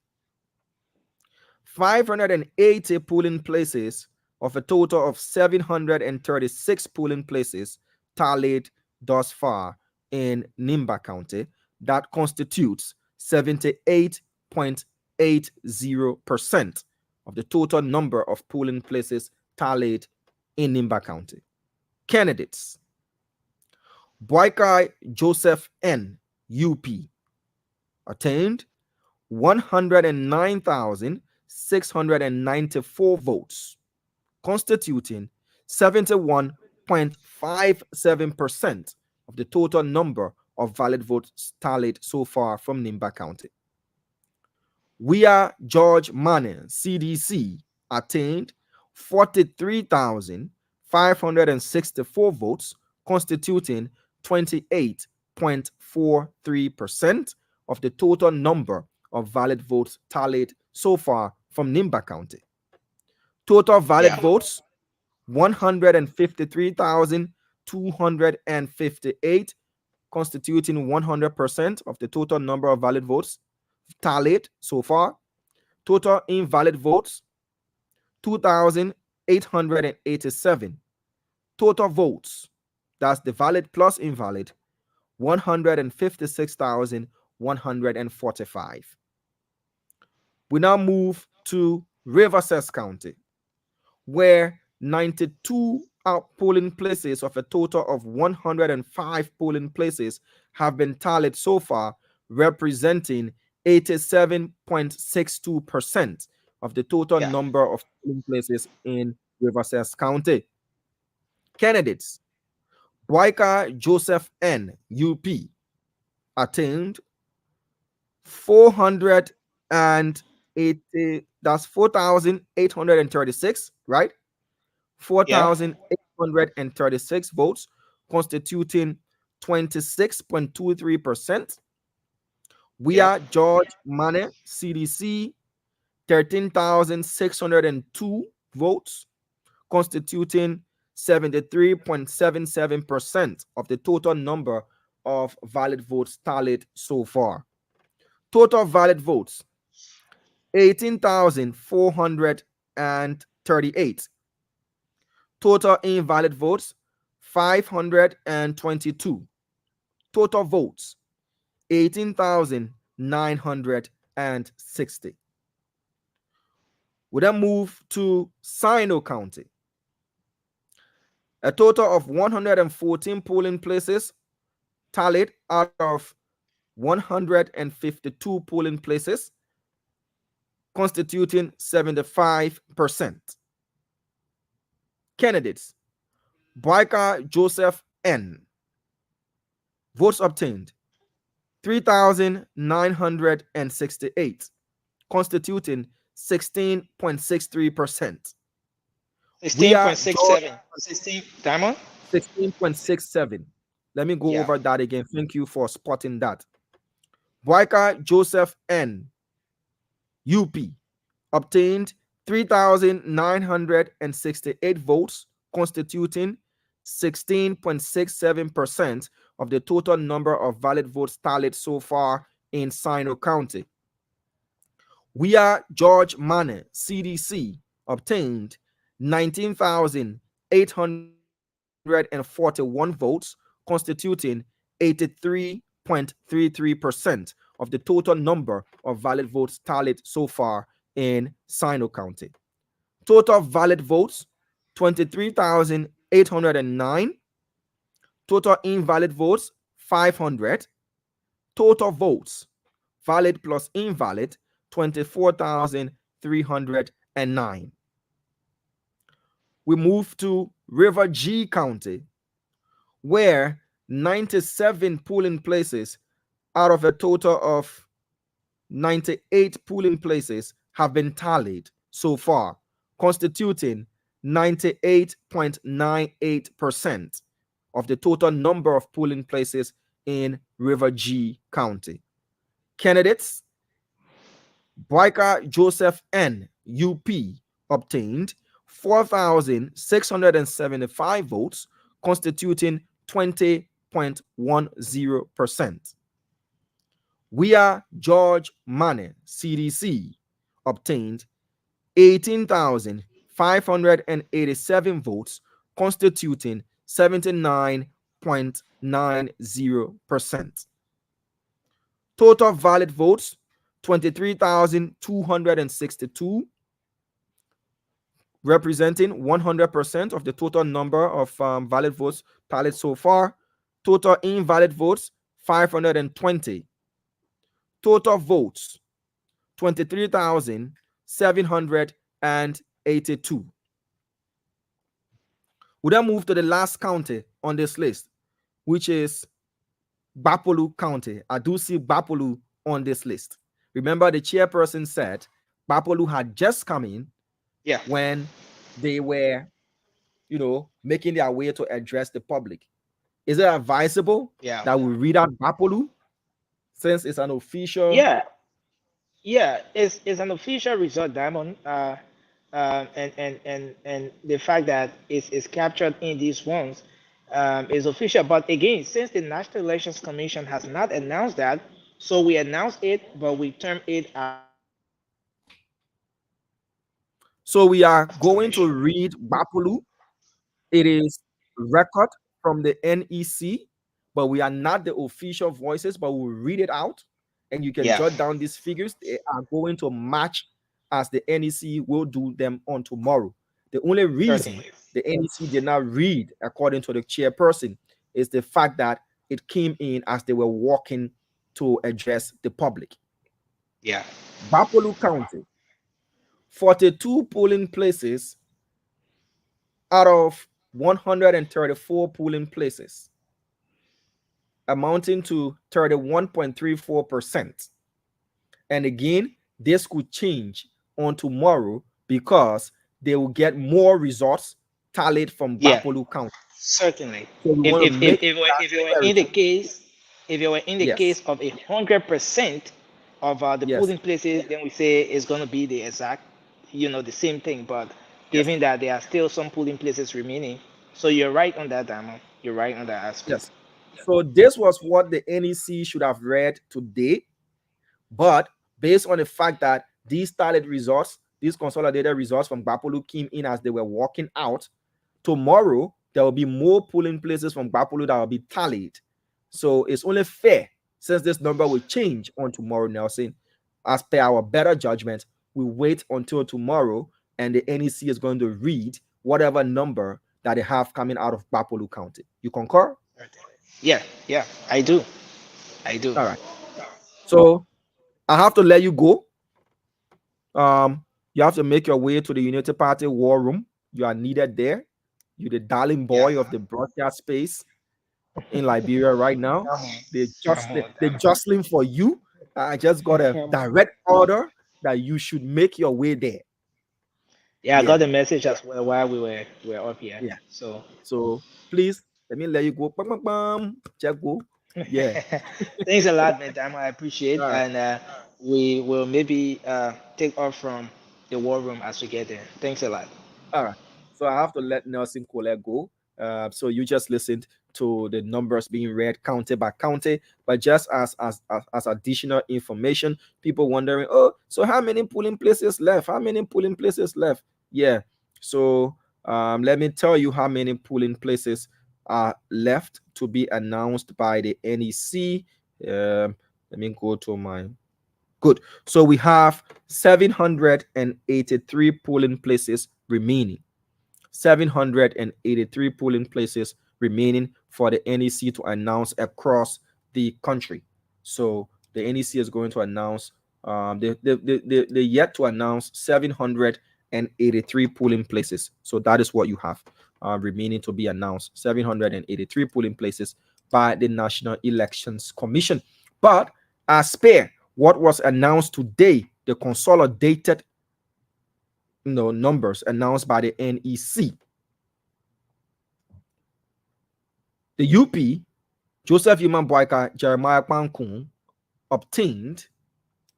580 polling places of a total of 736 polling places tallied thus far in Nimba County. That constitutes 78.80% of the total number of polling places tallied in Nimba County. Candidates: Boyka Joseph N, UP, attained 109,694 votes, constituting 71.57% of the total number of valid votes tallied so far from Nimba County. We are George Mane, CDC, attained 43,564 votes, constituting 28.43% of the total number of valid votes tallied so far from Nimba County. Total valid votes, 153,258, constituting 100% of the total number of valid votes tallied so far. Total invalid votes, 2,887. Total votes, that's the valid plus invalid, 156,145. We now move to Riverside County, where 92 polling places of a total of 105 polling places have been tallied so far, representing 87.62% of the total number of polling places in Riverside County. Candidates: Boyka Joseph N. UP attained 480, that's 4,836, right? 4,836 votes, constituting 26.23%. We are George Mane, CDC, 13,602 votes, constituting 73.77% of the total number of valid votes tallied so far. Total valid votes, 18,438. Total invalid votes, 522. Total votes, 18,960. We then move to Sino County. A total of 114 polling places tallied out of 152 polling places, constituting 75%. Candidates: Boyka Joseph N. Votes obtained 3,968, constituting 16.63%. 16.67. 16, Diamond? 16.67. Let me go over that again. Thank you for spotting that. Boyka Joseph N. UP obtained 3,968 votes, constituting 16.67% of the total number of valid votes tallied so far in Sino County. We are George Mane, CDC, obtained 19,841 votes, constituting 83.33% of the total number of valid votes tallied so far in Sino County. Total valid votes, 23,809. Total invalid votes, 500. Total votes, valid plus invalid, 24,309. We move to River G County, where 97 polling places out of a total of 98 polling places have been tallied so far, constituting 98.98% of the total number of polling places in River G County. Candidates: Boyka Joseph N. UP obtained 4,675 votes, constituting 20.10%. We are George Mane, CDC, obtained 18,587 votes, constituting 79.90%. Total valid votes, 23,262, representing 100% of the total number of valid votes tallied so far. Total invalid votes, 520. Total votes, 23,782. We then move to the last county on this list, which is Bapolu County. I do see Bapolu on this list. Remember, the chairperson said Bapolu had just come in when they were, making their way to address the public. Is it advisable that we read out Bapolu since it's an official? It's an official result, Diamond. And the fact that it's captured in these ones, is official. But again, since the National Elections Commission has not announced that, so we announce it, but we term it as So we are going to read Bapulu. It is record from the NEC, but we are not the official voices, but we'll read it out and you can yeah. jot down these figures. They are going to match as the NEC will do them on tomorrow. The only reason Certainly. the NEC did not read, according to the chairperson, is the fact that it came in as they were walking to address the public. Yeah. Bapolu County, 42 polling places out of 134 polling places, amounting to 31.34%. And again, this could change on tomorrow because they will get more results tallied from Yeah. Bapolu County. Certainly. So we If want if to if make if that you were in the clarity. case, if you were in the Yes, case of 100% of the yes, polling places, then we say it's going to be the exact, the same thing. But yes, given that there are still some polling places remaining, so you're right on that, Damo. You're right on that aspect. yes. So this was what the NEC should have read today. But based on the fact that these tallied results, these consolidated results from Bapolu came in as they were walking out, tomorrow there will be more polling places from Bapolu that will be tallied. So it's only fair, since this number will change on tomorrow, Nelson, as per our better judgment, we wait until tomorrow and the NEC is going to read whatever number that they have coming out of Bapolu County. You concur? Yeah, yeah, I do. I do. All right. So I have to let you go. You have to make your way to the Unity Party war room. You are needed there. You're the darling boy of the broadcast space in Liberia right now. Come on. Come on, They're Damo. jostling for you. I just got a Come on. direct order that you should make your way there. Yeah, I got Yeah, the message as well while we were up here. yeah. So So please let me let you go. Bam, bam, bam. Check go. Yeah. thanks a lot, man. Damo. I appreciate, All right. and we will maybe take off from the war room as we get there. Thanks a lot. All right. So I have to let Nelson Cole go. So you just listened to the numbers being read county by county, but just as additional information, people wondering, oh, so how many polling places left? How many polling places left? Yeah. So let me tell you how many polling places are left to be announced by the NEC. Let me go to my good. So we have 783 polling places remaining. 783 polling places remaining for the NEC to announce across the country. So the NEC is going to announce, they yet to announce 783 polling places. So that is what you have remaining to be announced. 783 polling places by the National Elections Commission. But as per what was announced today, the consolidated numbers announced by the NEC. The UP, Joseph Human Boyka, Jeremiah Pankun, obtained,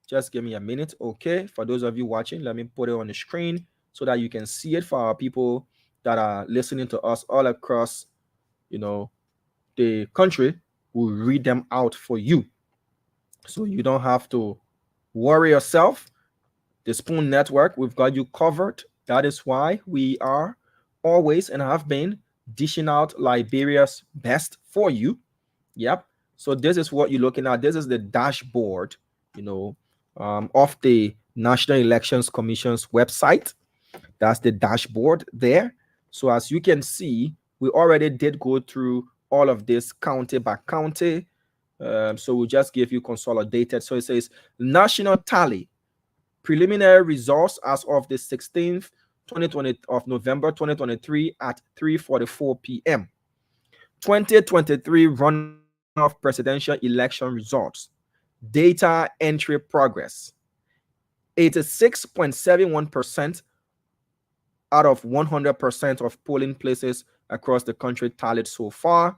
just give me a minute, okay? For those of you watching, let me put it on the screen so that you can see it for our people that are listening to us all across, the country. We'll read them out for you. So you don't have to worry yourself. The Spoon Network, we've got you covered. That is why we are always and have been dishing out Liberia's best for you. Yep. So this is what you're looking at. This is the dashboard, of the National Elections Commission's website. That's the dashboard there. So as you can see, we already did go through all of this county by county. So we'll just give you consolidated. So it says national tally, preliminary results as of the 16th 2020 of November 2023 at 3:44 p.m. 2023 runoff presidential election results. Data entry progress. 86.71% out of 100% of polling places across the country tallied so far,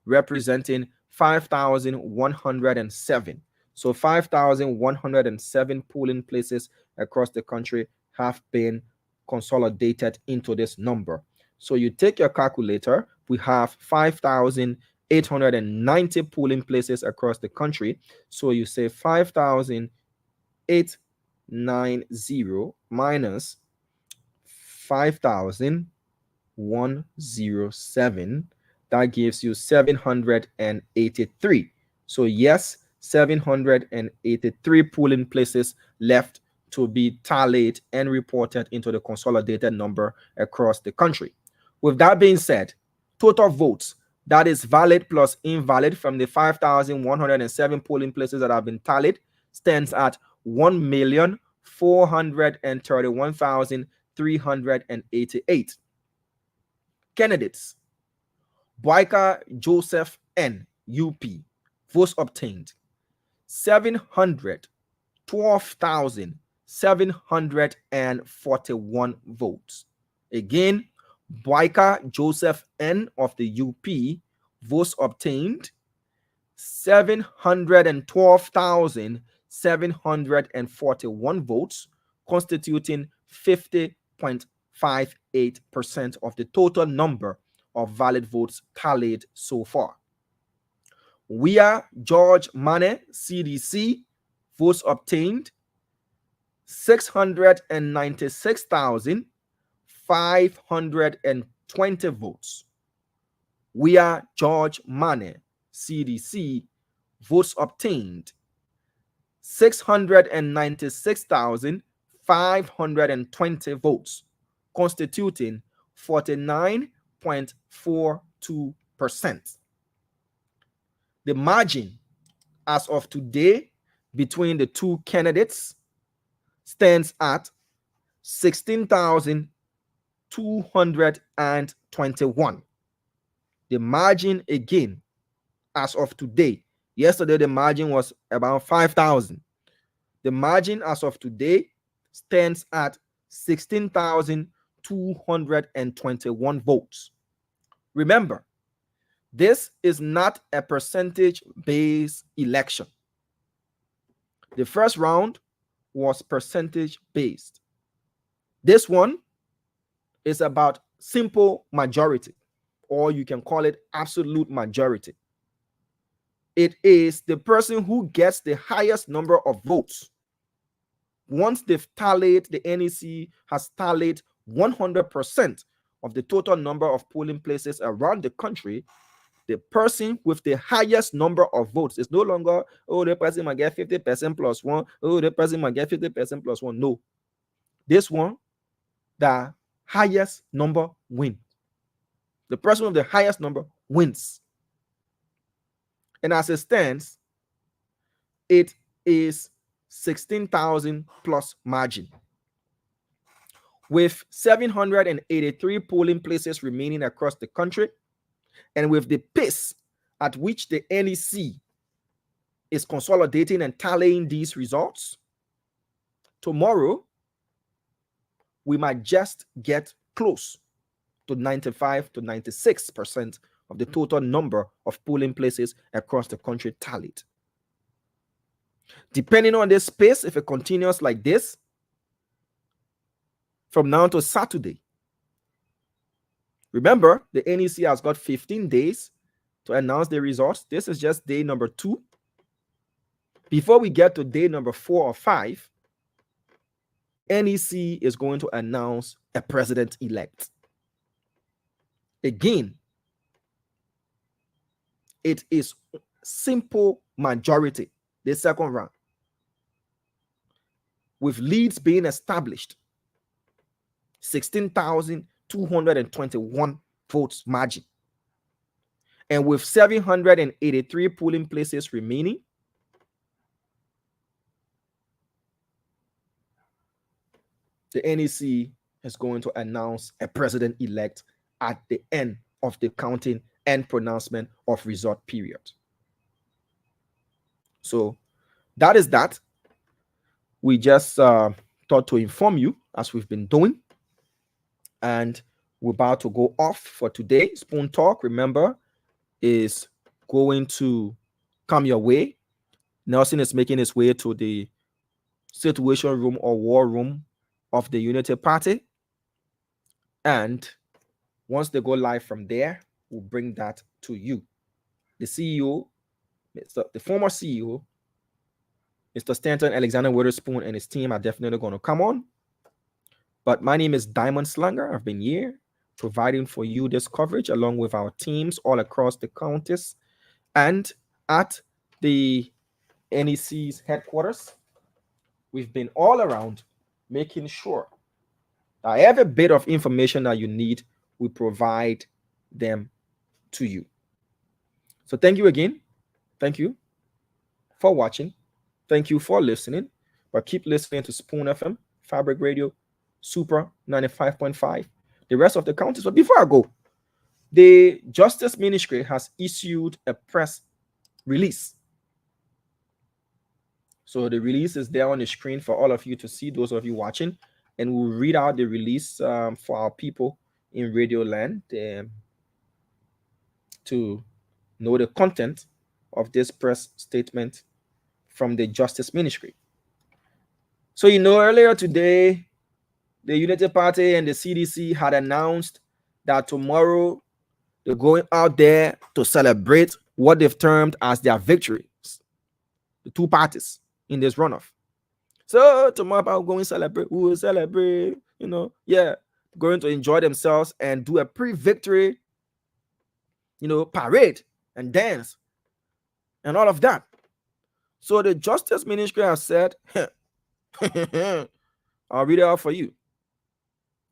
representing 5,107. So 5,107 polling places across the country have been consolidated into this number. So you take your calculator, we have 5,890 polling places across the country. So you say 5,890 minus 5,107. That gives you 783. So yes, 783 polling places left to be tallied and reported into the consolidated number across the country. With that being said, total votes, that is valid plus invalid from the 5,107 polling places that have been tallied, stands at 1,431,388. Candidates: Boyka Joseph N, UP. Votes obtained 712,741 votes. Again, Boyka Joseph N of the UP. Votes obtained 712,741 votes, constituting 50.58% of the total number of valid votes tallied so far. We are George Mane, CDC. Votes obtained 696,520 votes. We are George Mane, CDC. Votes obtained 696,520 votes, constituting 49.42%. The margin as of today between the two candidates stands at 16,221. The margin again as of today. Yesterday, the margin was about 5,000. The margin as of today stands at 16,221 votes. Remember, this is not a percentage-based election. The first round was percentage-based. This one is about simple majority, or you can call it absolute majority. It is the person who gets the highest number of votes. Once they've tallied, the NEC has tallied 100% of the total number of polling places around the country, the person with the highest number of votes is no longer, oh, the person might get 50% plus one, oh, the person might get 50% plus one. No. This one, the highest number wins. The person with the highest number wins. And as it stands, it is 16,000 plus margin. With 783 polling places remaining across the country, and with the pace at which the NEC is consolidating and tallying these results, tomorrow we might just get close to 95 to 96% of the total number of polling places across the country tallied. Depending on this pace, if it continues like this, from now to Saturday, remember, the NEC has got 15 days to announce the results. This is just day number 2. Before we get to day number 4 or 5, NEC is going to announce a president-elect. Again, it is simple majority, the second round, with leads being established, 16,221 votes margin. And with 783 polling places remaining, the NEC is going to announce a president-elect at the end of the counting and pronouncement of result period. So that is that. We just thought to inform you as we've been doing. And we're about to go off for today. Spoon Talk, remember, is going to come your way. Nelson is making his way to the situation room or war room of the Unity Party. And once they go live from there, will bring that to you. The CEO, the former CEO, Mr. Stanton Alexander Witherspoon, and his team are definitely going to come on. But my name is Diamond Slanger. I've been here providing for you this coverage along with our teams all across the counties and at the NEC's headquarters. We've been all around making sure that every bit of information that you need, we provide them to you. So thank you again. Thank you for watching. Thank you for listening. But keep listening to Spoon FM, Fabric Radio, Super 95.5, the rest of the counties. But before I go, the Justice Ministry has issued a press release. So the release is there on the screen for all of you to see, those of you watching, and we'll read out the release for our people in Radio Land to know the content of this press statement from the Justice Ministry. So, earlier today, the Unity Party and the CDC had announced that tomorrow they're going out there to celebrate what they've termed as their victories, the two parties in this runoff. So tomorrow about going to celebrate, we will celebrate, going to enjoy themselves and do a pre-victory, parade and dance and all of that. So the Justice Ministry has said, I'll read it out for you.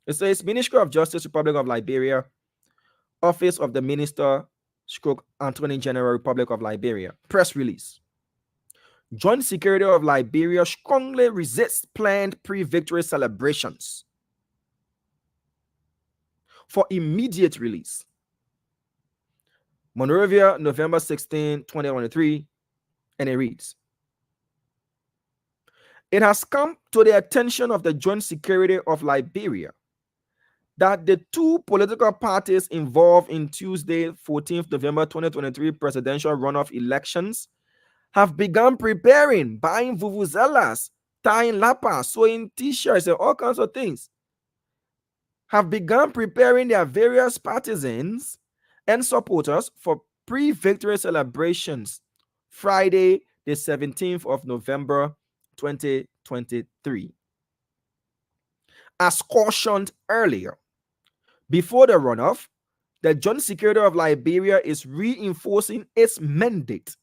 It says, Ministry of Justice, Republic of Liberia, Office of the Minister, Attorney General, Republic of Liberia, press release. Joint Security of Liberia strongly resists planned pre-victory celebrations for immediate release. Monrovia, November 16, 2023, and it reads, it has come to the attention of the Joint Security of Liberia that the two political parties involved in Tuesday, 14th November 2023 presidential runoff elections have begun preparing, buying vuvuzelas, tying lapas, sewing t-shirts, and all kinds of things. Have begun preparing their various partisans and supporters for pre-victory celebrations Friday, the 17th of November, 2023. As cautioned earlier, before the runoff, the Joint Security of Liberia is reinforcing its mandate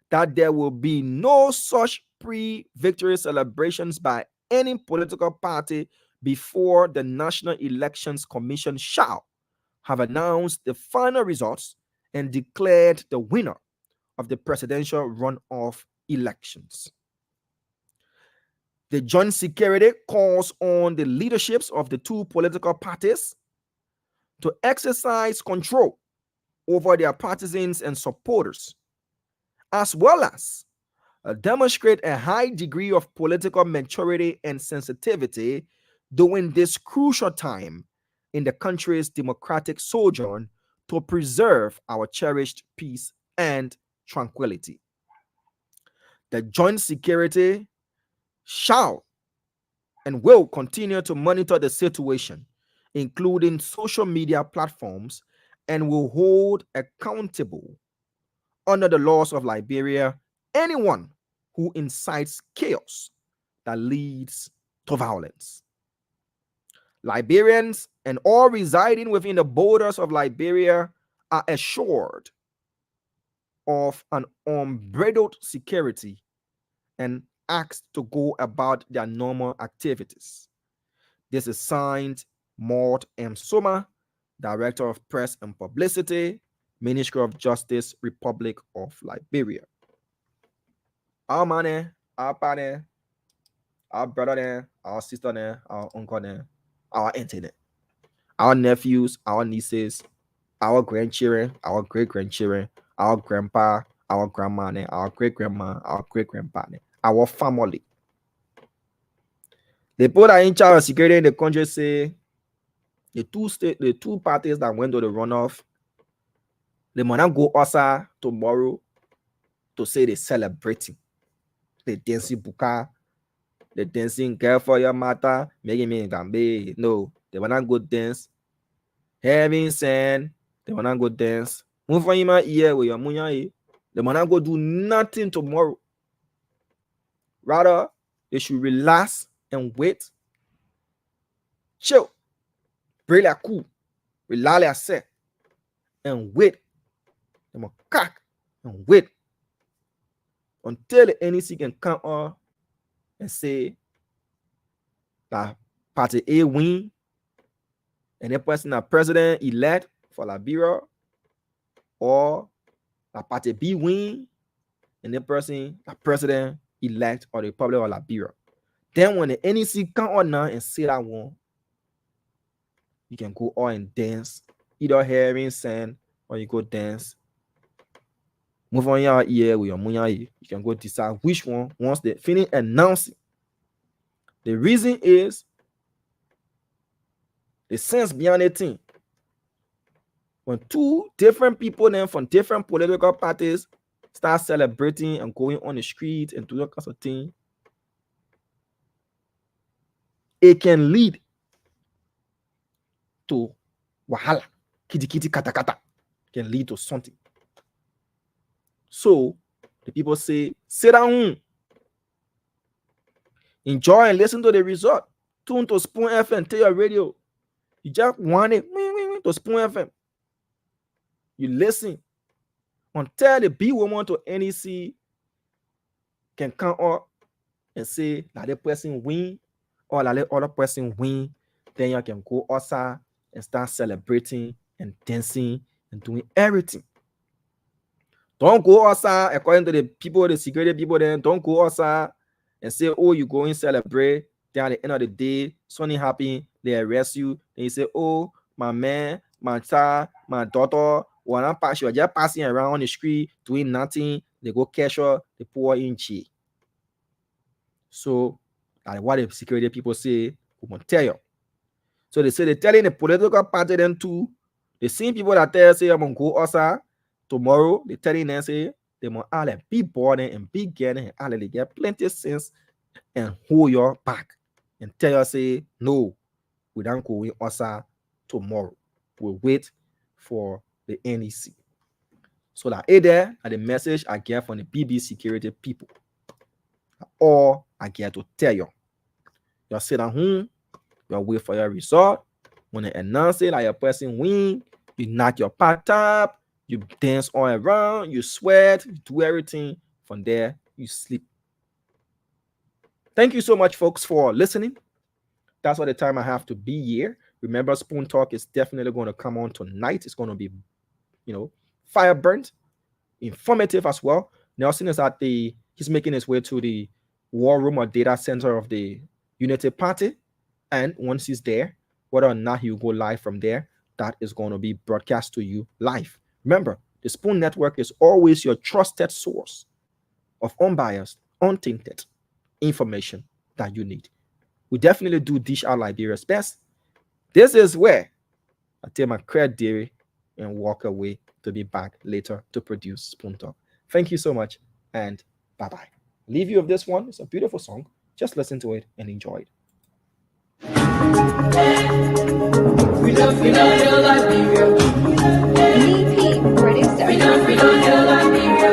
that there will be no such pre-victory celebrations by any political party before the National Elections Commission shall have announced the final results and declared the winner of the presidential runoff elections. The Joint Security calls on the leaderships of the two political parties to exercise control over their partisans and supporters, as well as demonstrate a high degree of political maturity and sensitivity during this crucial time in the country's democratic sojourn to preserve our cherished peace and tranquility. The Joint Security shall and will continue to monitor the situation, including social media platforms, and will hold accountable under the laws of Liberia anyone who incites chaos that leads to violence. Liberians and all residing within the borders of Liberia are assured of an unbridled security and asked to go about their normal activities. This is signed Maud M. Soma, Director of Press and Publicity, Ministry of Justice, Republic of Liberia. Our money, our party, our brother there, our sister there, our uncle there, our auntie there, our nephews, our nieces, our grandchildren, our great-grandchildren, our grandpa, our grandma there, our great-grandma, our great-grandpa there, our family. The people that are in charge of security in the country say the two parties that went to the runoff, they might not go outside tomorrow to say they're celebrating. They dancing buka, they dancing girl for your mother, making me gambe. No, they might not go dance. Having said, They wanna go dance. Move on in my ear with your munya. They wanna go do nothing tomorrow. Rather, they should relax and wait. Chill. Break la cool. Relax la set. And wait. They must cock and wait until the NEC can come on and say that party A win and the person that president elect for Liberia, or that party B win and the person that president elect or the Republic of Liberia. Then when the NEC come on now and say that one, you can go on and dance, either hearing sand or you go dance. Move on your ear with your munya. You can go decide which one once they finish announcing. The reason is the sense behind the thing. When two different people then from different political parties start celebrating and going on the street and doing all kinds of things, it can lead to wahala, kitty kitty kata kata, can lead to something. So the people say, sit down, enjoy and listen to the result. Tune to Spoon FM, tell your radio. You just want it to Spoon FM. You listen until the B woman to NEC can come up and say that the person win or that the other person win. Then you can go outside and start celebrating and dancing and doing everything. Don't go outside according to the people, the security people. Then don't go outside and say, "Oh, you go and celebrate." Then at the end of the day, something happen, they arrest you. Then you say, "Oh, my man, my child, my daughter, you are just passing around on the street doing nothing." They go catch her, they pour in jail. So that's what the security people say. We won't tell you. So they say they're telling the political party then too. The same people that tell say I'm gonna go outside tomorrow, they telling them say they must all be born and be getting and all they get plenty of sense and hold your back and tell you say no, we don't go outside tomorrow. We'll wait for the NEC. So that there are the message I get from the BB security people. Or I get to tell you. You sit at home, you wait for your result. When they announce it like your person win, you knock your part up, you dance all around, you sweat, you do everything. From there, you sleep. Thank you so much, folks, for listening. That's all the time I have to be here. Remember, Spoon Talk is definitely going to come on tonight. It's going to be, fire burnt, informative as well. Nelson is he's making his way to the war room or data center of the Unity Party. And once he's there, whether or not he'll go live from there, that is going to be broadcast to you live. Remember, the Spoon Network is always your trusted source of unbiased, untainted information that you need. We definitely do dish out Liberia's best. This is where I take my credit dairy and walk away to be back later to produce Spoon Talk. Thank you so much and bye-bye. Leave you with this one. It's a beautiful song. Just listen to it and enjoy it. We don't hear Liberia. EP producer. We don't hear Liberia.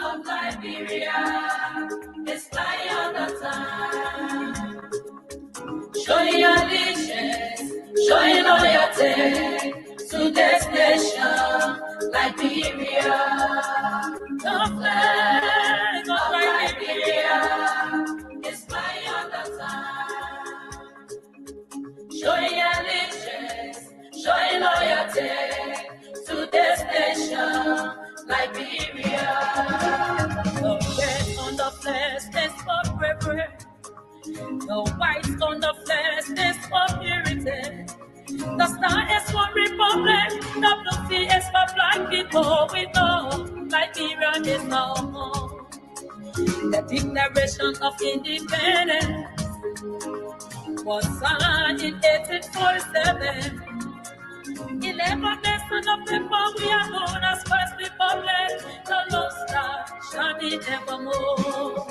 Of Liberia, it's fly all the time. Showing allegiance, showing loyalty to this nation, Liberia. The flag of Liberia is flying all the time. Showing allegiance, showing loyalty to this nation, Liberia. The red on the flag is for bravery. The white on the flag is for purity. The star is for republic. The blue sea is for black people. We know Liberia is our home. The Declaration of Independence was signed in 1847. 11 days of people we are known as First Republic. The Lone Star shining evermore.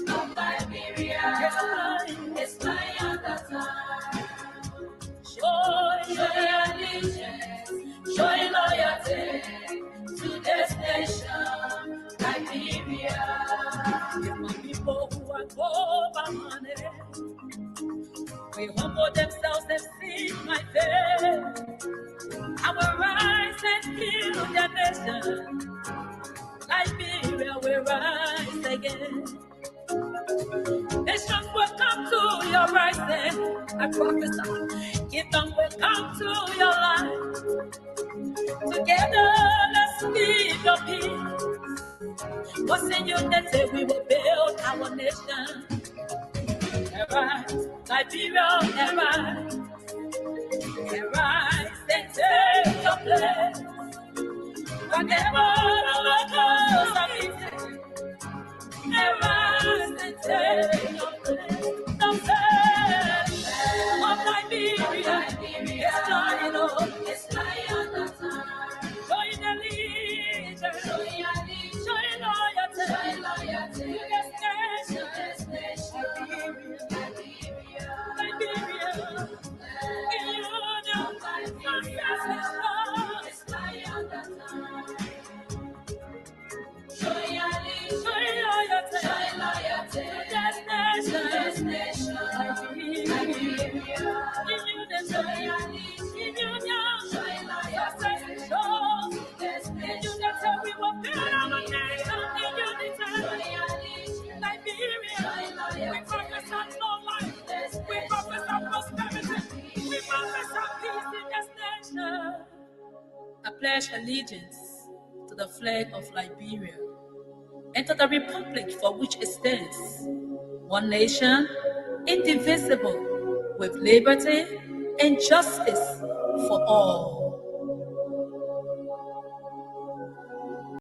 Of Liberia, it's my other time. Show allegiance, show loyalty to this nation, Liberia. My people who are over money, we humble themselves and seek my face. I will rise and build their nation. Liberia will rise again. Nations will come to your rising. I prophesy. Kingdom will come to your life. Together, let's live your peace. What's in unity, we will build our nation. Arise, Liberia, arise. Arise and take your place. Whatever the locals are eating, arise and take your place. The faith of Liberia is flying on. It's flying on the time. Join the leader. Join loyalty. To this nation. Liberia. In union. Success is love. It's flying on the time. Join loyalty. To this nation. Liberia. In union. Success is love. In unity we will build our nation. In unity. Liberia. We focus on no life. We focus on prosperity. We focus on peace in this nation. I pledge allegiance to the flag of Liberia and to the republic for which it stands, one nation, indivisible, with liberty and justice for all.